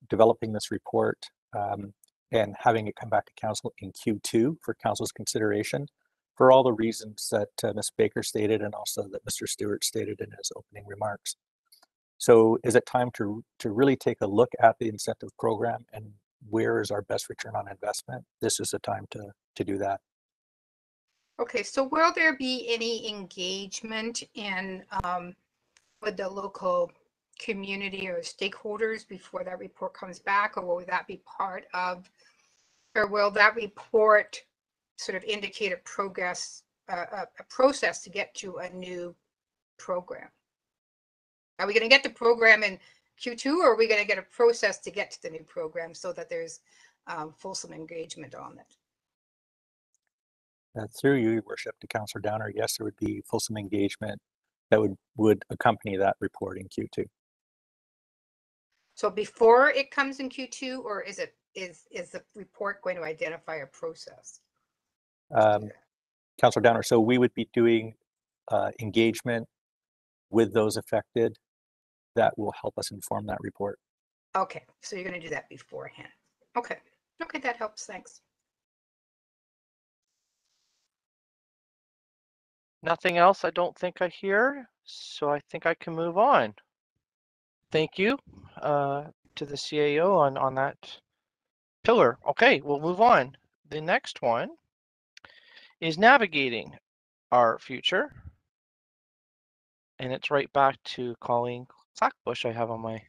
developing this report and having it come back to council in Q2 for council's consideration, for all the reasons that Ms. Baker stated and also that Mr. Stewart stated in his opening remarks. So is it time to really take a look at the incentive program and where is our best return on investment? This is the time to do that. Okay, so will there be any engagement in with the local community or stakeholders before that report comes back, or will that be part of, or will that report sort of indicate a progress, a process to get to a new program? Are we going to get the program in Q2, or are we going to get a process to get to the new program so that there's fulsome engagement on it? Through you, Your Worship, to Councillor Downer, yes, there would be fulsome engagement that would accompany that report in Q2. So before it comes in Q2, or is the report going to identify a process? Councillor Downer, so we would be doing engagement with those affected that will help us inform that report. Okay, so you're going to do that beforehand. Okay, that helps. Thanks. Nothing else I don't think I hear, so I think I can move on. Thank you to the CAO on that pillar. Okay, we'll move on. The next one is navigating our future. And it's right back to Colleen Clackbush I have on my...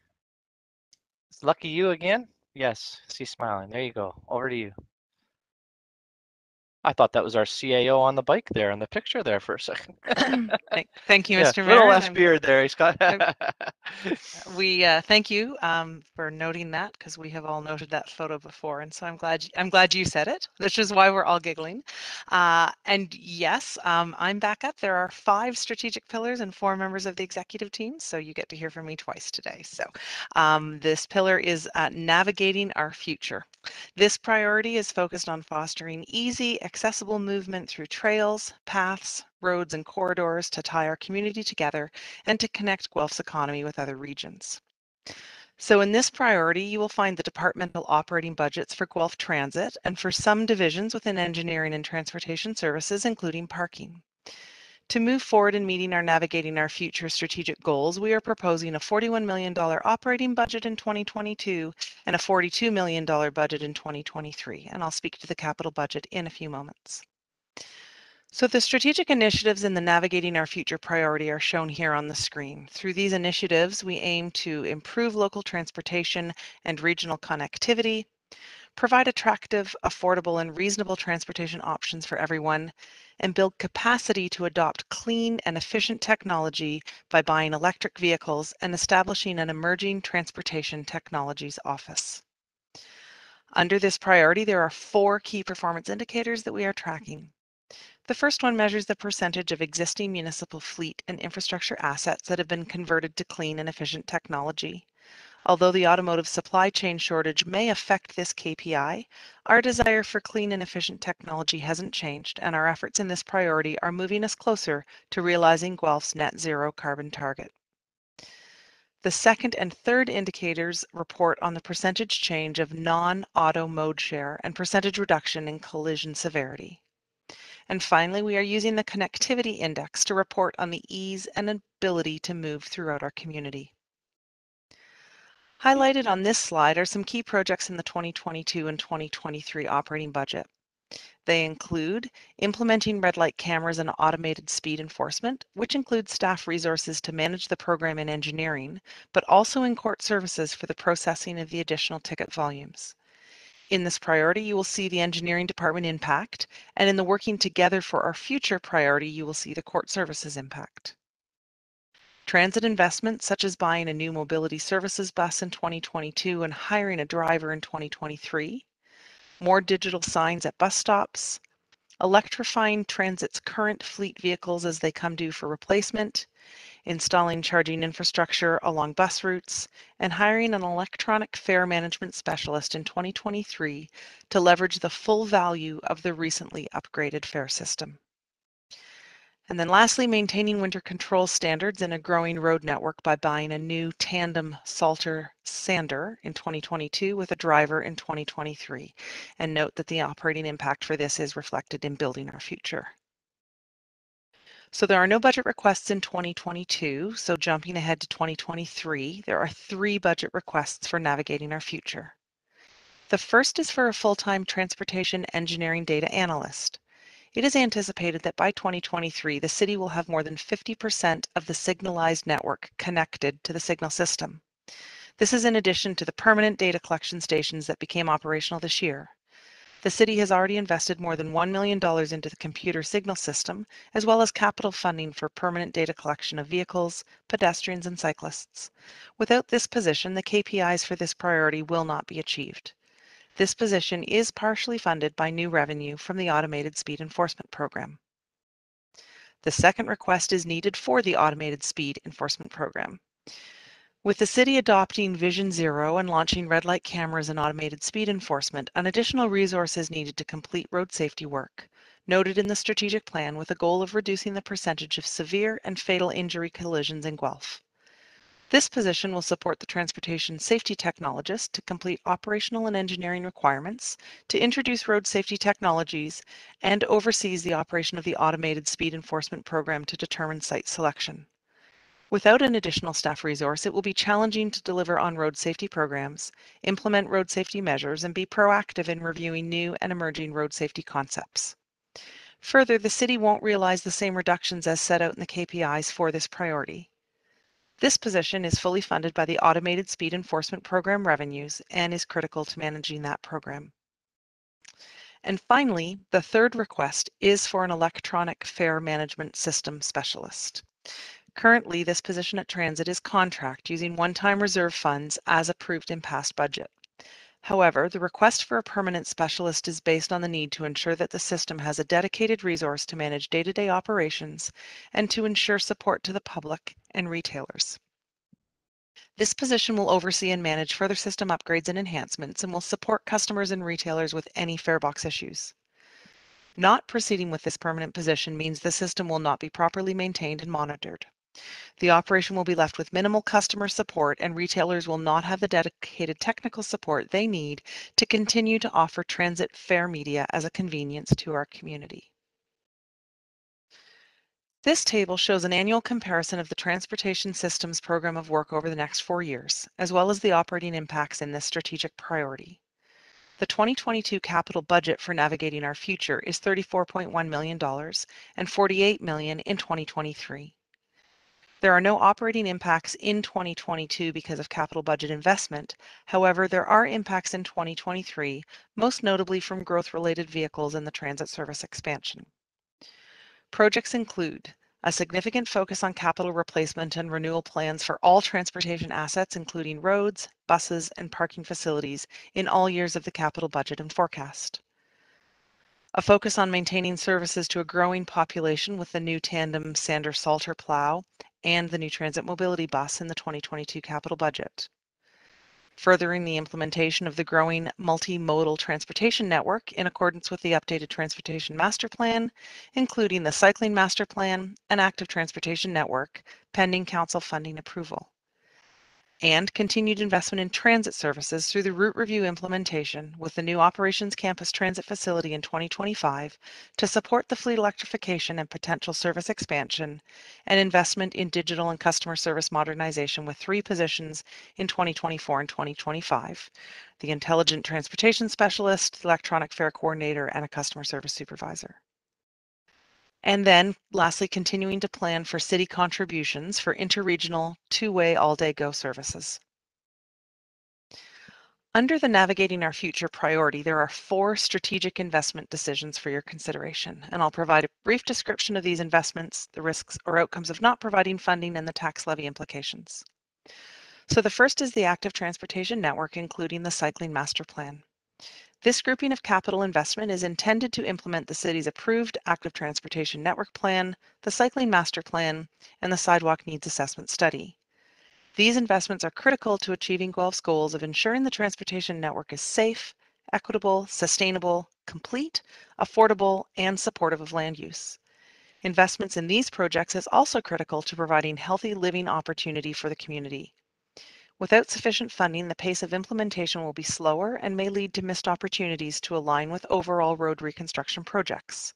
It's lucky you again? Yes, she's smiling. There you go. Over to you. I thought that was our CAO on the bike there in the picture there for a second. Thank you, Yeah, Mr. a little Mayor. less beard there, Scott. We thank you for noting that, because we have all noted that photo before, and so I'm glad you said it, which is why we're all giggling. And yes, I'm back up. There are 5 strategic pillars and 4 members of the executive team, so you get to hear from me twice today. So this pillar is navigating our future. This priority is focused on fostering easy, accessible movement through trails, paths, roads, and corridors to tie our community together and to connect Guelph's economy with other regions. So in this priority, you will find the departmental operating budgets for Guelph Transit and for some divisions within engineering and transportation services, including parking. To move forward in meeting our Navigating Our Future strategic goals, we are proposing a $41 million operating budget in 2022 and a $42 million budget in 2023, and I'll speak to the capital budget in a few moments. So the strategic initiatives in the Navigating Our Future priority are shown here on the screen. Through these initiatives, we aim to improve local transportation and regional connectivity, provide attractive, affordable, and reasonable transportation options for everyone, and build capacity to adopt clean and efficient technology by buying electric vehicles and establishing an emerging transportation technologies office. Under this priority, there are 4 key performance indicators that we are tracking. The first one measures the percentage of existing municipal fleet and infrastructure assets that have been converted to clean and efficient technology. Although the automotive supply chain shortage may affect this KPI, our desire for clean and efficient technology hasn't changed, and our efforts in this priority are moving us closer to realizing Guelph's net zero carbon target. The second and third indicators report on the percentage change of non-auto mode share and percentage reduction in collision severity. And finally, we are using the connectivity index to report on the ease and ability to move throughout our community. Highlighted on this slide are some key projects in the 2022 and 2023 operating budget. They include implementing red light cameras and automated speed enforcement, which includes staff resources to manage the program in engineering, but also in court services for the processing of the additional ticket volumes. In this priority, you will see the engineering department impact, and in the working together for our future priority, you will see the court services impact. Transit investments, such as buying a new mobility services bus in 2022 and hiring a driver in 2023, more digital signs at bus stops, electrifying transit's current fleet vehicles as they come due for replacement, installing charging infrastructure along bus routes, and hiring an electronic fare management specialist in 2023 to leverage the full value of the recently upgraded fare system. And then lastly, maintaining winter control standards in a growing road network by buying a new tandem salter sander in 2022 with a driver in 2023. And note that the operating impact for this is reflected in Building Our Future. So there are no budget requests in 2022. So jumping ahead to 2023, there are 3 budget requests for Navigating Our Future. The first is for a full-time transportation engineering data analyst. It is anticipated that by 2023, the city will have more than 50% of the signalized network connected to the signal system. This is in addition to the permanent data collection stations that became operational this year. The city has already invested more than $1 million into the computer signal system, as well as capital funding for permanent data collection of vehicles, pedestrians, and cyclists. Without this position, the KPIs for this priority will not be achieved. This position is partially funded by new revenue from the Automated Speed Enforcement Program. The second request is needed for the Automated Speed Enforcement Program. With the city adopting Vision Zero and launching red light cameras and automated speed enforcement, an additional resource is needed to complete road safety work, noted in the strategic plan with a goal of reducing the percentage of severe and fatal injury collisions in Guelph. This position will support the transportation safety technologist to complete operational and engineering requirements, to introduce road safety technologies, and oversees the operation of the automated speed enforcement program to determine site selection. Without an additional staff resource, it will be challenging to deliver on road safety programs, implement road safety measures, and be proactive in reviewing new and emerging road safety concepts. Further, the city won't realize the same reductions as set out in the KPIs for this priority. This position is fully funded by the Automated Speed Enforcement Program revenues and is critical to managing that program. And finally, the third request is for an electronic fare management system specialist. Currently, this position at Transit is contract using one-time reserve funds as approved in past budget. However, the request for a permanent specialist is based on the need to ensure that the system has a dedicated resource to manage day-to-day operations and to ensure support to the public and retailers. This position will oversee and manage further system upgrades and enhancements and will support customers and retailers with any farebox issues. Not proceeding with this permanent position means the system will not be properly maintained and monitored. The operation will be left with minimal customer support and retailers will not have the dedicated technical support they need to continue to offer transit fare media as a convenience to our community. This table shows an annual comparison of the transportation systems program of work over the next 4 years, as well as the operating impacts in this strategic priority. The 2022 capital budget for Navigating Our Future is $34.1 million and $48 million in 2023. There are no operating impacts in 2022 because of capital budget investment. However, there are impacts in 2023, most notably from growth-related vehicles and the transit service expansion. Projects include a significant focus on capital replacement and renewal plans for all transportation assets, including roads, buses, and parking facilities in all years of the capital budget and forecast. A focus on maintaining services to a growing population with the new tandem Sander-Salter plow and the new transit mobility bus in the 2022 capital budget. Furthering the implementation of the growing multimodal transportation network in accordance with the updated Transportation Master Plan, including the Cycling Master Plan and Active Transportation Network, pending Council funding approval. And continued investment in transit services through the route review implementation with the new Operations Campus Transit Facility in 2025 to support the fleet electrification and potential service expansion, and investment in digital and customer service modernization with 3 positions in 2024 and 2025, the Intelligent Transportation Specialist, the Electronic Fare Coordinator, and a Customer Service Supervisor. And then lastly, continuing to plan for city contributions for interregional two-way all-day GO services. Under the Navigating Our Future priority, there are 4 strategic investment decisions for your consideration, and I'll provide a brief description of these investments, the risks or outcomes of not providing funding, and the tax levy implications. So the first is the Active Transportation Network, including the Cycling Master Plan. This grouping of capital investment is intended to implement the city's approved Active Transportation Network Plan, the Cycling Master Plan, and the Sidewalk Needs Assessment Study. These investments are critical to achieving Guelph's goals of ensuring the transportation network is safe, equitable, sustainable, complete, affordable, and supportive of land use. Investments in these projects is also critical to providing healthy living opportunity for the community. Without sufficient funding, the pace of implementation will be slower and may lead to missed opportunities to align with overall road reconstruction projects.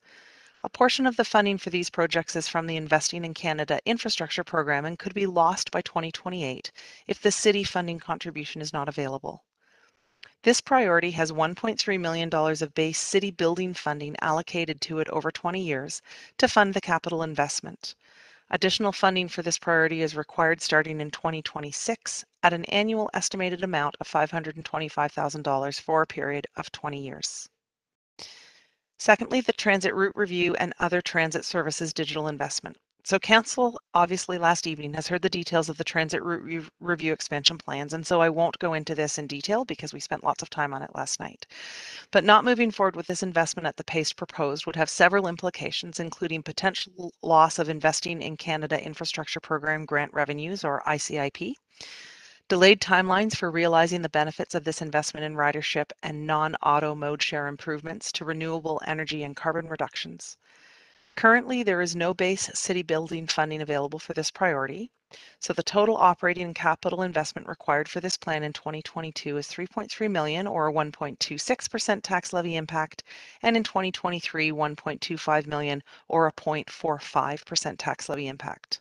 A portion of the funding for these projects is from the Investing in Canada infrastructure program and could be lost by 2028 if the city funding contribution is not available. This priority has $1.3 million of base city building funding allocated to it over 20 years to fund the capital investment. Additional funding for this priority is required starting in 2026 at an annual estimated amount of $525,000 for a period of 20 years. Secondly, the transit route review and other transit services digital investment. So Council obviously last evening has heard the details of the transit route review expansion plans, and so I won't go into this in detail because we spent lots of time on it last night. But not moving forward with this investment at the pace proposed would have several implications, including potential loss of Investing in Canada Infrastructure Program grant revenues, or ICIP, delayed timelines for realizing the benefits of this investment in ridership and non-auto mode share improvements to renewable energy and carbon reductions. Currently, there is no base city building funding available for this priority, so the total operating and capital investment required for this plan in 2022 is $3.3 million, or a 1.26% tax levy impact, and in 2023, $1.25 million, or a 0.45% tax levy impact.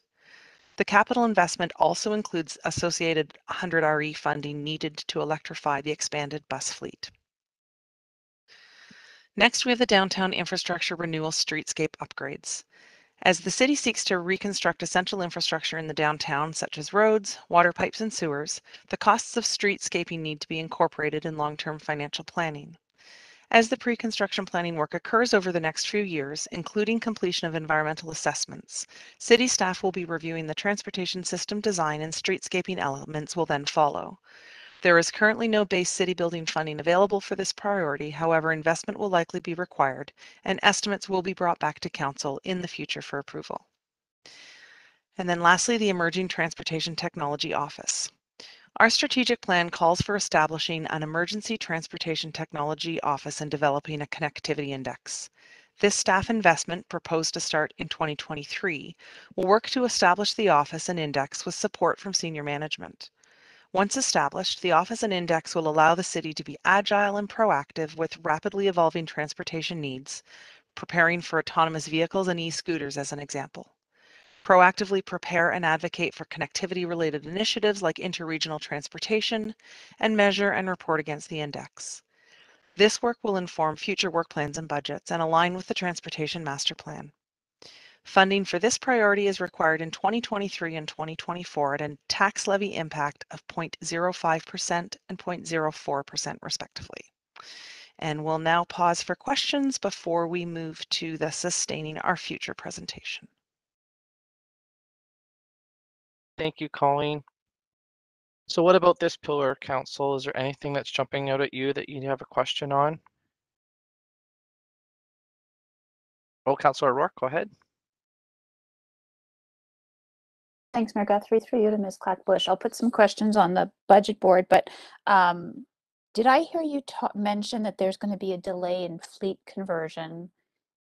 The capital investment also includes associated 100RE funding needed to electrify the expanded bus fleet. Next, we have the downtown infrastructure renewal streetscape upgrades. As the city seeks to reconstruct essential infrastructure in the downtown, such as roads, water pipes, and sewers, the costs of streetscaping need to be incorporated in long-term financial planning. As the pre-construction planning work occurs over the next few years, including completion of environmental assessments, city staff will be reviewing the transportation system design and streetscaping elements will then follow. There is currently no base city building funding available for this priority. However, investment will likely be required and estimates will be brought back to council in the future for approval. And then lastly, the Emerging Transportation Technology Office. Our strategic plan calls for establishing an emergency transportation technology office and developing a connectivity index. This staff investment, proposed to start in 2023, will work to establish the office and index with support from senior management. Once established, the office and index will allow the city to be agile and proactive with rapidly evolving transportation needs, preparing for autonomous vehicles and e-scooters as an example. Proactively prepare and advocate for connectivity-related initiatives like interregional transportation, and measure and report against the index. This work will inform future work plans and budgets and align with the Transportation Master Plan. Funding for this priority is required in 2023 and 2024 at a tax levy impact of 0.05% and 0.04% respectively. And we'll now pause for questions before we move to the Sustaining Our Future presentation. Thank you, Colleen. So what about this pillar, Council? Is there anything that's jumping out at you that you have a question on? Oh, Councillor O'Rourke, go ahead. Thanks, Mayor Guthrie. Through you to Ms. Clackbush. I'll put some questions on the budget board, but did I hear you mention that there's going to be a delay in fleet conversion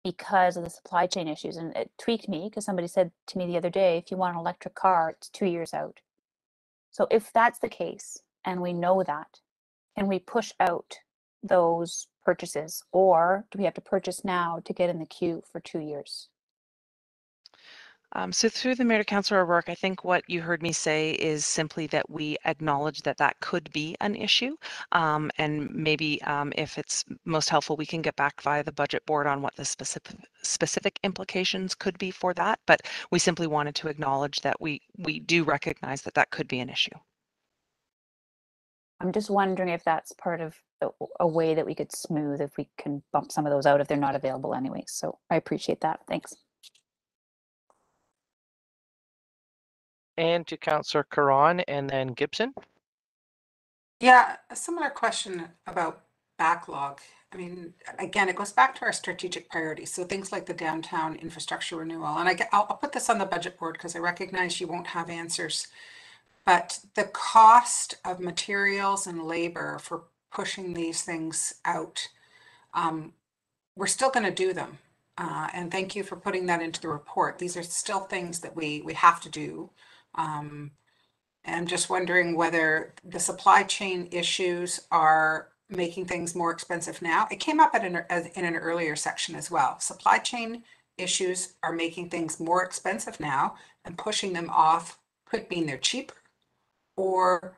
because of the supply chain issues? And it tweaked me because somebody said to me the other day, if you want an electric car, it's 2 years out. So if that's the case, and we know that, can we push out those purchases, or do we have to purchase now to get in the queue for 2 years? So through the Mayor to Councillor O'Rourke, I think what you heard me say is simply that we acknowledge that that could be an issue. And maybe if it's most helpful, we can get back via the budget board on what the specific implications could be for that. But we simply wanted to acknowledge that we do recognize that that could be an issue. I'm just wondering if that's part of a way that we could smooth, if we can bump some of those out if they're not available anyway. So I appreciate that. Thanks. And to Councillor Caron and then Gibson. Yeah, a similar question about backlog. I mean, again, it goes back to our strategic priorities. So things like the downtown infrastructure renewal. And I'll put this on the budget board because I recognize you won't have answers. But the cost of materials and labor for pushing these things out, we're still going to do them. And thank you for putting that into the report. These are still things that we have to do. I'm just wondering whether the supply chain issues are making things more expensive now. It came up in an earlier section as well. Supply chain issues are making things more expensive now, and pushing them off could mean they're cheaper, or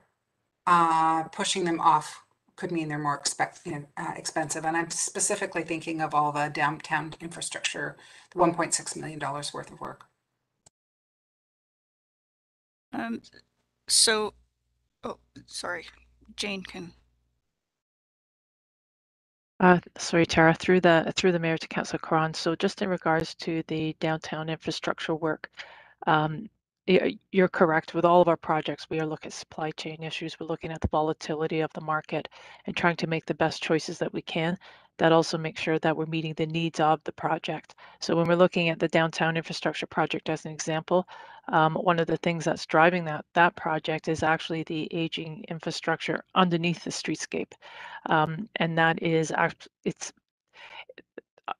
pushing them off could mean they're more expensive. And I'm specifically thinking of all the downtown infrastructure, the $1.6 million worth of work. So, oh, sorry, Jane can. Sorry, Tara, through the Mayor to Councillor Caron. So just in regards to the downtown infrastructure work, you're correct. With all of our projects, we are looking at supply chain issues. We're looking at the volatility of the market and trying to make the best choices that we can. That also makes sure that we're meeting the needs of the project. So when we're looking at the downtown infrastructure project as an example, one of the things that's driving that project is actually the aging infrastructure underneath the streetscape, and that is it's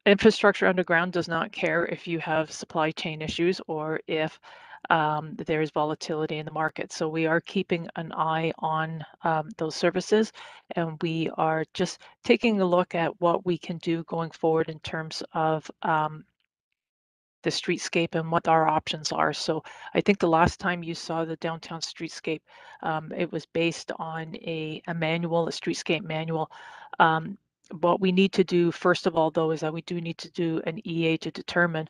infrastructure underground does not care if you have supply chain issues or if there is volatility in the market. So we are keeping an eye on those services, and we are just taking a look at what we can do going forward in terms of the streetscape and what our options are. So I think the last time you saw the downtown streetscape, it was based on a manual, a streetscape manual. What we need to do, first of all, though, is that we do need to do an EA to determine,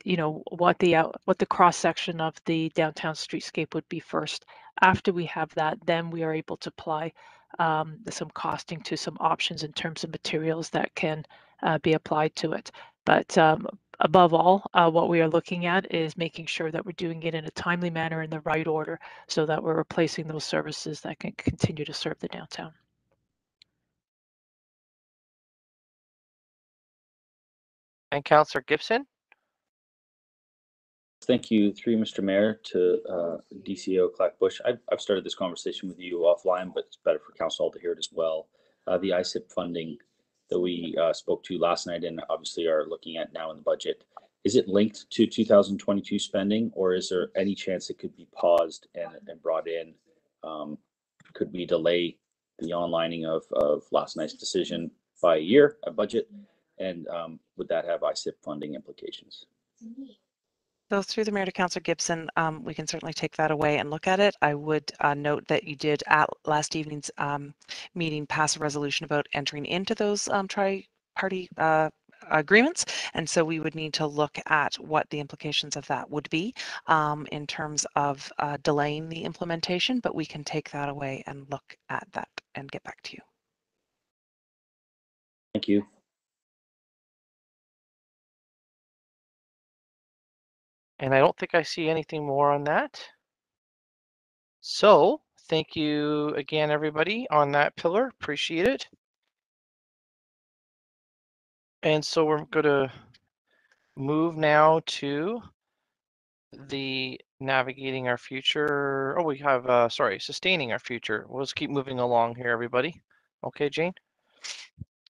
you know, what the cross section of the downtown streetscape would be first. After we have that, then we are able to apply some costing to some options in terms of materials that can be applied to it. But above all, what we are looking at is making sure that we're doing it in a timely manner in the right order so that we're replacing those services that can continue to serve the downtown. And Councillor Gibson? Thank you, through Mr. Mayor, to DCO Clackbush. I've started this conversation with you offline, but it's better for council to hear it as well. The ISIP funding that we spoke to last night and obviously are looking at now in the budget, is it linked to 2022 spending, or is there any chance it could be paused and brought in? Could we delay the onlining of last night's decision by a year, a budget? And would that have ISIP funding implications? So through the Mayor to Councillor Gibson, we can certainly take that away and look at it. I would note that you did at last evening's meeting pass a resolution about entering into those tri-party agreements, and so we would need to look at what the implications of that would be in terms of delaying the implementation, but we can take that away and look at that and get back to you. Thank you. And I don't think I see anything more on that. So thank you again, everybody, on that pillar. Appreciate it. And so we're going to move now to the navigating our future. Oh, we have, sorry, sustaining our future. We'll just keep moving along here, everybody. Okay, Jane.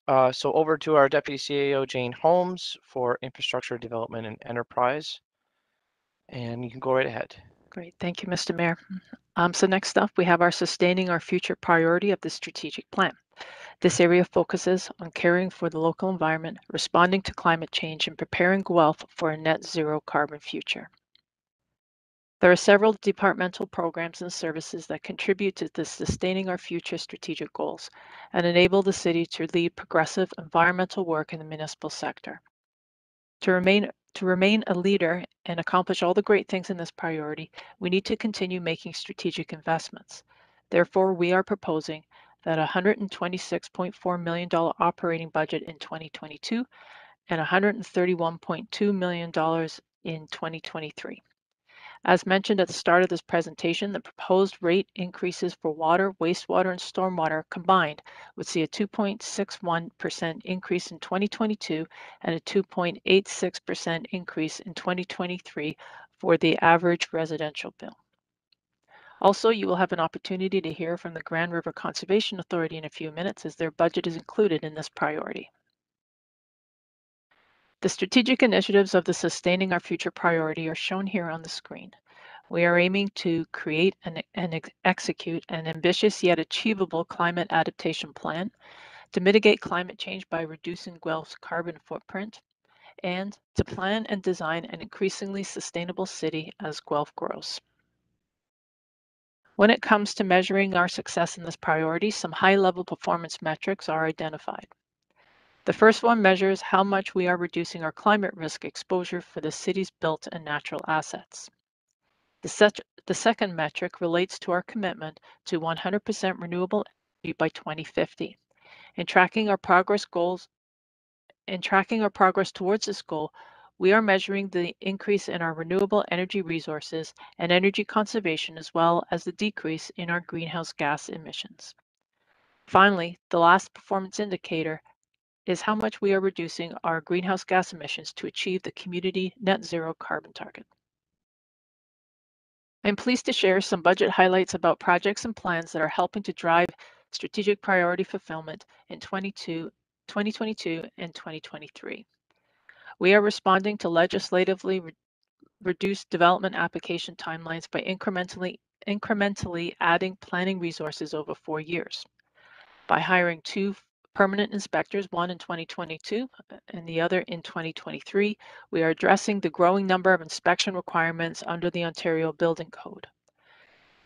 So over to our Deputy CAO, Jane Holmes, for infrastructure development and enterprise. And you can go right ahead. Great, thank you, Mr. Mayor. So next up, we have our sustaining our future priority of the strategic plan. This area focuses on caring for the local environment, responding to climate change, and preparing Guelph for a net zero carbon future. There are several departmental programs and services that contribute to the sustaining our future strategic goals and enable the city to lead progressive environmental work in the municipal sector. To remain a leader and accomplish all the great things in this priority, we need to continue making strategic investments. Therefore, we are proposing that a $126.4 million operating budget in 2022 and $131.2 million in 2023. As mentioned at the start of this presentation, the proposed rate increases for water, wastewater, and stormwater combined would see a 2.61% increase in 2022 and a 2.86% increase in 2023 for the average residential bill. Also, you will have an opportunity to hear from the Grand River Conservation Authority in a few minutes, as their budget is included in this priority. The strategic initiatives of the Sustaining Our Future priority are shown here on the screen. We are aiming to create and execute an ambitious yet achievable climate adaptation plan to mitigate climate change by reducing Guelph's carbon footprint, and to plan and design an increasingly sustainable city as Guelph grows. When it comes to measuring our success in this priority, some high-level performance metrics are identified. The first one measures how much we are reducing our climate risk exposure for the city's built and natural assets. The second metric relates to our commitment to 100% renewable energy by 2050. In tracking our progress towards this goal, we are measuring the increase in our renewable energy resources and energy conservation, as well as the decrease in our greenhouse gas emissions. Finally, the last performance indicator is how much we are reducing our greenhouse gas emissions to achieve the community net zero carbon target. I'm pleased to share some budget highlights about projects and plans that are helping to drive strategic priority fulfillment in 2022 and 2023. We are responding to legislatively reduced development application timelines by incrementally adding planning resources over 4 years. By hiring 2 permanent inspectors, one in 2022 and the other in 2023, we are addressing the growing number of inspection requirements under the Ontario Building Code.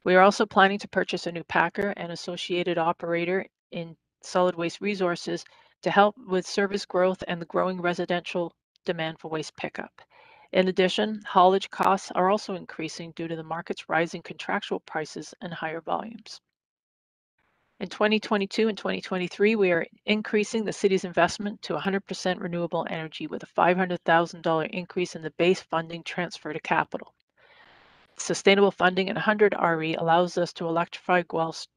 We are also planning to purchase a new packer and associated operator in solid waste resources to help with service growth and the growing residential demand for waste pickup. In addition, haulage costs are also increasing due to the market's rising contractual prices and higher volumes. In 2022 and 2023, we are increasing the city's investment to 100% renewable energy with a $500,000 increase in the base funding transfer to capital. Sustainable funding at 100 RE allows us to electrify Guelph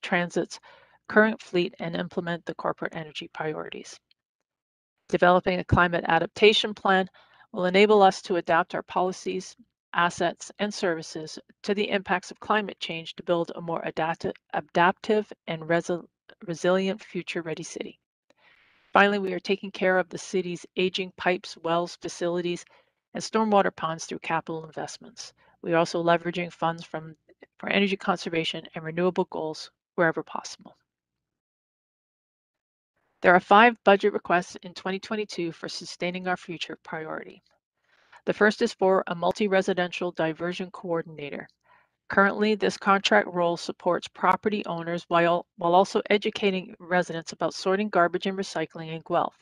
Transit's current fleet and implement the corporate energy priorities. Developing a climate adaptation plan will enable us to adapt our policies, assets, and services to the impacts of climate change to build a more adaptive and resilient future-ready city. Finally, we are taking care of the city's aging pipes, wells, facilities, and stormwater ponds through capital investments. We are also leveraging funds for energy conservation and renewable goals wherever possible. There are 5 budget requests in 2022 for sustaining our future priority. The first is for a multi-residential diversion coordinator. Currently, this contract role supports property owners while also educating residents about sorting garbage and recycling in Guelph.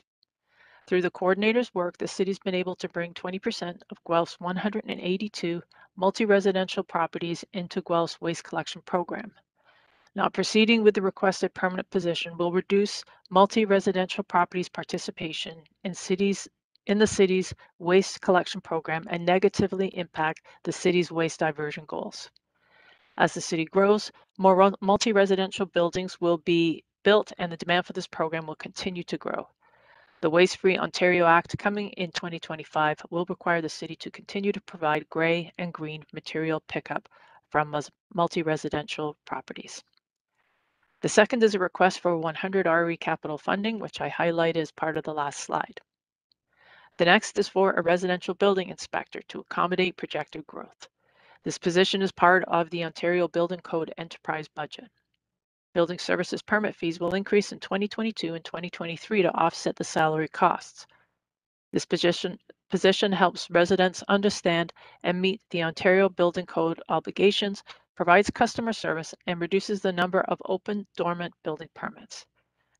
Through the coordinator's work, the city's been able to bring 20% of Guelph's 182 multi-residential properties into Guelph's waste collection program. Not proceeding with the requested permanent position will reduce multi-residential properties' participation in the city's waste collection program and negatively impact the city's waste diversion goals. As the city grows, more multi-residential buildings will be built and the demand for this program will continue to grow. The Waste Free Ontario Act coming in 2025 will require the city to continue to provide gray and green material pickup from multi-residential properties. The second is a request for 100 RE capital funding, which I highlighted as part of the last slide. The next is for a residential building inspector to accommodate projected growth. This position is part of the Ontario Building Code enterprise budget. Building services permit fees will increase in 2022 and 2023 to offset the salary costs. This position helps residents understand and meet the Ontario Building Code obligations, provides customer service, and reduces the number of open dormant building permits.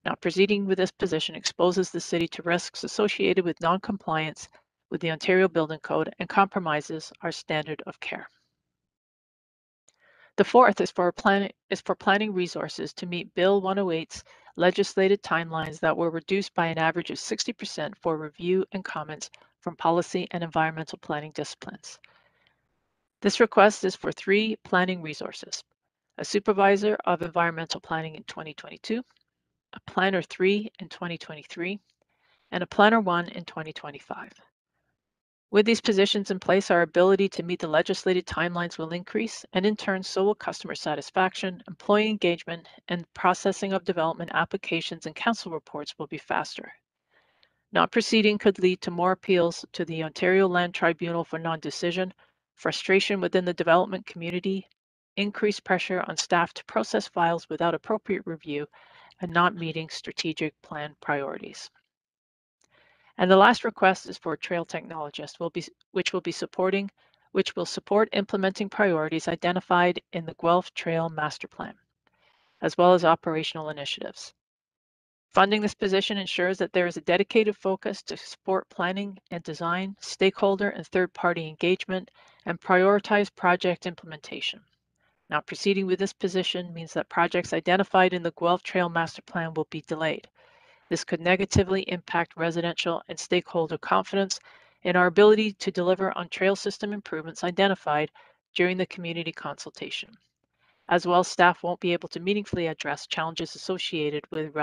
Not proceeding with this position exposes the city to risks associated with non-compliance with the Ontario Building Code and compromises our standard of care. The fourth is for planning resources to meet Bill 108's legislated timelines that were reduced by an average of 60% for review and comments from policy and environmental planning disciplines. This request is for 3 planning resources: a supervisor of environmental planning in 2022, a planner 3 in 2023, and a planner 1 in 2025. With these positions in place, our ability to meet the legislated timelines will increase, and in turn, so will customer satisfaction, employee engagement, and processing of development applications and council reports will be faster. Not proceeding could lead to more appeals to the Ontario Land Tribunal for non-decision, frustration within the development community, increased pressure on staff to process files without appropriate review, and not meeting strategic plan priorities. And the last request is for a trail technologist, which will support implementing priorities identified in the Guelph Trail Master Plan, as well as operational initiatives. Funding this position ensures that there is a dedicated focus to support planning and design, stakeholder and third-party engagement, and prioritize project implementation. Not proceeding with this position means that projects identified in the Guelph Trail Master Plan will be delayed. This could negatively impact residential and stakeholder confidence in our ability to deliver on trail system improvements identified during the community consultation. As well, staff won't be able to meaningfully address challenges associated with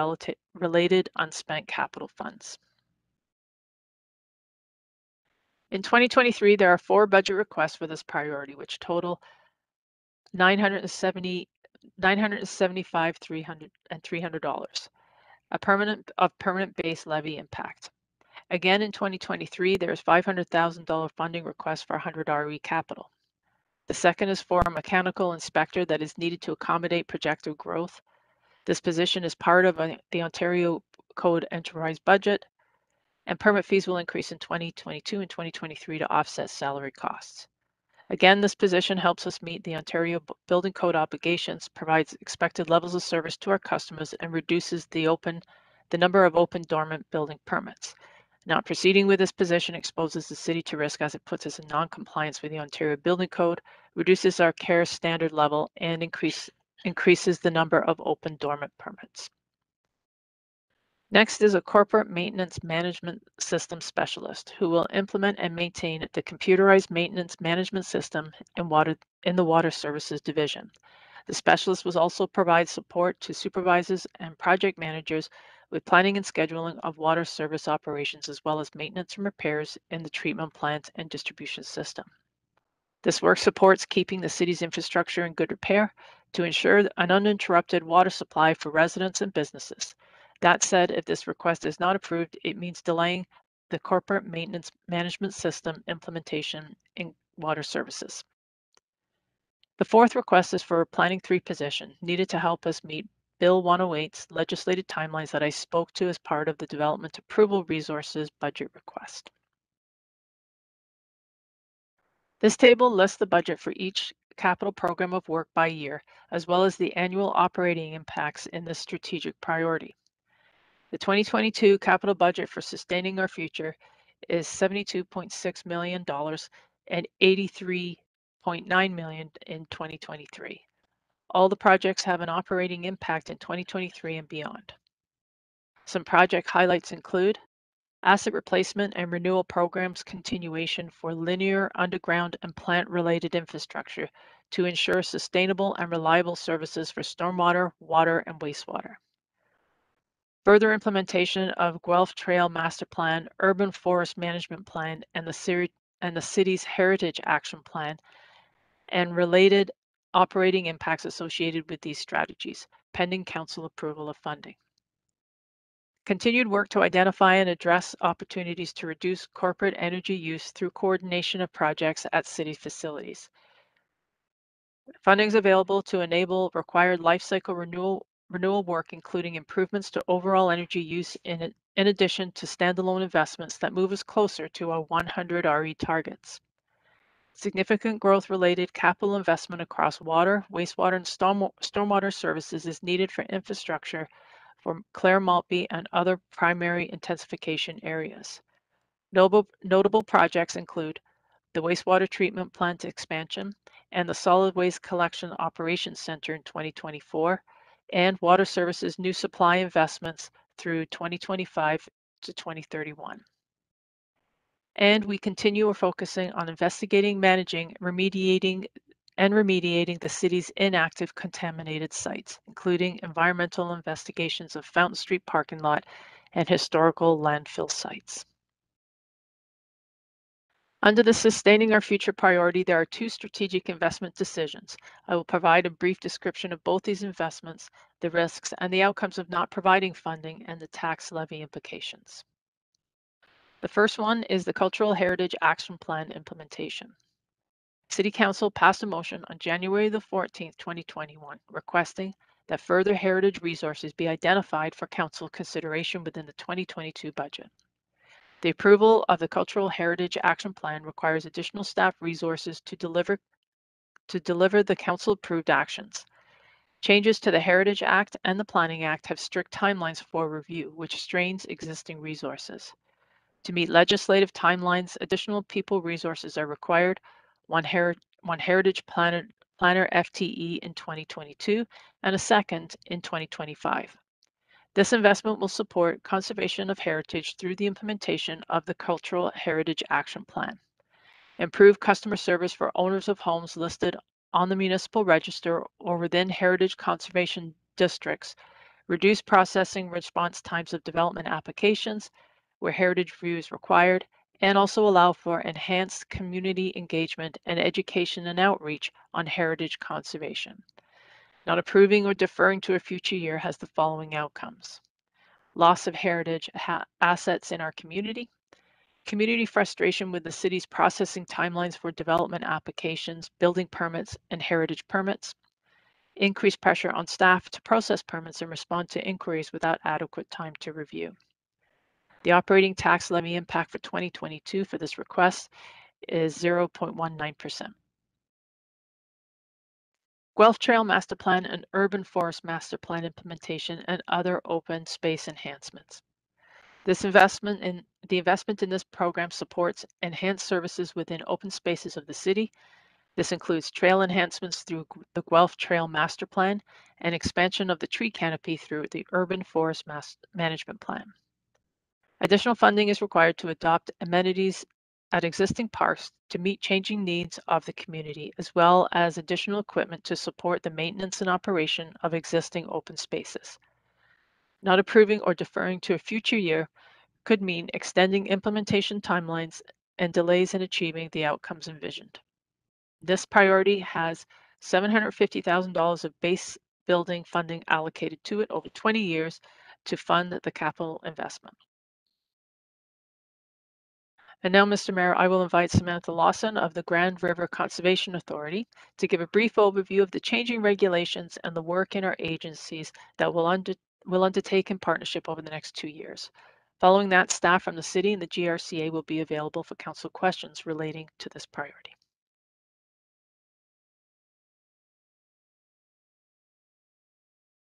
related unspent capital funds. In 2023, there are 4 budget requests for this priority, which total $975,300 of permanent base levy impact. Again, in 2023, there is $500,000 funding request for 100 RE capital. The second is for a mechanical inspector that is needed to accommodate projected growth. This position is part of the Ontario Code enterprise budget, and permit fees will increase in 2022 and 2023 to offset salary costs. Again, this position helps us meet the Ontario Building Code obligations, provides expected levels of service to our customers, and reduces the number of open dormant building permits. Not proceeding with this position exposes the city to risk as it puts us in non-compliance with the Ontario Building Code, reduces our care standard level, and increases increases the number of open dormant permits. Next is a corporate maintenance management system specialist who will implement and maintain the computerized maintenance management system in the Water Services Division. The specialist will also provide support to supervisors and project managers with planning and scheduling of water service operations, as well as maintenance and repairs in the treatment plant and distribution system. This work supports keeping the city's infrastructure in good repair to ensure an uninterrupted water supply for residents and businesses. That said, if this request is not approved, it means delaying the corporate maintenance management system implementation in water services. The fourth request is for a Planning 3 position needed to help us meet Bill 108's legislated timelines that I spoke to as part of the Development Approval Resources budget request. This table lists the budget for each capital program of work by year, as well as the annual operating impacts in this strategic priority. The 2022 capital budget for Sustaining Our Future is $72.6 million and $83.9 million in 2023. All the projects have an operating impact in 2023 and beyond. Some project highlights include asset replacement and renewal programs continuation for linear, underground, and plant-related infrastructure to ensure sustainable and reliable services for stormwater, water, and wastewater. Further implementation of Guelph Trail Master Plan, Urban Forest Management Plan, and the city's Heritage Action Plan, and related operating impacts associated with these strategies, pending council approval of funding. Continued work to identify and address opportunities to reduce corporate energy use through coordination of projects at city facilities. Funding is available to enable required life cycle renewal work, including improvements to overall energy use in addition to standalone investments that move us closer to our 100 RE targets. Significant growth-related capital investment across water, wastewater, and stormwater services is needed for infrastructure for Clare Maltby and other primary intensification areas. Notable projects include the wastewater treatment plant expansion and the Solid Waste Collection Operations Center in 2024, and Water Services new supply investments through 2025 to 2031. And we continue focusing on investigating, managing, remediating the city's inactive contaminated sites, including environmental investigations of Fountain Street parking lot and historical landfill sites. Under the Sustaining Our Future priority, there are two strategic investment decisions. I will provide a brief description of both these investments, the risks, and the outcomes of not providing funding and the tax levy implications. The first one is the Cultural Heritage Action Plan implementation. City Council passed a motion on January the 14th, 2021, requesting that further heritage resources be identified for council consideration within the 2022 budget. The approval of the Cultural Heritage Action Plan requires additional staff resources to deliver the council-approved actions. Changes to the Heritage Act and the Planning Act have strict timelines for review, which strains existing resources. To meet legislative timelines, additional people resources are required, one Heritage Planner FTE in 2022 and a second in 2025. This investment will support conservation of heritage through the implementation of the Cultural Heritage Action Plan, improve customer service for owners of homes listed on the municipal register or within heritage conservation districts, reduce processing response times of development applications where heritage review is required, and also allow for enhanced community engagement and education and outreach on heritage conservation. Not approving or deferring to a future year has the following outcomes: loss of heritage assets in our community frustration with the city's processing timelines for development applications, building permits, and heritage permits, increased pressure on staff to process permits and respond to inquiries without adequate time to review. The operating tax levy impact for 2022 for this request is 0.19%. Guelph Trail Master Plan and Urban Forest Master Plan implementation and other open space enhancements. The investment in this program supports enhanced services within open spaces of the city, This includes trail enhancements through the Guelph Trail Master Plan and expansion of the tree canopy through the Urban Forest Management Plan. Additional funding is required to adopt amenities at existing parks to meet changing needs of the community, as well as additional equipment to support the maintenance and operation of existing open spaces. Not approving or deferring to a future year could mean extending implementation timelines and delays in achieving the outcomes envisioned. This priority has $750,000 of base building funding allocated to it over 20 years to fund the capital investment. And now, Mr. Mayor, I will invite Samantha Lawson of the Grand River Conservation Authority to give a brief overview of the changing regulations and the work in our agencies that will undertake in partnership over the next 2 years. Following that, staff from the city and the GRCA will be available for council questions relating to this priority.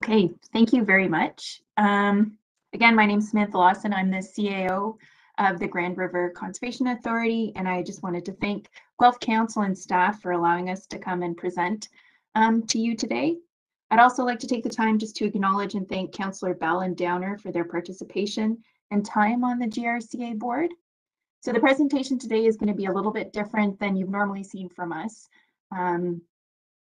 Okay, thank you very much. Again, my name is Samantha Lawson. I'm the CAO of the Grand River Conservation Authority, and I just wanted to thank Guelph Council and staff for allowing us to come and present to you today. I'd also like to take the time just to acknowledge and thank Councillor Bell and Downer for their participation and time on the GRCA board. So the presentation today is going to be a little bit different than you've normally seen from us.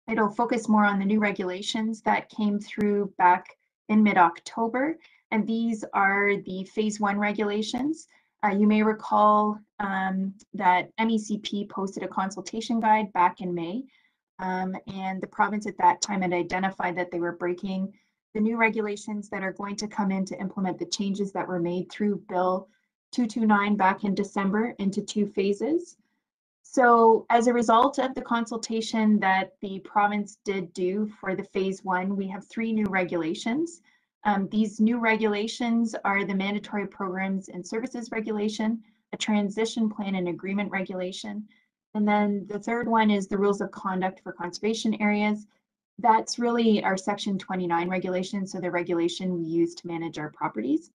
It'll focus more on the new regulations that came through back in mid-October, and these are the Phase 1 regulations. You may recall that MECP posted a consultation guide back in May, and the province at that time had identified that they were breaking the new regulations that are going to come in to implement the changes that were made through Bill 229 back in December into 2 phases. So as a result of the consultation that the province did do for the Phase 1, we have 3 new regulations. These new regulations are the Mandatory Programs and Services Regulation, a Transition Plan and Agreement Regulation, and then the third one is the Rules of Conduct for Conservation Areas. That's really our Section 29 regulation, so the regulation we use to manage our properties.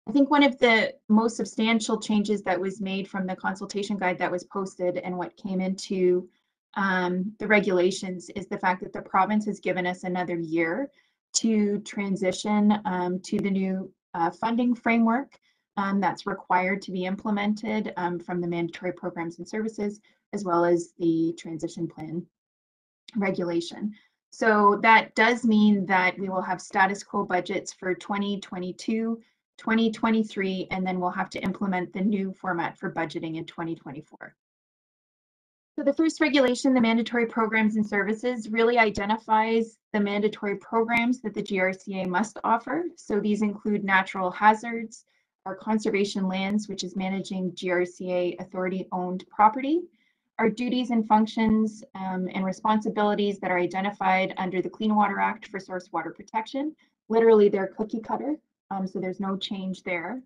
I think one of the most substantial changes that was made from the consultation guide that was posted and what came into the regulations is the fact that the province has given us another year to transition to the new funding framework that's required to be implemented from the mandatory programs and services, as well as the transition plan regulation. So that does mean that we will have status quo budgets for 2022, 2023, and then we'll have to implement the new format for budgeting in 2024. So the first regulation, the mandatory programs and services, really identifies the mandatory programs that the GRCA must offer. So these include natural hazards, our conservation lands, which is managing GRCA authority-owned property, our duties and functions and responsibilities that are identified under the Clean Water Act for source water protection. Literally, they're cookie cutter, so there's no change there.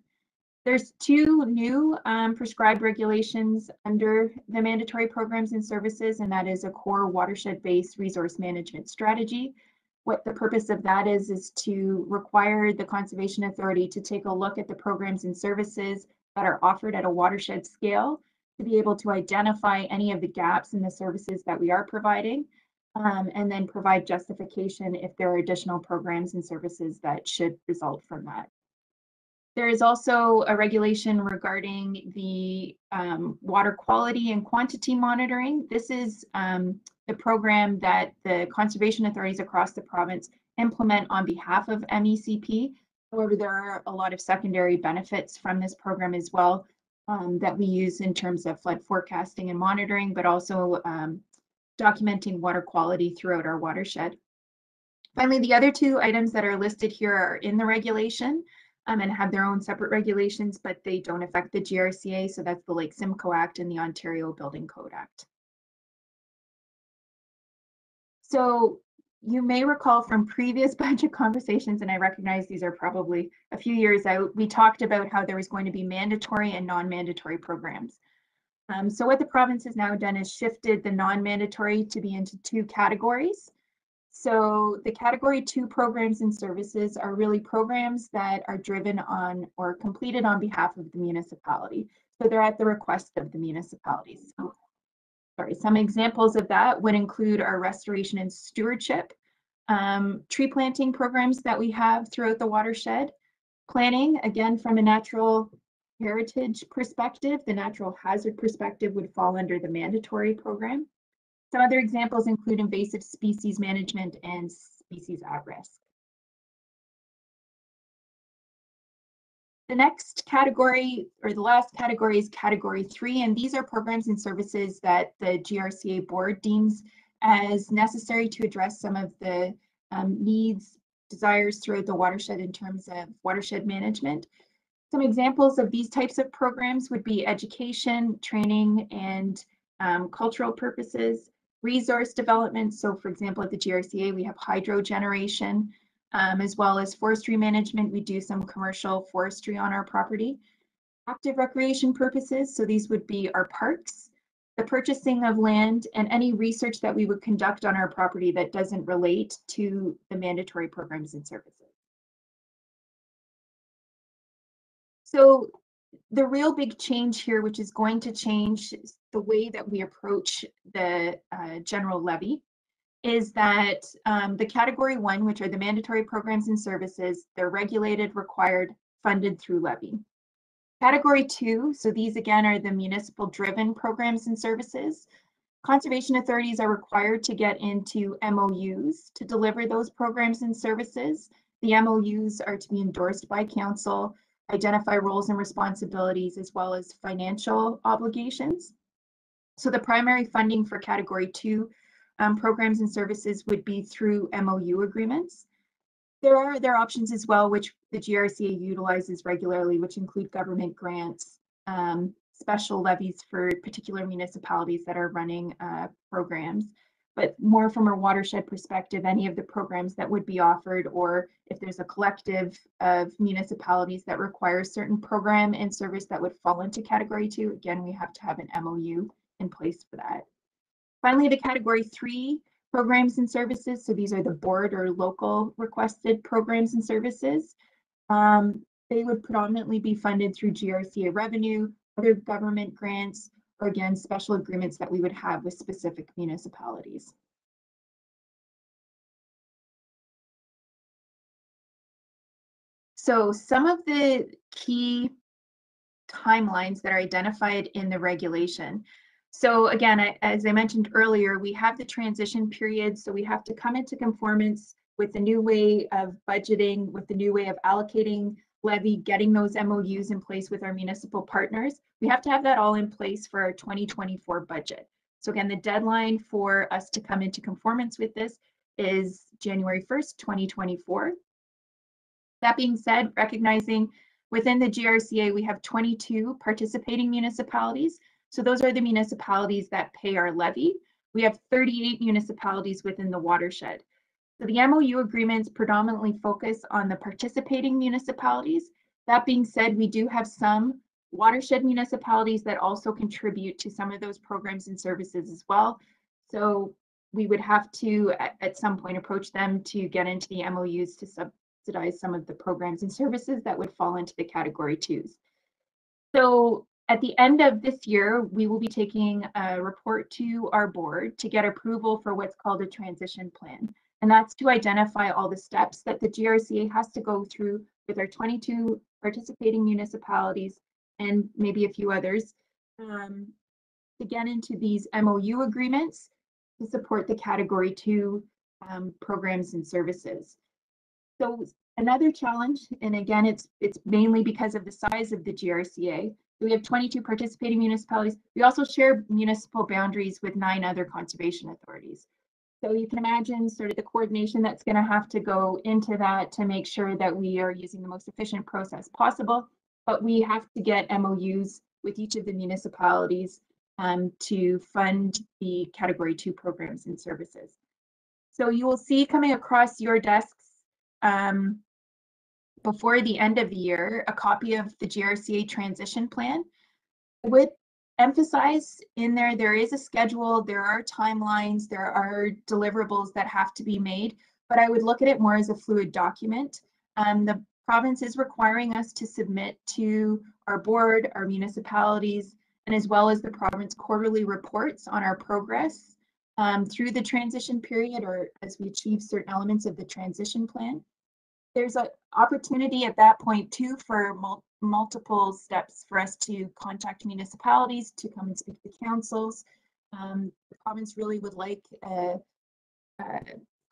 There's 2 new prescribed regulations under the mandatory programs and services, and that is a core watershed-based resource management strategy. What the purpose of that is to require the Conservation Authority to take a look at the programs and services that are offered at a watershed scale, to be able to identify any of the gaps in the services that we are providing, and then provide justification if there are additional programs and services that should result from that. There is also a regulation regarding the water quality and quantity monitoring. This is the program that the conservation authorities across the province implement on behalf of MECP. However, there are a lot of secondary benefits from this program as well that we use in terms of flood forecasting and monitoring, but also documenting water quality throughout our watershed. Finally, the other 2 items that are listed here are in the regulation and have their own separate regulations, but they don't affect the GRCA. So that's the Lake Simcoe Act and the Ontario Building Code Act. So you may recall from previous budget conversations, and I recognize these are probably a few years out, we talked about how there was going to be mandatory and non-mandatory programs. So what the province has now done is shifted the non-mandatory to be into 2 categories. So the category 2 programs and services are really programs that are driven on or completed on behalf of the municipality. So they're at the request of the municipalities. So Some examples of that would include our restoration and stewardship, tree planting programs that we have throughout the watershed, planning, again, from a natural heritage perspective, the natural hazard perspective would fall under the mandatory program. Some other examples include invasive species management and species at risk. The next category, or the last category, is category 3, and these are programs and services that the GRCA board deems as necessary to address some of the needs, desires throughout the watershed in terms of watershed management. Some examples of these types of programs would be education, training, and cultural purposes, resource development. So for example, at the GRCA, we have hydro generation, as well as forestry management. We do some commercial forestry on our property. Active recreation purposes, so these would be our parks, the purchasing of land, and any research that we would conduct on our property that doesn't relate to the mandatory programs and services. So the real big change here, which is going to change the way that we approach the general levy, is that the category 1, which are the mandatory programs and services, they're regulated, required, funded through levy. Category 2, so these again are the municipal driven programs and services. Conservation authorities are required to get into MOUs to deliver those programs and services. The MOUs are to be endorsed by council, identify roles and responsibilities, as well as financial obligations. So the primary funding for category 2 programs and services would be through MOU agreements. There are other options as well, which the GRCA utilizes regularly, which include government grants, special levies for particular municipalities that are running programs. But more from a watershed perspective, any of the programs that would be offered, or if there's a collective of municipalities that require certain program and service that would fall into category 2, again, we have to have an MOU in place for that. Finally, the category 3 programs and services, so these are the board or local requested programs and services. They would predominantly be funded through GRCA revenue, other government grants, or again, special agreements that we would have with specific municipalities. So some of the key timelines that are identified in the regulation. So again, as I mentioned earlier, we have the transition period, so we have to come into conformance with the new way of budgeting, with the new way of allocating levy, getting those MOUs in place with our municipal partners. We have to have that all in place for our 2024 budget. So again, the deadline for us to come into conformance with this is January 1st, 2024. That being said, recognizing within the GRCA, we have 22 participating municipalities. So those are the municipalities that pay our levy. We have 38 municipalities within the watershed. So the MOU agreements predominantly focus on the participating municipalities. That being said, we do have some watershed municipalities that also contribute to some of those programs and services as well. So we would have to, at some point, approach them to get into the MOUs to subsidize some of the programs and services that would fall into the category 2s. So at the end of this year, we will be taking a report to our board to get approval for what's called a transition plan. And that's to identify all the steps that the GRCA has to go through with our 22 participating municipalities and maybe a few others to get into these MOU agreements to support the category 2 programs and services. So another challenge, and again, it's mainly because of the size of the GRCA. We have 22 participating municipalities. We also share municipal boundaries with 9 other conservation authorities. So you can imagine sort of the coordination that's going to have to go into that to make sure that we are using the most efficient process possible. But we have to get MOUs with each of the municipalities to fund the category 2 programs and services. So you will see coming across your desks before the end of the year a copy of the GRCA transition plan. I would emphasize in there is a schedule, there are timelines, there are deliverables that have to be made, but I would look at it more as a fluid document. The province is requiring us to submit to our board, our municipalities, and as well as the province quarterly reports on our progress through the transition period or as we achieve certain elements of the transition plan. There's an opportunity at that point too for multiple steps for us to contact municipalities to come and speak to councils. The province really would like a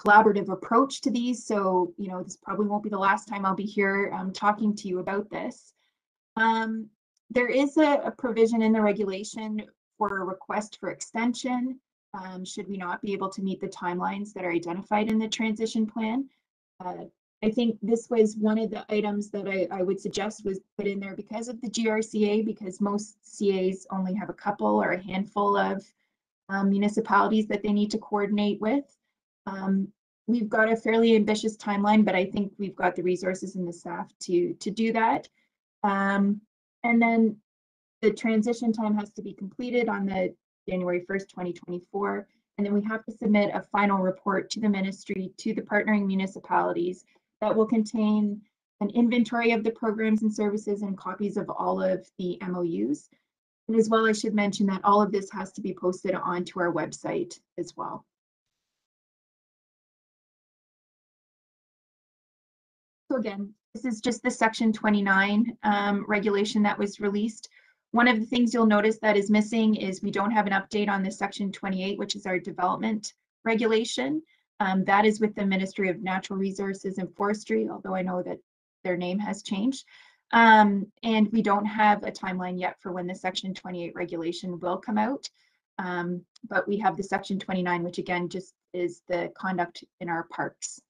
collaborative approach to these. So, you know, this probably won't be the last time I'll be here talking to you about this. There is a provision in the regulation for a request for extension should we not be able to meet the timelines that are identified in the transition plan. I think this was one of the items that I would suggest was put in there because of the GRCA, because most CAs only have a couple or a handful of municipalities that they need to coordinate with. We've got a fairly ambitious timeline, but I think we've got the resources and the staff to do that. And then the transition time has to be completed on the January 1st, 2024. And then we have to submit a final report to the ministry, to the partnering municipalities that will contain an inventory of the programs and services and copies of all of the MOUs. And as well, I should mention that all of this has to be posted onto our website as well. So again, this is just the Section 29 regulation that was released. One of the things you'll notice that is missing is we don't have an update on the Section 28, which is our development regulation. That is with the Ministry of Natural Resources and Forestry, although I know that their name has changed. And we don't have a timeline yet for when the Section 28 regulation will come out. But we have the Section 29, which again just is the conduct in our parks.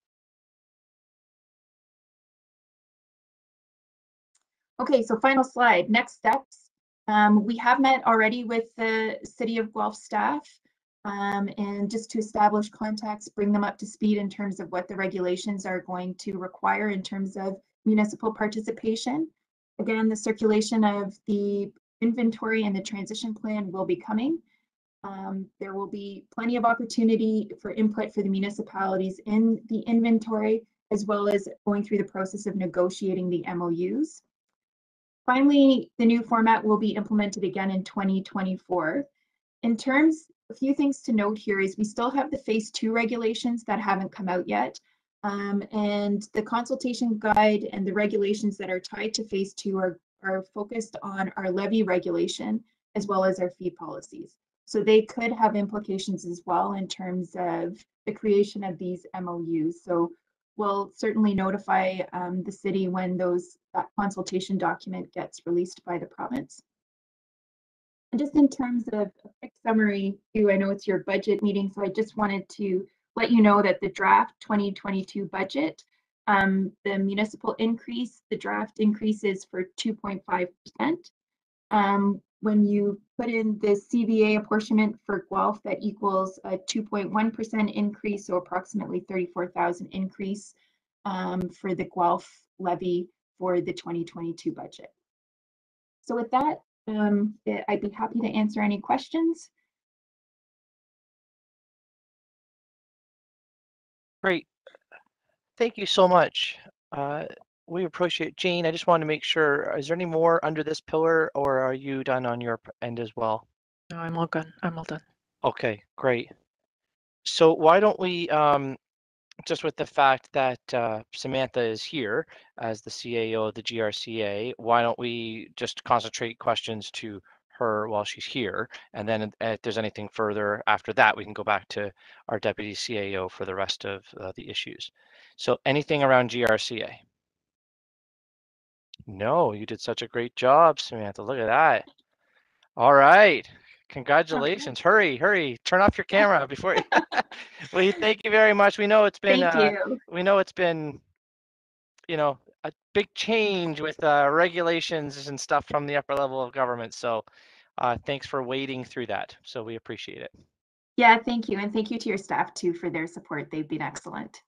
Okay, so final slide, next steps. We have met already with the City of Guelph staff and just to establish contacts, bring them up to speed in terms of what the regulations are going to require in terms of municipal participation. Again, the circulation of the inventory and the transition plan will be coming. There will be plenty of opportunity for input for the municipalities in the inventory, as well as going through the process of negotiating the MOUs. Finally, the new format will be implemented again in 2024. In terms, a few things to note here is we still have the phase 2 regulations that haven't come out yet. And the consultation guide and the regulations that are tied to phase 2 are focused on our levy regulation as well as our fee policies. So they could have implications as well in terms of the creation of these MOUs. So we'll certainly notify the city when that consultation document gets released by the province. And just in terms of a quick summary too, I know it's your budget meeting, so I just wanted to let you know that the draft 2022 budget, the municipal increase, the draft increase is for 2.5%. When you put in the CVA apportionment for Guelph, that equals a 2.1% increase, so approximately 34,000 increase for the Guelph levy for the 2022 budget. So with that, I'd be happy to answer any questions. Great. Thank you so much. We appreciate it. Jane, I just wanted to make sure, is there any more under this pillar or are you done on your end as well? No, I'm all good. I'm all done. Okay, great. So why don't we, just with the fact that Samantha is here as the CAO of the GRCA, why don't we just concentrate questions to her while she's here, and then if there's anything further after that, we can go back to our deputy CAO for the rest of the issues. So anything around GRCA? No, you did such a great job, Samantha. Look at that. All right. Congratulations. Hurry, hurry. Turn off your camera before you... Well, thank you very much. We know it's been you know, a big change with regulations and stuff from the upper level of government. So thanks for wading through that. So we appreciate it. Yeah, thank you. And thank you to your staff too for their support. They've been excellent.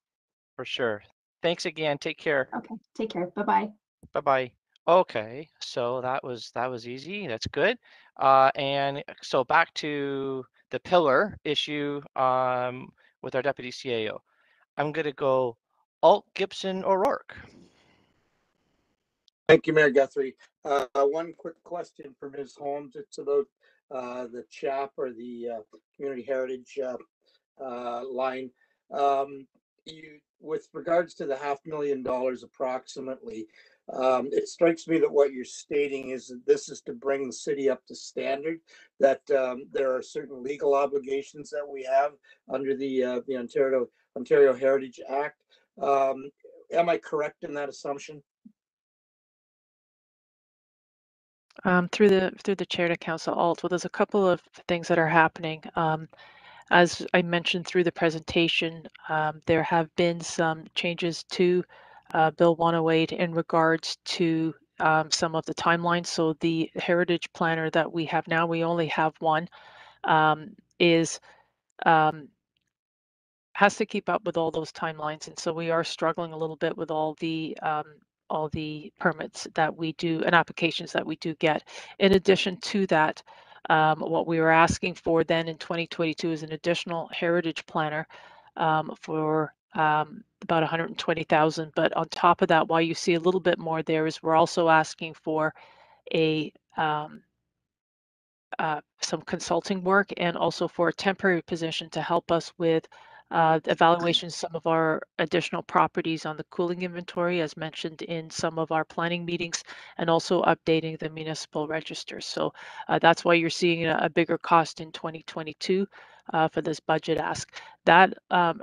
For sure. Thanks again. Take care. Okay, take care. Bye-bye. Bye-bye. Okay, so that was easy. That's good. And so back to the pillar issue with our deputy CAO. I'm going to go Alt Gibson O'Rourke. Thank you, Mayor Guthrie. One quick question for Ms. Holmes. It's about the CHAP or the Community Heritage line. With regards to the $500,000 approximately, it strikes me that what you're stating is that this is to bring the city up to standard, that there are certain legal obligations that we have under the Ontario Heritage Act. Am I correct in that assumption? Through the chair to Council Alt, well, there's a couple of things that are happening. As I mentioned through the presentation, there have been some changes to Bill 108 in regards to some of the timelines. So the heritage planner that we have now, we only have one, is has to keep up with all those timelines, and so we are struggling a little bit with all the permits that we do and applications that we do get. In addition to that, what we were asking for then in 2022 is an additional heritage planner for about 120,000. But on top of that, why you see a little bit more there is we're also asking for a some consulting work and also for a temporary position to help us with evaluation some of our additional properties on the cooling inventory, as mentioned in some of our planning meetings, and also updating the municipal register. So that's why you're seeing a bigger cost in 2022 for this budget ask. That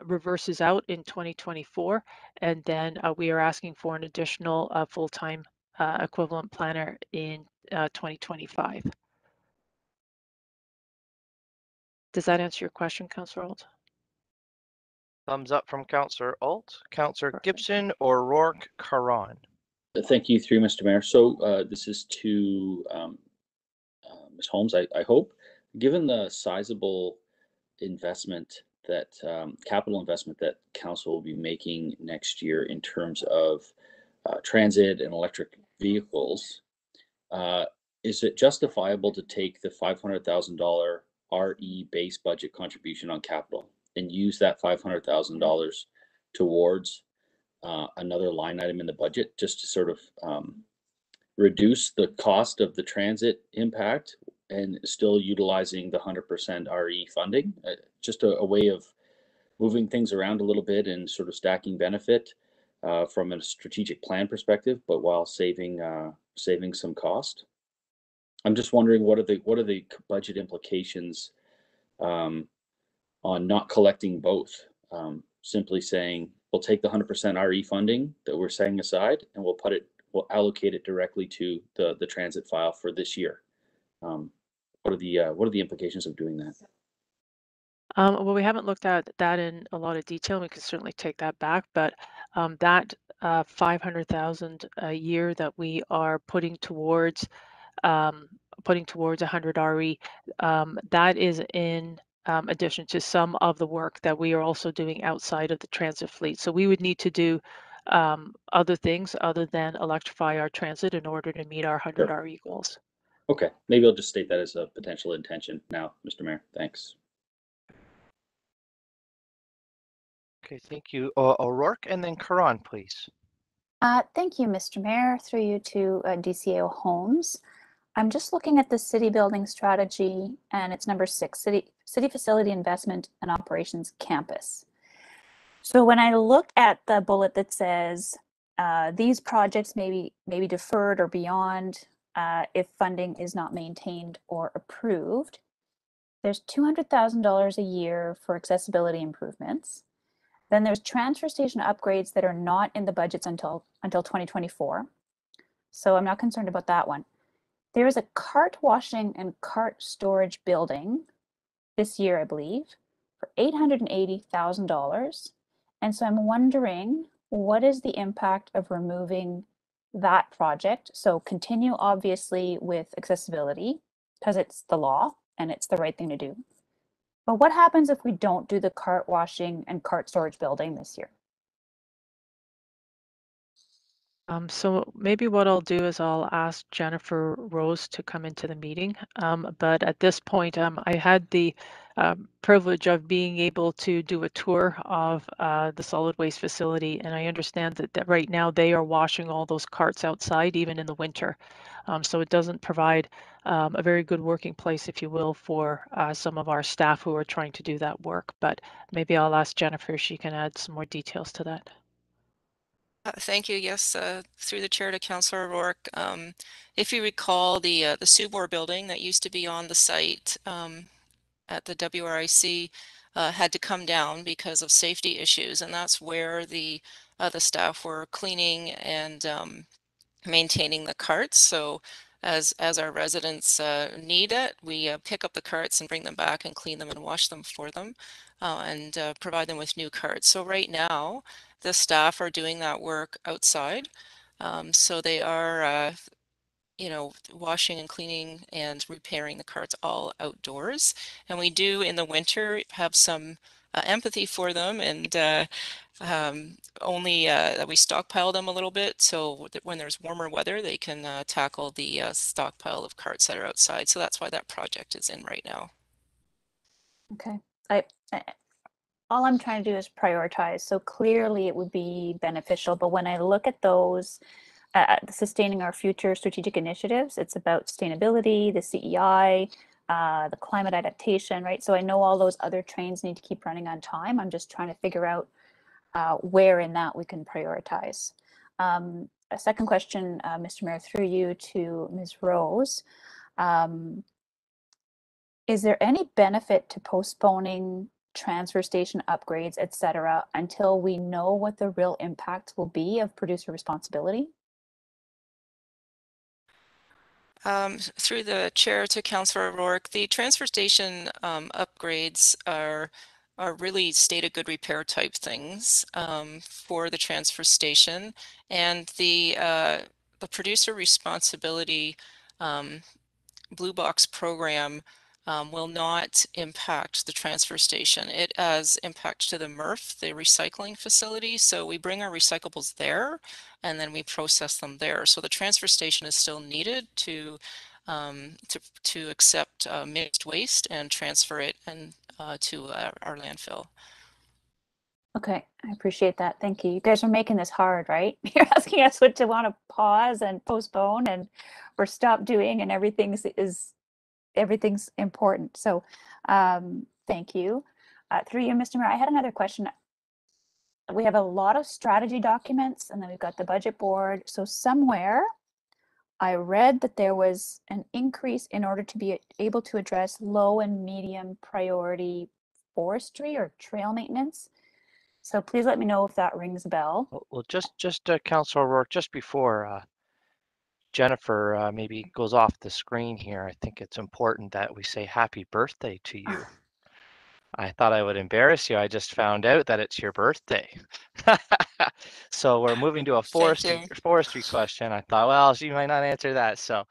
reverses out in 2024, and then we are asking for an additional full-time equivalent planner in 2025. Does that answer your question, Councillor Alt? Thumbs up from Councillor Alt. Councillor Gibson, O'Rourke, Caron. Thank you, through Mr. Mayor. So this is to Ms. Holmes, I hope. Given the sizable investment that capital investment that council will be making next year in terms of transit and electric vehicles, is it justifiable to take the $500,000 RE base budget contribution on capital and use that $500,000 towards another line item in the budget, just to sort of reduce the cost of the transit impact and still utilizing the 100% RE funding? Just a way of moving things around a little bit and sort of stacking benefit from a strategic plan perspective, but while saving some cost. I'm just wondering, what are the budget implications on not collecting both? Simply saying we'll take the 100% RE funding that we're setting aside and we'll allocate it directly to the transit file for this year. What are the implications of doing that? Well, we haven't looked at that in a lot of detail. We could certainly take that back, but that 500,000 a year that we are putting towards 100 RE, that is in addition to some of the work that we are also doing outside of the transit fleet. So we would need to do other things other than electrify our transit in order to meet our 100 RE goals. Okay, maybe I'll just state that as a potential intention now, Mr. Mayor. Thanks. Okay, thank you. O'Rourke, and then Caron, please. Thank you, Mr. Mayor. Through you to DCAO Holmes. I'm just looking at the city building strategy, and it's number 6, city facility investment and operations campus. So when I look at the bullet that says these projects may be deferred or beyond if funding is not maintained or approved, there's $200,000 a year for accessibility improvements. Then there's transfer station upgrades that are not in the budgets until 2024. So I'm not concerned about that one. There is a cart washing and cart storage building this year, I believe, for $880,000. And so I'm wondering, what is the impact of removing that project? So continue obviously with accessibility because it's the law and it's the right thing to do. But what happens if we don't do the cart washing and cart storage building this year? So maybe what I'll do is I'll ask Jennifer Rose to come into the meeting. But at this point, I had the privilege of being able to do a tour of the solid waste facility, and I understand that right now they are washing all those carts outside, even in the winter. So it doesn't provide a very good working place, if you will, for some of our staff who are trying to do that work. But maybe I'll ask Jennifer if she can add some more details to that. Thank you. Yes, through the chair to Councillor O'Rourke. If you recall, the Subor building that used to be on the site at the WRIC had to come down because of safety issues, and that's where the staff were cleaning and maintaining the carts. So as our residents need it, we pick up the carts and bring them back and clean them and wash them for them and provide them with new carts. So right now, the staff are doing that work outside. So they are you know, washing and cleaning and repairing the carts all outdoors. And we do in the winter have some empathy for them and only that we stockpile them a little bit so that when there's warmer weather, they can tackle the stockpile of carts that are outside. So that's why that project is in right now. Okay. I all I'm trying to do is prioritize. So clearly it would be beneficial, but when I look at those sustaining our future strategic initiatives, it's about sustainability, the CEI, the climate adaptation, right? So I know all those other trains need to keep running on time. I'm just trying to figure out where in that we can prioritize. A second question, Mr. Mayor, through you to Ms. Rose. Is there any benefit to postponing transfer station upgrades, et cetera, until we know what the real impact will be of producer responsibility? Through the chair to Councillor O'Rourke, the transfer station upgrades are really state of good repair type things for the transfer station, and the producer responsibility Blue Box program will not impact the transfer station. It has impact to the MRF, the recycling facility. So we bring our recyclables there and then we process them there. So the transfer station is still needed to accept mixed waste and transfer it to our landfill. Okay, I appreciate that. Thank you. You guys are making this hard, right? You're asking us what to want to pause and postpone and or stop doing, and everything's important. So thank you. Through you, Mr. Mayor, I had another question. We have a lot of strategy documents, and then we've got the budget board. So somewhere I read that there was an increase in order to be able to address low and medium priority forestry or trail maintenance. So please let me know if that rings a bell. Well, just Councillor O'Rourke, just before Jennifer maybe goes off the screen here, I think it's important that we say happy birthday to you. I thought I would embarrass you. I just found out that it's your birthday. So we're moving to a forestry question. I thought, well, she might not answer that. So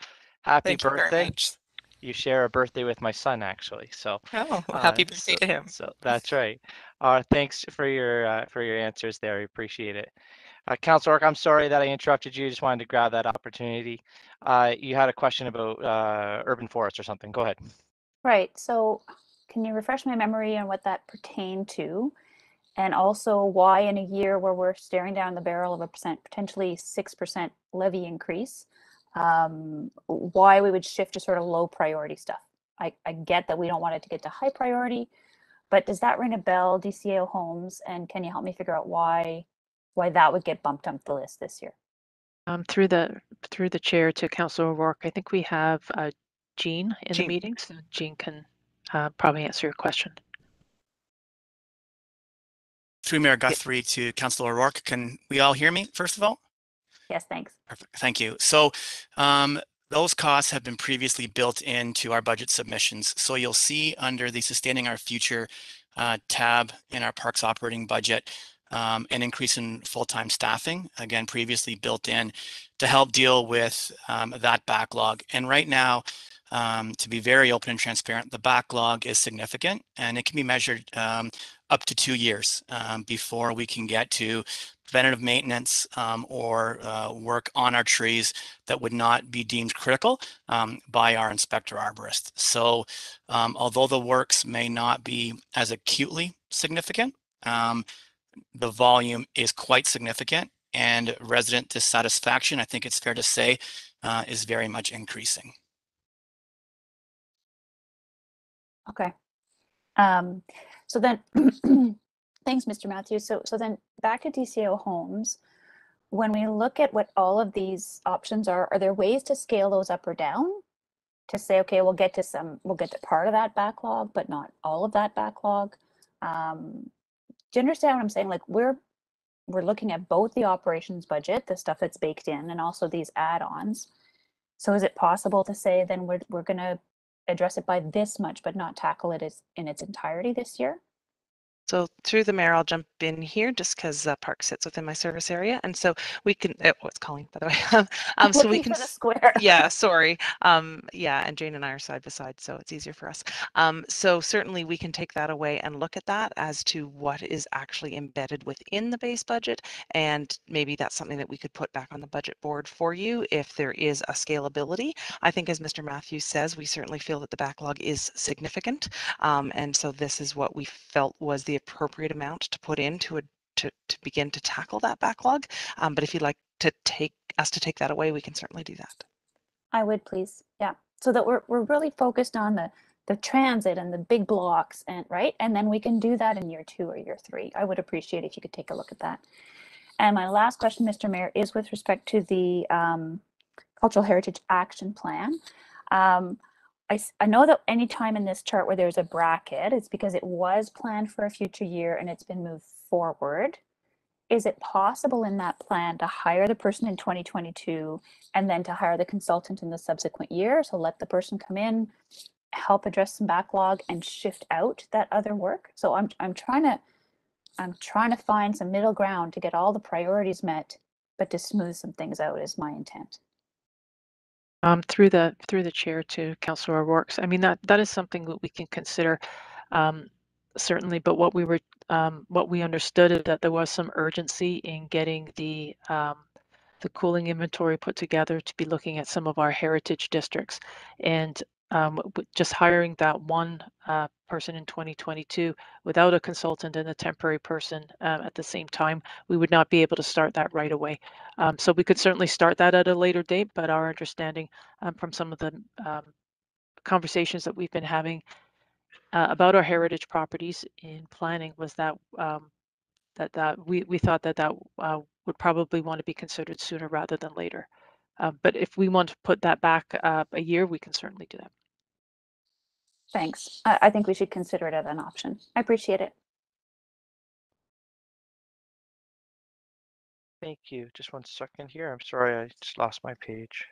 happy birthday. Thank you very much. You share a birthday with my son, actually. So Oh, well, happy birthday to him. So that's right. Thanks for your answers there. I appreciate it. Councillor O'Rourke, I'm sorry that I interrupted you. Just wanted to grab that opportunity. You had a question about urban forest or something. Go ahead. Right. So can you refresh my memory on what that pertained to? And also why in a year where we're staring down the barrel of a potentially 6% levy increase, why we would shift to sort of low priority stuff. I get that we don't want it to get to high priority, but does that ring a bell, DCAO homes? And can you help me figure out why that would get bumped up the list this year? Through the chair to Councillor O'Rourke, I think we have Jean in the meeting, so Jean can probably answer your question. Through Mayor Guthrie to Councillor O'Rourke, can we all hear me, first of all? Yes, thanks. Perfect, thank you. So those costs have been previously built into our budget submissions. So you'll see under the Sustaining Our Future tab in our Parks operating budget, an increase in full-time staffing, again, previously built in to help deal with that backlog. And right now, to be very open and transparent, the backlog is significant and it can be measured up to 2 years before we can get to preventative maintenance or work on our trees that would not be deemed critical by our inspector arborist. So although the works may not be as acutely significant, the volume is quite significant, and resident dissatisfaction, I think it's fair to say, is very much increasing. Okay. So then, thanks, Mr. Matthews. So then back to DCO homes. When we look at what all of these options are there ways to scale those up or down to say, okay, we'll get to part of that backlog, but not all of that backlog? Do you understand what I'm saying? Like we're looking at both the operations budget, the stuff that's baked in, and also these add-ons. So is it possible to say then we're going to address it by this much, but not tackle it in its entirety this year? So through the mayor, I'll jump in here just because Park sits within my service area, and so we can. Oh, it's Colleen, by the way. So we can. For the square. Yeah, sorry. Yeah, and Jane and I are side by side, so it's easier for us. So certainly we can take that away and look at that as to what is actually embedded within the base budget, and maybe that's something that we could put back on the budget board for you if there is a scalability. I think, as Mr. Matthews says, we certainly feel that the backlog is significant, and so this is what we felt was the appropriate amount to put in to begin to tackle that backlog. But if you'd like to take that away, we can certainly do that. I would, please. Yeah. So that we're really focused on the transit and the big blocks, and right, and then we can do that in year 2 or year 3. I would appreciate if you could take a look at that. And my last question, Mr. Mayor, is with respect to the Cultural Heritage Action Plan. I know that any time in this chart where there's a bracket, it's because it was planned for a future year and it's been moved forward. Is it possible in that plan to hire the person in 2022 and then to hire the consultant in the subsequent year? So let the person come in, help address some backlog, and shift out that other work. So I'm trying to find some middle ground to get all the priorities met, but to smooth some things out is my intent. Through the chair to Councillor O'Rourke. I mean that is something that we can consider, certainly. But what we understood is that there was some urgency in getting the cooling inventory put together to be looking at some of our heritage districts, and just hiring that one person in 2022 without a consultant and a temporary person at the same time, we would not be able to start that right away. So we could certainly start that at a later date, but our understanding from some of the conversations that we've been having about our heritage properties in planning was that we thought that would probably want to be considered sooner rather than later. But if we want to put that back a year, we can certainly do that. Thanks. I think we should consider it as an option. I appreciate it. Thank you. Just 1 second here. I'm sorry, I just lost my page.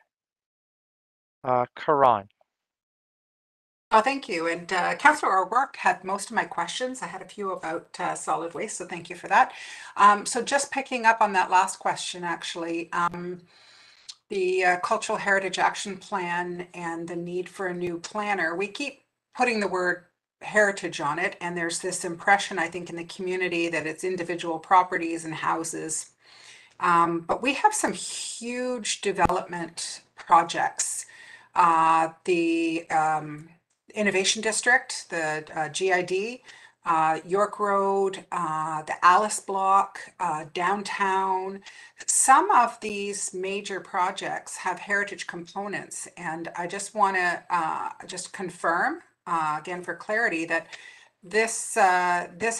Karan. Oh, thank you. And Councillor O'Rourke had most of my questions. I had a few about solid waste, so thank you for that. So just picking up on that last question, actually, the Cultural Heritage Action Plan and the need for a new planner, we keep putting the word heritage on it, and there's this impression, I think, in the community that it's individual properties and houses. But we have some huge development projects. The Innovation District, the GID, York Road, the Alice Block, downtown. Some of these major projects have heritage components, and I just want to just confirm, again for clarity, that this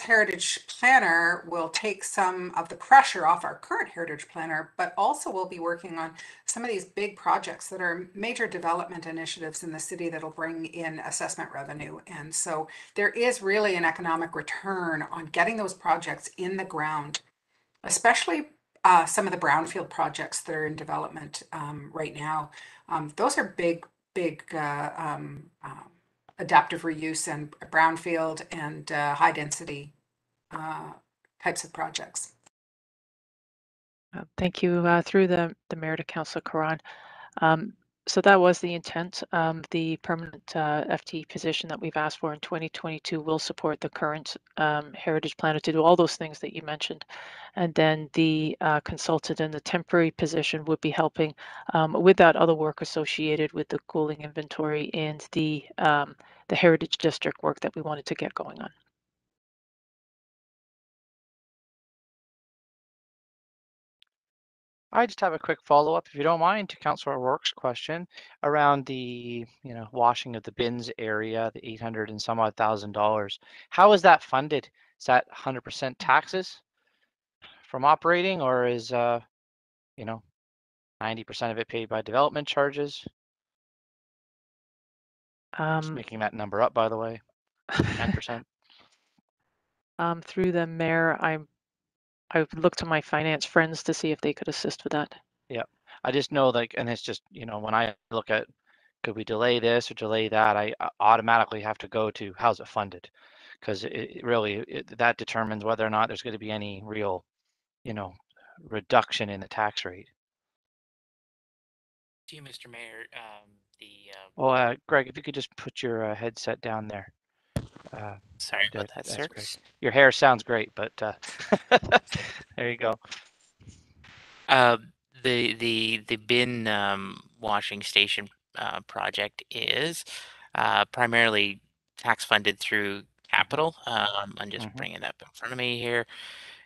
heritage planner will take some of the pressure off our current heritage planner, but also will be working on some of these big projects that are major development initiatives in the city that'll bring in assessment revenue. And so there is really an economic return on getting those projects in the ground, especially some of the brownfield projects that are in development right now. Those are big adaptive reuse and brownfield and high density types of projects. Thank you. Through the mayor to Councillor Karan. So that was the intent. The permanent FT position that we've asked for in 2022 will support the current heritage planner to do all those things that you mentioned. And then the consultant in the temporary position would be helping with that other work associated with the cooling inventory and the heritage district work that we wanted to get going on. I just have a quick follow-up, if you don't mind, to Councillor O'Rourke's question around the, washing of the bins area, the 800 and some odd $1,000. How is that funded? Is that 100% taxes from operating, or is 90% of it paid by development charges? Just making that number up, by the way. 10%. Through the mayor, I would look to my finance friends to see if they could assist with that. Yeah, I just know, like, and it's just, when I look at, could we delay this or delay that, I automatically have to go to how's it funded, because that determines whether or not there's going to be any real, reduction in the tax rate. To you, Mr. Mayor, Well, Greg, if you could just put your headset down there. Sorry about that, That's sir. great. Your hair sounds great, but there you go. The bin washing station project is primarily tax funded through capital. I'm just bringing it up in front of me here.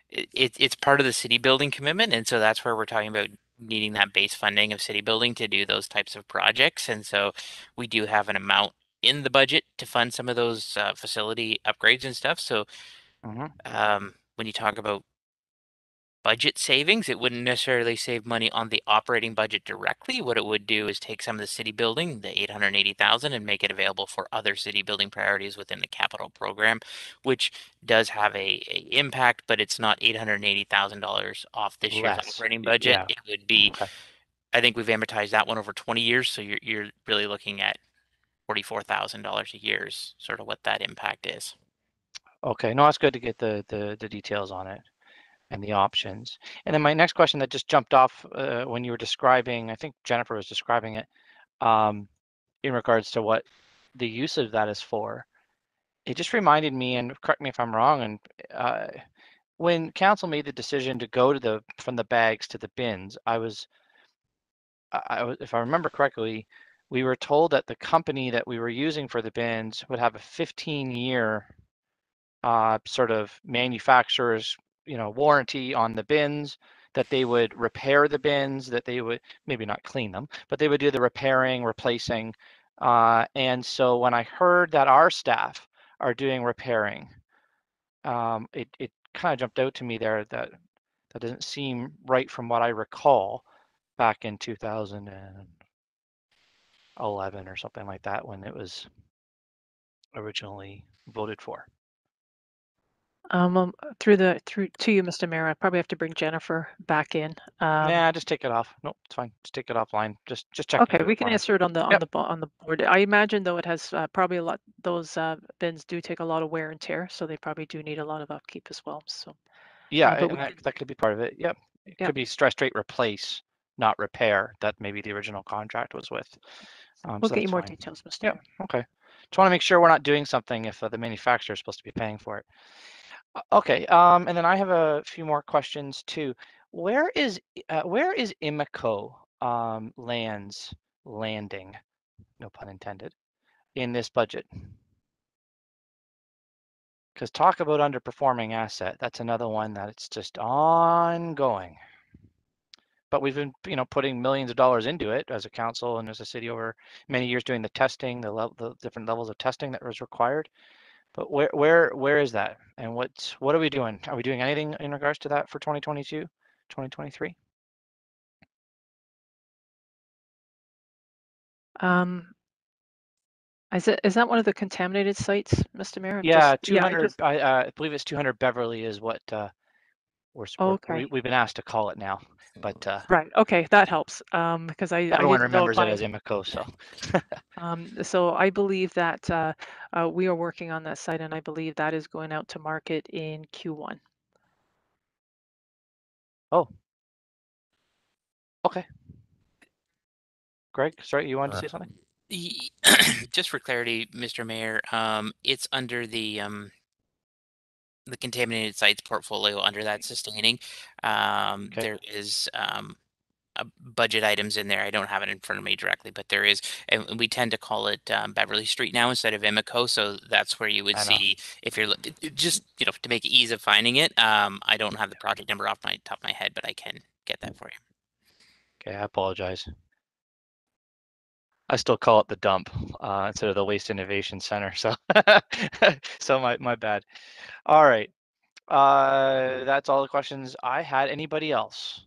It's part of the city building commitment, and so that's where we're talking about needing that base funding of city building to do those types of projects. And so we do have an amount in the budget to fund some of those facility upgrades and stuff. So when you talk about budget savings, it wouldn't necessarily save money on the operating budget directly. What it would do is take some of the city building, the 880,000, and make it available for other city building priorities within the capital program, which does have a impact, but it's not $880,000 off this year's Less. operating budget. Yeah. It would be, Okay. I think we've amortized that one over 20 years, so you're really looking at $44,000 a year is sort of what that impact is. Okay, no, it's good to get the details on it and the options. And then my next question that just jumped off when you were describing, I think Jennifer was describing it, in regards to what the use of that is for. It just reminded me, and correct me if I'm wrong, and when council made the decision to go to from the bags to the bins, if I remember correctly, we were told that the company that we were using for the bins would have a 15-year sort of manufacturer's warranty on the bins, that they would repair the bins, that they would maybe not clean them, but they would do the repairing, replacing. And so when I heard that our staff are doing repairing, it kind of jumped out to me there that doesn't seem right from what I recall back in 2011 or something like that when it was originally voted for. Through to you, Mr. Mayor, I probably have to bring Jennifer back in. Nah, just take it off. No, it's fine. Just take it offline. Just check. Okay, we can answer it on the Yep. on the board. I imagine though it has probably a lot. Those bins do take a lot of wear and tear, so they probably do need a lot of upkeep as well. So Yeah, but that could be part of it. Yep. It Yeah. could be stress rate replace, not repair. That maybe the original contract was with. we'll So get you that's more fine. details, Mr. Yep. Mayor. Okay. Just want to make sure we're not doing something if the manufacturer is supposed to be paying for it. Okay. And then I have a few more questions too. Where is Imico lands landing? No pun intended. In this budget. Because talk about underperforming asset, that's another one that it's just ongoing. But we've been, putting millions of dollars into it as a council and as a city over many years doing the testing, the different levels of testing that was required. But where is that? And what are we doing? Are we doing anything in regards to that for 2022, 2023? Is that one of the contaminated sites, Mr. Mayor? Yeah, 200. I believe it's 200 Beverly is what we've been asked to call it now. But right. Okay, that helps. Because I everyone didn't know remembers it as Imico, so. So I believe that we are working on that site, and I believe that is going out to market in Q1. Oh. Okay. Greg, sorry, you wanted to say something? Just for clarity, Mr. Mayor, it's under the contaminated sites portfolio under that sustaining. There is budget items in there. I don't have it in front of me directly, but there is, and we tend to call it Beverly Street now instead of Imico. So that's where you would see if you're just, you know, to make it ease of finding it. I don't have the project number off my top of my head, but I can get that for you. Okay, I apologize. I still call it the dump instead of the Waste Innovation Center. So, so my bad. All right. That's all the questions I had. Anybody else?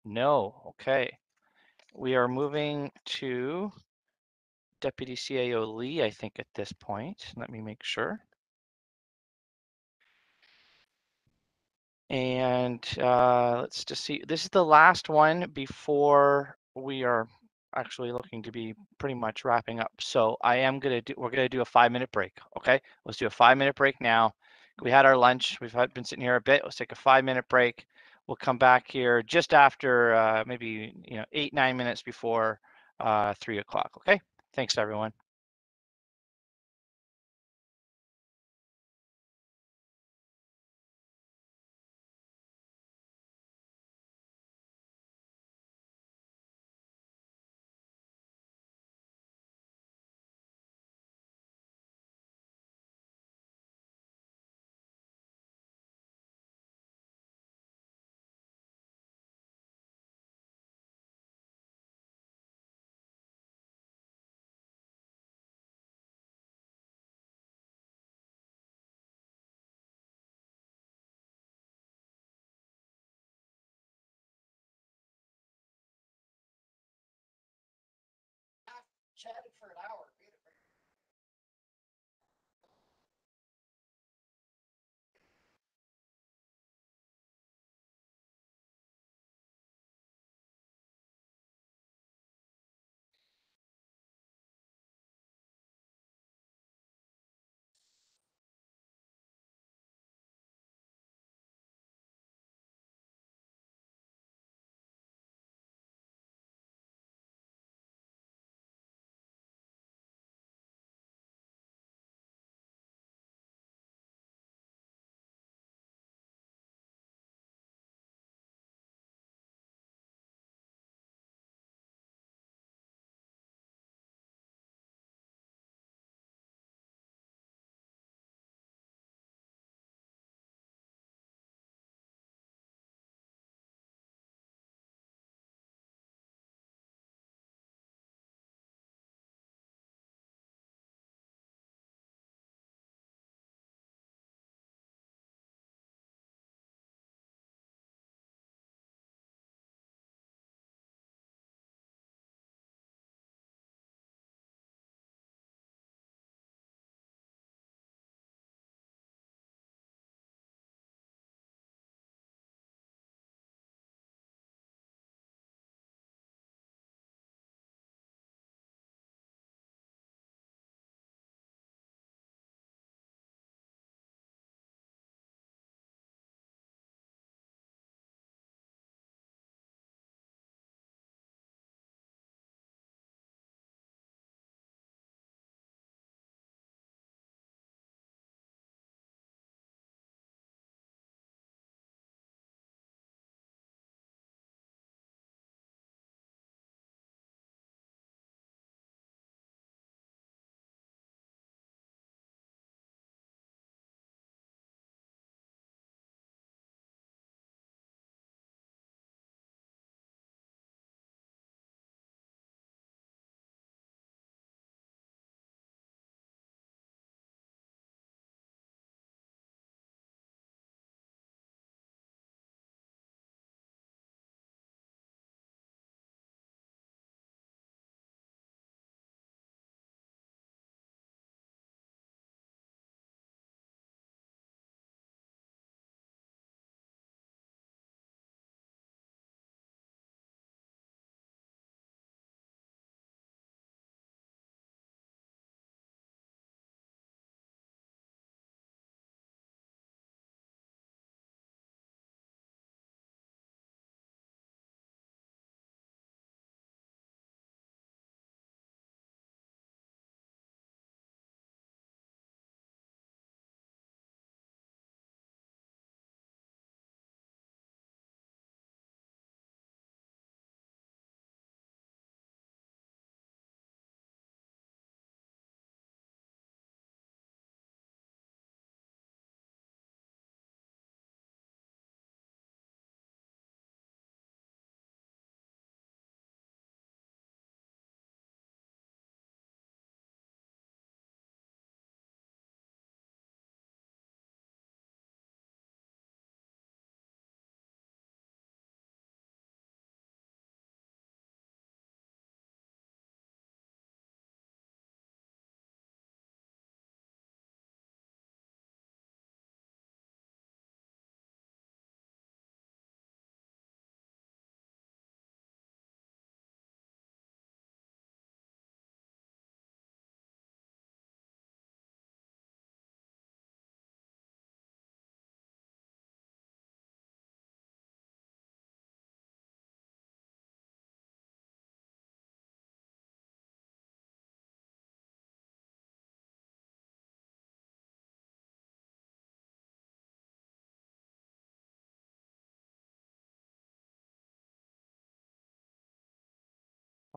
No. Okay. We are moving to Deputy CAO Lee, I think, at this point. Let me make sure. And let's just see. This is the last one before we are actually looking to be pretty much wrapping up. So we're gonna do a 5-minute break. Okay, let's do a 5-minute break now. We had our lunch. We've been sitting here a bit. Let's take a 5-minute break. We'll come back here just after maybe 8-9 minutes before 3 o'clock. Okay. Thanks, everyone. Chatted for an hour.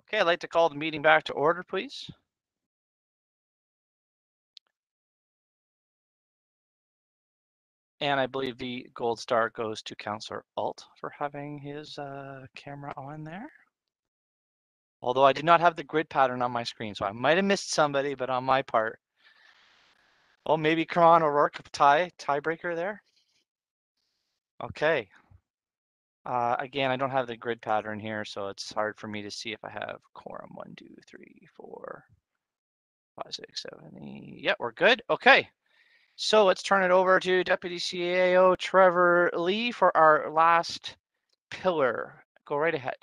Okay, I'd like to call the meeting back to order, please. And I believe the gold star goes to Councillor Alt for having his camera on there. Although I did not have the grid pattern on my screen, so I might have missed somebody, but on my part. Oh, maybe Karan O'Rourke, tiebreaker there. Okay. Again, I don't have the grid pattern here, so it's hard for me to see if I have quorum. 1, 2, 3, 4, 5, 6, 7, 8. Yeah, we're good. Okay. So let's turn it over to Deputy CAO Trevor Lee for our last pillar. Go right ahead.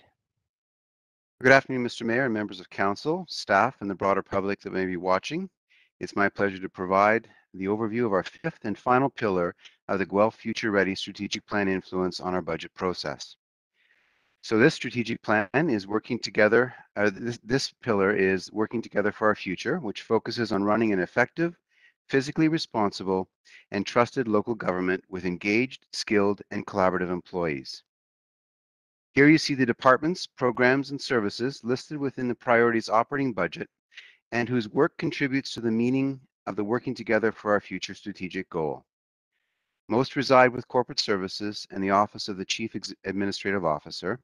Good afternoon, Mr. Mayor and members of council, staff, and the broader public that may be watching. It's my pleasure to provide the overview of our fifth and final pillar of the Guelph Future Ready Strategic Plan influence on our budget process. So this strategic plan is working together, this pillar is working together for our future, which focuses on running an effective, physically responsible, and trusted local government with engaged, skilled, and collaborative employees. Here you see the departments, programs, and services listed within the priorities operating budget and whose work contributes to the meaning of the working together for our future strategic goal. Most reside with corporate services and the Office of the Chief Administrative Officer,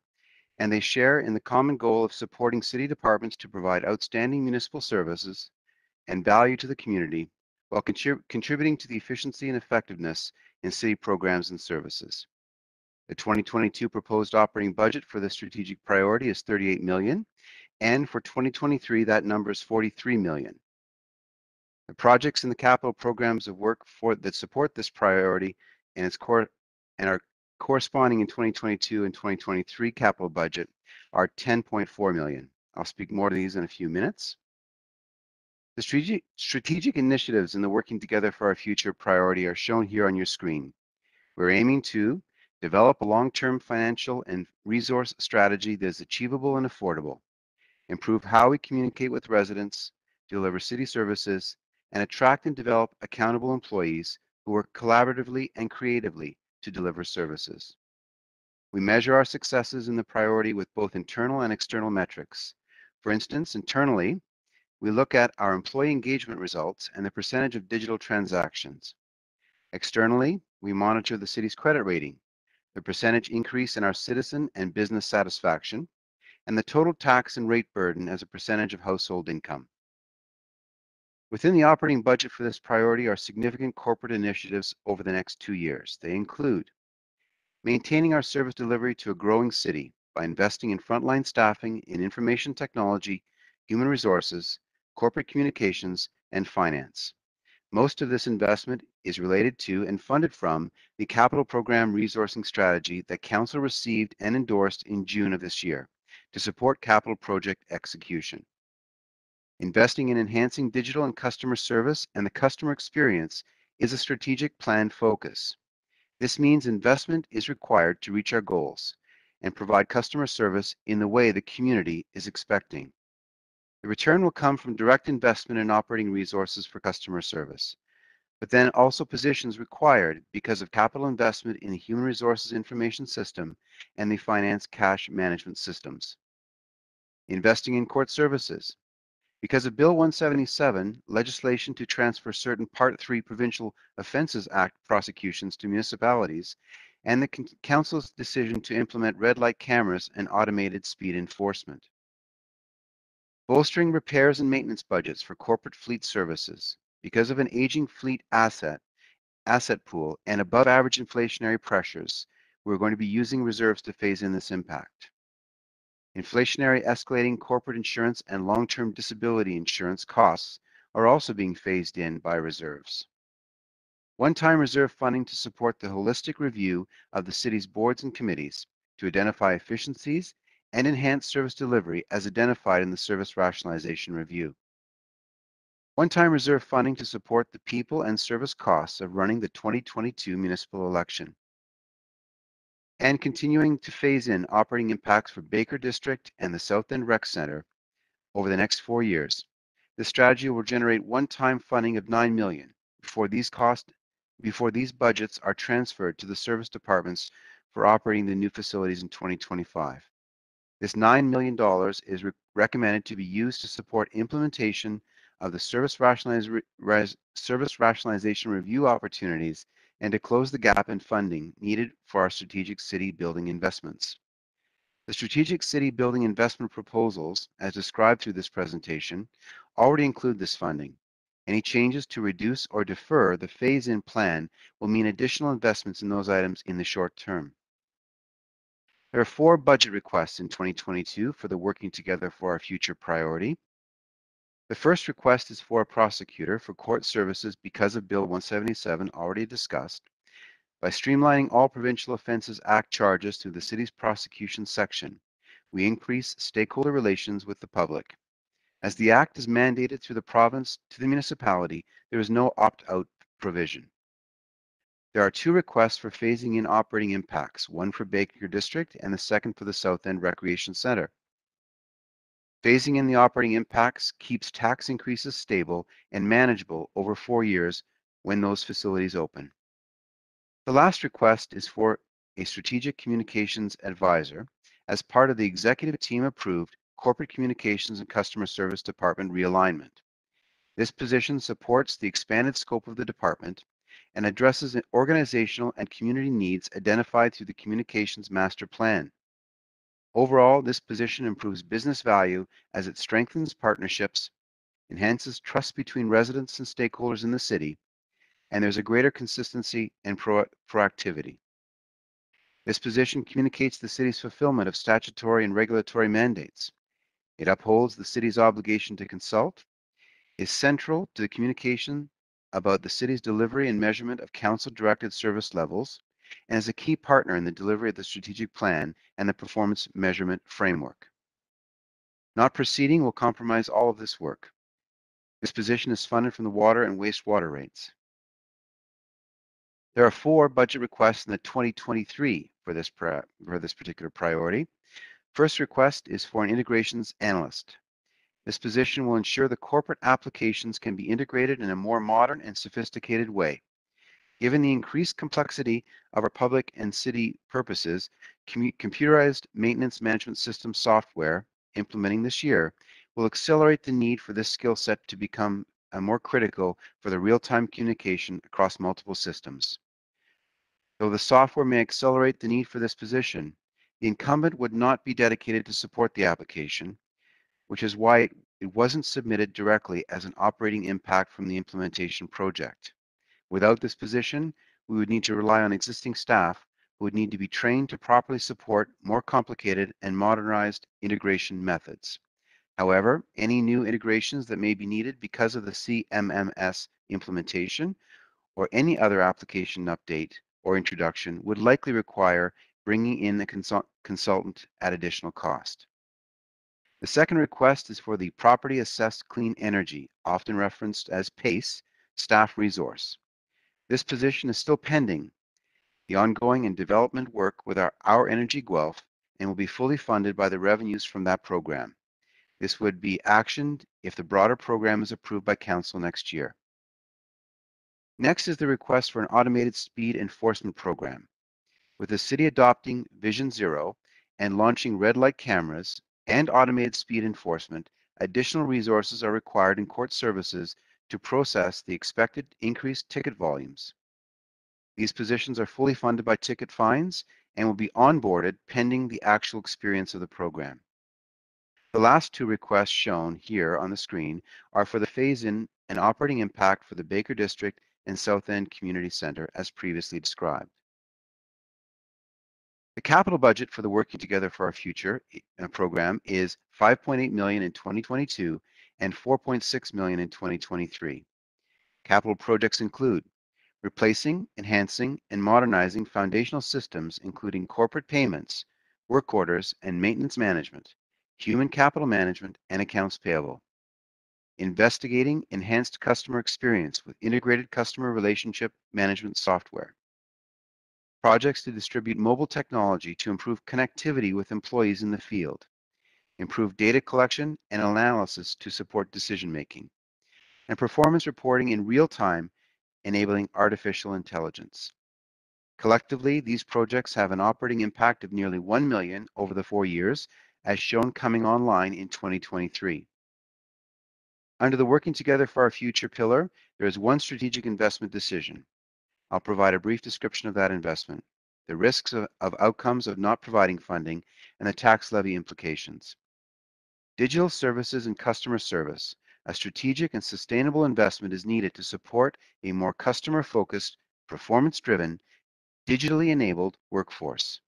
and they share in the common goal of supporting city departments to provide outstanding municipal services and value to the community while contributing to the efficiency and effectiveness in city programs and services. The 2022 proposed operating budget for the strategic priority is $38 million, and for 2023, that number is $43 million. The projects and the capital programs of work that support this priority and are corresponding in 2022 and 2023 capital budget are $10.4 million. I'll speak more to these in a few minutes. The strategic initiatives in the Working Together for Our Future priority are shown here on your screen. We're aiming to develop a long-term financial and resource strategy that is achievable and affordable, improve how we communicate with residents, deliver city services, and attract and develop accountable employees who work collaboratively and creatively to deliver services. We measure our successes in the priority with both internal and external metrics. For instance, internally, we look at our employee engagement results and the percentage of digital transactions. Externally, we monitor the city's credit rating, the percentage increase in our citizen and business satisfaction, and the total tax and rate burden as a percentage of household income. Within the operating budget for this priority are significant corporate initiatives over the next 2 years. They include maintaining our service delivery to a growing city by investing in frontline staffing in information technology, human resources, corporate communications, and finance. Most of this investment is related to and funded from the capital program resourcing strategy that Council received and endorsed in June of this year to support capital project execution. Investing in enhancing digital and customer service and the customer experience is a strategic plan focus. This means investment is required to reach our goals and provide customer service in the way the community is expecting. The return will come from direct investment in operating resources for customer service, but then also positions required because of capital investment in the human resources information system and the finance cash management systems. Investing in court services. Because of Bill 177, legislation to transfer certain Part 3 Provincial Offences Act prosecutions to municipalities, and the Council's decision to implement red light cameras and automated speed enforcement. Bolstering repairs and maintenance budgets for corporate fleet services. Because of an aging fleet asset pool and above average inflationary pressures, we're going to be using reserves to phase in this impact. Inflationary escalating corporate insurance and long-term disability insurance costs are also being phased in by reserves. One-time reserve funding to support the holistic review of the city's boards and committees to identify efficiencies and enhance service delivery as identified in the Service Rationalization Review. One-time reserve funding to support the people and service costs of running the 2022 municipal election. And continuing to phase in operating impacts for Baker District and the South End Rec Center over the next 4 years. This strategy will generate one-time funding of $9 million before these budgets are transferred to the service departments for operating the new facilities in 2025. This $9 million is recommended to be used to support implementation of the service rationalization review opportunities and to close the gap in funding needed for our strategic city building investments. The strategic city building investment proposals, as described through this presentation, already include this funding. Any changes to reduce or defer the phase-in plan will mean additional investments in those items in the short term. There are 4 budget requests in 2022 for the Working Together for Our Future priority. The first request is for a prosecutor for court services because of Bill 177 already discussed. By streamlining all Provincial Offences Act charges through the city's prosecution section, we increase stakeholder relations with the public. As the Act is mandated through the province to the municipality, there is no opt-out provision. There are 2 requests for phasing in operating impacts, one for Baker District and the second for the South End Recreation Centre. Phasing in the operating impacts keeps tax increases stable and manageable over 4 years when those facilities open. The last request is for a strategic communications advisor as part of the executive team approved Corporate Communications and Customer Service Department realignment. This position supports the expanded scope of the department and addresses organizational and community needs identified through the Communications Master Plan. Overall, this position improves business value as it strengthens partnerships, enhances trust between residents and stakeholders in the city, and there's a greater consistency and proactivity. This position communicates the city's fulfillment of statutory and regulatory mandates. It upholds the city's obligation to consult, is central to the communication about the city's delivery and measurement of council-directed service levels, and is a key partner in the delivery of the strategic plan and the performance measurement framework. Not proceeding will compromise all of this work. This position is funded from the water and wastewater rates. There are 4 budget requests in the 2023 for this particular priority. First request is for an integrations analyst. This position will ensure the corporate applications can be integrated in a more modern and sophisticated way. Given the increased complexity of our public and city purposes, computerized maintenance management system software implementing this year will accelerate the need for this skill set to become more critical for the real-time communication across multiple systems. Though the software may accelerate the need for this position, the incumbent would not be dedicated to support the application, which is why it wasn't submitted directly as an operating impact from the implementation project. Without this position, we would need to rely on existing staff who would need to be trained to properly support more complicated and modernized integration methods. However, any new integrations that may be needed because of the CMMS implementation or any other application update or introduction would likely require bringing in a consultant at additional cost. The second request is for the Property Assessed Clean Energy, often referenced as PACE, staff resource. This position is still pending the ongoing and development work with our Energy Guelph and will be fully funded by the revenues from that program. This would be actioned if the broader program is approved by Council next year. Next is the request for an automated speed enforcement program. With the city adopting Vision Zero and launching red light cameras and automated speed enforcement, additional resources are required in court services to process the expected increased ticket volumes. These positions are fully funded by ticket fines and will be onboarded pending the actual experience of the program. The last 2 requests shown here on the screen are for the phase-in and operating impact for the Baker District and South End Community Centre as previously described. The capital budget for the Working Together for Our Future program is $5.8 million in 2022 and $4.6 million in 2023. Capital projects include replacing, enhancing, and modernizing foundational systems including corporate payments, work orders, and maintenance management, human capital management, and accounts payable. Investigating enhanced customer experience with integrated customer relationship management software. Projects to distribute mobile technology to improve connectivity with employees in the field. Improve data collection and analysis to support decision-making. And performance reporting in real time, enabling artificial intelligence. Collectively, these projects have an operating impact of nearly $1 million over the 4 years, as shown coming online in 2023. Under the Working Together for Our Future pillar, there is one strategic investment decision. I'll provide a brief description of that investment, the risks of outcomes of not providing funding, and the tax levy implications. Digital services and customer service, a strategic and sustainable investment is needed to support a more customer-focused, performance-driven, digitally enabled workforce.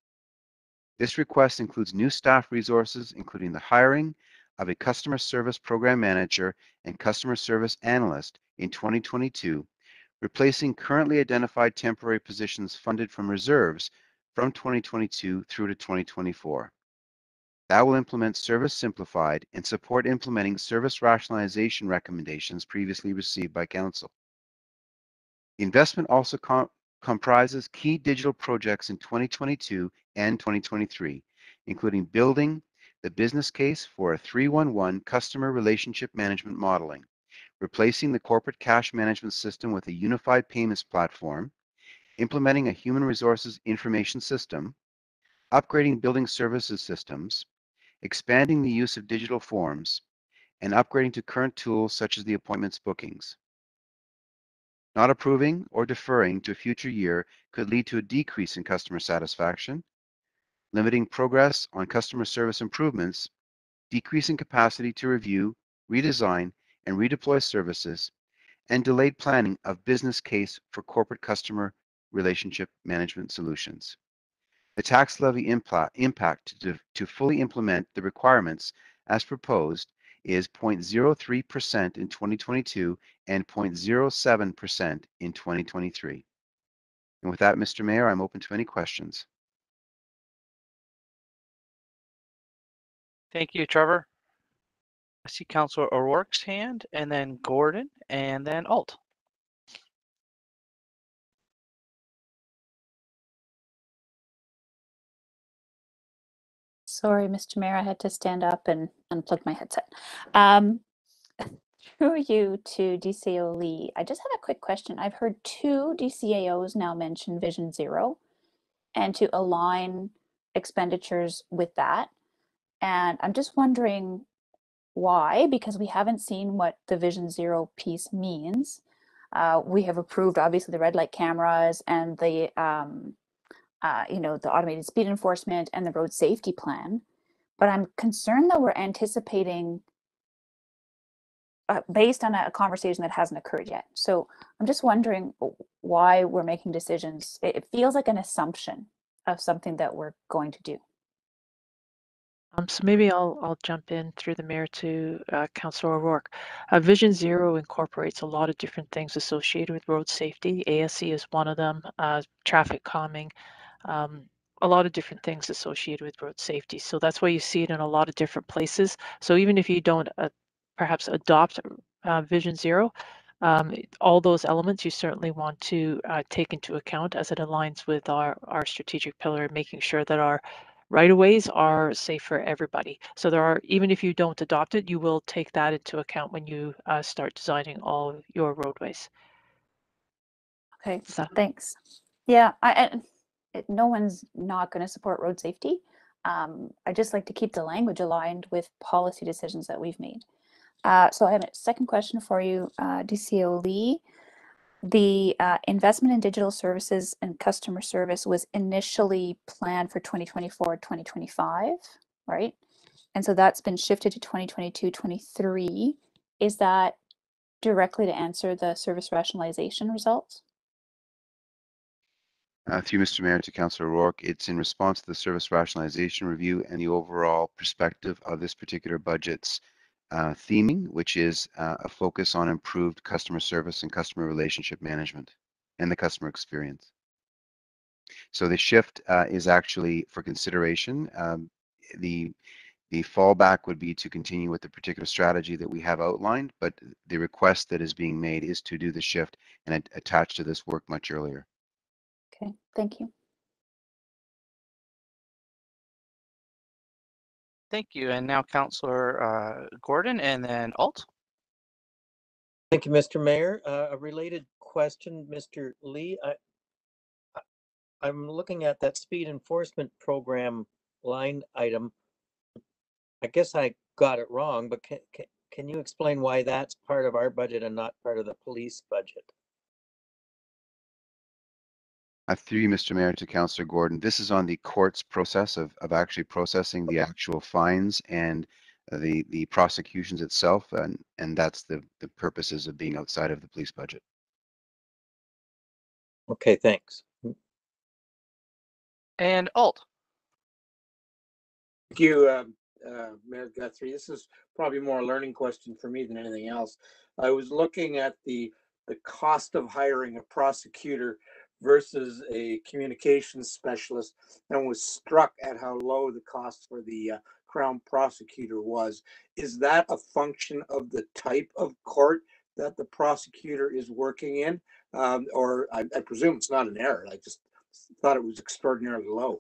This request includes new staff resources, including the hiring of a customer service program manager and customer service analyst in 2022, replacing currently identified temporary positions funded from reserves from 2022 through to 2024. That will implement Service Simplified and support implementing service rationalization recommendations previously received by Council. The investment also comprises key digital projects in 2022 and 2023, including building the business case for a 311 customer relationship management modeling, replacing the corporate cash management system with a unified payments platform, implementing a human resources information system, upgrading building services systems, expanding the use of digital forms, and upgrading to current tools such as the appointments bookings. Not approving or deferring to a future year could lead to a decrease in customer satisfaction, limiting progress on customer service improvements, decreasing capacity to review, redesign, and redeploy services, and delayed planning of business case for corporate customer relationship management solutions. The tax levy impact to fully implement the requirements as proposed is 0.03% in 2022 and 0.07% in 2023. And with that, Mr. Mayor, I'm open to any questions. Thank you, Trevor. I see Councillor O'Rourke's hand, and then Gordon, and then Alt. Sorry, Mr. Mayor, I had to stand up and unplug my headset. Through you to DCAO Lee, I just had a quick question. I've heard two DCAOs now mention Vision Zero and to align expenditures with that. And I'm just wondering why, because we haven't seen what the Vision Zero piece means. We have approved, obviously, the red light cameras and the the automated speed enforcement and the road safety plan. But I'm concerned that we're anticipating based on a conversation that hasn't occurred yet. So I'm just wondering why we're making decisions. It feels like an assumption of something that we're going to do. So maybe I'll jump in through the mayor to Councillor O'Rourke. Vision Zero incorporates a lot of different things associated with road safety. ASE is one of them, traffic calming, a lot of different things associated with road safety. So that's why you see it in a lot of different places. So even if you don't perhaps adopt Vision Zero, all those elements you certainly want to take into account as it aligns with our strategic pillar, making sure that our right-of-ways are safe for everybody. So there are, even if you don't adopt it, you will take that into account when you start designing all your roadways. Okay, thanks. Yeah, no one's not going to support road safety. I just like to keep the language aligned with policy decisions that we've made. So I have a second question for you, DCO Lee. The investment in digital services and customer service was initially planned for 2024-2025, right? And so that's been shifted to 2022-23. Is that directly to answer the service rationalization results? Through Mr. Mayor to Councillor O'Rourke, it's in response to the service rationalization review and the overall perspective of this particular budget's theming, which is a focus on improved customer service and customer relationship management and the customer experience. So the shift is actually for consideration. The fallback would be to continue with the particular strategy that we have outlined, but the request that is being made is to do the shift and attach to this work much earlier. Okay, thank you. Thank you. And now Councillor Gordon, and then Alt. Thank you, Mr. Mayor. A related question, Mr. Lee. I'm looking at that speed enforcement program line item. I guess I got it wrong, but can you explain why that's part of our budget and not part of the police budget? Through you, Mr. Mayor, to Councillor Gordon. This is on the court's process of actually processing the actual fines and the prosecutions itself, and that's the purposes of being outside of the police budget. Okay, thanks. And Alt. Thank you, Mayor Guthrie. This is probably more a learning question for me than anything else. I was looking at the cost of hiring a prosecutor versus a communications specialist and was struck at how low the cost for the Crown prosecutor was. Is that a function of the type of court that the prosecutor is working in? Or I presume it's not an error. I just thought it was extraordinarily low.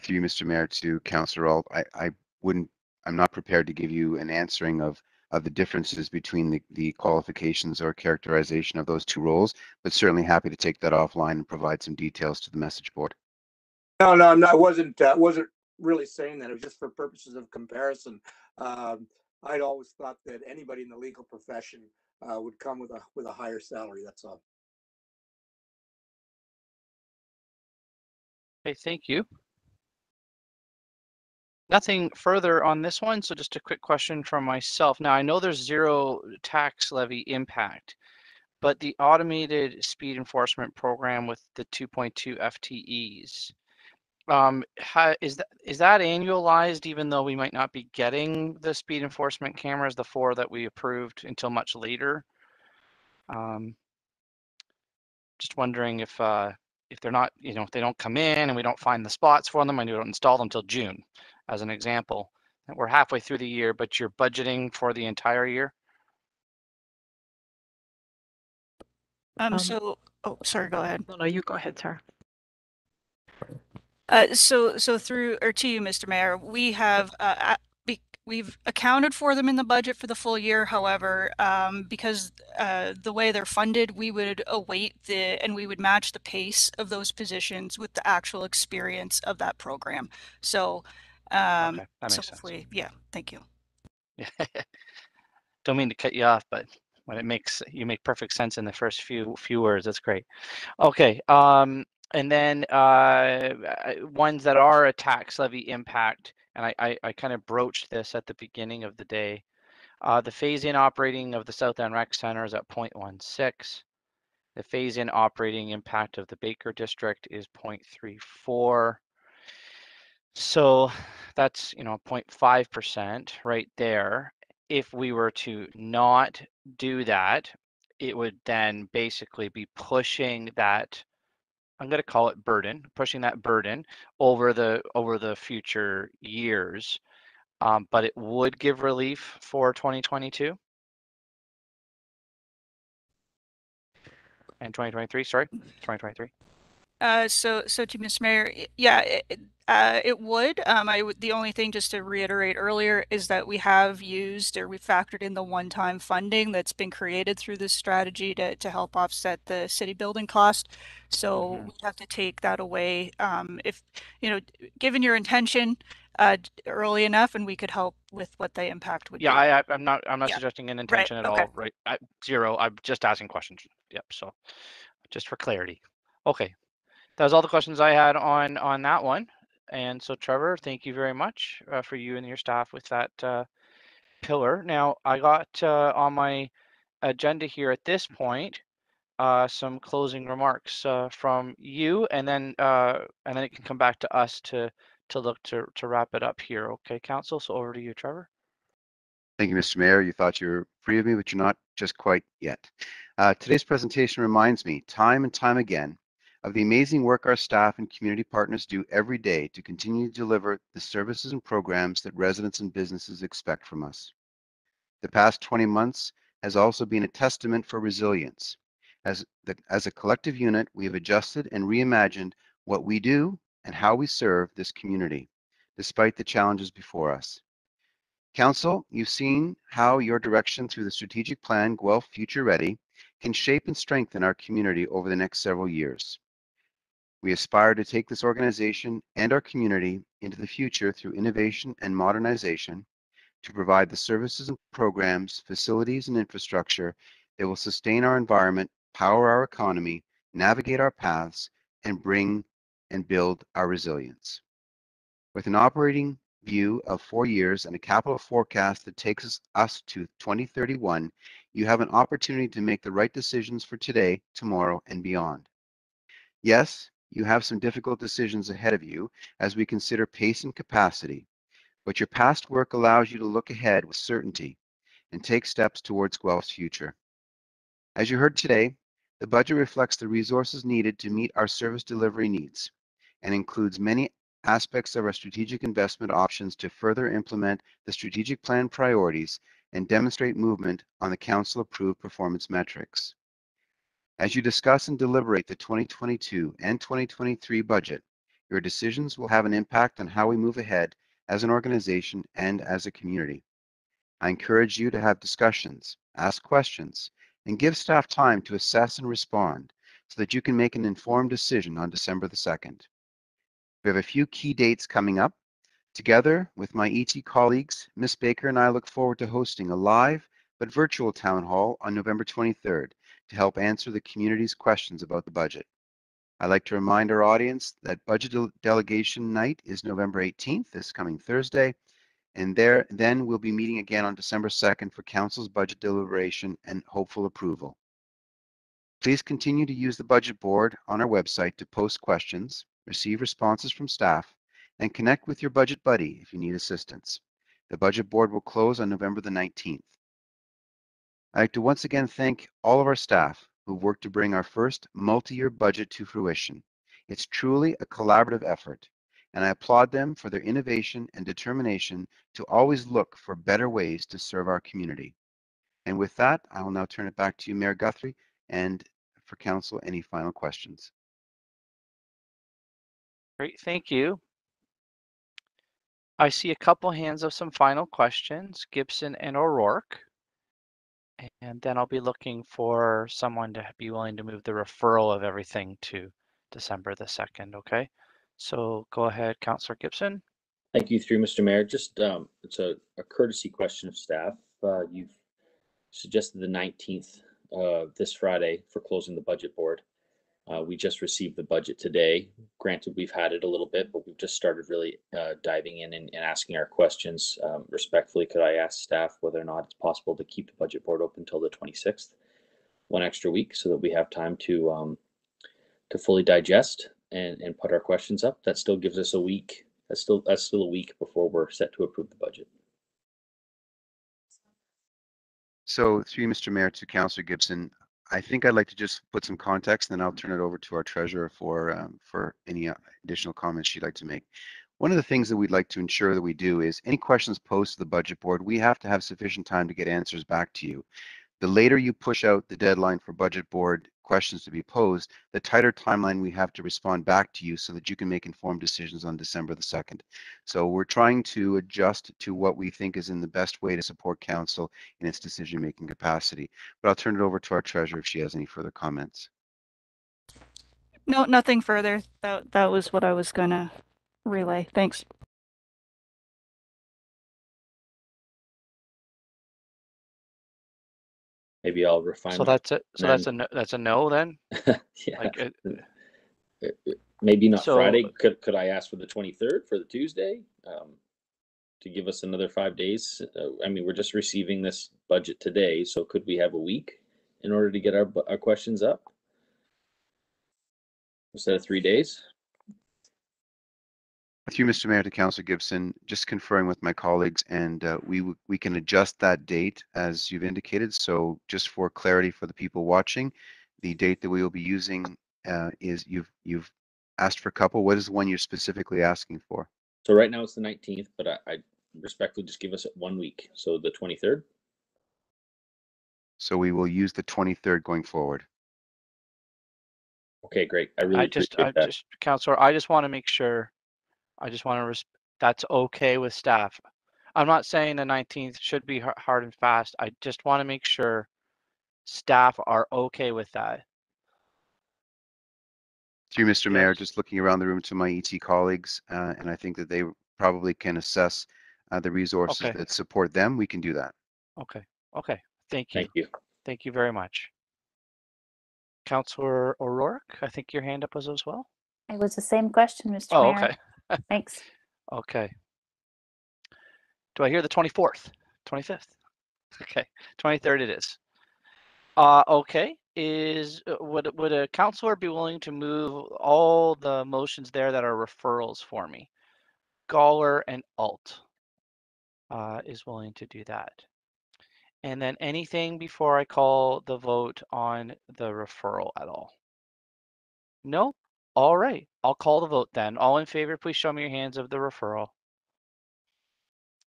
Through you, Mr. Mayor, to Councillor Alt, I'm not prepared to give you an answering of the differences between the qualifications or characterization of those two roles, but certainly happy to take that offline and provide some details to the message board. No, I wasn't really saying that. It was just for purposes of comparison. I'd always thought that anybody in the legal profession would come with a higher salary. That's all. Okay, thank you. Nothing further on this one, so just a quick question from myself. Now, I know there's zero tax levy impact, but the automated speed enforcement program with the 2.2 FTEs, is that annualized, even though we might not be getting the speed enforcement cameras, the 4 that we approved, until much later? Just wondering if they're not, if they don't come in and we don't find the spots for them and we don't install them until June, as an example. And we're halfway through the year, but you're budgeting for the entire year? Oh, sorry, go ahead. No, you go ahead, Tara. So through, or to you, Mr. Mayor, we have we've accounted for them in the budget for the full year. However, because the way they're funded, we would await and we would match the pace of those positions with the actual experience of that program. So, Okay, that makes sense. Yeah, thank you. Don't mean to cut you off, but when you make perfect sense in the first few words. That's great. Okay, and then ones that are a tax levy impact, and I kind of broached this at the beginning of the day. The phase-in operating of the South End Rec Center is at 0.16. The phase-in operating impact of the Baker District is 0.34. So that's 0.5% right there. If we were to not do that, it would then basically be pushing that, I'm going to call it burden, pushing that burden over the future years. But it would give relief for 2022 and 2023. Sorry, 2023. So to Ms. Mayor, yeah, it would. The only thing, just to reiterate earlier, is that we have used, or we factored in, the one-time funding that's been created through this strategy to help offset the city building cost. So we have to take that away. If given your intention early enough, and we could help with what the impact would be. Yeah, I'm not Yeah. suggesting an intention at Okay. all. Right, zero. I'm just asking questions. Yep. So just for clarity. Okay. That was all the questions I had on that one. And so, Trevor, thank you very much for you and your staff with that pillar. Now, I got on my agenda here at this point some closing remarks from you, and then it can come back to us to look to wrap it up here. Okay, Council. So over to you, Trevor. Thank you, Mr. Mayor. You thought you were free of me, but you're not just quite yet. Today's presentation reminds me time and time again of the amazing work our staff and community partners do every day to continue to deliver the services and programs that residents and businesses expect from us. The past 20 months has also been a testament for resilience. As a collective unit, we have adjusted and reimagined what we do and how we serve this community, despite the challenges before us. Council, you've seen how your direction through the strategic plan, Guelph Future Ready, can shape and strengthen our community over the next several years. We aspire to take this organization and our community into the future through innovation and modernization to provide the services and programs, facilities, and infrastructure that will sustain our environment, power our economy, navigate our paths, and bring and build our resilience. With an operating view of 4 years and a capital forecast that takes us to 2031, you have an opportunity to make the right decisions for today, tomorrow, and beyond. Yes, you have some difficult decisions ahead of you as we consider pace and capacity, but your past work allows you to look ahead with certainty and take steps towards Guelph's future. As you heard today, the budget reflects the resources needed to meet our service delivery needs and includes many aspects of our strategic investment options to further implement the strategic plan priorities and demonstrate movement on the council-approved performance metrics. As you discuss and deliberate the 2022 and 2023 budget, your decisions will have an impact on how we move ahead as an organization and as a community. I encourage you to have discussions, ask questions, and give staff time to assess and respond so that you can make an informed decision on December the 2nd. We have a few key dates coming up. Together with my ET colleagues, Ms. Baker and I look forward to hosting a live but virtual town hall on November 23rd to help answer the community's questions about the budget. I'd like to remind our audience that budget delegation night is November 18th, this coming Thursday, and then we'll be meeting again on December 2nd for Council's budget deliberation and hopeful approval. Please continue to use the budget board on our website to post questions, receive responses from staff, and connect with your budget buddy if you need assistance. The budget board will close on November the 19th. I'd like to once again thank all of our staff who've worked to bring our first multi-year budget to fruition. It's truly a collaborative effort, and I applaud them for their innovation and determination to always look for better ways to serve our community. And with that, I will now turn it back to you, Mayor Guthrie, and for council, any final questions. Great, thank you. I see a couple hands of some final questions, Gibson and O'Rourke. And then I'll be looking for someone to be willing to move the referral of everything to December the 2nd, okay? So go ahead, Councillor Gibson. Thank you, through Mr. Mayor. Just it's a courtesy question of staff. You've suggested the 19th this Friday for closing the budget board. We just received the budget today. Granted, we've had it a little bit, but we've just started really diving in and asking our questions. Respectfully, could I ask staff whether or not it's possible to keep the budget board open until the 26th, one extra week, so that we have time to fully digest and put our questions up? That still gives us a week. That's still a week before we're set to approve the budget. So through you, Mr. Mayor, to Councillor Gibson, I think I'd like to just put some context, and then I'll turn it over to our treasurer for any additional comments she'd like to make. One of the things that we'd like to ensure that we do is any questions posed to the budget board, we have to have sufficient time to get answers back to you. The later you push out the deadline for budget board questions to be posed, the tighter timeline we have to respond back to you so that you can make informed decisions on December the 2nd. So we're trying to adjust to what we think is in the best way to support council in its decision-making capacity. But I'll turn it over to our treasurer if she has any further comments. No, nothing further. That was what I was gonna relay. Thanks. Maybe I'll refine. So that's it. So that's a no then. Yeah. Like, maybe not so, Friday. Could I ask for the 23rd for the Tuesday to give us another 5 days? I mean, we're just receiving this budget today, so could we have a week in order to get our questions up instead of 3 days? With you, Mr. Mayor, to Councillor Gibson, just conferring with my colleagues, and we can adjust that date as you've indicated. So just for clarity for the people watching, the date that we will be using is you've asked for a couple. What is the one you're specifically asking for? So right now it's the 19th, but I respectfully just give us 1 week. So the 23rd. So we will use the 23rd going forward. Okay, great. I really appreciate that. Councillor, I just want to make sure. I just want to that's okay with staff. I'm not saying the 19th should be hard and fast. I just want to make sure staff are okay with that. Through Mr. Mayor, Yes. just looking around the room to my ET colleagues, and I think that they probably can assess the resources Okay. that support them. We can do that. Okay. Okay. Thank you. Thank you. Thank you very much. Councillor O'Rourke, I think your hand up was as well. It was the same question, Mr. Oh, Mayor. okay. Thanks. Okay. Do I hear the 24th, 25th? Okay, 23rd it is. Okay. Would a councillor be willing to move all the motions there that are referrals for me? Galler and Alt is willing to do that. And then anything before I call the vote on the referral at all? No? All right. I'll call the vote then. All in favor, please show me your hands of the referral.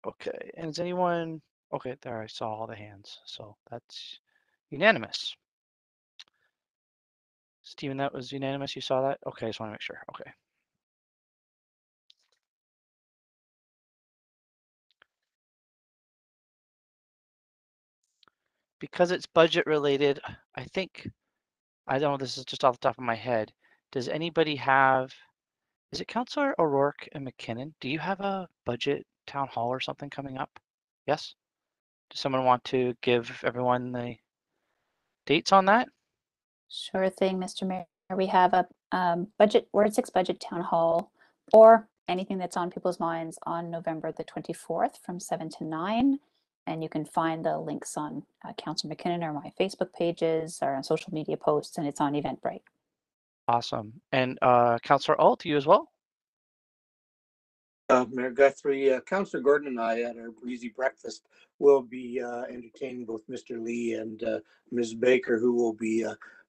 Okay. And is anyone? Okay, there I saw all the hands. So that's unanimous. Stephen, that was unanimous. You saw that? Okay, I just want to make sure. Okay. Because it's budget related, I think, I don't know, this is just off the top of my head. Does anybody have, is it Councillor O'Rourke and McKinnon? Do you have a budget town hall or something coming up? Yes? Does someone want to give everyone the dates on that? Sure thing, Mr. Mayor. We have a budget, Ward 6 budget town hall, or anything that's on people's minds on November the 24th from 7 to 9. And you can find the links on Councillor McKinnon or my Facebook pages or on social media posts, and it's on Eventbrite. Awesome. And Councillor Alt, you as well? Mayor Guthrie, Councillor Gordon and I at our breezy breakfast will be entertaining both Mr. Lee and Ms. Baker, who will be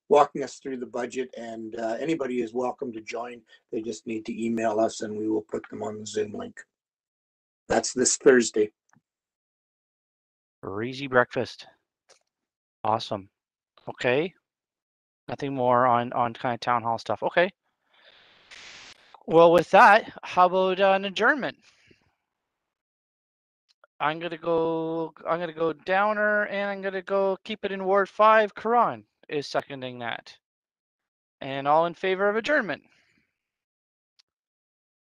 walking us through the budget, and anybody is welcome to join. They just need to email us and we will put them on the Zoom link. That's this Thursday. Breezy breakfast. Awesome. Okay. Nothing more on kind of town hall stuff. Okay. Well, with that, how about an adjournment? I'm gonna go downer, and I'm gonna go keep it in Ward 5. Karan is seconding that. And all in favor of adjournment?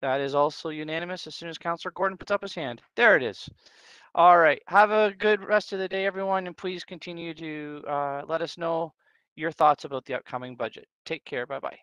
That is also unanimous as soon as Councillor Gordon puts up his hand. There it is. All right. Have a good rest of the day, everyone, and please continue to let us know your thoughts about the upcoming budget. Take care. Bye-bye.